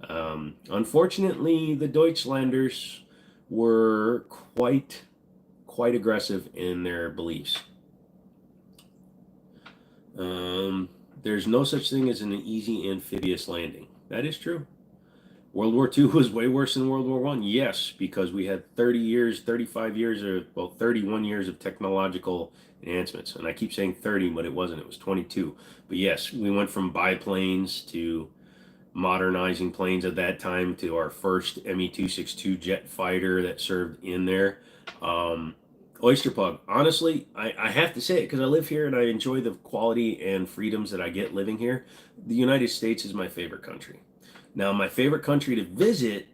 Unfortunately, the Deutschlanders were quite aggressive in their beliefs. There's no such thing as an easy amphibious landing. That is true. World War II was way worse than World War I. Yes, because we had 30 years, 35 years, or 31 years of technological enhancements. And I keep saying 30, but it wasn't. It was 22. But yes, we went from biplanes to modernizing planes at that time to our first Me-262 jet fighter that served in there. Oyster Pug, honestly, I have to say it because I live here and I enjoy the quality and freedoms that I get living here. The United States is my favorite country. Now, my favorite country to visit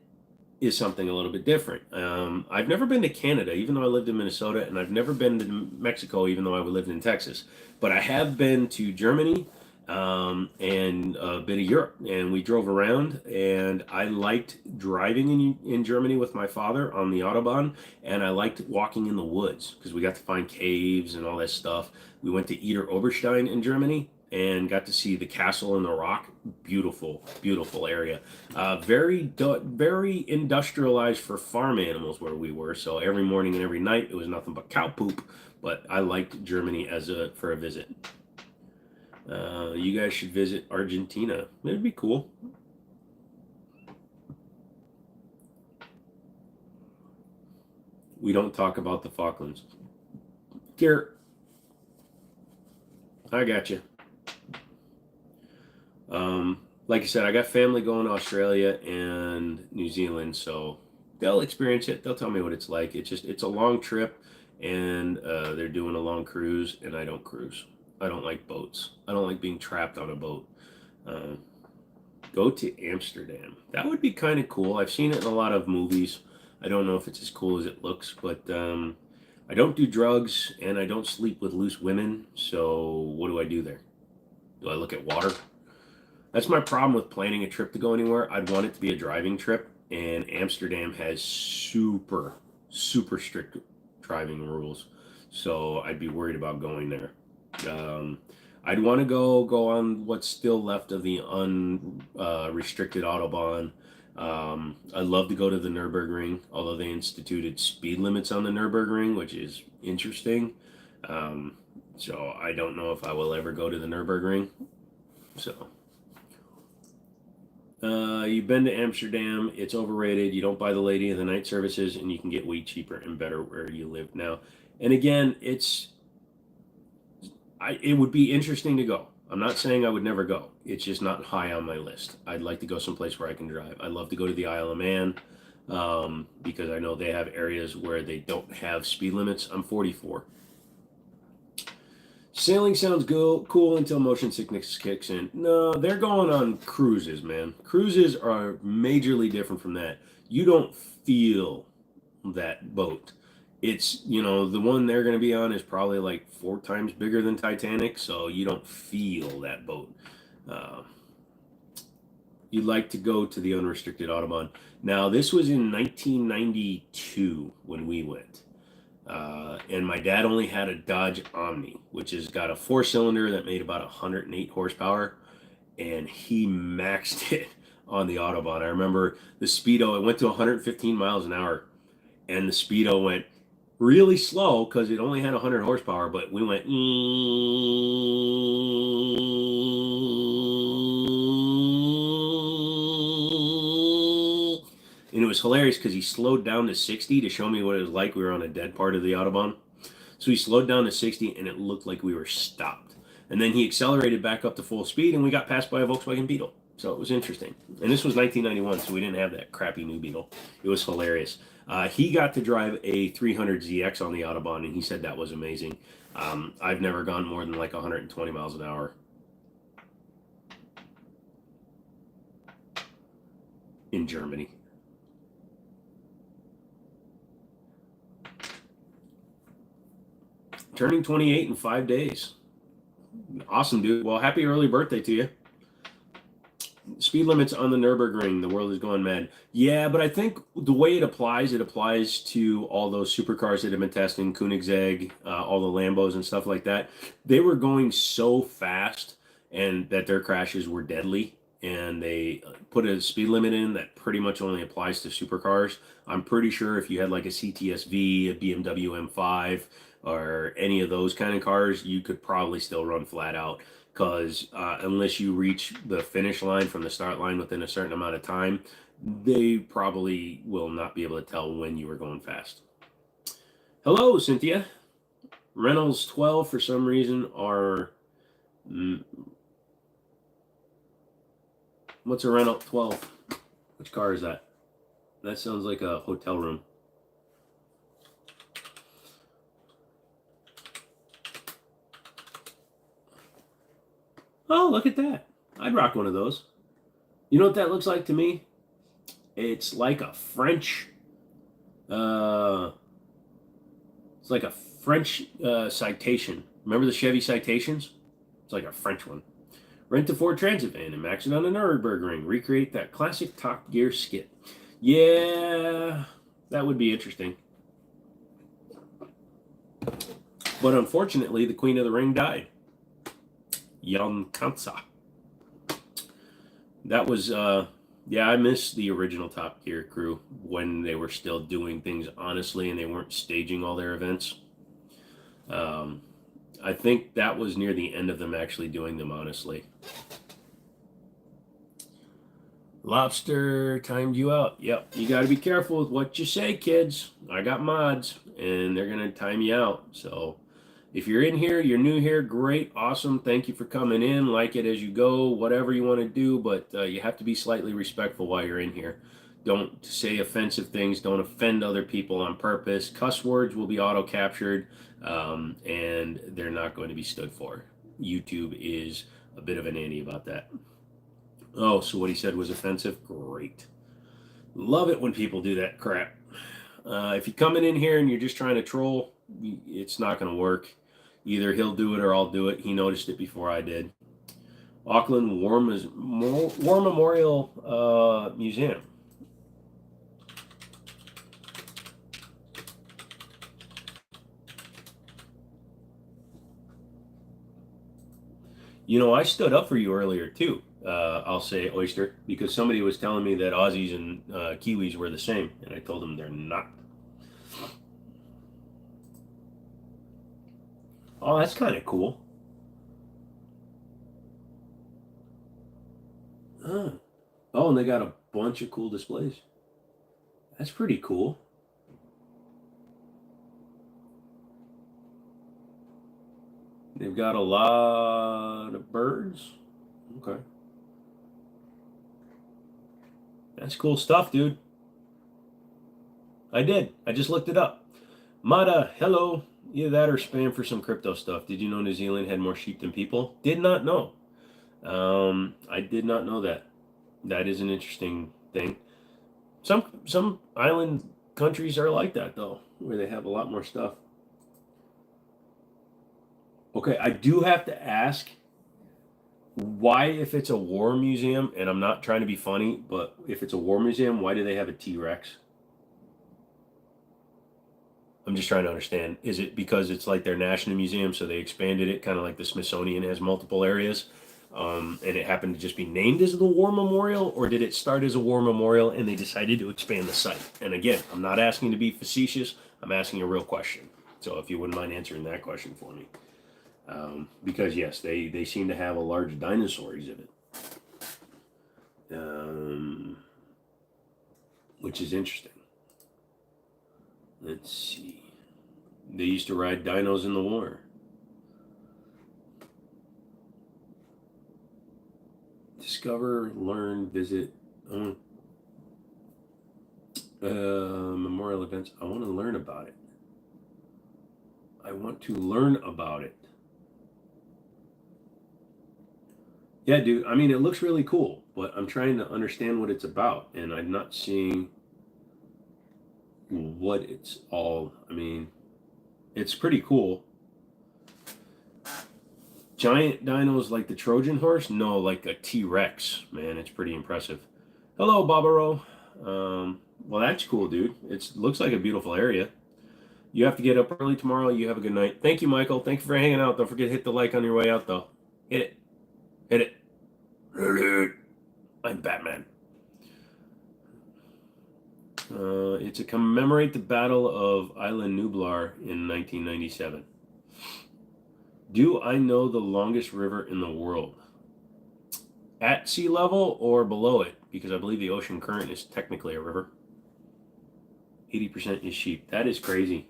is something a little bit different. I've never been to Canada, even though I lived in Minnesota, and I've never been to Mexico, even though I lived in Texas. But I have been to Germany and a bit of Europe, and we drove around, and I liked driving in Germany with my father on the Autobahn, and I liked walking in the woods because we got to find caves and all that stuff. We went to Eder Oberstein in Germany and got to see the castle in the rock. Beautiful, beautiful area. Very industrialized for farm animals where we were. So every morning and every night it was nothing but cow poop. But I liked Germany for a visit. You guys should visit Argentina. It'd be cool. We don't talk about the Falklands. Garrett, I got you. Like I said, I got family going to Australia and New Zealand, so they'll experience it. They'll tell me what it's like. It's a long trip, and they're doing a long cruise, and I don't cruise. I don't like boats. I don't like being trapped on a boat. Go to Amsterdam. That would be kind of cool. I've seen it in a lot of movies. I don't know if it's as cool as it looks, but I don't do drugs, and I don't sleep with loose women, so what do I do there? Do I look at water? That's my problem with planning a trip to go anywhere. I'd want it to be a driving trip, and Amsterdam has super strict driving rules, so I'd be worried about going there. I'd want to go on what's still left of the unrestricted Autobahn. I'd love to go to the Nürburgring, although they instituted speed limits on the Nürburgring, which is interesting. So I don't know if I will ever go to the Nürburgring. So. You've been to Amsterdam. It's overrated. You don't buy the Lady of the Night services, and you can get way cheaper and better where you live now. And again, it would be interesting to go. I'm not saying I would never go. It's just not high on my list. I'd like to go someplace where I can drive. I'd love to go to the Isle of Man because I know they have areas where they don't have speed limits. I'm 44. Sailing sounds cool until motion sickness kicks in. No, they're going on cruises, man. Cruises are majorly different from that. You don't feel that boat. It's, the one they're going to be on is probably like 4 times bigger than Titanic, so you don't feel that boat. You'd like to go to the unrestricted Autobahn. Now, this was in 1992 when we went. And my dad only had a Dodge Omni, which has got a 4-cylinder that made about 108 horsepower, and he maxed it on the Autobahn. I remember the speedo, it went to 115 miles an hour, and the speedo went really slow because it only had 100 horsepower, but we went, and it was hilarious because he slowed down to 60 to show me what it was like. We were on a dead part of the Autobahn. So he slowed down to 60 and it looked like we were stopped. And then he accelerated back up to full speed and we got passed by a Volkswagen Beetle. So it was interesting. And this was 1991, so we didn't have that crappy new Beetle. It was hilarious. He got to drive a 300ZX on the Autobahn and he said that was amazing. I've never gone more than like 120 miles an hour in Germany. Turning 28 in 5 days. Awesome, dude. Well, happy early birthday to you. Speed limits on the Nürburgring. The world is going mad. Yeah, but I think the way it applies to all those supercars that have been testing, Koenigsegg, all the Lambos and stuff like that. They were going so fast and that their crashes were deadly. And they put a speed limit in that pretty much only applies to supercars. I'm pretty sure if you had like a CTSV, a BMW M5, or any of those kind of cars, you could probably still run flat out because unless you reach the finish line from the start line within a certain amount of time, they probably will not be able to tell when you were going fast. Hello, Cynthia. Reynolds 12 for some reason are... What's a Renault 12? Which car is that? That sounds like a hotel room. Oh, look at that. I'd rock one of those. You know what that looks like to me? It's like a French... it's like a French Citation. Remember the Chevy Citations? It's like a French one. Rent a Ford Transit van and max it on the Nürburgring. Recreate that classic Top Gear skit. Yeah, that would be interesting. But unfortunately, the Queen of the Ring died. Jan Kansa. That was, yeah, I miss the original Top Gear crew when they were still doing things honestly and they weren't staging all their events. I think that was near the end of them actually doing them honestly. Lobster timed you out. Yep, you got to be careful with what you say, kids. I got mods, and they're going to time you out. So if you're in here, you're new here, great, awesome. Thank you for coming in. Like it as you go, whatever you want to do, but you have to be slightly respectful while you're in here. Don't say offensive things. Don't offend other people on purpose. Cuss words will be auto-captured, and they're not going to be stood for. YouTube is a bit of an anti about that. Oh, so what he said was offensive? Great. Love it when people do that crap. If you're coming in here and you're just trying to troll, it's not going to work. Either he'll do it or I'll do it. He noticed it before I did. Auckland War Memorial Museum. You know, I stood up for you earlier too. I'll say, Oyster, because somebody was telling me that Aussies and Kiwis were the same, and I told them they're not. Oh, that's kind of cool. Huh. Oh, and they got a bunch of cool displays. That's pretty cool. They've got a lot of birds. Okay. That's cool stuff, dude. I did. I just looked it up. Mada, hello. Either that or spam for some crypto stuff. Did you know New Zealand had more sheep than people? Did not know. I did not know that. That is an interesting thing. Some island countries are like that, though, where they have a lot more stuff. Okay, I do have to ask, why, if it's a war museum, and I'm not trying to be funny, but if it's a war museum, why do they have a T-Rex? I'm just trying to understand. Is it because it's like their national museum, so they expanded it, kind of like the Smithsonian has multiple areas? And it happened to just be named as the War Memorial, or did it start as a war memorial and they decided to expand the site? And again, I'm not asking to be facetious. I'm asking a real question. So if you wouldn't mind answering that question for me. Because yes, they seem to have a large dinosaur exhibit. Which is interesting. Let's see. They used to ride dinos in the war. Discover, learn, visit. Memorial events. I want to learn about it. I want to learn about it. Yeah, dude. I mean, it looks really cool, but I'm trying to understand what it's about, and I'm not seeing what it's all. I mean, it's pretty cool. Giant dinos like the Trojan horse? No, like a T-Rex. Man, it's pretty impressive. Hello, Barbaro. Well, that's cool, dude. It looks like a beautiful area. You have to get up early tomorrow. You have a good night. Thank you, Michael. Thank you for hanging out. Don't forget to hit the like on your way out, though. Hit it. Hit it. Hit it. I'm Batman. It's to commemorate the Battle of Isla Nublar in 1997. Do I know the longest river in the world? At sea level or below it? Because I believe the ocean current is technically a river. 80% is sheep. That is crazy.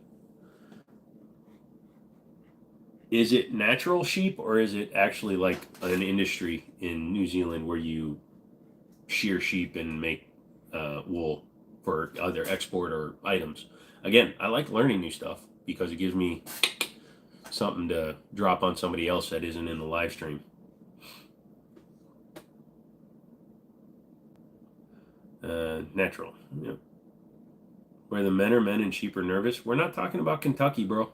Is it natural sheep or is it actually like an industry in New Zealand where you shear sheep and make wool for either export or items? Again, I like learning new stuff because it gives me something to drop on somebody else that isn't in the live stream. Natural. Yep. Where the men are men and sheep are nervous. We're not talking about Kentucky, bro.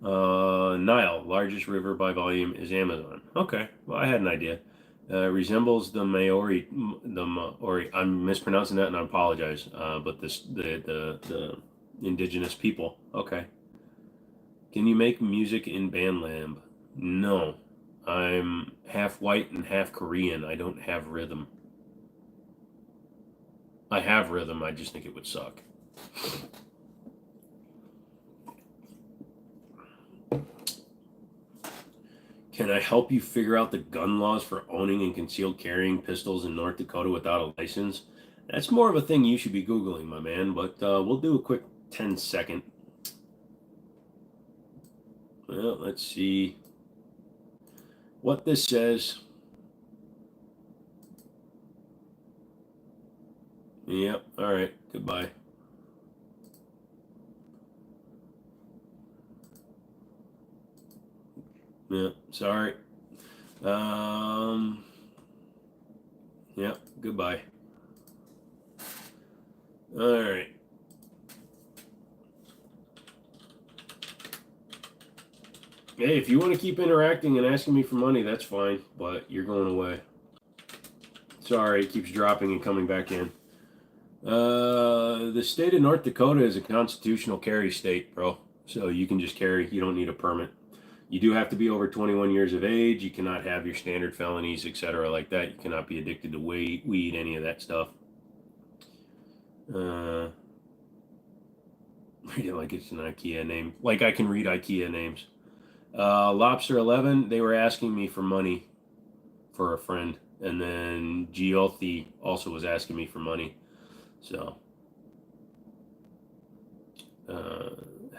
Nile, largest river by volume, is Amazon. Okay, well, I had an idea. Resembles the Maori. I'm mispronouncing that, and I apologize. But the indigenous people. Okay. Can you make music in BandLab? No, I'm half white and half Korean. I don't have rhythm. I have rhythm. I just think it would suck. Can I help you figure out the gun laws for owning and concealed carrying pistols in North Dakota without a license? That's more of a thing you should be Googling, my man, but we'll do a quick 10-second. Well, let's see what this says. Yep, all right, goodbye. Yeah, sorry. Yeah, goodbye. All right. Hey, if you want to keep interacting and asking me for money, that's fine, but you're going away. Sorry, it keeps dropping and coming back in. The state of North Dakota is a constitutional carry state, bro. So you can just carry. You don't need a permit. You do have to be over 21 years of age. You cannot have your standard felonies, etc., like that. You cannot be addicted to weed, any of that stuff. Read it like it's an IKEA name. Like I can read IKEA names. Lobster 11, they were asking me for money for a friend. And then Giothi also was asking me for money. So,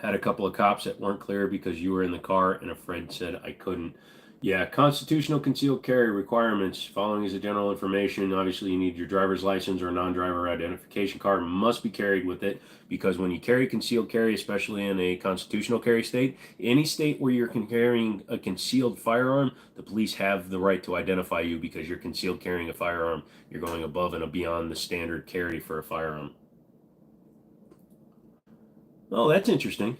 had a couple of cops that weren't clear because you were in the car, and a friend said I couldn't. Yeah, constitutional concealed carry requirements. Following is the general information. Obviously, you need your driver's license or a non-driver identification card must be carried with it, because when you carry concealed carry, especially in a constitutional carry state, any state where you're carrying a concealed firearm, the police have the right to identify you because you're concealed carrying a firearm. You're going above and beyond the standard carry for a firearm. Oh, that's interesting.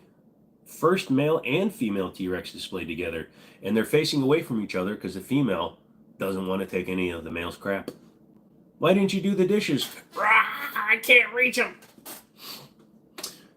First male and female T-Rex displayed together, and they're facing away from each other because the female doesn't want to take any of the male's crap. Why didn't you do the dishes? I can't reach them.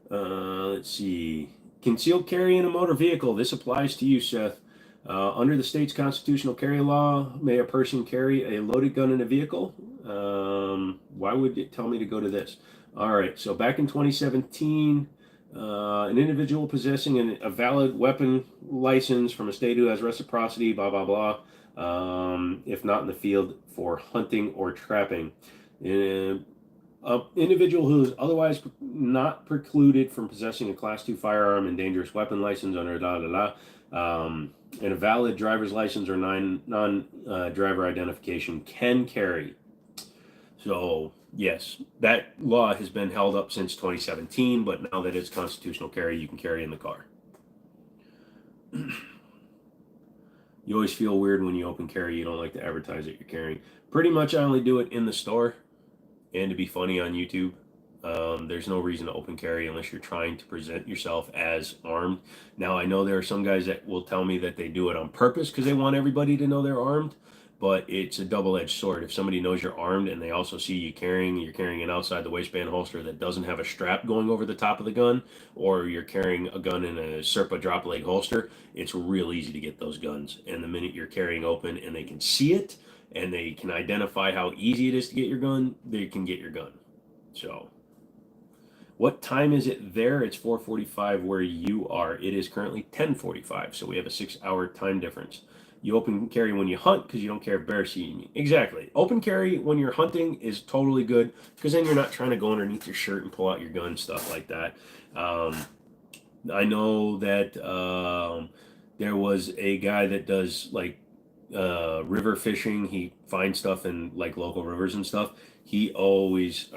Let's see. Concealed carry in a motor vehicle. This applies to you, Seth. Under the state's constitutional carry law, may a person carry a loaded gun in a vehicle? Why would it tell me to go to this? All right, so back in 2017, an individual possessing a valid weapon license from a state who has reciprocity, blah, blah, blah, if not in the field for hunting or trapping. An individual who is otherwise not precluded from possessing a Class 2 firearm and dangerous weapon license under da da da, and a valid driver's license or non-driver identification can carry. So, yes, that law has been held up since 2017, but now that it's constitutional carry, you can carry in the car. You always feel weird when you open carry. You don't like to advertise that you're carrying. Pretty much I only do it in the store and to be funny on YouTube. There's no reason to open carry unless you're trying to present yourself as armed. Now, I know there are some guys that will tell me that they do it on purpose because they want everybody to know they're armed, but it's a double-edged sword. If somebody knows you're armed and they also see you're carrying an outside the waistband holster that doesn't have a strap going over the top of the gun, or you're carrying a gun in a Serpa drop leg holster, it's real easy to get those guns. And the minute you're carrying open and they can see it and they can identify how easy it is to get your gun, they can get your gun. So, what time is it there? It's 4:45 where you are. It is currently 10:45, so we have a 6-hour time difference. You open carry when you hunt because you don't care if bears see you. Exactly. Open carry when you're hunting is totally good because then you're not trying to go underneath your shirt and pull out your gun, stuff like that. I know that there was a guy that does like river fishing. He finds stuff in like local rivers and stuff. He always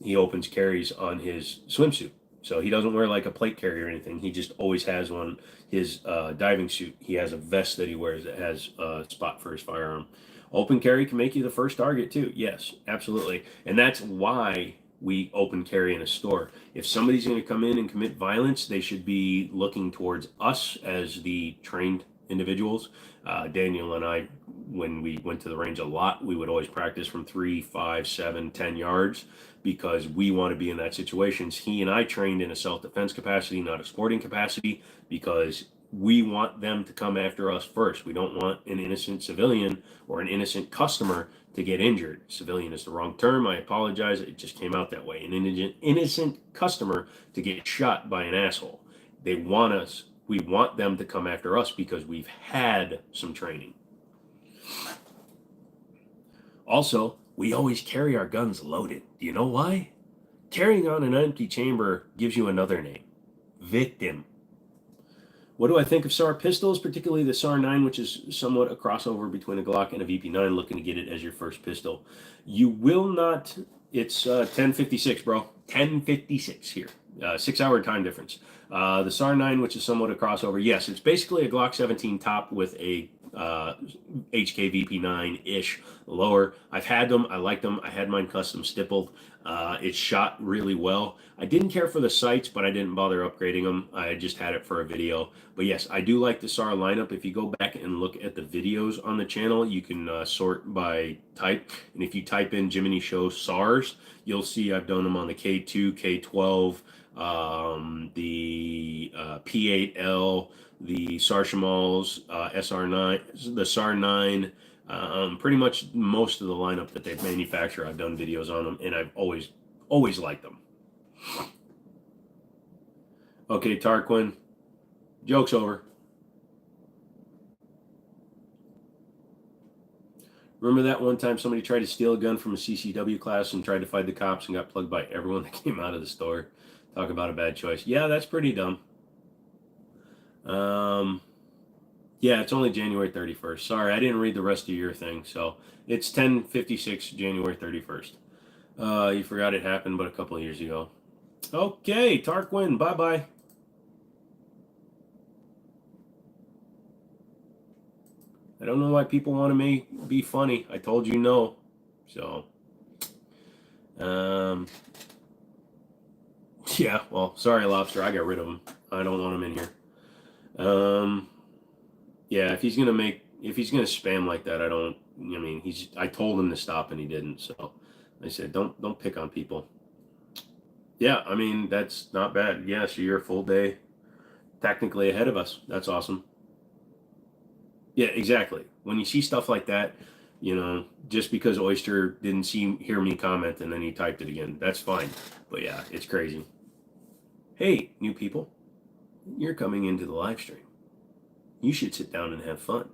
he opens carries on his swimsuit, so he doesn't wear like a plate carrier or anything. He just always has one. His diving suit, he has a vest that he wears that has a spot for his firearm. Open carry can make you the first target too. Yes, absolutely, and that's why we open carry in a store. If somebody's going to come in and commit violence, they should be looking towards us as the trained individuals. Daniel and I, when we went to the range a lot, we would always practice from 3, 5, 7, 10 yards because we want to be in that situations. He and I trained in a self-defense capacity, not a sporting capacity, because we want them to come after us first. We don't want an innocent civilian or an innocent customer to get injured. Civilian is the wrong term. I apologize. It just came out that way. An innocent customer to get shot by an asshole. They want us. We want them to come after us because we've had some training. Also, we always carry our guns loaded. Do you know why? Carrying on an empty chamber gives you another name. Victim. What do I think of SAR pistols, particularly the SAR 9, which is somewhat a crossover between a Glock and a VP9, looking to get it as your first pistol? You will not, it's 10:56, bro. 10:56 here. 6-hour time difference. The SAR 9, which is somewhat a crossover, yes, it's basically a Glock 17 top with a HK VP9-ish lower. I've had them. I like them. I had mine custom stippled. It shot really well. I didn't care for the sights, but I didn't bother upgrading them. I just had it for a video. But yes, I do like the SAR lineup. If you go back and look at the videos on the channel, you can sort by type. And if you type in Jimmini Show SARs, you'll see I've done them on the K2, K12, the P8L, the SAR Shamals, SR9, the SAR 9, pretty much most of the lineup that they manufacture, I've done videos on them, and I've always liked them. Okay, Tarquin, joke's over. Remember that one time somebody tried to steal a gun from a CCW class and tried to fight the cops and got plugged by everyone that came out of the store? Talk about a bad choice. Yeah, that's pretty dumb. Yeah, it's only January 31st. Sorry, I didn't read the rest of your thing. So it's 10:56, January 31st. You forgot it happened but a couple of years ago. Okay, Tarquin, bye-bye. I don't know why people want to be funny. I told you no. So, yeah, well, sorry, Lobster. I got rid of him. I don't want him in here. Yeah, if he's gonna spam like that, I told him to stop and he didn't. So I said, don't pick on people. Yeah, I mean, that's not bad. Yeah, so you're a full day technically ahead of us. That's awesome. Yeah, exactly. When you see stuff like that, you know, just because Oyster didn't hear me comment and then he typed it again, that's fine. But yeah, it's crazy. Hey, new people, you're coming into the live stream. You should sit down and have fun.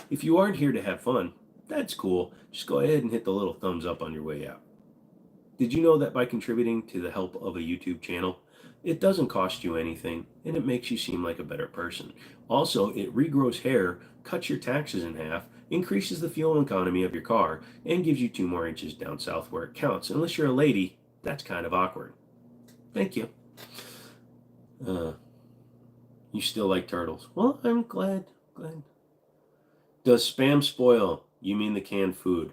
If you aren't here to have fun, that's cool. Just go ahead and hit the little thumbs up on your way out. Did you know that by contributing to the help of a YouTube channel, it doesn't cost you anything and it makes you seem like a better person? Also, it regrows hair, cuts your taxes in half, increases the fuel economy of your car, and gives you 2 more inches down south where it counts. Unless you're a lady, that's kind of awkward. Thank you. You still like turtles? Well, I'm glad. Does spam spoil? You mean the canned food?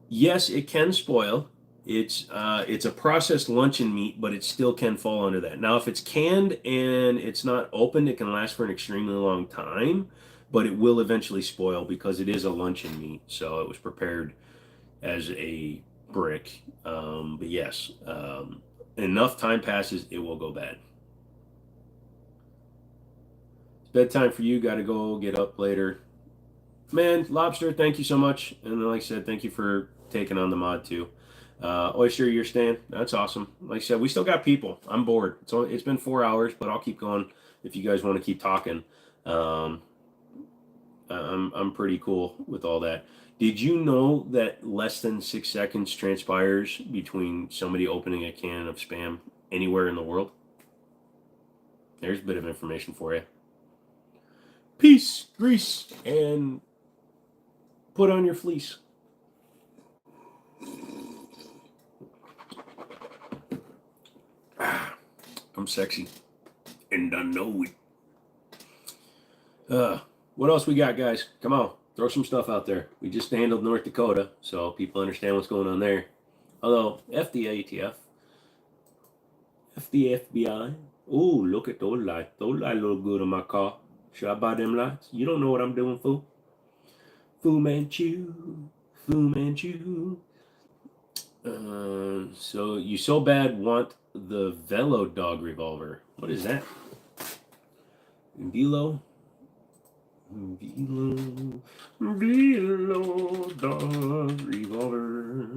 Yes, it can spoil. It's a processed luncheon meat, but it still can fall under that. Now, if it's canned and it's not opened, it can last for an extremely long time, but it will eventually spoil because it is a luncheon meat. So it was prepared as a brick. But yes, enough time passes, it will go bad. It's bedtime for you. Got to go get up later. Man, Lobster, thank you so much. And like I said, thank you for taking on the mod too. Oyster, you're staying. That's awesome. Like I said, we still got people. I'm bored. It's been 4 hours, but I'll keep going if you guys want to keep talking. I'm pretty cool with all that. Did you know that less than 6 seconds transpires between somebody opening a can of spam anywhere in the world? There's a bit of information for you. Peace, grease, and put on your fleece. I'm sexy, and I know it. What else we got, guys? Come on, throw some stuff out there. We just handled North Dakota, so people understand what's going on there. Although, F the ATF, F the FBI. Ooh, look at those lights. Those lights look good on my car. Should I buy them lights? You don't know what I'm doing, fool. Fu Manchu, Fu Manchu. So you so bad want the Velo dog revolver. What is that? Velo dog revolver.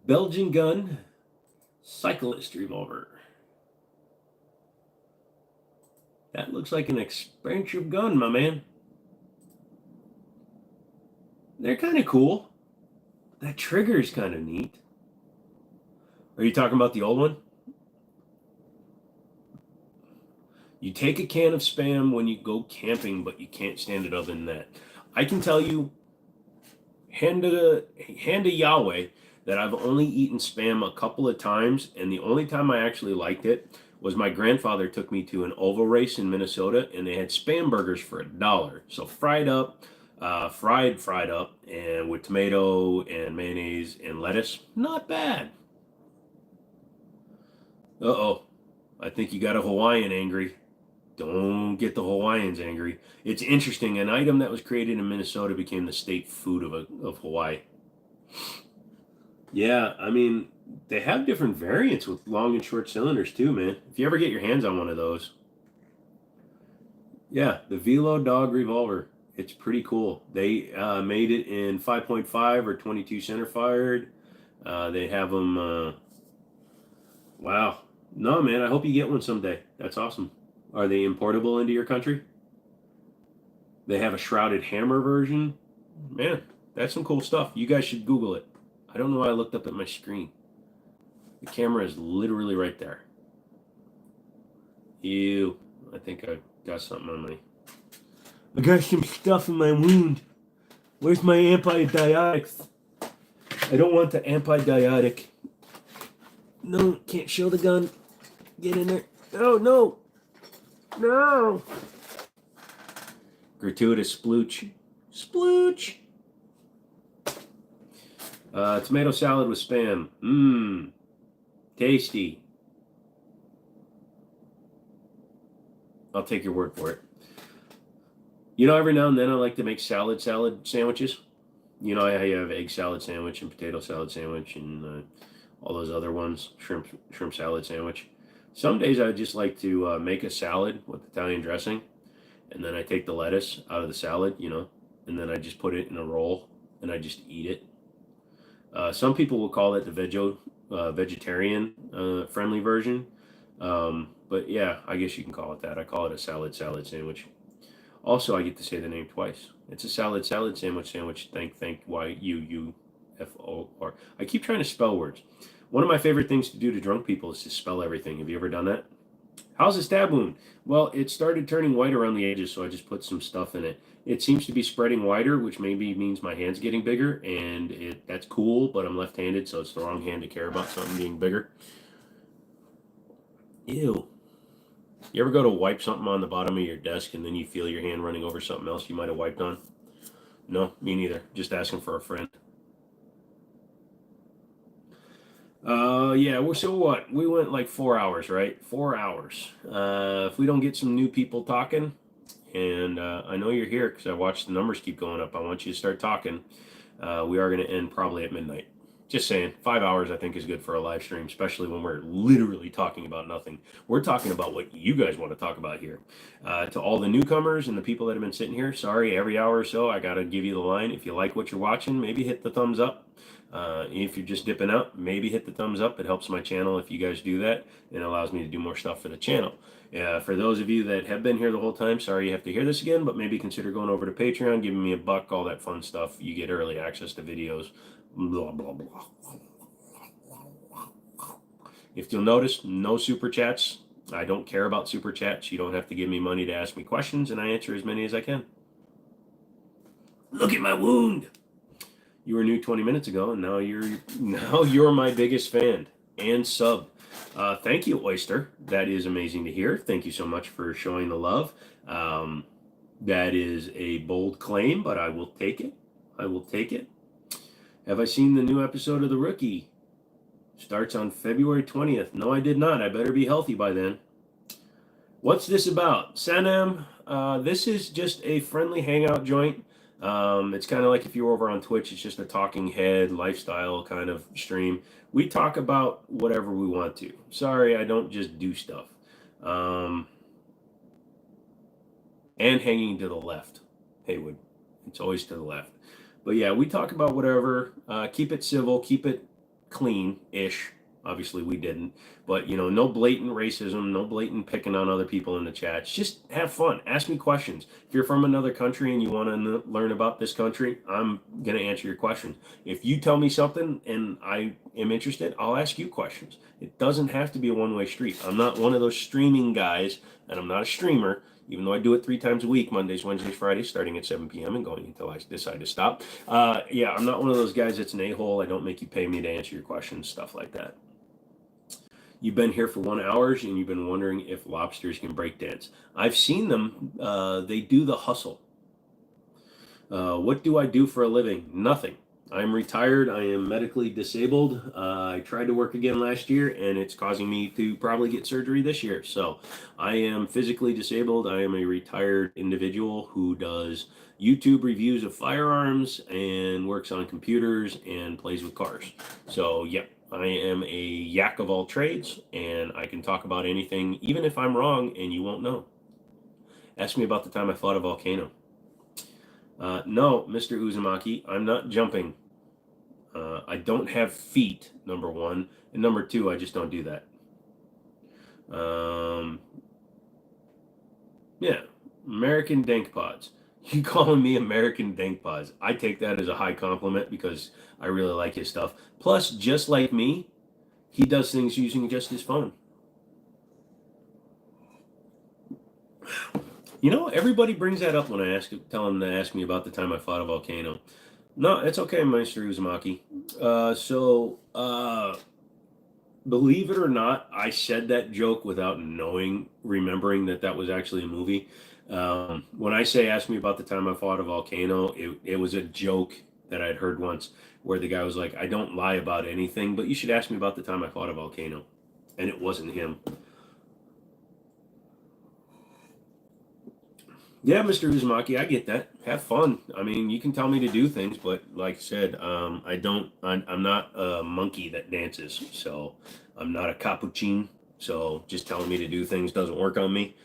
Belgian gun, cyclist revolver. That looks like an expensive gun, my man. They're kind of cool. That trigger is kind of neat. Are you talking about the old one? You take a can of spam when you go camping, but you can't stand it other than that. I can tell you, hand to Yahweh, that I've only eaten spam a couple of times, and the only time I actually liked it was my grandfather took me to an oval race in Minnesota, and they had spam burgers for $1. So fried up, and with tomato and mayonnaise and lettuce. Not bad. Uh-oh. I think you got a Hawaiian angry. Don't get the Hawaiians angry. It's interesting. An item that was created in Minnesota became the state food of Hawaii. Yeah, I mean, they have different variants with long and short cylinders too, man. If you ever get your hands on one of those. Yeah, the Velo dog revolver. It's pretty cool. They made it in 5.5 or 22 center fired. They have them. Wow. No, man, I hope you get one someday. That's awesome. Are they importable into your country? They have a shrouded hammer version. Man, that's some cool stuff. You guys should Google it. I don't know why I looked up at my screen. The camera is literally right there. Ew. I think I got something on my... I got some stuff in my wound. Where's my antibiotics? I don't want the antibiotic. No, can't show the gun. Get in there. Oh, no. No. Gratuitous splooch. Splooch. Tomato salad with spam. Mmm. Tasty. I'll take your word for it. You know, every now and then I like to make salad sandwiches. You know, I have egg salad sandwich and potato salad sandwich and all those other ones, shrimp salad sandwich. Some days I just like to make a salad with Italian dressing, and then I take the lettuce out of the salad, and then I just put it in a roll and I just eat it. Some people will call it the vegetarian friendly version. But yeah, I guess you can call it that. I call it a salad sandwich. Also, I get to say the name twice. It's a salad sandwich. Thank YUUFOR. I keep trying to spell words. One of my favorite things to do to drunk people is to spell everything. Have you ever done that? How's the stab wound? Well, it started turning white around the edges, so I just put some stuff in it. It seems to be spreading wider, which maybe means my hand's getting bigger, and that's cool, but I'm left-handed, so it's the wrong hand to care about something being bigger. Ew. You ever go to wipe something on the bottom of your desk and then you feel your hand running over something else you might have wiped on? No, me neither. Just asking for a friend. Yeah, so what? We went like 4 hours, right? 4 hours. If we don't get some new people talking, and I know you're here because I watched the numbers keep going up. I want you to start talking. We are going to end probably at midnight. Just saying, 5 hours I think is good for a live stream, especially when we're literally talking about nothing. We're talking about what you guys want to talk about here. To all the newcomers and the people that have been sitting here, sorry, every hour or so I got to give you the line. If you like what you're watching, maybe hit the thumbs up. If you're just dipping out, maybe hit the thumbs up. It helps my channel if you guys do that, and it allows me to do more stuff for the channel. For those of you that have been here the whole time, sorry you have to hear this again, but maybe consider going over to Patreon, giving me $1, all that fun stuff. You get early access to videos, blah, blah, blah. If you'll notice, no super chats. I don't care about super chats. You don't have to give me money to ask me questions, and I answer as many as I can. Look at my wound. You were new 20 minutes ago, and now you're my biggest fan and sub. Thank you, Oyster. That is amazing to hear. Thank you so much for showing the love. That is a bold claim, but I will take it. I will take it. Have I seen the new episode of The Rookie? Starts on February 20th. No, I did not. I better be healthy by then. What's this about? Sanam, this is just a friendly hangout joint. It's kind of like if you were over on Twitch, it's just a talking head lifestyle kind of stream. We talk about whatever we want to. Sorry, I don't just do stuff. And hanging to the left, Haywood. It's always to the left. But yeah, we talk about whatever. Keep it civil, keep it clean-ish. Obviously, we didn't. But, no blatant racism, no blatant picking on other people in the chats. Just have fun. Ask me questions. If you're from another country and you want to learn about this country, I'm going to answer your questions. If you tell me something and I am interested, I'll ask you questions. It doesn't have to be a one-way street. I'm not one of those streaming guys, and I'm not a streamer, even though I do it 3 times a week, Mondays, Wednesdays, Fridays, starting at 7 p.m. and going until I decide to stop. Yeah, I'm not one of those guys that's an a-hole. I don't make you pay me to answer your questions, stuff like that. You've been here for 1 hour and you've been wondering if lobsters can break dance. I've seen them. They do the hustle. What do I do for a living? Nothing. I'm retired. I am medically disabled. I tried to work again last year, and it's causing me to probably get surgery this year. So I am physically disabled. I am a retired individual who does YouTube reviews of firearms and works on computers and plays with cars. So, yep. I am a yak of all trades, and I can talk about anything, even if I'm wrong and you won't know. Ask me about the time I fought a volcano. No, Mr. Uzumaki, I'm not jumping. I don't have feet, number one. And number two, I just don't do that. Yeah, American Dank Pods. You calling me American Dank Pods. I take that as a high compliment because I really like his stuff. Plus, just like me, he does things using just his phone. Everybody brings that up when I tell them to ask me about the time I fought a volcano. No, it's okay, Meister Uzumaki. Believe it or not, I said that joke without remembering that was actually a movie. When I say ask me about the time I fought a volcano, it was a joke that I'd heard once where the guy was like, I don't lie about anything, but you should ask me about the time I fought a volcano. And it wasn't him. Yeah, Mr. Uzumaki, I get that. Have fun. I mean, you can tell me to do things, but like I said, I'm not a monkey that dances. So I'm not a capuchin. So just telling me to do things doesn't work on me.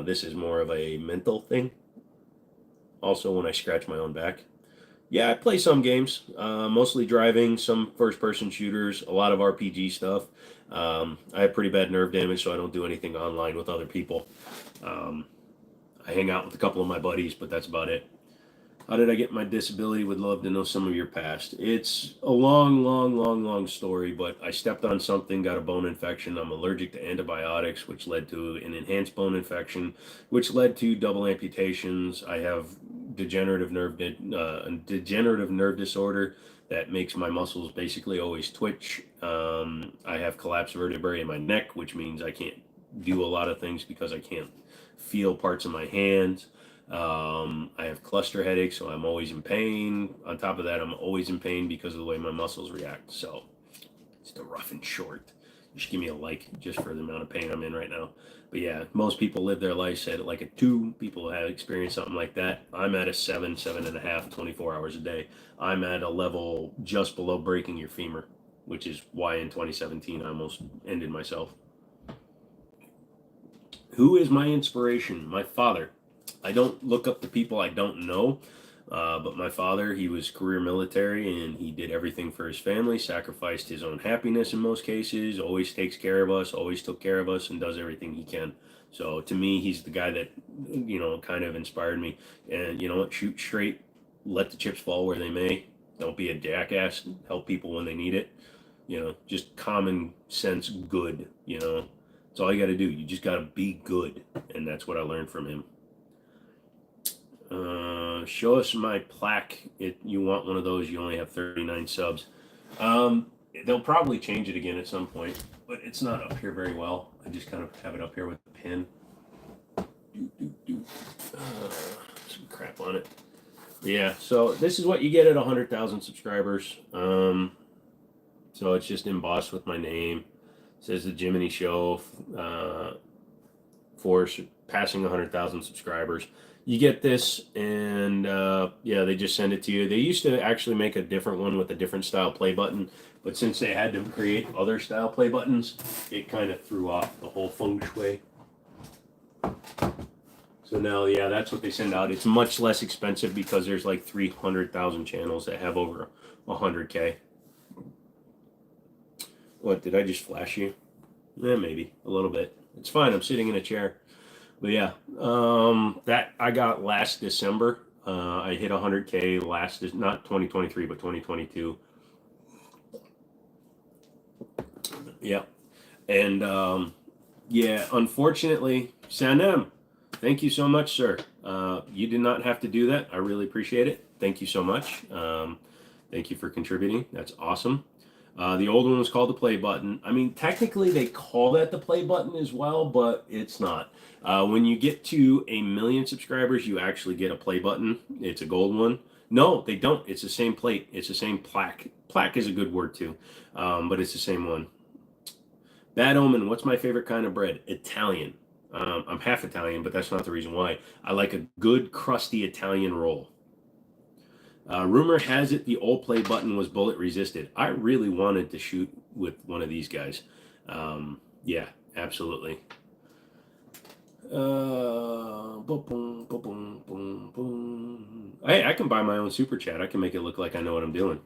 This is more of a mental thing. Also, when I scratch my own back. Yeah, I play some games, mostly driving, some first-person shooters, a lot of RPG stuff. I have pretty bad nerve damage, so I don't do anything online with other people. Um, I hang out with a couple of my buddies, but that's about it. How did I get my disability? Would love to know some of your past. It's a long, long, long, long story, but I stepped on something, got a bone infection. I'm allergic to antibiotics, which led to an enhanced bone infection, which led to double amputations. I have degenerative nerve disorder that makes my muscles basically always twitch. I have collapsed vertebrae in my neck, which means I can't do a lot of things because I can't feel parts of my hands. I have cluster headaches, so I'm always in pain. On top of that, I'm always in pain because of the way my muscles react. So it's the rough and short. You should give me a like just for the amount of pain I'm in right now. But yeah, most people live their lives at like a 2. People have experienced something like that. I'm at a 7, 7.5, 24 hours a day. I'm at a level just below breaking your femur, which is why in 2017 I almost ended myself. Who is my inspiration? My father. I don't look up to people I don't know, but my father, he was career military and he did everything for his family, sacrificed his own happiness in most cases, always takes care of us, always took care of us, and does everything he can. So to me, he's the guy that, kind of inspired me. And you know what? Shoot straight, let the chips fall where they may. Don't be a jackass, help people when they need it. Just common sense good. That's all you got to do. You just got to be good. And that's what I learned from him. Show us my plaque. You want one of those, you only have 39 subs. They'll probably change it again at some point, but it's not up here very well. I just kind of have it up here with a pin. Some crap on it. Yeah, so this is what you get at 100,000 subscribers. So it's just embossed with my name. It says the Jimmini Show for passing 100,000 subscribers. You get this, and they just send it to you. They used to actually make a different one with a different style play button, but since they had to create other style play buttons, it kind of threw off the whole feng shui. So now, that's what they send out. It's much less expensive because there's like 300,000 channels that have over 100K. What, did I just flash you? Maybe a little bit. It's fine. I'm sitting in a chair. But yeah, that I got last December. I hit 100K not 2023, but 2022. Yeah. And unfortunately, Sanem, thank you so much, sir. You did not have to do that. I really appreciate it. Thank you so much. Thank you for contributing. That's awesome. The old one was called the play button. I mean, technically they call that the play button as well, but it's not. When you get to 1 million subscribers, you actually get a play button. It's a gold one. No, they don't. It's the same plate. It's the same plaque. Plaque is a good word too, but it's the same one. Bad Omen, what's my favorite kind of bread? Italian. I'm half Italian, but that's not the reason why. I like a good, crusty Italian roll. Rumor has it the old play button was bullet resisted. I really wanted to shoot with one of these guys. Yeah, absolutely. Boom, boom, boom, boom. Hey, I can buy my own super chat. I can make it look like I know what I'm doing.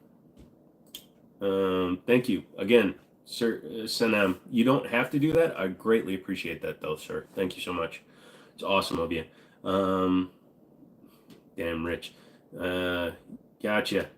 Thank you again, Sir Sanam. You don't have to do that. I greatly appreciate that, though, sir. Thank you so much. It's awesome of you. Damn rich. Gotcha.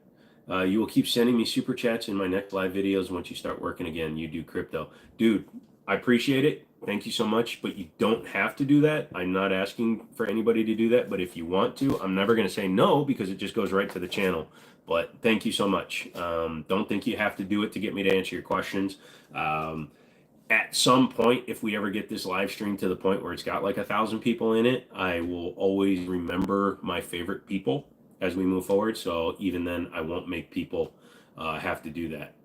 You will keep sending me super chats in my next live videos once you start working again. You do crypto. Dude, I appreciate it. Thank you so much, but you don't have to do that. I'm not asking for anybody to do that, but if you want to, I'm never going to say no because it just goes right to the channel. But thank you so much. Don't think you have to do it to get me to answer your questions. At some point, if we ever get this live stream to the point where it's got like 1,000 people in it, I will always remember my favorite people as we move forward. So even then, I won't make people have to do that.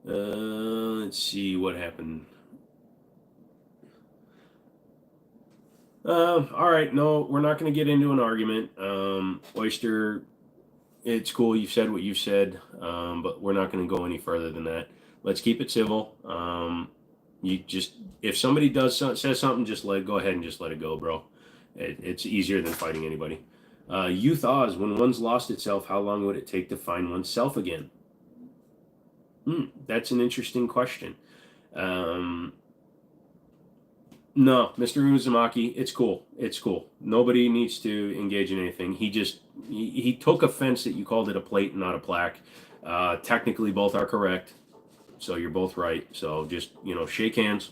Let's see what happened. All right, no, we're not going to get into an argument. Oyster, it's cool. You've said what you've said, but we're not going to go any further than that. Let's keep it civil. You just, if somebody says something, just go ahead and just let it go, bro. It's easier than fighting anybody. Youth Oz, when one's lost itself, how long would it take to find oneself again? That's an interesting question. No, Mr. Uzumaki, it's cool. It's cool. Nobody needs to engage in anything. He took offense that you called it a plate and not a plaque. Technically, both are correct, so you're both right. So just shake hands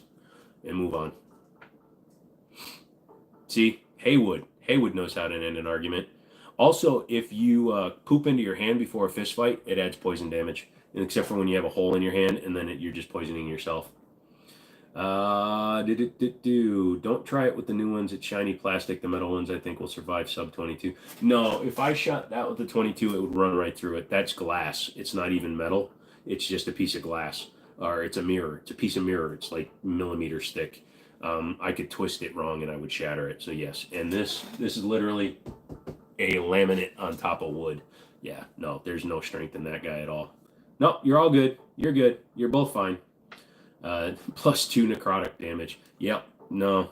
and move on. See, Haywood knows how to end an argument. Also, if you poop into your hand before a fist fight, it adds poison damage, except for when you have a hole in your hand, and then you're just poisoning yourself. Don't try it with the new ones. It's shiny plastic. The metal ones, I think, will survive sub 22. No, if I shot that with the 22, it would run right through it. That's glass. It's not even metal. It's just a piece of glass, or it's a mirror. It's a piece of mirror. It's like millimeters thick. I could twist it wrong and I would shatter it. So yes, and this is literally a laminate on top of wood. Yeah, no, there's no strength in that guy at all. No, you're all good. You're good. You're both fine. Plus 2 necrotic damage. Yep. No.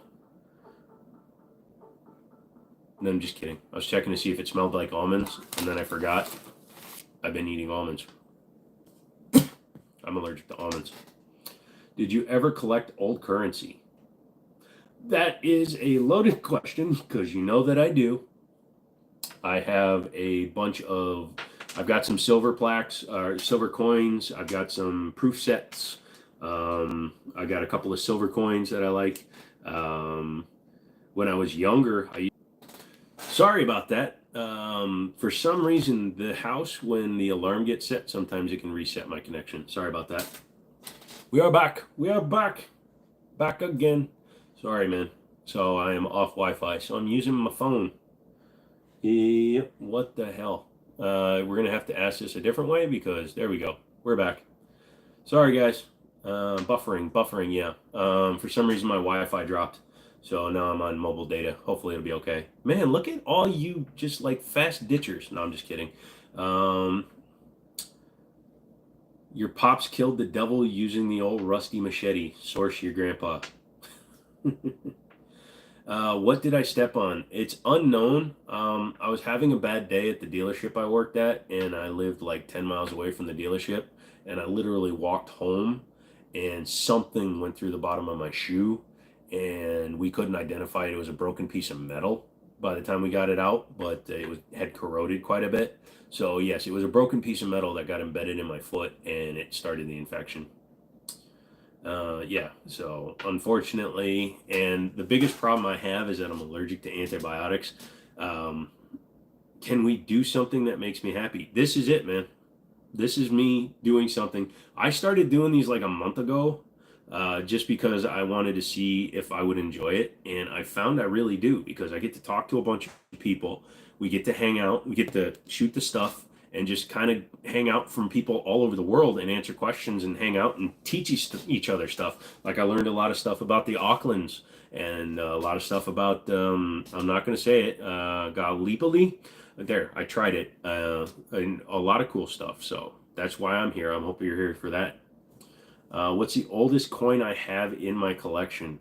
No, I'm just kidding. I was checking to see if it smelled like almonds, and then I forgot. I've been eating almonds. I'm allergic to almonds. Did you ever collect old currency? That is a loaded question, because you know that I do. I have a bunch of... I've got some silver plaques, silver coins. I've got some proof sets. I got a couple of silver coins that I like. When I was younger, sorry about that. For some reason, the house, when the alarm gets set, sometimes it can reset my connection. Sorry about that. We are back. We are back. Back again. Sorry, man. So I am off Wi-Fi, so I'm using my phone. Yep. What the hell? We're going to have to ask this a different way, because there we go. We're back. Sorry, guys. Buffering, yeah. For some reason my Wi-Fi dropped, so now I'm on mobile data. Hopefully it'll be okay. Man, look at all you just like fast ditchers. No, I'm just kidding. Your pops killed the devil using the old rusty machete. Source your grandpa. What did I step on? It's unknown. I was having a bad day at the dealership I worked at, and I lived like 10 miles away from the dealership, and I literally walked home and something went through the bottom of my shoe, and we couldn't identify it. It was a broken piece of metal by the time we got it out, but it had corroded quite a bit. So yes, it was a broken piece of metal that got embedded in my foot, and it started the infection. Yeah, so unfortunately, and the biggest problem I have is that I'm allergic to antibiotics. Can we do something that makes me happy? This is it, man. This is me doing something. I started doing these like a month ago, just because I wanted to see if I would enjoy it. And I found I really do, because I get to talk to a bunch of people. We get to hang out. We get to shoot the stuff and just kind of hang out from people all over the world and answer questions and hang out and teach each other stuff. Like I learned a lot of stuff about the Aucklands and a lot of stuff about, I'm not going to say it, Gallipoli. There, I tried it, and a lot of cool stuff. So that's why I'm here. I'm hoping you're here for that. What's the oldest coin I have in my collection?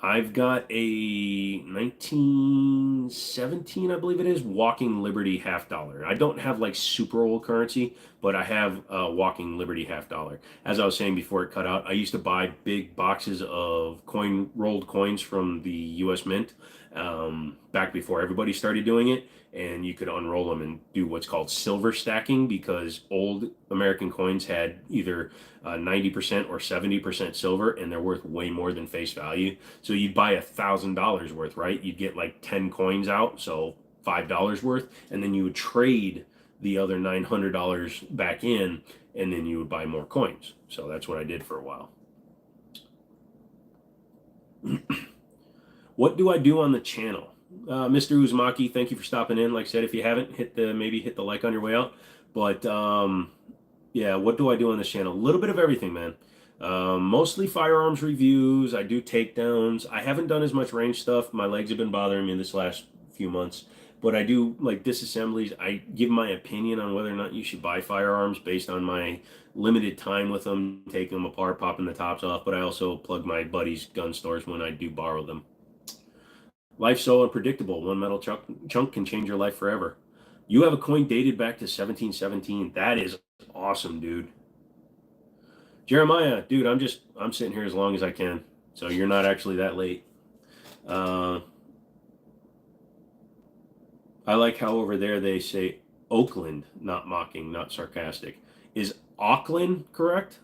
I've got a 1917, I believe it is, Walking Liberty $50. I don't have like super old currency, but I have a Walking Liberty $50. As I was saying before it cut out, I used to buy big boxes of rolled coins from the U.S. Mint back before everybody started doing it, and you could unroll them and do what's called silver stacking, because old American coins had either 90% or 70% silver, and they're worth way more than face value. So you'd buy $1,000 worth, right? You'd get like 10 coins out, so $5 worth, and then you would trade the other $900 back in, and then you would buy more coins. So that's what I did for a while. What do I do on the channel? Mr. Uzumaki, thank you for stopping in. Like I said, if you haven't, maybe hit the like on your way out. But yeah, what do I do on this channel? A little bit of everything, man. Mostly firearms reviews. I do takedowns. I haven't done as much range stuff. My legs have been bothering me this last few months. But I do like disassemblies. I give my opinion on whether or not you should buy firearms based on my limited time with them, taking them apart, popping the tops off. But I also plug my buddies' gun stores when I do borrow them. Life's so unpredictable. One metal chunk can change your life forever. You have a coin dated back to 1717. That is awesome, dude. Jeremiah, dude, I'm sitting here as long as I can. So you're not actually that late. I like how over there they say Oakland, not mocking, not sarcastic. Is Auckland correct?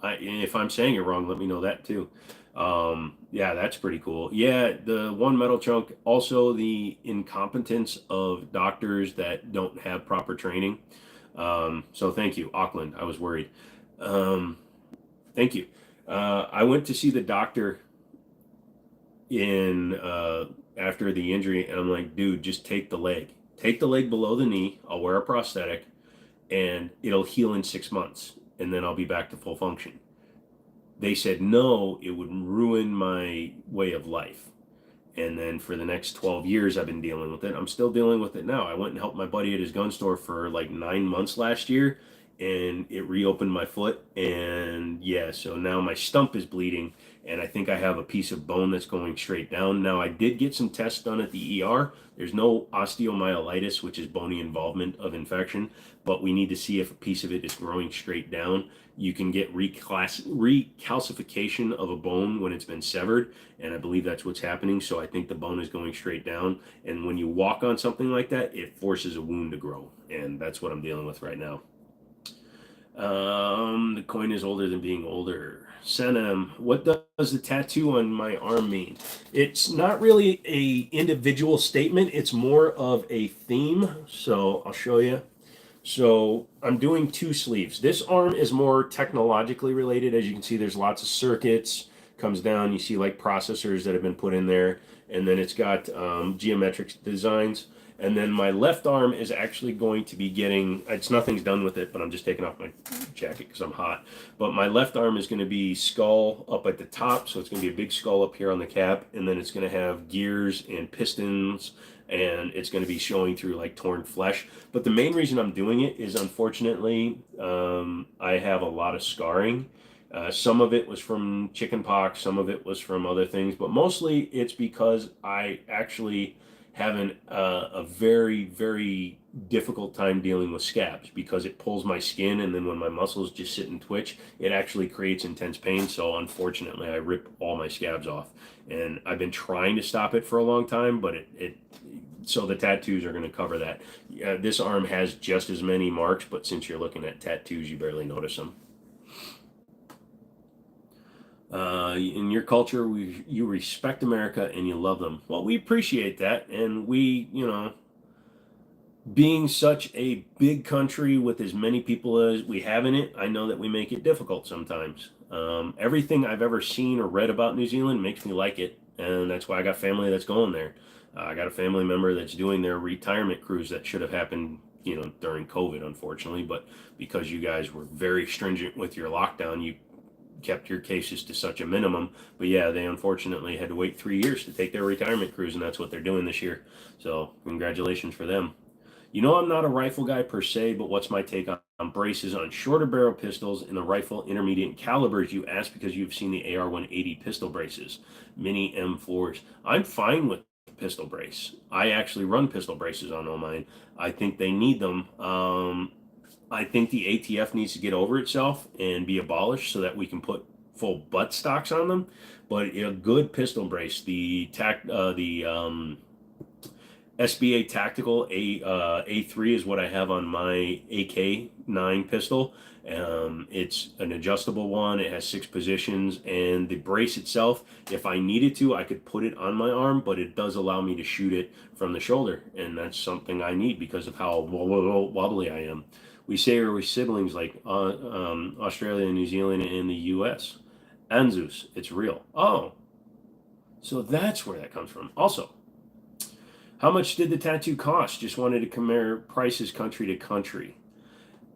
If I'm saying it wrong, let me know that too. Yeah, that's pretty cool. Yeah, the one metal chunk, also the incompetence of doctors that don't have proper training. So thank you, Auckland. I was worried. Thank you. I went to see the doctor in after the injury, and I'm like, dude, just take the leg. Take the leg below the knee. I'll wear a prosthetic, and it'll heal in 6 months, and then I'll be back to full function. They said no, it would ruin my way of life. And then for the next 12 years, I've been dealing with it. I'm still dealing with it now. I went and helped my buddy at his gun store for like 9 months last year, and it reopened my foot. And yeah, so now my stump is bleeding, and I think I have a piece of bone that's going straight down. Now, I did get some tests done at the ER. There's no osteomyelitis, which is bony involvement of infection, but we need to see if a piece of it is growing straight down. You can get recalcification of a bone when it's been severed, and I believe that's what's happening. So I think the bone is going straight down, and when you walk on something like that, it forces a wound to grow, and that's what I'm dealing with right now. The coin is older than being older. Senem, what does the tattoo on my arm mean? It's not really a individual statement. It's more of a theme. So I'll show you. So I'm doing 2 sleeves. This arm is more technologically related. As you can see, there's lots of circuits. Comes down, you see like processors that have been put in there. And then it's got geometric designs. And then my left arm is actually going to be getting, nothing's done with it, but I'm just taking off my jacket because I'm hot. But my left arm is going to be skull up at the top. So it's going to be a big skull up here on the cap. And then it's going to have gears and pistons, and it's going to be showing through like torn flesh. But the main reason I'm doing it is, unfortunately, I have a lot of scarring. Some of it was from chickenpox, some of it was from other things, but mostly it's because I actually have a very, very difficult time dealing with scabs, because it pulls my skin, and then when my muscles just sit and twitch, it actually creates intense pain. So unfortunately, I rip all my scabs off, and I've been trying to stop it for a long time, but so the tattoos are going to cover that. This arm has just as many marks, but since you're looking at tattoos, you barely notice them. In your culture, you respect America and you love them. Well, we appreciate that, and we, being such a big country with as many people as we have in it, I know that we make it difficult sometimes. Everything I've ever seen or read about New Zealand makes me like it, and that's why I got family that's going there. I got a family member that's doing their retirement cruise that should have happened, during COVID, unfortunately, but because you guys were very stringent with your lockdown, you kept your cases to such a minimum. But yeah, they unfortunately had to wait 3 years to take their retirement cruise, and that's what they're doing this year. So congratulations for them. I'm not a rifle guy per se, but what's my take on braces on shorter barrel pistols in the rifle intermediate calibers? You ask because you've seen the AR-180 pistol braces, mini M4s. I'm fine with pistol brace. I actually run pistol braces on all mine. I think they need them. I think the ATF needs to get over itself and be abolished so that we can put full butt stocks on them. But a good pistol brace, the SBA Tactical A3 is what I have on my AK-9 pistol. It's an adjustable one. It has 6 positions, and the brace itself, if I needed to, I could put it on my arm, but it does allow me to shoot it from the shoulder, and that's something I need because of how wobbly I am. We say we're siblings like Australia, New Zealand, and the U.S. Anzus, it's real. Oh, so that's where that comes from. Also, how much did the tattoo cost? Just wanted to compare prices country to country.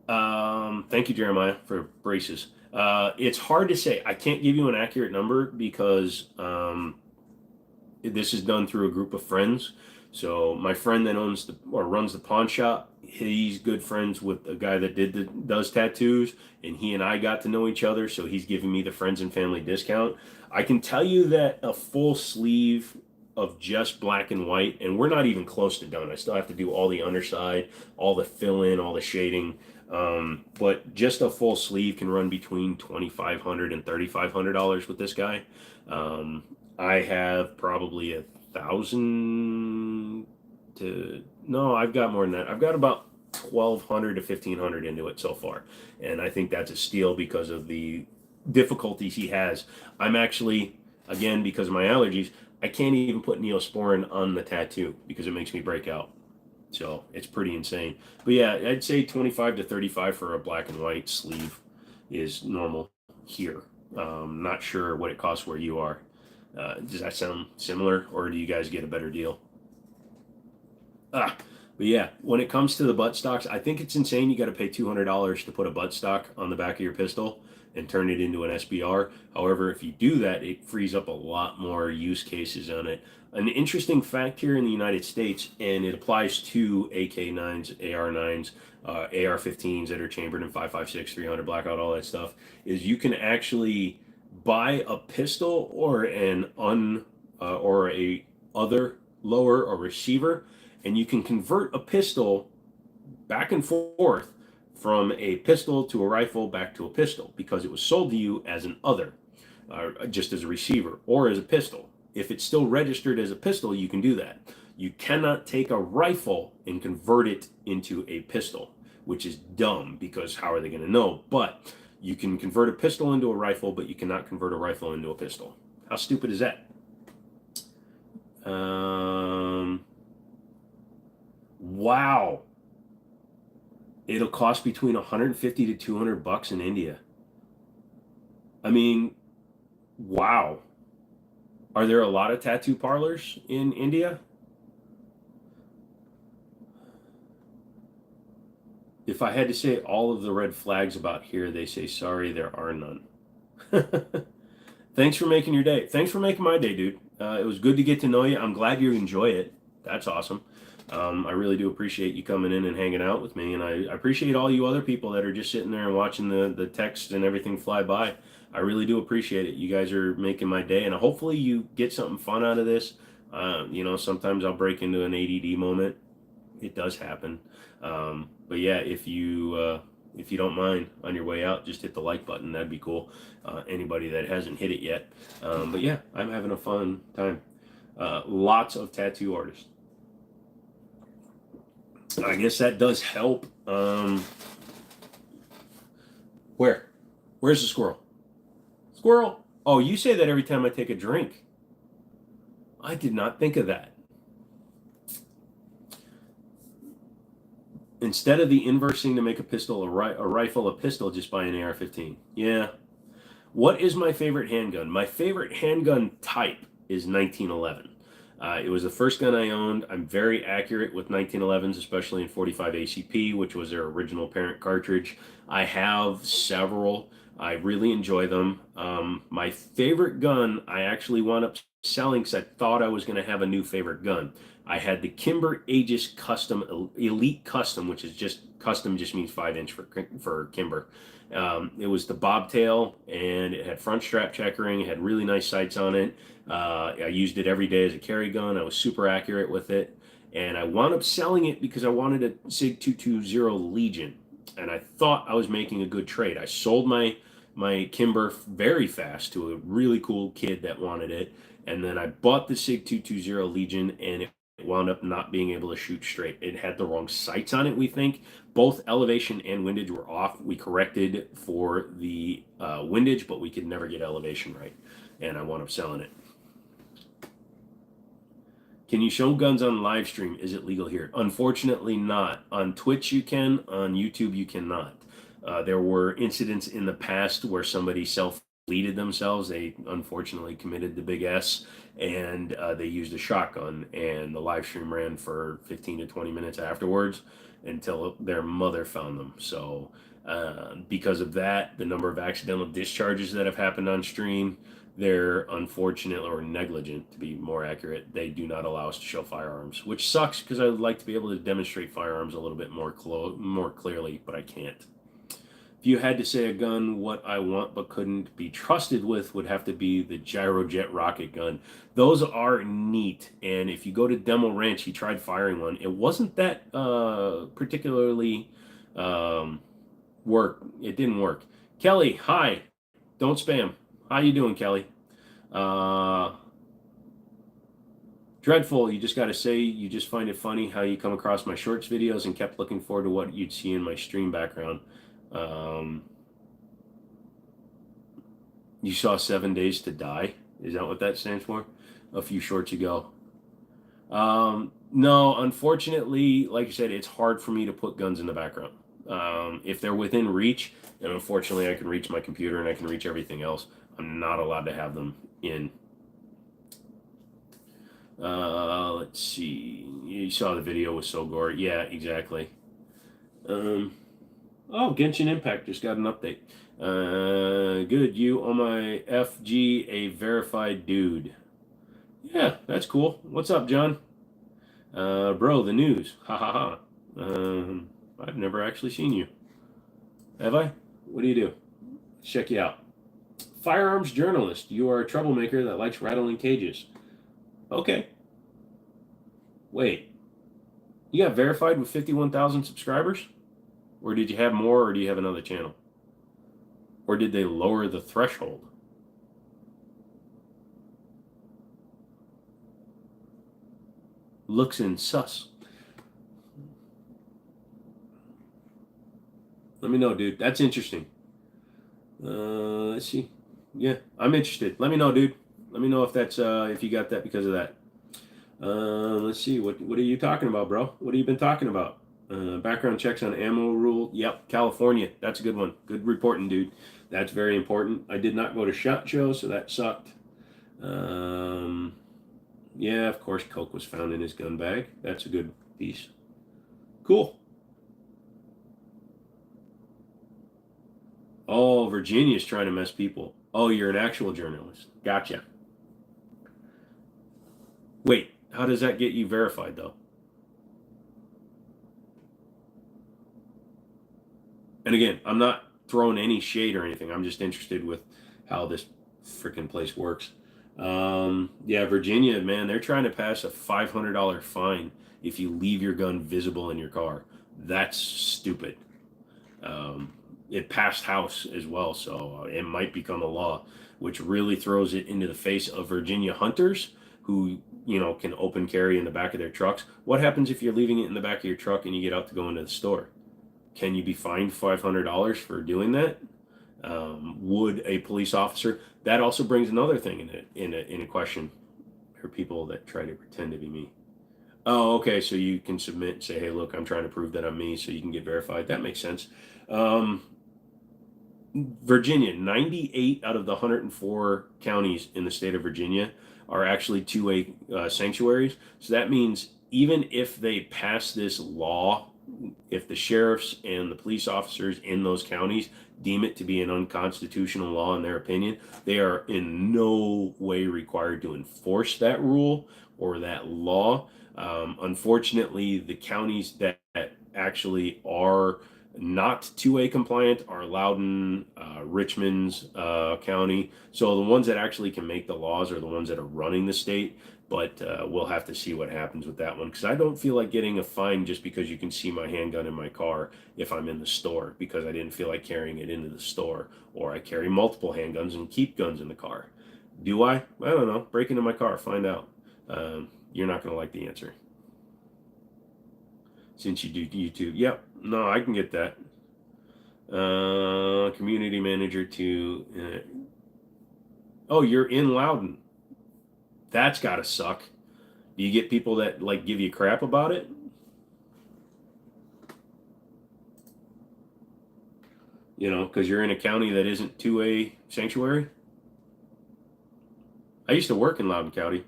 Thank you, Jeremiah, for braces. It's hard to say. I can't give you an accurate number because this is done through a group of friends. So my friend that owns or runs the pawn shop, he's good friends with a guy that does tattoos, and he and I got to know each other. So he's giving me the friends and family discount. I can tell you that a full sleeve of just black and white, and we're not even close to done. I still have to do all the underside, all the fill in, all the shading. But just a full sleeve can run between $2,500 and $3,500 with this guy. I have probably 1,000 to no, I've got more than that. I've got about 1,200 to 1,500 into it so far, and I think that's a steal because of the difficulties he has. I'm actually, again, because of my allergies, I can't even put Neosporin on the tattoo because it makes me break out. So it's pretty insane. But yeah, I'd say 25 to 35 for a black and white sleeve is normal here. Not sure what it costs where you are. Does that sound similar, or do you guys get a better deal? But yeah, when it comes to the butt stocks, I think it's insane. You got to pay $200 to put a butt stock on the back of your pistol and turn it into an SBR. However, if you do that, it frees up a lot more use cases on it. An interesting fact here in the United States, and it applies to AK-9s, AR-9s, AR-15s that are chambered in 5.56, 300 blackout, all that stuff, is you can actually buy a pistol or or a other lower or receiver, and you can convert a pistol back and forth from a pistol to a rifle back to a pistol because it was sold to you as an other, just as a receiver or as a pistol. If it's still registered as a pistol, you can do that. You cannot take a rifle and convert it into a pistol, which is dumb because how are they going to know? But you can convert a pistol into a rifle, but you cannot convert a rifle into a pistol. How stupid is that? Wow. It'll cost between 150 to 200 bucks in India. I mean, wow. Are there a lot of tattoo parlors in India? If I had to say all of the red flags about here, they say, sorry, there are none. Thanks for making your day. Thanks for making my day, dude. It was good to get to know you. I'm glad you enjoy it. That's awesome. I really do appreciate you coming in and hanging out with me, and I appreciate all you other people that are just sitting there and watching the text and everything fly by. I really do appreciate it. You guys are making my day, and hopefully you get something fun out of this. Sometimes I'll break into an ADD moment. It does happen. But yeah, if you don't mind on your way out, just hit the like button. That'd be cool. Anybody that hasn't hit it yet. But yeah, I'm having a fun time. Lots of tattoo artists. I guess that does help. Where's the squirrel? Squirrel. Oh, you say that every time I take a drink. I did not think of that. Instead of the inverse thing to make a pistol a rifle a pistol, just buy an AR-15. Yeah. What is my favorite handgun? My favorite handgun type is 1911. It was the first gun I owned. I'm very accurate with 1911s, especially in 45 ACP, which was their original parent cartridge. I have several. I really enjoy them. My favorite gun, I actually wound up selling because I thought I was going to have a new favorite gun. I had the Kimber Aegis Custom Elite Custom, which is just custom, just means 5-inch for Kimber. It was the bobtail, and it had front strap checkering. It had really nice sights on it. I used it every day as a carry gun. I was super accurate with it, and I wound up selling it because I wanted a SIG 220 Legion, and I thought I was making a good trade. I sold my Kimber very fast to a really cool kid that wanted it, and then I bought the SIG 220 Legion, and it wound up not being able to shoot straight. It had the wrong sights on it, we think. Both elevation and windage were off. We corrected for the windage, but we could never get elevation right, and I wound up selling it. Can you show guns on live stream? Is it legal here? Unfortunately not. On Twitch you can, on YouTube you cannot. There were incidents in the past where somebody self-deleted themselves. They unfortunately committed the big S, and they used a shotgun, and the live stream ran for 15 to 20 minutes afterwards until their mother found them. So because of that, the number of accidental discharges that have happened on stream, they're unfortunate or negligent, to be more accurate. They do not allow us to show firearms, which sucks because I would like to be able to demonstrate firearms a little bit more clearly, but I can't. If you had to say a gun, what I want but couldn't be trusted with would have to be the Gyrojet rocket gun. Those are neat, and if you go to Demo Ranch, he tried firing one. It wasn't that particularly work. It didn't work. Kelly, hi. Don't spam. How you doing, Kelly? Uh, Dreadful, you just got to say you just find it funny how you come across my shorts videos and kept looking forward to what you'd see in my stream background. You saw 7 Days to Die? Is that what that stands for? A few shorts ago. No, unfortunately, like I said, it's hard for me to put guns in the background. If they're within reach, and unfortunately I can reach my computer and I can reach everything else, I'm not allowed to have them in. Let's see. You saw the video with Sogor. Yeah, exactly. Oh, Genshin Impact just got an update. Good. You on my FG, a verified dude. Yeah, that's cool. What's up, John? Bro, the news. Ha ha ha. I've never actually seen you. Have I? What do you do? Check you out. Firearms journalist. You are a troublemaker that likes rattling cages. Okay. Wait. You got verified with 51,000 subscribers? Or did you have more, or do you have another channel? Or did they lower the threshold? Looks in sus. Let me know, dude. That's interesting. Let's see. Yeah, I'm interested. Let me know, dude. Let me know if that's if you got that because of that. Let's see. What are you talking about, bro? What have you been talking about? Background checks on ammo rule. Yep, California. That's a good one. Good reporting, dude. That's very important. I did not go to SHOT Show, so that sucked. Yeah, of course, coke was found in his gun bag. That's a good piece. Cool. Oh, Virginia's trying to mess people. Oh, you're an actual journalist. Gotcha. Wait, how does that get you verified, though? And again, I'm not throwing any shade or anything. I'm just interested with how this freaking place works. Yeah, Virginia, man, they're trying to pass a $500 fine if you leave your gun visible in your car. That's stupid. It passed House as well, so it might become a law, which really throws it into the face of Virginia hunters who, can open carry in the back of their trucks. What happens if you're leaving it in the back of your truck and you get out to go into the store? Can you be fined $500 for doing that? Would a police officer? That also brings another thing in a question for people that try to pretend to be me. Oh, okay. So you can submit and say, "Hey, look, I'm trying to prove that I'm me," so you can get verified. That makes sense. Virginia, 98 out of the 104 counties in the state of Virginia are actually 2A sanctuaries. So that means even if they pass this law, if the sheriffs and the police officers in those counties deem it to be an unconstitutional law in their opinion, they are in no way required to enforce that rule or that law. Unfortunately, the counties that actually are not 2A compliant are Loudoun, Richmond's county. So the ones that actually can make the laws are the ones that are running the state. But we'll have to see what happens with that one, because I don't feel like getting a fine just because you can see my handgun in my car if I'm in the store, because I didn't feel like carrying it into the store, or I carry multiple handguns and keep guns in the car. Do I? I don't know. Break into my car, find out. You're not going to like the answer. Since you do YouTube. Yep. No, I can get that. Community manager to... oh, you're in Loudoun. That's gotta suck. Do you get people that give you crap about it? Because you're in a county that isn't 2A sanctuary? I used to work in Loudoun County.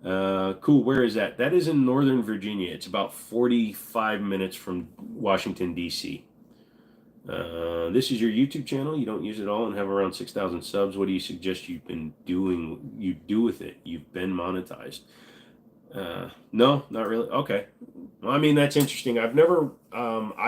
Cool, where is that? That is in Northern Virginia. It's about 45 minutes from Washington, D.C. This is your YouTube channel. You don't use it all and have around 6,000 subs. What do you suggest you do with it? You've been monetized. No, not really. Okay. Well, I mean, that's interesting. I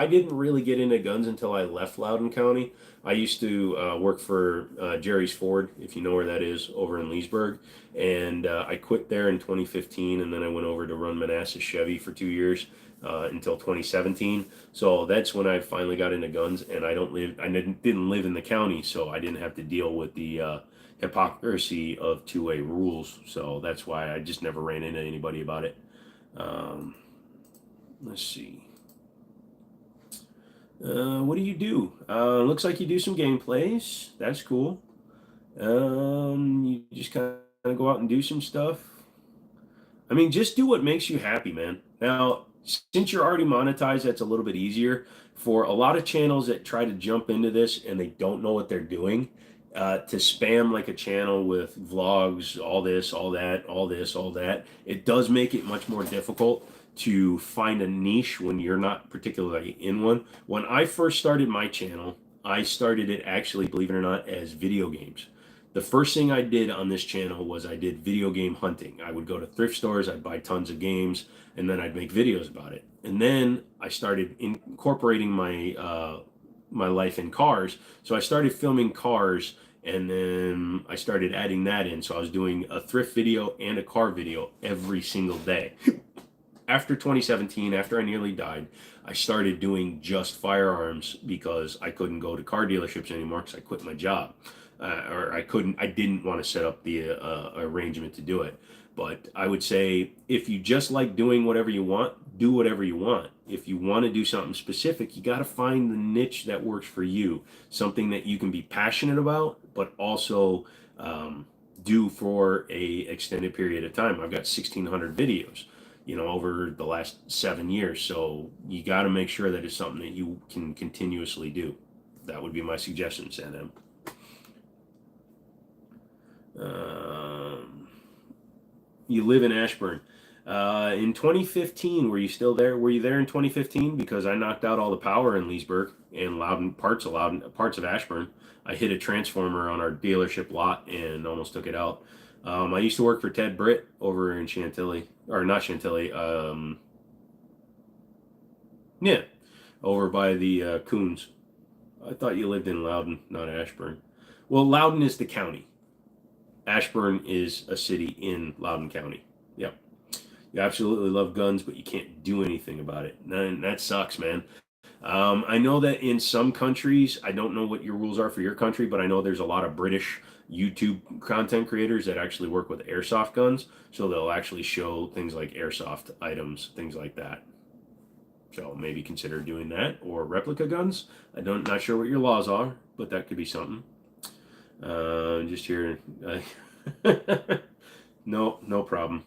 didn't really get into guns until I left Loudoun County. I used to work for Jerry's Ford, if you know where that is, over in Leesburg. And I quit there in 2015, and then I went over to run Manassas Chevy for 2 years until 2017. So that's when I finally got into guns, and I didn't live in the county, so I didn't have to deal with the hypocrisy of two-way rules. So that's why I just never ran into anybody about it. Um, let's see. What do you do? Looks like you do some gameplays. That's cool. You just kind of go out and do some stuff. I mean, just do what makes you happy, man. Now, since you're already monetized, that's a little bit easier. For a lot of channels that try to jump into this and they don't know what they're doing, to spam like a channel with vlogs, all this, all that, all this, all that, it does make it much more difficult to find a niche when you're not particularly in one. When I first started my channel, I started it actually, believe it or not, as video games. The first thing I did on this channel was I did video game hunting. I would go to thrift stores, I'd buy tons of games, and then I'd make videos about it. And then I started incorporating my life in cars. So I started filming cars, and then I started adding that in. So I was doing a thrift video and a car video every single day. After 2017, after I nearly died, I started doing just firearms because I couldn't go to car dealerships anymore because I quit my job. Or I didn't want to set up the arrangement to do it. But I would say if you just like doing whatever you want, do whatever you want. If you want to do something specific, you got to find the niche that works for you, something that you can be passionate about, but also do for a extended period of time. I've got 1,600 videos, over the last 7 years. So you got to make sure that it's something that you can continuously do. That would be my suggestion, Sam. You live in Ashburn. In 2015, were you still there? Were you there in 2015? Because I knocked out all the power in Leesburg and parts of Ashburn. I hit a transformer on our dealership lot and almost took it out. I used to work for Ted Britt over in Chantilly, or not Chantilly. Yeah, over by the Coons. I thought you lived in Loudoun, not Ashburn. Well, Loudoun is the county. Ashburn is a city in Loudoun County. Yep. You absolutely love guns, but you can't do anything about it. And that sucks, man. I know that in some countries, I don't know what your rules are for your country, but I know there's a lot of British YouTube content creators that actually work with airsoft guns. So they'll actually show things like airsoft items, things like that. So maybe consider doing that, or replica guns. Not sure what your laws are, but that could be something. Just here. No problem.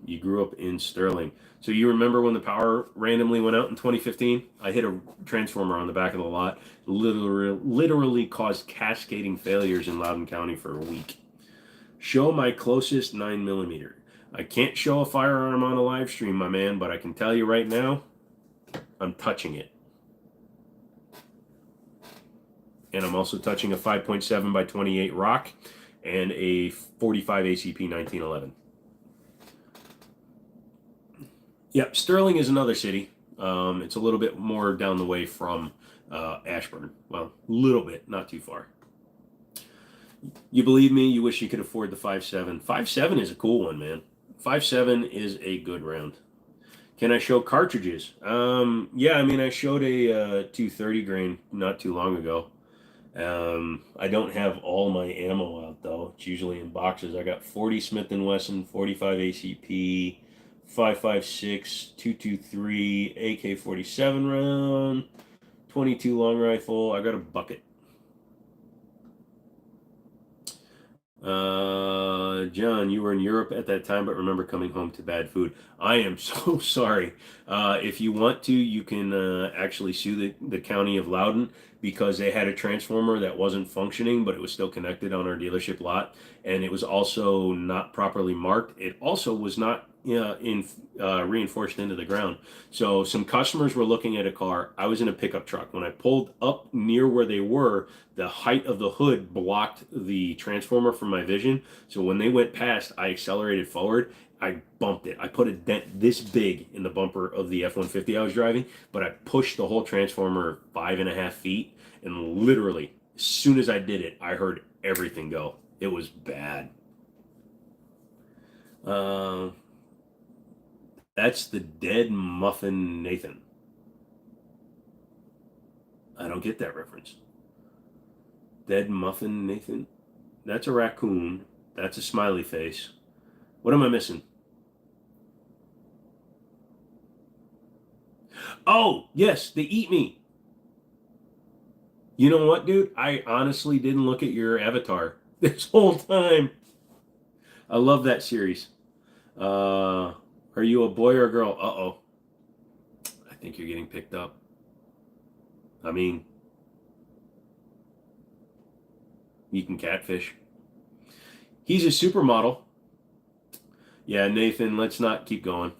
You grew up in Sterling. So you remember when the power randomly went out in 2015? I hit a transformer on the back of the lot. Literally caused cascading failures in Loudoun County for a week. Show my closest 9mm. I can't show a firearm on a live stream, my man, but I can tell you right now, I'm touching it. And I'm also touching a 5.7 by 28 Rock and a 45 ACP 1911. Yep, Sterling is another city. It's a little bit more down the way from Ashburn. Well, a little bit, not too far. You believe me, you wish you could afford the 5.7. 5.7 is a cool one, man. 5.7 is a good round. Can I show cartridges? Yeah, I mean, I showed a 230 grain not too long ago. I don't have all my ammo out though. It's usually in boxes. I got 40 Smith & Wesson, 45 ACP, 5.56, 223, AK-47 round, 22 long rifle. I got a bucket. John, you were in Europe at that time, but remember coming home to bad food. I am so sorry. If you want to, you can actually sue the county of Loudoun because they had a transformer that wasn't functioning, but it was still connected on our dealership lot. And it was also not properly marked. It also was not reinforced into the ground. So some customers were looking at a car. I was in a pickup truck. When I pulled up near where they were, the height of the hood blocked the transformer from my vision. So when they went past, I accelerated forward. I bumped it. I put a dent this big in the bumper of the F-150 I was driving, but I pushed the whole transformer 5.5 feet, and literally, as soon as I did it, I heard everything go. It was bad. Uh, that's the dead muffin Nathan. I don't get that reference. Dead muffin Nathan? That's a raccoon. That's a smiley face. What am I missing? Oh, yes, they eat me. You know what, dude? I honestly didn't look at your avatar this whole time. I love that series. Are you a boy or a girl? Uh-oh. I think you're getting picked up. I mean, you can catfish. He's a supermodel. Yeah, Nathan, let's not keep going.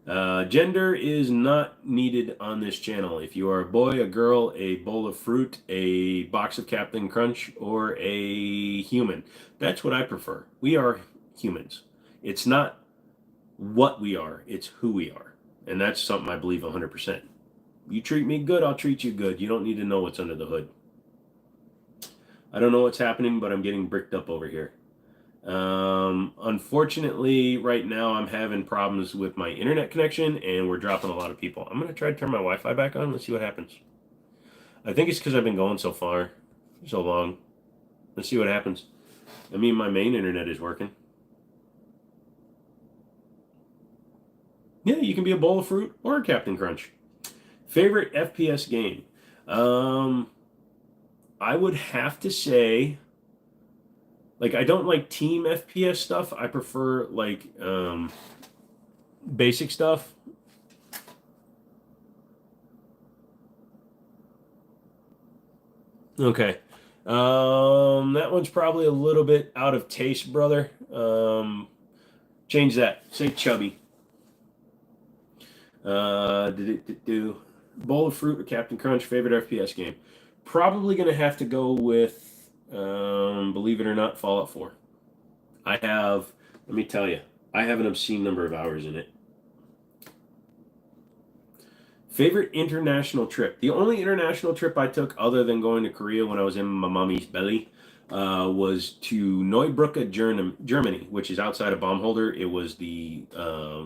Gender is not needed on this channel. If you are a boy, a girl, a bowl of fruit, a box of Captain Crunch, or a human, that's what I prefer. We are humans. It's not what we are, it's who we are. And that's something I believe 100%. You treat me good, I'll treat you good. You don't need to know what's under the hood. I don't know what's happening, but I'm getting bricked up over here. Unfortunately, right now I'm having problems with my internet connection and we're dropping a lot of people. I'm going to try to turn my Wi-Fi back on. Let's see what happens. I think it's because I've been going so long. Let's see what happens. I mean, my main internet is working. Yeah, you can be a bowl of fruit or a Captain Crunch. Favorite FPS game? I would have to say, like, I don't like team FPS stuff. I prefer like basic stuff. Okay. That one's probably a little bit out of taste, brother. Change that. Say chubby. Did it do bowl of fruit or Captain Crunch? Favorite FPS game? Probably gonna have to go with, believe it or not, Fallout 4. I have, let me tell you, I have an obscene number of hours in it. Favorite international trip? The only international trip I took other than going to Korea when I was in my mommy's belly was to Neubrücke, Germany, which is outside of Baumholder. It was the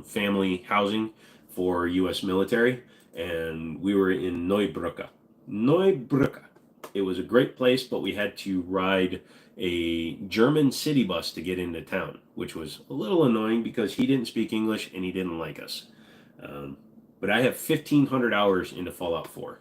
family housing for U.S. military, and we were in Neubrücke. Neubrücke. It was a great place, but we had to ride a German city bus to get into town, which was a little annoying because he didn't speak English and he didn't like us. But I have 1,500 hours into Fallout 4.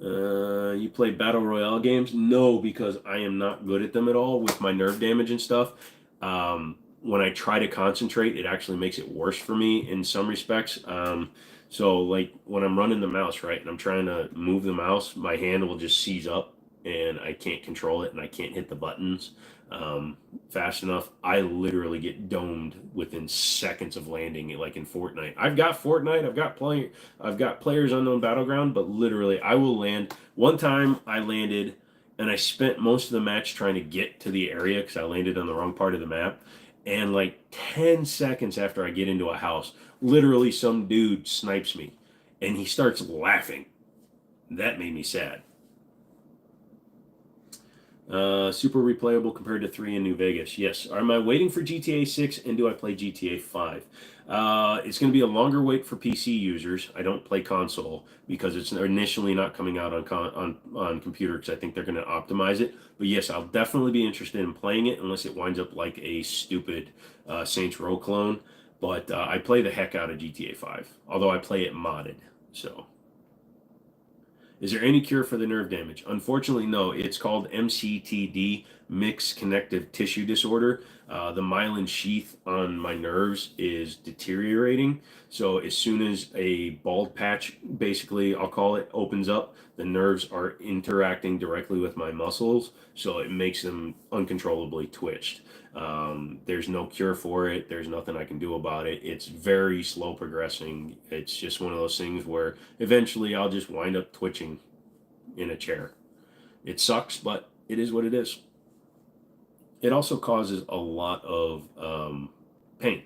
You play Battle Royale games? No, because I am not good at them at all with my nerve damage and stuff. When I try to concentrate, it actually makes it worse for me in some respects. So, like, when I'm running the mouse, right, and I'm trying to move the mouse, my hand will just seize up, and I can't control it, and I can't hit the buttons fast enough. I literally get domed within seconds of landing, like in Fortnite. I've got Fortnite, I've got Players Unknown Battleground, but literally I will land. One time I landed and I spent most of the match trying to get to the area because I landed on the wrong part of the map. And like 10 seconds after I get into a house, literally some dude snipes me and he starts laughing. That made me sad. Super replayable compared to 3 in New Vegas. Yes. Am I waiting for GTA 6 and do I play GTA 5? It's going to be a longer wait for PC users. I don't play console because it's initially not coming out on computer because I think they're going to optimize it. But yes, I'll definitely be interested in playing it unless it winds up like a stupid Saints Row clone. But I play the heck out of GTA 5, although I play it modded. So. Is there any cure for the nerve damage? Unfortunately, no. It's called MCTD, mixed connective tissue disorder. The myelin sheath on my nerves is deteriorating. So as soon as a bald patch, basically, I'll call it, opens up, the nerves are interacting directly with my muscles. So it makes them uncontrollably twitched. There's no cure for it. There's nothing I can do about it. It's very slow progressing. It's just one of those things where eventually I'll just wind up twitching in a chair. It sucks, but it is what it is. It also causes a lot of pain.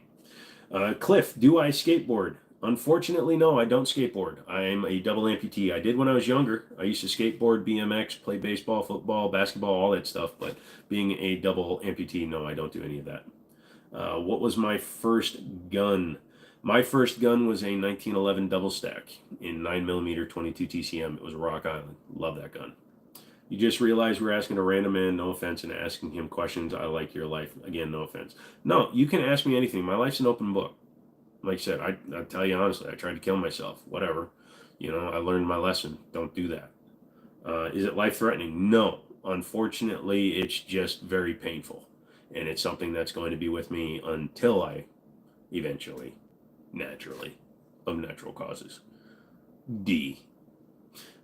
Cliff, do I skateboard? Unfortunately, no, I don't skateboard. I'm a double amputee. I did when I was younger. I used to skateboard, BMX, play baseball, football, basketball, all that stuff. But being a double amputee, no, I don't do any of that. What was my first gun? My first gun was a 1911 double stack in 9mm 22 TCM. It was Rock Island. Love that gun. You just realize we're asking a random man, no offense, and asking him questions. I like your life. Again, no offense. No, you can ask me anything. My life's an open book. Like I said, I tell you honestly, I tried to kill myself. Whatever. You know, I learned my lesson. Don't do that. Is it life-threatening? No. Unfortunately, it's just very painful. And it's something that's going to be with me until I eventually, naturally, of natural causes. D.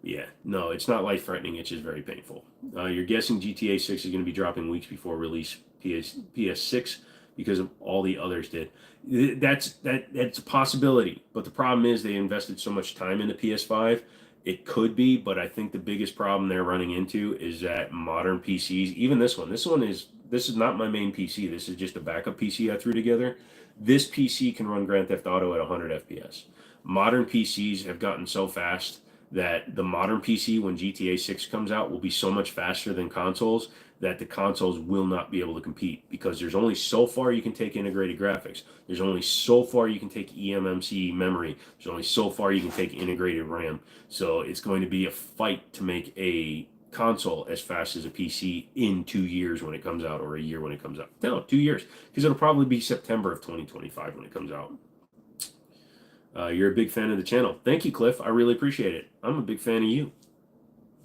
Yeah, no, it's not life-threatening. It's just very painful. You're guessing GTA 6 is going to be dropping weeks before release PS6 because of all the others did. That's a possibility, but the problem is they invested so much time in the PS5. It could be, but I think the biggest problem they're running into is that modern PCs, even this is not my main PC. This is just a backup PC I threw together. This PC can run Grand Theft Auto at 100 FPS. Modern PCs have gotten so fast that the modern PC, when GTA 6 comes out, will be so much faster than consoles that the consoles will not be able to compete because there's only so far you can take integrated graphics. There's only so far you can take eMMC memory. There's only so far you can take integrated RAM. So it's going to be a fight to make a console as fast as a PC in 2 years when it comes out, or a year when it comes out. No, 2 years, because it'll probably be September of 2025 when it comes out. You're a big fan of the channel. Thank you, Cliff. I really appreciate it. I'm a big fan of you.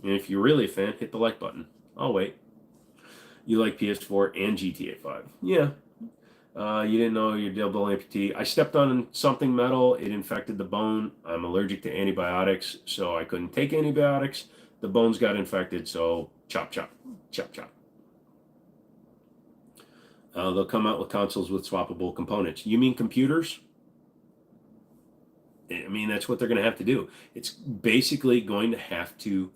And if you're really a fan, hit the like button. I'll wait. You like PS4 and GTA 5. Yeah. You didn't know you're double amputee. I stepped on something metal. It infected the bone. I'm allergic to antibiotics, so I couldn't take antibiotics. The bones got infected, so chop, chop, chop, chop. They'll come out with consoles with swappable components. You mean computers? I mean, that's what they're going to have to do. It's basically going to have to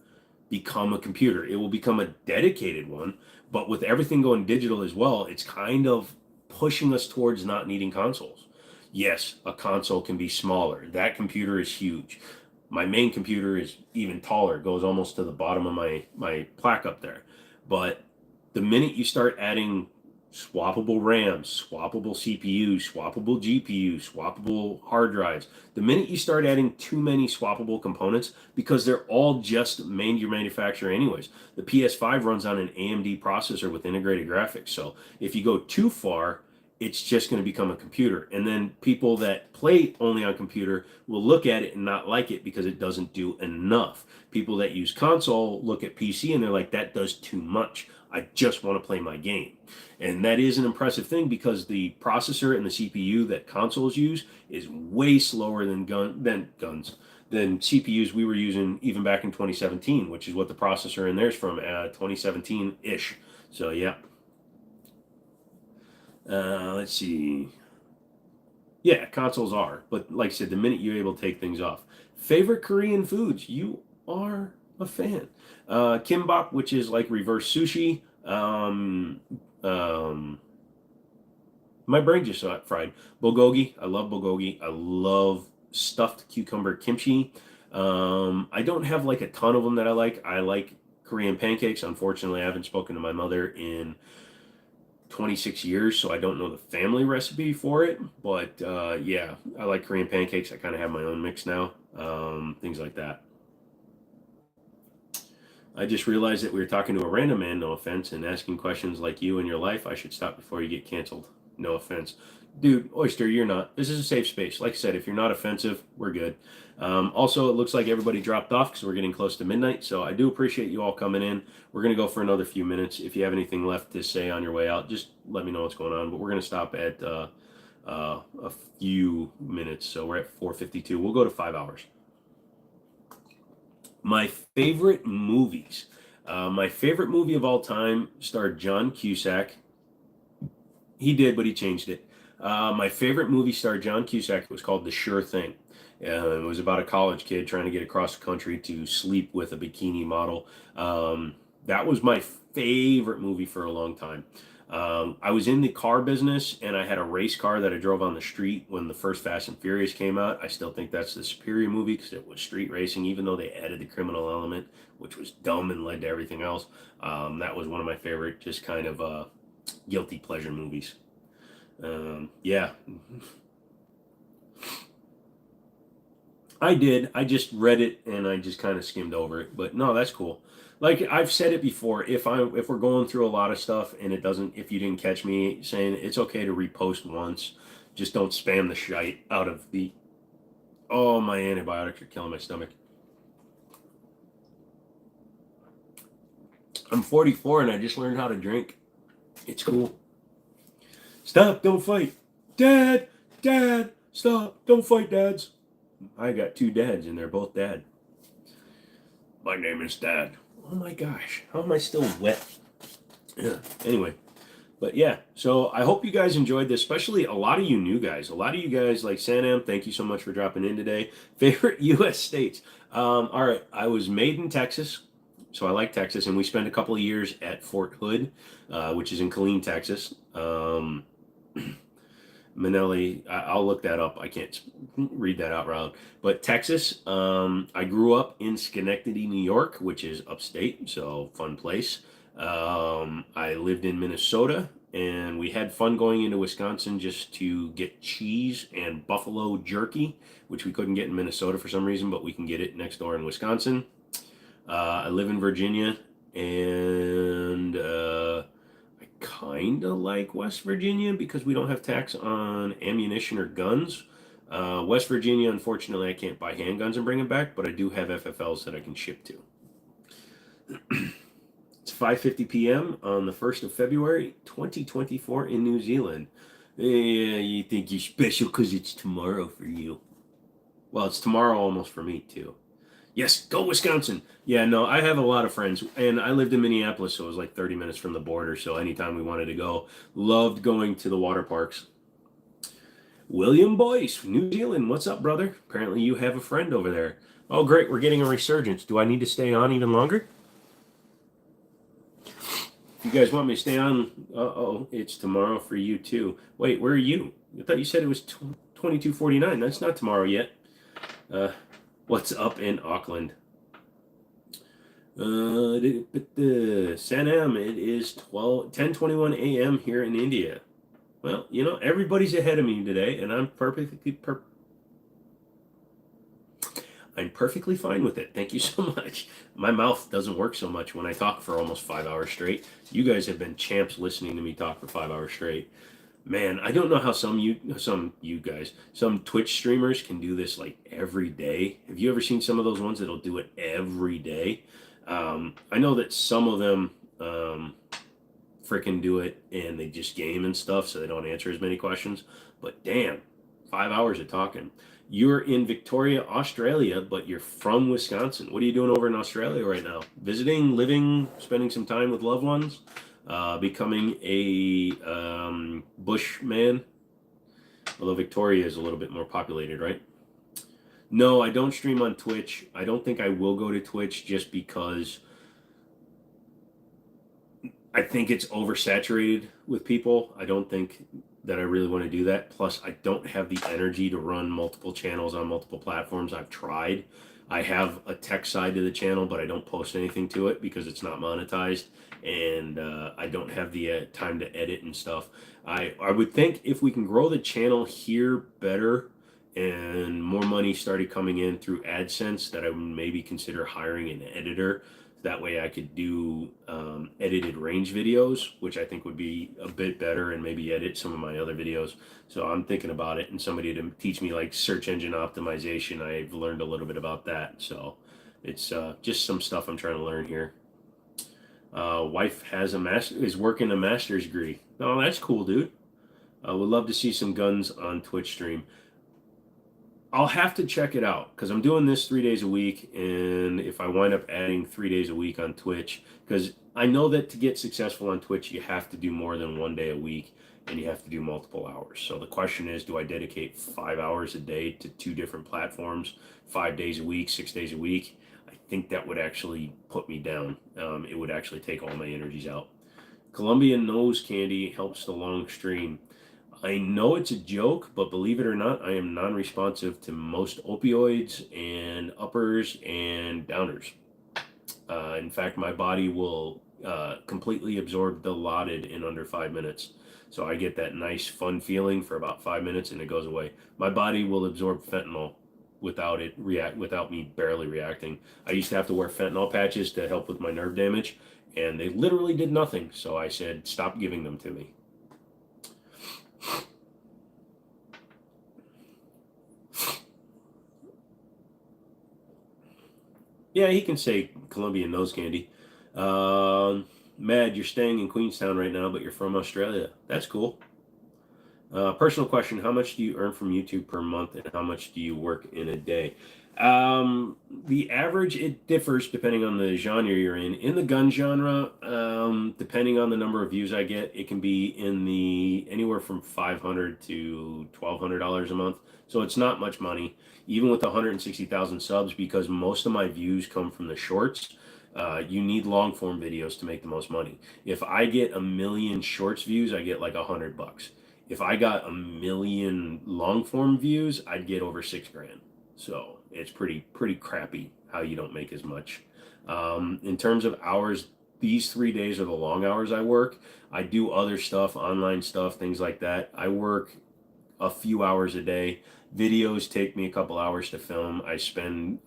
become a computer. It will become a dedicated one, but with everything going digital as well, it's kind of pushing us towards not needing consoles. Yes, a console can be smaller. That computer is huge. My main computer is even taller. It goes almost to the bottom of my plaque up there. But the minute you start adding swappable RAMs, swappable CPUs, swappable GPUs, swappable hard drives. The minute you start adding too many swappable components, because they're all just made your manufacturer anyways. The PS5 runs on an AMD processor with integrated graphics. So if you go too far, it's just going to become a computer. And then people that play only on computer will look at it and not like it because it doesn't do enough. People that use console look at PC and they're like, that does too much. I just want to play my game. And that is an impressive thing because the processor and the CPU that consoles use is way slower than CPUs we were using even back in 2017, which is what the processor in there's from 2017-ish. So yeah. Let's see. Yeah, consoles are. But like I said, the minute you're able to take things off. Favorite Korean foods? You are a fan. Kimbap, which is like reverse sushi. My brain just got fried. Bulgogi. I love bulgogi. I love stuffed cucumber kimchi. I don't have like a ton of them that I like. I like Korean pancakes. Unfortunately, I haven't spoken to my mother in 26 years, so I don't know the family recipe for it. But yeah, I like Korean pancakes. I kind of have my own mix now. Things like that. I just realized that we were talking to a random man, no offense, and asking questions like you in your life. I should stop before you get canceled. No offense. Dude, Oyster, you're not. This is a safe space. Like I said, if you're not offensive, we're good. Also, it looks like everybody dropped off because we're getting close to midnight. So I do appreciate you all coming in. We're going to go for another few minutes. If you have anything left to say on your way out, just let me know what's going on. But we're going to stop at a few minutes. So we're at 4:52. We'll go to 5 hours. My favorite movies. My favorite movie of all time starred John Cusack. He did, but he changed it. My favorite movie starred John Cusack. It was called The Sure Thing. It was about a college kid trying to get across the country to sleep with a bikini model. That was my favorite movie for a long time. I was in the car business and I had a race car that I drove on the street when the first Fast and Furious came out. I still think that's the superior movie because it was street racing, even though they added the criminal element, which was dumb and led to everything else. That was one of my favorite, just kind of guilty pleasure movies. Yeah. I did. I just read it and I just kind of skimmed over it. But no, that's cool. Like I've said it before, if we're going through a lot of stuff and it doesn't, if you didn't catch me saying it's okay to repost once, just don't spam the shite out of the. Oh, my antibiotics are killing my stomach. I'm 44 and I just learned how to drink. It's cool. Stop! Don't fight, Dad. Dad, stop! Don't fight, dads. I got 2 dads and they're both dad. My name is Dad. Oh my gosh, how am I still wet? Yeah. Anyway, but yeah, so I hope you guys enjoyed this, especially a lot of you new guys. A lot of you guys like Sanam, thank you so much for dropping in today. Favorite U.S. states. All right, I was made in Texas, so I like Texas, and we spent a couple of years at Fort Hood, which is in Killeen, Texas. Manelli, I'll look that up. I can't read that out loud. But Texas, I grew up in Schenectady, New York, which is upstate, so fun place. I lived in Minnesota, and we had fun going into Wisconsin just to get cheese and buffalo jerky, which we couldn't get in Minnesota for some reason, but we can get it next door in Wisconsin. I live in Virginia, and kind of like West Virginia because we don't have tax on ammunition or guns. West Virginia, unfortunately, I can't buy handguns and bring them back, but I do have FFLs that I can ship to. It's 5:50 p.m. on the 1st of February, 2024 in New Zealand. Yeah, you think you're special because it's tomorrow for you. Well, it's tomorrow almost for me, too. Yes, go Wisconsin. Yeah, no, I have a lot of friends, and I lived in Minneapolis, so it was like 30 minutes from the border. So anytime we wanted to go, loved going to the water parks. William Boyce, New Zealand. What's up, brother? Apparently you have a friend over there. Oh, great. We're getting a resurgence. Do I need to stay on even longer? If you guys want me to stay on, it's tomorrow for you too. Wait, where are you? I thought you said it was 22:49. That's not tomorrow yet. What's up in Auckland? Sanam, it is 10:21 a.m. here in India. Well, you know, everybody's ahead of me today, and I'm perfectly fine with it. Thank you so much. My mouth doesn't work so much when I talk for almost 5 hours straight. You guys have been champs listening to me talk for 5 hours straight. Man, I don't know how some Twitch streamers can do this like every day. Have you ever seen some of those ones that'll do it every day? I know that some of them freaking do it and they just game and stuff, so they don't answer as many questions. But damn, 5 hours of talking. You're in Victoria, Australia, but you're from Wisconsin. What are you doing over in Australia right now? Visiting, living, spending some time with loved ones? Becoming a bushman, although Victoria is a little bit more populated, right? No, I don't stream on Twitch. I don't think I will go to Twitch just because I think it's oversaturated with people. I don't think that I really want to do that. Plus, I don't have the energy to run multiple channels on multiple platforms. I've tried. I have a tech side to the channel, but I don't post anything to it because it's not monetized, and I don't have the time to edit and stuff. I would think if we can grow the channel here better and more money started coming in through AdSense, that I would maybe consider hiring an editor That way I could do edited range videos, which I think would be a bit better, and maybe edit some of my other videos. So I'm thinking about it, and somebody to teach me like search engine optimization. I've learned a little bit about that. So it's just some stuff I'm trying to learn here. Wife has is working a master's degree. Oh, that's cool, dude. Would love to see some guns on Twitch stream. I'll have to check it out because I'm doing this 3 days a week, and if I wind up adding 3 days a week on Twitch, because I know that to get successful on Twitch, you have to do more than 1 day a week, and you have to do multiple hours. So the question is, do I dedicate 5 hours a day to 2 different platforms, 5 days a week, 6 days a week? I think that would actually put me down. It would actually take all my energies out. Colombian nose candy helps the long stream. I know it's a joke, but believe it or not, I am non-responsive to most opioids and uppers and downers. In fact, my body will completely absorb Dilaudid in under 5 minutes. So I get that nice, fun feeling for about 5 minutes, and it goes away. My body will absorb fentanyl without me barely reacting. I used to have to wear fentanyl patches to help with my nerve damage, and they literally did nothing. So I said, stop giving them to me. Yeah, he can say Colombian nose candy. Mad, you're staying in Queenstown right now, but you're from Australia. That's cool. Personal question: how much do you earn from YouTube per month, and how much do you work in a day? The average, it differs depending on the genre you're in. In the gun genre, depending on the number of views I get, it can be in the anywhere from $500 to $1,200 a month. So it's not much money, even with 160,000 subs, because most of my views come from the shorts. You need long form videos to make the most money. If I get 1 million shorts views, I get like $100. If I got 1 million long form views, I'd get over $6,000. So it's pretty crappy how you don't make as much. In terms of hours, these 3 days are the long hours I work. I do other stuff, online stuff, things like that. I work a few hours a day. Videos take me a couple hours to film. I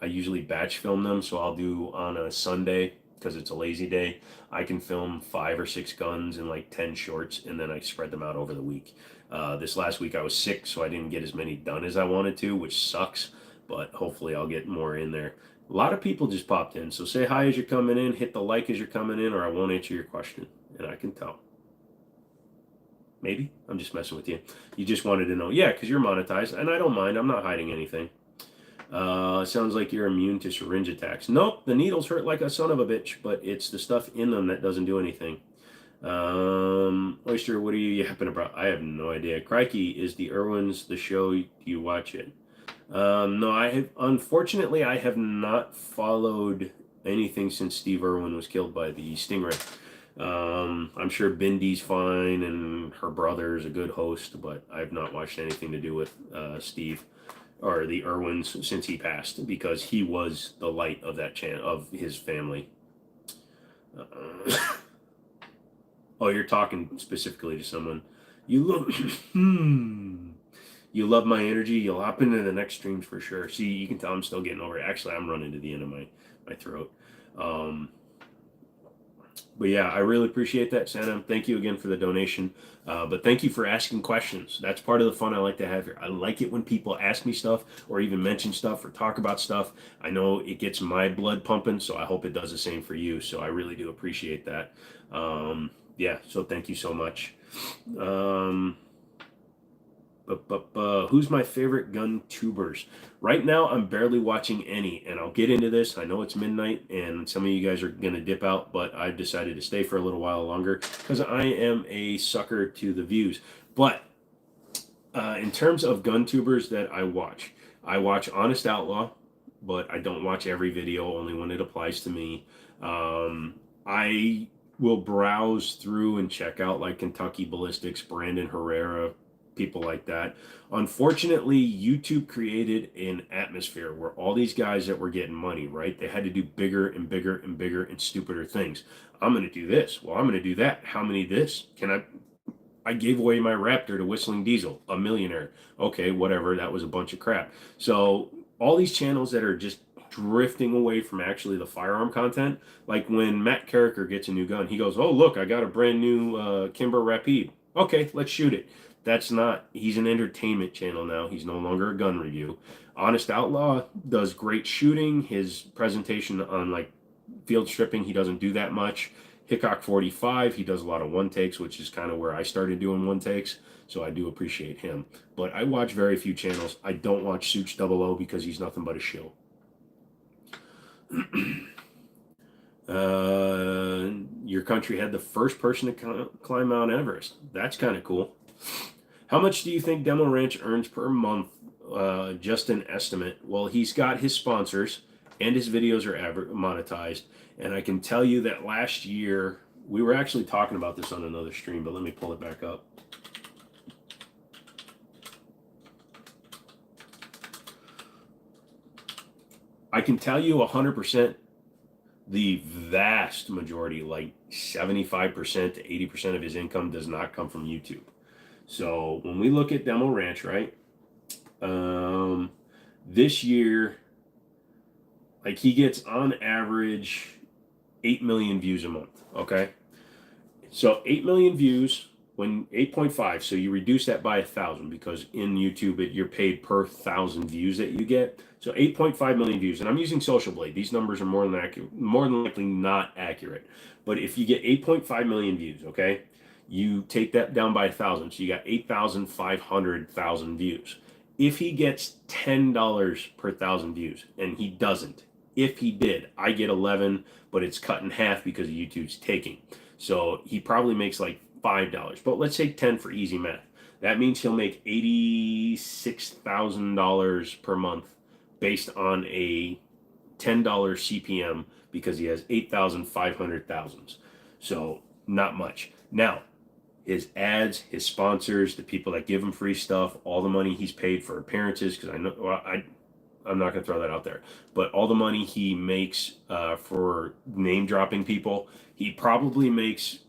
usually batch film them, so I'll do on a Sunday, because it's a lazy day, I can film 5 or 6 guns and like 10 shorts, and then I spread them out over the week. This last week I was sick, so I didn't get as many done as I wanted to, which sucks, but hopefully I'll get more in there. A lot of people just popped in, so say hi as you're coming in, hit the like as you're coming in, or I won't answer your question, and I can tell. Maybe I'm just messing with you. You just wanted to know. Yeah, because you're monetized, and I don't mind. I'm not hiding anything. Sounds like you're immune to syringe attacks. Nope, the needles hurt like a son of a bitch, but it's the stuff in them that doesn't do anything. Oyster, what are you yapping about? I have no idea. Crikey, is the Irwins the show? Do you watch it? No, unfortunately, I have not followed anything since Steve Irwin was killed by the Stingray. I'm sure Bindy's fine, and her brother is a good host, but I've not watched anything to do with Steve or the Irwins since he passed, because he was the light of that of his family. Oh, you're talking specifically to someone. You look. You love my energy. You'll hop into the next streams for sure. See, you can tell I'm still getting over it. Actually, I'm running to the end of my throat. But yeah, I really appreciate that, Santa. Thank you again for the donation. But thank you for asking questions. That's part of the fun I like to have here. I like it when people ask me stuff, or even mention stuff, or talk about stuff. I know it gets my blood pumping, so I hope it does the same for you. So I really do appreciate that. Yeah, so thank you so much. Who's my favorite gun tubers? Right now, I'm barely watching any, and I'll get into this. I know it's midnight, and some of you guys are going to dip out, but I've decided to stay for a little while longer because I am a sucker to the views. But in terms of gun tubers that I watch Honest Outlaw, but I don't watch every video, only when it applies to me. I will browse through and check out like Kentucky Ballistics, Brandon Herrera, people like that. Unfortunately, YouTube created an atmosphere where all these guys that were getting money, right? They had to do bigger and bigger and bigger and stupider things. I'm going to do this. Well, I'm going to do that. How many this? I gave away my Raptor to Whistling Diesel, a millionaire. Okay, whatever. That was a bunch of crap. So all these channels that are just drifting away from actually the firearm content. Like when Matt Carricker gets a new gun, he goes, "Oh look, I got a brand new Kimber Rapide. Okay, let's shoot it." That's not. He's an entertainment channel now. He's no longer a gun review. Honest Outlaw does great shooting. His presentation on like field stripping, he doesn't do that much. Hickok 45, he does a lot of one takes, which is kind of where I started doing one takes. So I do appreciate him. But I watch very few channels. I don't watch Such 00 because he's nothing but a shill. Your country had the first person to climb Mount Everest. That's kind of cool. How much do you think Demo Ranch earns per month? Just an estimate. Well, he's got his sponsors, and his videos are monetized. And I can tell you that last year, we were actually talking about this on another stream, but let me pull it back up. I can tell you 100%, the vast majority, like 75% to 80% of his income does not come from YouTube. So when we look at Demo Ranch, right? This year, like he gets on average 8 million views a month. Okay. So 8 million views when 8.5. So you reduce that by 1,000 because in YouTube, you're paid per 1,000 views that you get. So 8.5 million views, and I'm using Social Blade. These numbers are more than likely not accurate. But if you get 8.5 million views, okay, you take that down by 1,000. So you got 8,500,000 views. If he gets $10 per 1,000 views, and he doesn't, if he did, I get 11, but it's cut in half because YouTube's taking. So he probably makes like $5, but let's say 10 for easy math. That means he'll make $86,000 per month based on a $10 CPM because he has 8,500,000. So not much. Now, his ads, his sponsors, the people that give him free stuff, all the money he's paid for appearances, because I know I'm not going to throw that out there, but all the money he makes for name dropping people, he probably makes,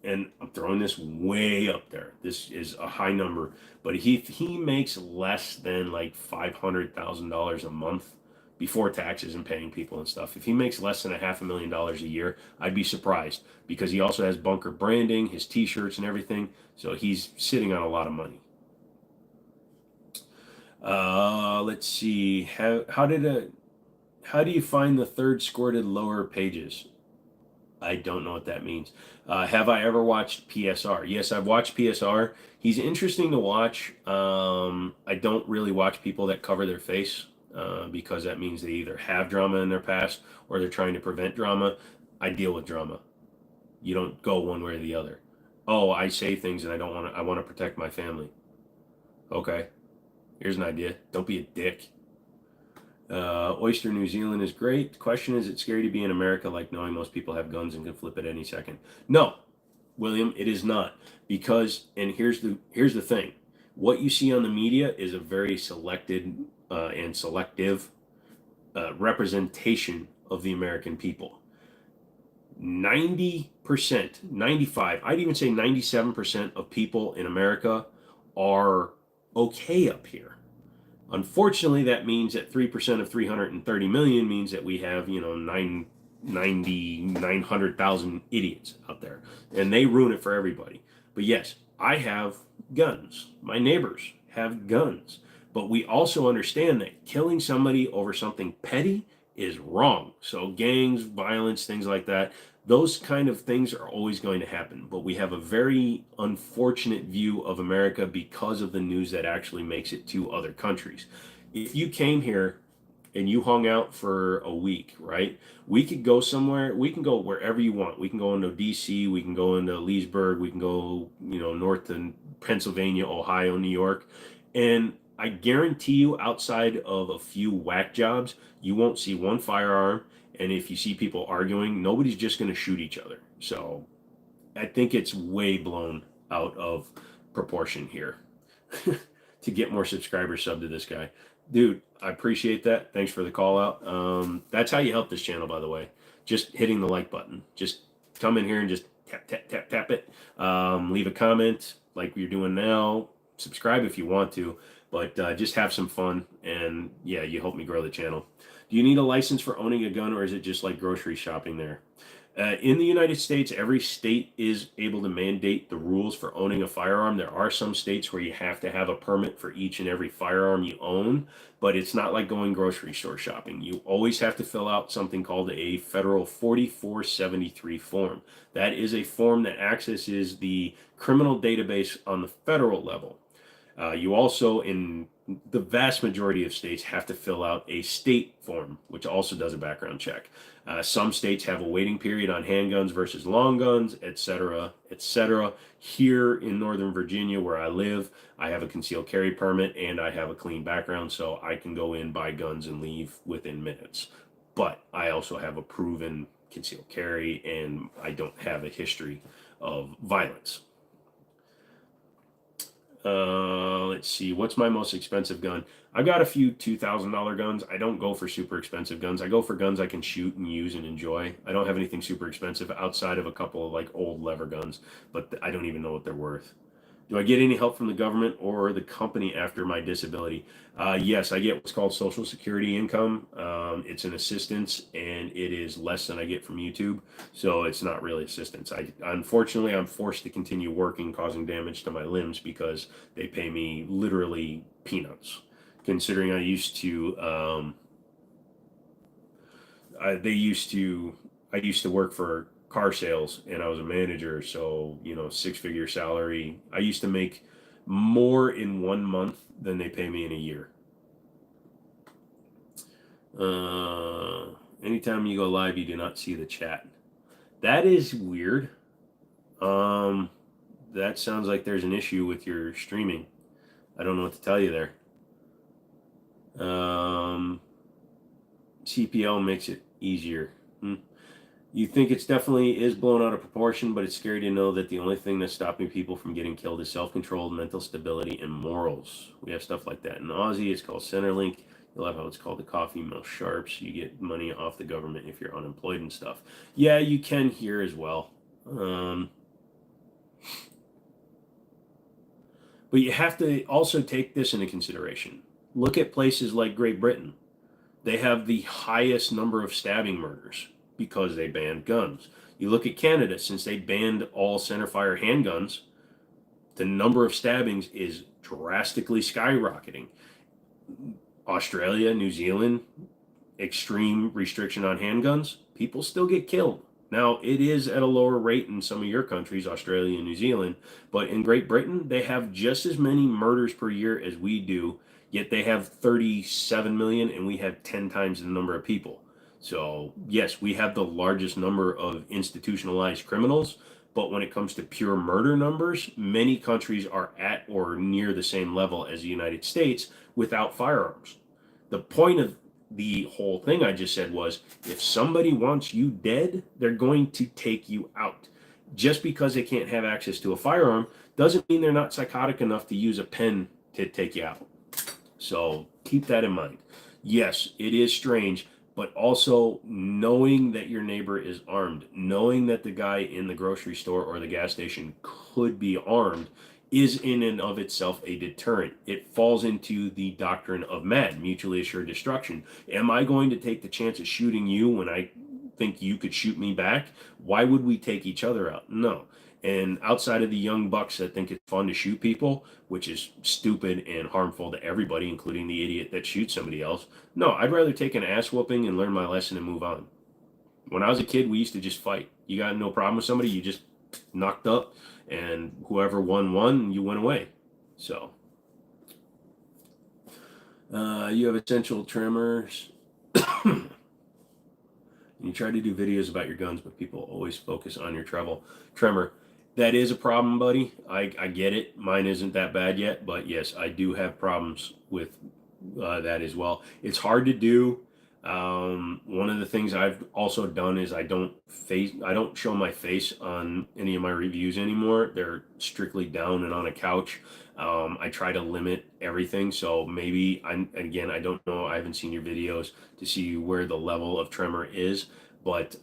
and I'm throwing this way up there. This is a high number, but he makes less than like $500,000 a month before taxes and paying people and stuff. If he makes less than $500,000 a year, I'd be surprised because he also has bunker branding, his t-shirts and everything. So he's sitting on a lot of money. Let's see. How do you find the third squirted lower pages? I don't know what that means. Have I ever watched PSR? Yes, I've watched PSR. He's interesting to watch. I don't really watch people that cover their face because that means they either have drama in their past or they're trying to prevent drama. I deal with drama. You don't go one way or the other. Oh, I say things and I want to protect my family. Okay. Here's an idea. Don't be a dick. Oyster New Zealand is great. The question is it scary to be in America, like knowing most people have guns and can flip at any second? No, William, it is not. Because, and here's the thing. What you see on the media is a very selected and selective representation of the American people. 90%, 95, I'd even say 97% of people in America are okay up here. Unfortunately, that means that 3% of 330 million means that we have, 900,000 idiots out there. And they ruin it for everybody. But yes, I have guns. My neighbors have guns. But we also understand that killing somebody over something petty is wrong. So gangs, violence, things like that, those kind of things are always going to happen. But we have a very unfortunate view of America because of the news that actually makes it to other countries. If you came here and you hung out for a week, right? We could go somewhere. We can go wherever you want. We can go into DC. We can go into Leesburg. We can go, north to Pennsylvania, Ohio, New York. And I guarantee you, outside of a few whack jobs, you won't see one firearm. And if you see people arguing, nobody's just going to shoot each other. So I think it's way blown out of proportion here to get more subscribers sub to this guy. Dude, I appreciate that. Thanks for the call out. That's how you help this channel, by the way. Just hitting the like button. Just come in here and just tap, tap, tap, tap it. Leave a comment like you're doing now. Subscribe if you want to. But just have some fun, and yeah, you help me grow the channel. Do you need a license for owning a gun, or is it just like grocery shopping there? In the United States, every state is able to mandate the rules for owning a firearm. There are some states where you have to have a permit for each and every firearm you own, but it's not like going grocery store shopping. You always have to fill out something called a federal 4473 form. That is a form that accesses the criminal database on the federal level. You also, in the vast majority of states, have to fill out a state form, which also does a background check. Some states have a waiting period on handguns versus long guns, etc., etc. Here in Northern Virginia, where I live, I have a concealed carry permit and I have a clean background, so I can go in, buy guns, and leave within minutes. But I also have a proven concealed carry, and I don't have a history of violence. Let's see. What's my most expensive gun? I've got a few $2,000 guns. I don't go for super expensive guns. I go for guns I can shoot and use and enjoy. I don't have anything super expensive outside of a couple of like old lever guns, but I don't even know what they're worth. Do I get any help from the government or the company after my disability? Yes, I get what's called Social Security income. It's an assistance, and it is less than I get from YouTube, so it's not really assistance. Unfortunately, I'm forced to continue working, causing damage to my limbs because they pay me literally peanuts. Considering I used to, I used to work for car sales, and I was a manager, so six-figure salary. I used to make more in 1 month than they pay me in a year. Anytime you go live, you do not see the chat. That is weird. That sounds like there's an issue with your streaming. I don't know what to tell you there. CPL makes it easier. You think it's definitely is blown out of proportion, but it's scary to know that the only thing that's stopping people from getting killed is self-control, mental stability, and morals. We have stuff like that in Aussie. It's called Centerlink. You'll have how it's called the coffee mill sharps. You get money off the government if you're unemployed and stuff. Yeah, you can here as well. But you have to also take this into consideration. Look at places like Great Britain. They have the highest number of stabbing murders because they banned guns. You look at Canada, since they banned all centerfire handguns, the number of stabbings is drastically skyrocketing. Australia, New Zealand, extreme restriction on handguns, people still get killed. Now, it is at a lower rate in some of your countries, Australia and New Zealand, but in Great Britain, they have just as many murders per year as we do, yet they have 37 million and we have 10 times the number of people. So, yes, we have the largest number of institutionalized criminals, but when it comes to pure murder numbers, many countries are at or near the same level as the United States without firearms. The point of the whole thing I just said was, if somebody wants you dead, they're going to take you out. Just because they can't have access to a firearm doesn't mean they're not psychotic enough to use a pen to take you out. So keep that in mind. Yes, it is strange, but also knowing that your neighbor is armed, knowing that the guy in the grocery store or the gas station could be armed, is in and of itself a deterrent. It falls into the doctrine of MAD, mutually assured destruction. Am I going to take the chance of shooting you when I think you could shoot me back? Why would we take each other out? No. And outside of the young bucks that think it's fun to shoot people, which is stupid and harmful to everybody, including the idiot that shoots somebody else, no, I'd rather take an ass whooping and learn my lesson and move on. When I was a kid, we used to just fight. You got no problem with somebody, you just knocked up, and whoever won, you went away. So, you have essential tremors. You try to do videos about your guns, but people always focus on your tremor. That is a problem, buddy. I get it. Mine isn't that bad yet, but yes, I do have problems with that as well. It's hard to do. One of the things I've also done is I don't show my face on any of my reviews anymore. They're strictly down and on a couch. I try to limit everything. So maybe I don't know. I haven't seen your videos to see where the level of tremor is, but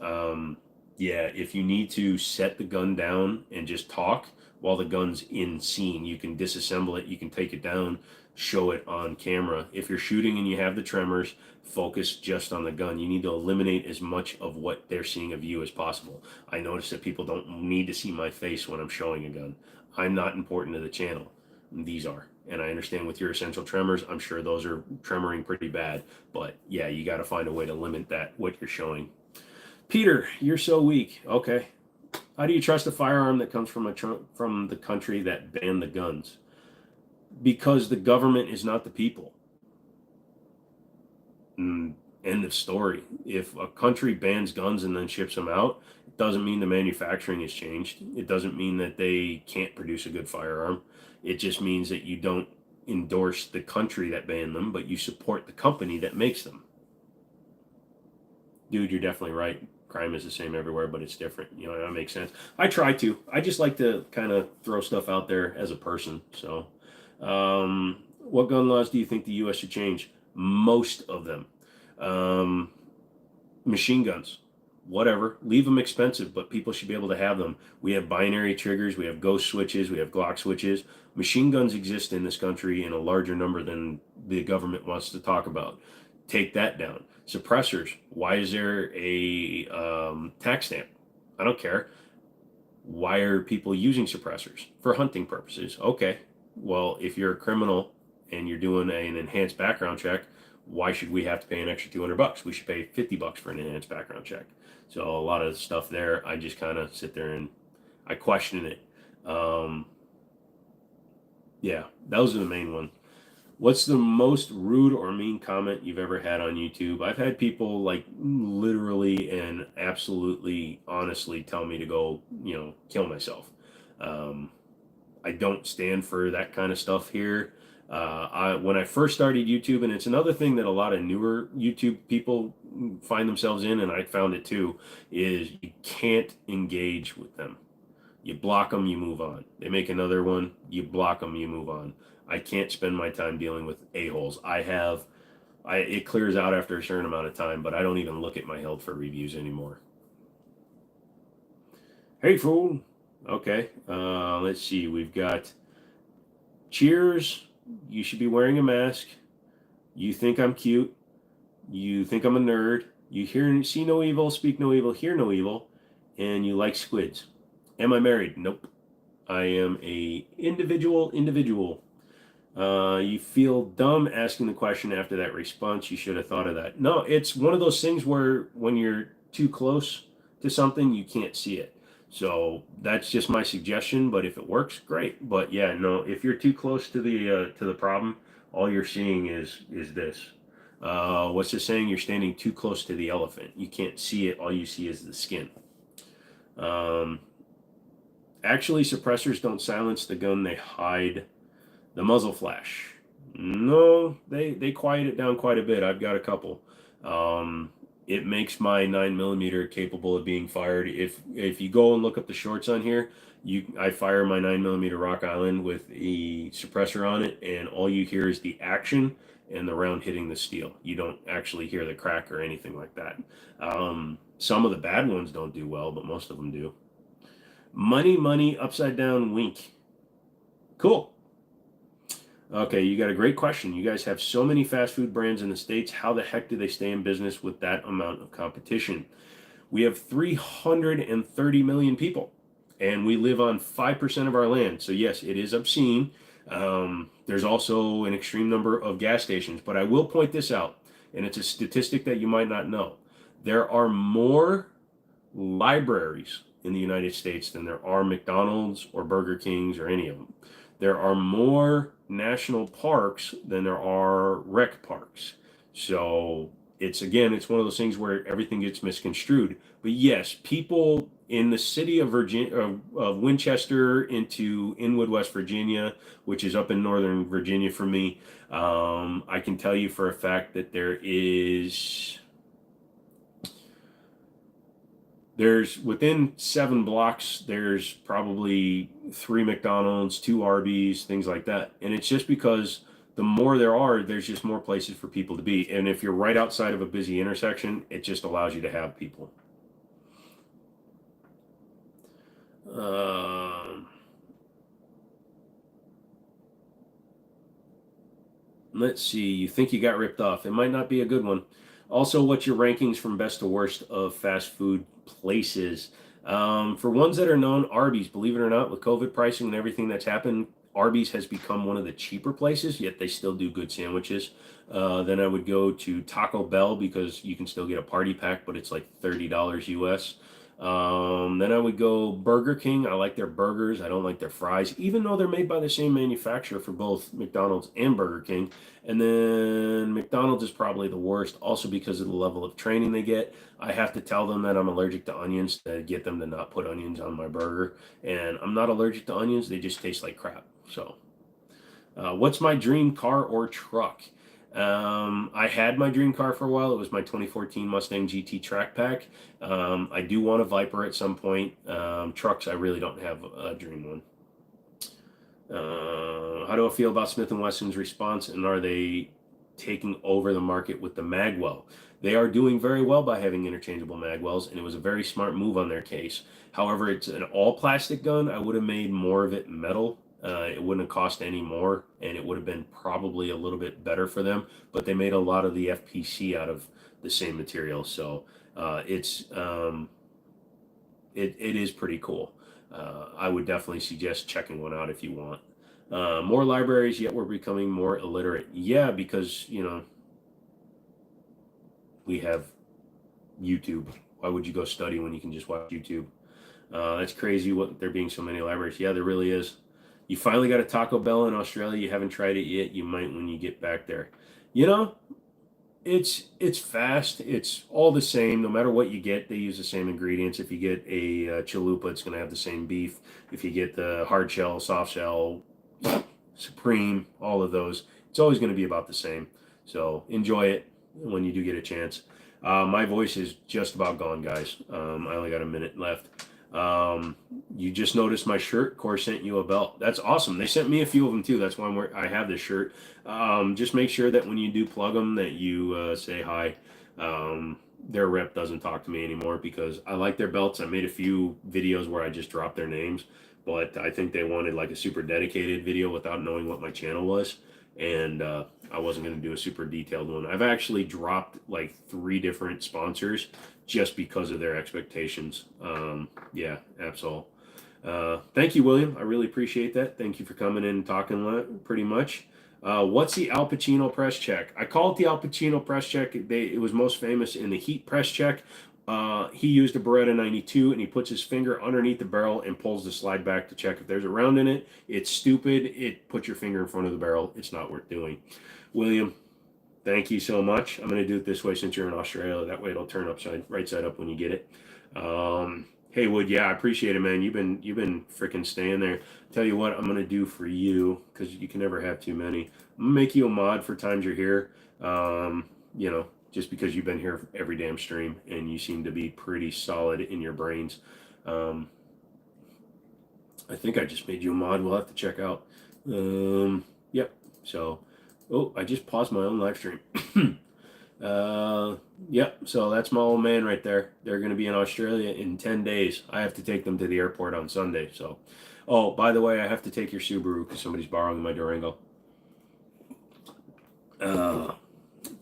yeah, if you need to set the gun down and just talk while the gun's in scene, you can disassemble it, you can take it down. show it on camera. If you're shooting and you have the tremors, focus just on the gun. You need to eliminate as much of what they're seeing of you as possible. I notice that people don't need to see my face when I'm showing a gun. I'm not important to the channel. These are. And I understand with your essential tremors, I'm sure those are tremoring pretty bad. But yeah, you got to find a way to limit that, what you're showing. Peter, you're so weak. Okay. How do you trust a firearm that comes from the country that banned the guns? Because the government is not the people. End of story. If a country bans guns and then ships them out, it doesn't mean the manufacturing has changed. It doesn't mean that they can't produce a good firearm. It just means that you don't endorse the country that banned them, but you support the company that makes them. Dude, you're definitely right. Crime is the same everywhere, but it's different. You know, that makes sense. I try to. I just like to kind of throw stuff out there as a person. So, what gun laws do you think the U.S. should change? Most of them. Machine guns, whatever. Leave them expensive, but people should be able to have them. We have binary triggers. We have ghost switches. We have Glock switches. Machine guns exist in this country in a larger number than the government wants to talk about. Take that down. Suppressors. Why is there a tax stamp? I don't care. Why are people using suppressors? For hunting purposes. Okay. Well, if you're a criminal and you're doing an enhanced background check, why should we have to pay an extra $200? We should pay $50 for an enhanced background check. So a lot of the stuff there, I just kind of sit there and I question it. Yeah, those are the main ones. What's the most rude or mean comment you've ever had on YouTube? I've had people like literally and absolutely honestly tell me to go, kill myself. I don't stand for that kind of stuff here. When I first started YouTube, and it's another thing that a lot of newer YouTube people find themselves in, and I found it too, is you can't engage with them. You block them, you move on. They make another one, you block them, you move on. I can't spend my time dealing with a-holes. It clears out after a certain amount of time, but I don't even look at my health for reviews anymore. Hey, fool. Okay, let's see. We've got cheers. You should be wearing a mask. You think I'm cute. You think I'm a nerd. You see no evil, speak no evil, hear no evil, and you like squids. Am I married? Nope. I am a individual. You feel dumb asking the question after that response. You should have thought of that. No, it's one of those things where when you're too close to something, you can't see it. So that's just my suggestion. But if it works, great. But yeah, no, if you're too close to the problem, all you're seeing is this. What's the saying? You're standing too close to the elephant. You can't see it. All you see is the skin. Actually, suppressors don't silence the gun. They hide the muzzle flash. No, they quiet it down quite a bit. I've got a couple. It makes my 9mm capable of being fired. If you go and look up the shorts on here, I fire my 9mm Rock Island with a suppressor on it, and all you hear is the action and the round hitting the steel. You don't actually hear the crack or anything like that. Some of the bad ones don't do well, but most of them do. Money, upside down, wink. Cool. Okay, you got a great question. You guys have so many fast food brands in the States. How the heck do they stay in business with that amount of competition? We have 330 million people, and we live on 5% of our land. So yes, it is obscene. There's also an extreme number of gas stations, but I will point this out, and it's a statistic that you might not know. There are more libraries in the United States than there are McDonald's or Burger Kings or any of them. There are more national parks than there are rec parks. So it's one of those things where everything gets misconstrued. But yes, people in the city of Winchester into Inwood, West Virginia, which is up in Northern Virginia for me, I can tell you for a fact that there's within 7 blocks, there's probably 3 McDonald's, 2 Arby's, things like that. And it's just because the more there are, there's just more places for people to be. And if you're right outside of a busy intersection, it just allows you to have people. Let's see. You think you got ripped off. It might not be a good one. Also, what's your rankings from best to worst of fast food places? For ones that are known, Arby's, believe it or not, with COVID pricing and everything that's happened, Arby's has become one of the cheaper places, yet they still do good sandwiches. Then I would go to Taco Bell because you can still get a party pack, but it's like $30 US. Then I would go Burger King. I like their burgers. I don't like their fries, even though they're made by the same manufacturer for both McDonald's and Burger King. And then McDonald's is probably the worst, also because of the level of training they get. I have to tell them that I'm allergic to onions to get them to not put onions on my burger. And I'm not allergic to onions, they just taste like crap. So, what's my dream car or truck? I had my dream car for a while. It was my 2014 Mustang GT Track Pack. I do want a Viper at some point. Trucks, I really don't have a dream one. How do I feel about Smith & Wesson's response, and are they taking over the market with the magwell? They are doing very well by having interchangeable magwells, and it was a very smart move on their case. However, it's an all-plastic gun. I would have made more of it metal. It wouldn't have cost any more, and it would have been probably a little bit better for them, but they made a lot of the FPC out of the same material, so it is pretty cool. I would definitely suggest checking one out if you want. More libraries, yet we're becoming more illiterate. Yeah, because, we have YouTube. Why would you go study when you can just watch YouTube? That's crazy what there being so many libraries. Yeah, there really is. You finally got a Taco Bell in Australia. You haven't tried it yet. You might when you get back there. You know, it's fast. It's all the same. No matter what you get, they use the same ingredients. If you get a chalupa, it's going to have the same beef. If you get the hard shell, soft shell, supreme, all of those, it's always going to be about the same. So enjoy it when you do get a chance. My voice is just about gone, guys. I only got a minute left. You just noticed my shirt. Core sent you a belt. That's awesome. They sent me a few of them too. That's why I have this shirt. Just make sure that when you do plug them, that you say hi. Their rep doesn't talk to me anymore because I like their belts. I made a few videos where I just dropped their names, but I think they wanted like a super dedicated video without knowing what my channel was. And I wasn't going to do a super detailed one. I've actually dropped like 3 different sponsors just because of their expectations. Yeah, absolutely. Thank you, William. I really appreciate that. Thank you for coming in and talking pretty much. What's the Al Pacino press check? I call it the Al Pacino press check. It was most famous in the Heat press check. He used a Beretta 92 and he puts his finger underneath the barrel and pulls the slide back to check if there's a round in it. It's stupid. It puts your finger in front of the barrel. It's not worth doing. William, thank you so much. I'm going to do it this way since you're in Australia. That way it'll turn right side up when you get it. Hey Wood, yeah, I appreciate it, man. You've been freaking staying there. Tell you what, I'm gonna do for you because you can never have too many. I'm gonna make you a mod for times you're here. Just because you've been here every damn stream and you seem to be pretty solid in your brains. I think I just made you a mod. We'll have to check out. Yep. So, I just paused my own live stream. Yep, so that's my old man right there. They're going to be in Australia in 10 days. I have to take them to the airport on Sunday. So, oh, by the way, I have to take your Subaru because somebody's borrowing my Durango.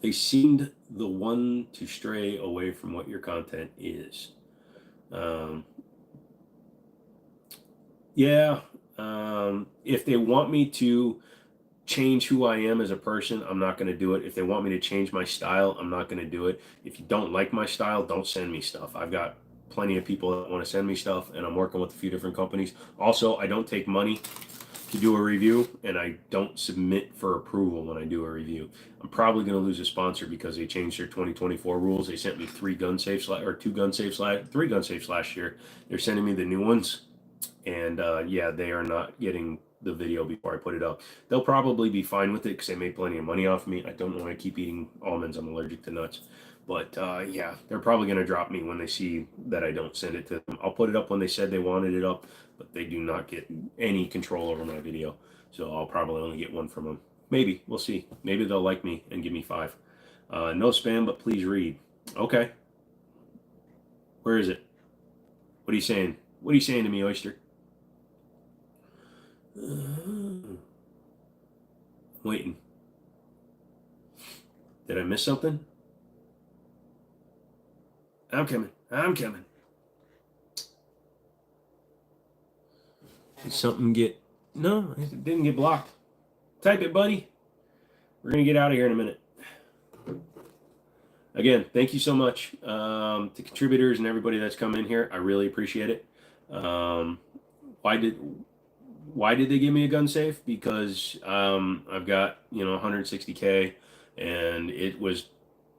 They seemed the one to stray away from what your content is. Yeah, if they want me to change who I am as a person, I'm not going to do it. If they want me to change my style, I'm not going to do it. If you don't like my style, don't send me stuff. I've got plenty of people that want to send me stuff, and I'm working with a few different companies. Also, I don't take money to do a review, and I don't submit for approval when I do a review. I'm probably going to lose a sponsor because they changed their 2024 rules. They sent me 3 gun safes, or 2 gun safes, 3 gun safes last year. They're sending me the new ones, and yeah, they are not getting the video before I put it up. They'll probably be fine with it because they made plenty of money off me. I don't know why I keep eating almonds. I'm allergic to nuts. But yeah, they're probably going to drop me when they see that I don't send it to them. I'll put it up when they said they wanted it up, but they do not get any control over my video. So I'll probably only get 1 from them. Maybe. We'll see. Maybe they'll like me and give me 5. No spam, but please read. Okay. Where is it? What are you saying? What are you saying to me, Oyster? Waiting. Did I miss something? I'm coming. I'm coming. Did something get... No, it didn't get blocked. Type it, buddy. We're going to get out of here in a minute. Again, thank you so much to contributors and everybody that's come in here. I really appreciate it. Why did they give me a gun safe? Because I've got 160K, and it was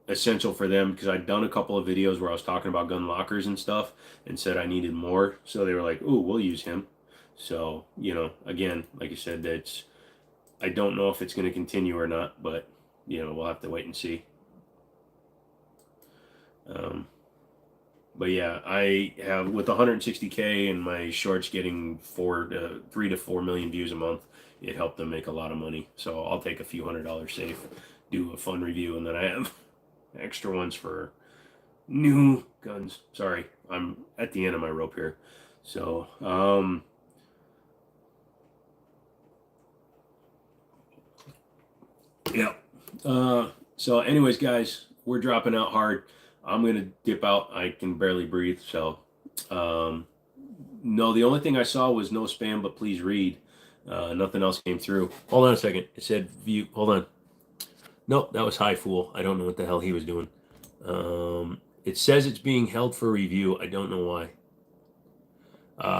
essential for them because I'd done a couple of videos where I was talking about gun lockers and stuff and said I needed more. So they were like, "Ooh, we'll use him." So again, like I said, I don't know if it's going to continue or not, but we'll have to wait and see. But yeah, I have, with 160K and my shorts getting 3 to 4 million views a month, it helped them make a lot of money. So I'll take a few $100 safe, do a fun review, and then I have extra ones for new guns. Sorry, I'm at the end of my rope here. So, yeah. So anyways, guys, we're dropping out hard. I'm going to dip out. I can barely breathe. So, no, the only thing I saw was no spam, but please read. Nothing else came through. Hold on a second. It said view. Hold on. Nope, that was High Fool. I don't know what the hell he was doing. It says it's being held for review. I don't know why.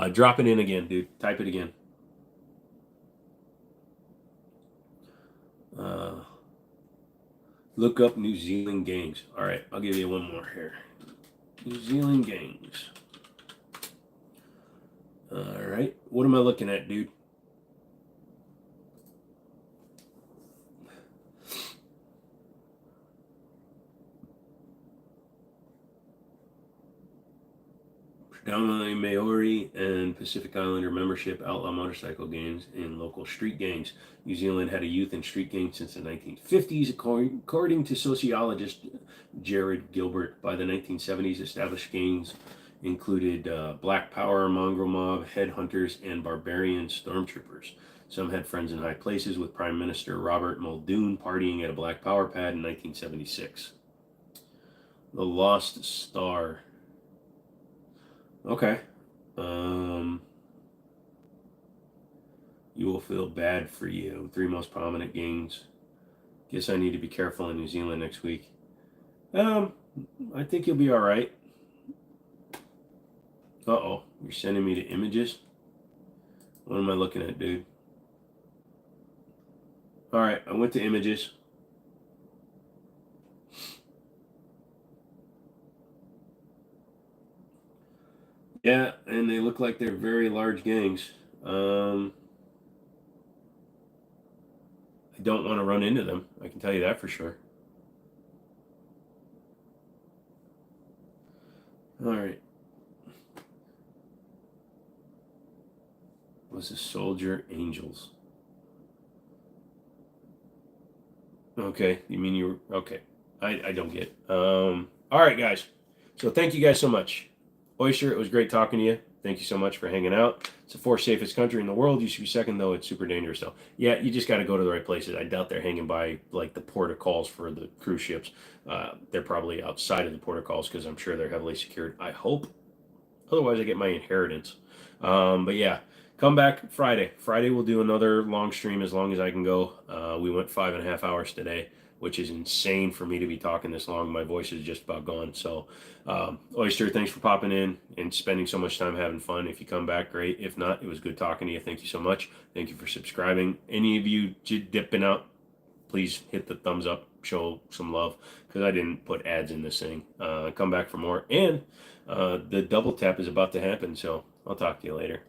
Drop it in again, dude. Type it again. Look up New Zealand gangs. All right, I'll give you one more here. New Zealand gangs. All right, what am I looking at, dude? Predominantly Maori and Pacific Islander membership outlaw motorcycle gangs and local street gangs. New Zealand had a youth and street gang since the 1950s, according to sociologist Jared Gilbert. By the 1970s, established gangs included Black Power, Mongrel Mob, Headhunters, and Barbarian Stormtroopers. Some had friends in high places, with Prime Minister Robert Muldoon partying at a Black Power pad in 1976. The Lost Star. Okay. You will feel bad for you. 3 most prominent gangs. Guess I need to be careful in New Zealand next week. I think you'll be all right. Uh-oh. You're sending me to images? What am I looking at, dude? All right. I went to images. Yeah, and they look like they're very large gangs. I don't want to run into them. I can tell you that for sure. All right. Was a Soldier Angels. Okay, you mean you were... Okay, I don't get it. All right, guys. So thank you guys so much. Oyster, it was great talking to you. Thank you so much for hanging out. It's the 4th safest country in the world. You should be second, though. It's super dangerous, though. Yeah, you just got to go to the right places. I doubt they're hanging by, like, the port of calls for the cruise ships. They're probably outside of the port of calls because I'm sure they're heavily secured. I hope. Otherwise, I get my inheritance. But, yeah, come back Friday. Friday, we'll do another long stream as long as I can go. We went 5.5 hours today, which is insane for me to be talking this long. My voice is just about gone. So, Oyster, thanks for popping in and spending so much time having fun. If you come back, great. If not, it was good talking to you. Thank you so much. Thank you for subscribing. Any of you dipping out, please hit the thumbs up, show some love, because I didn't put ads in this thing. Come back for more. And the double tap is about to happen, so I'll talk to you later.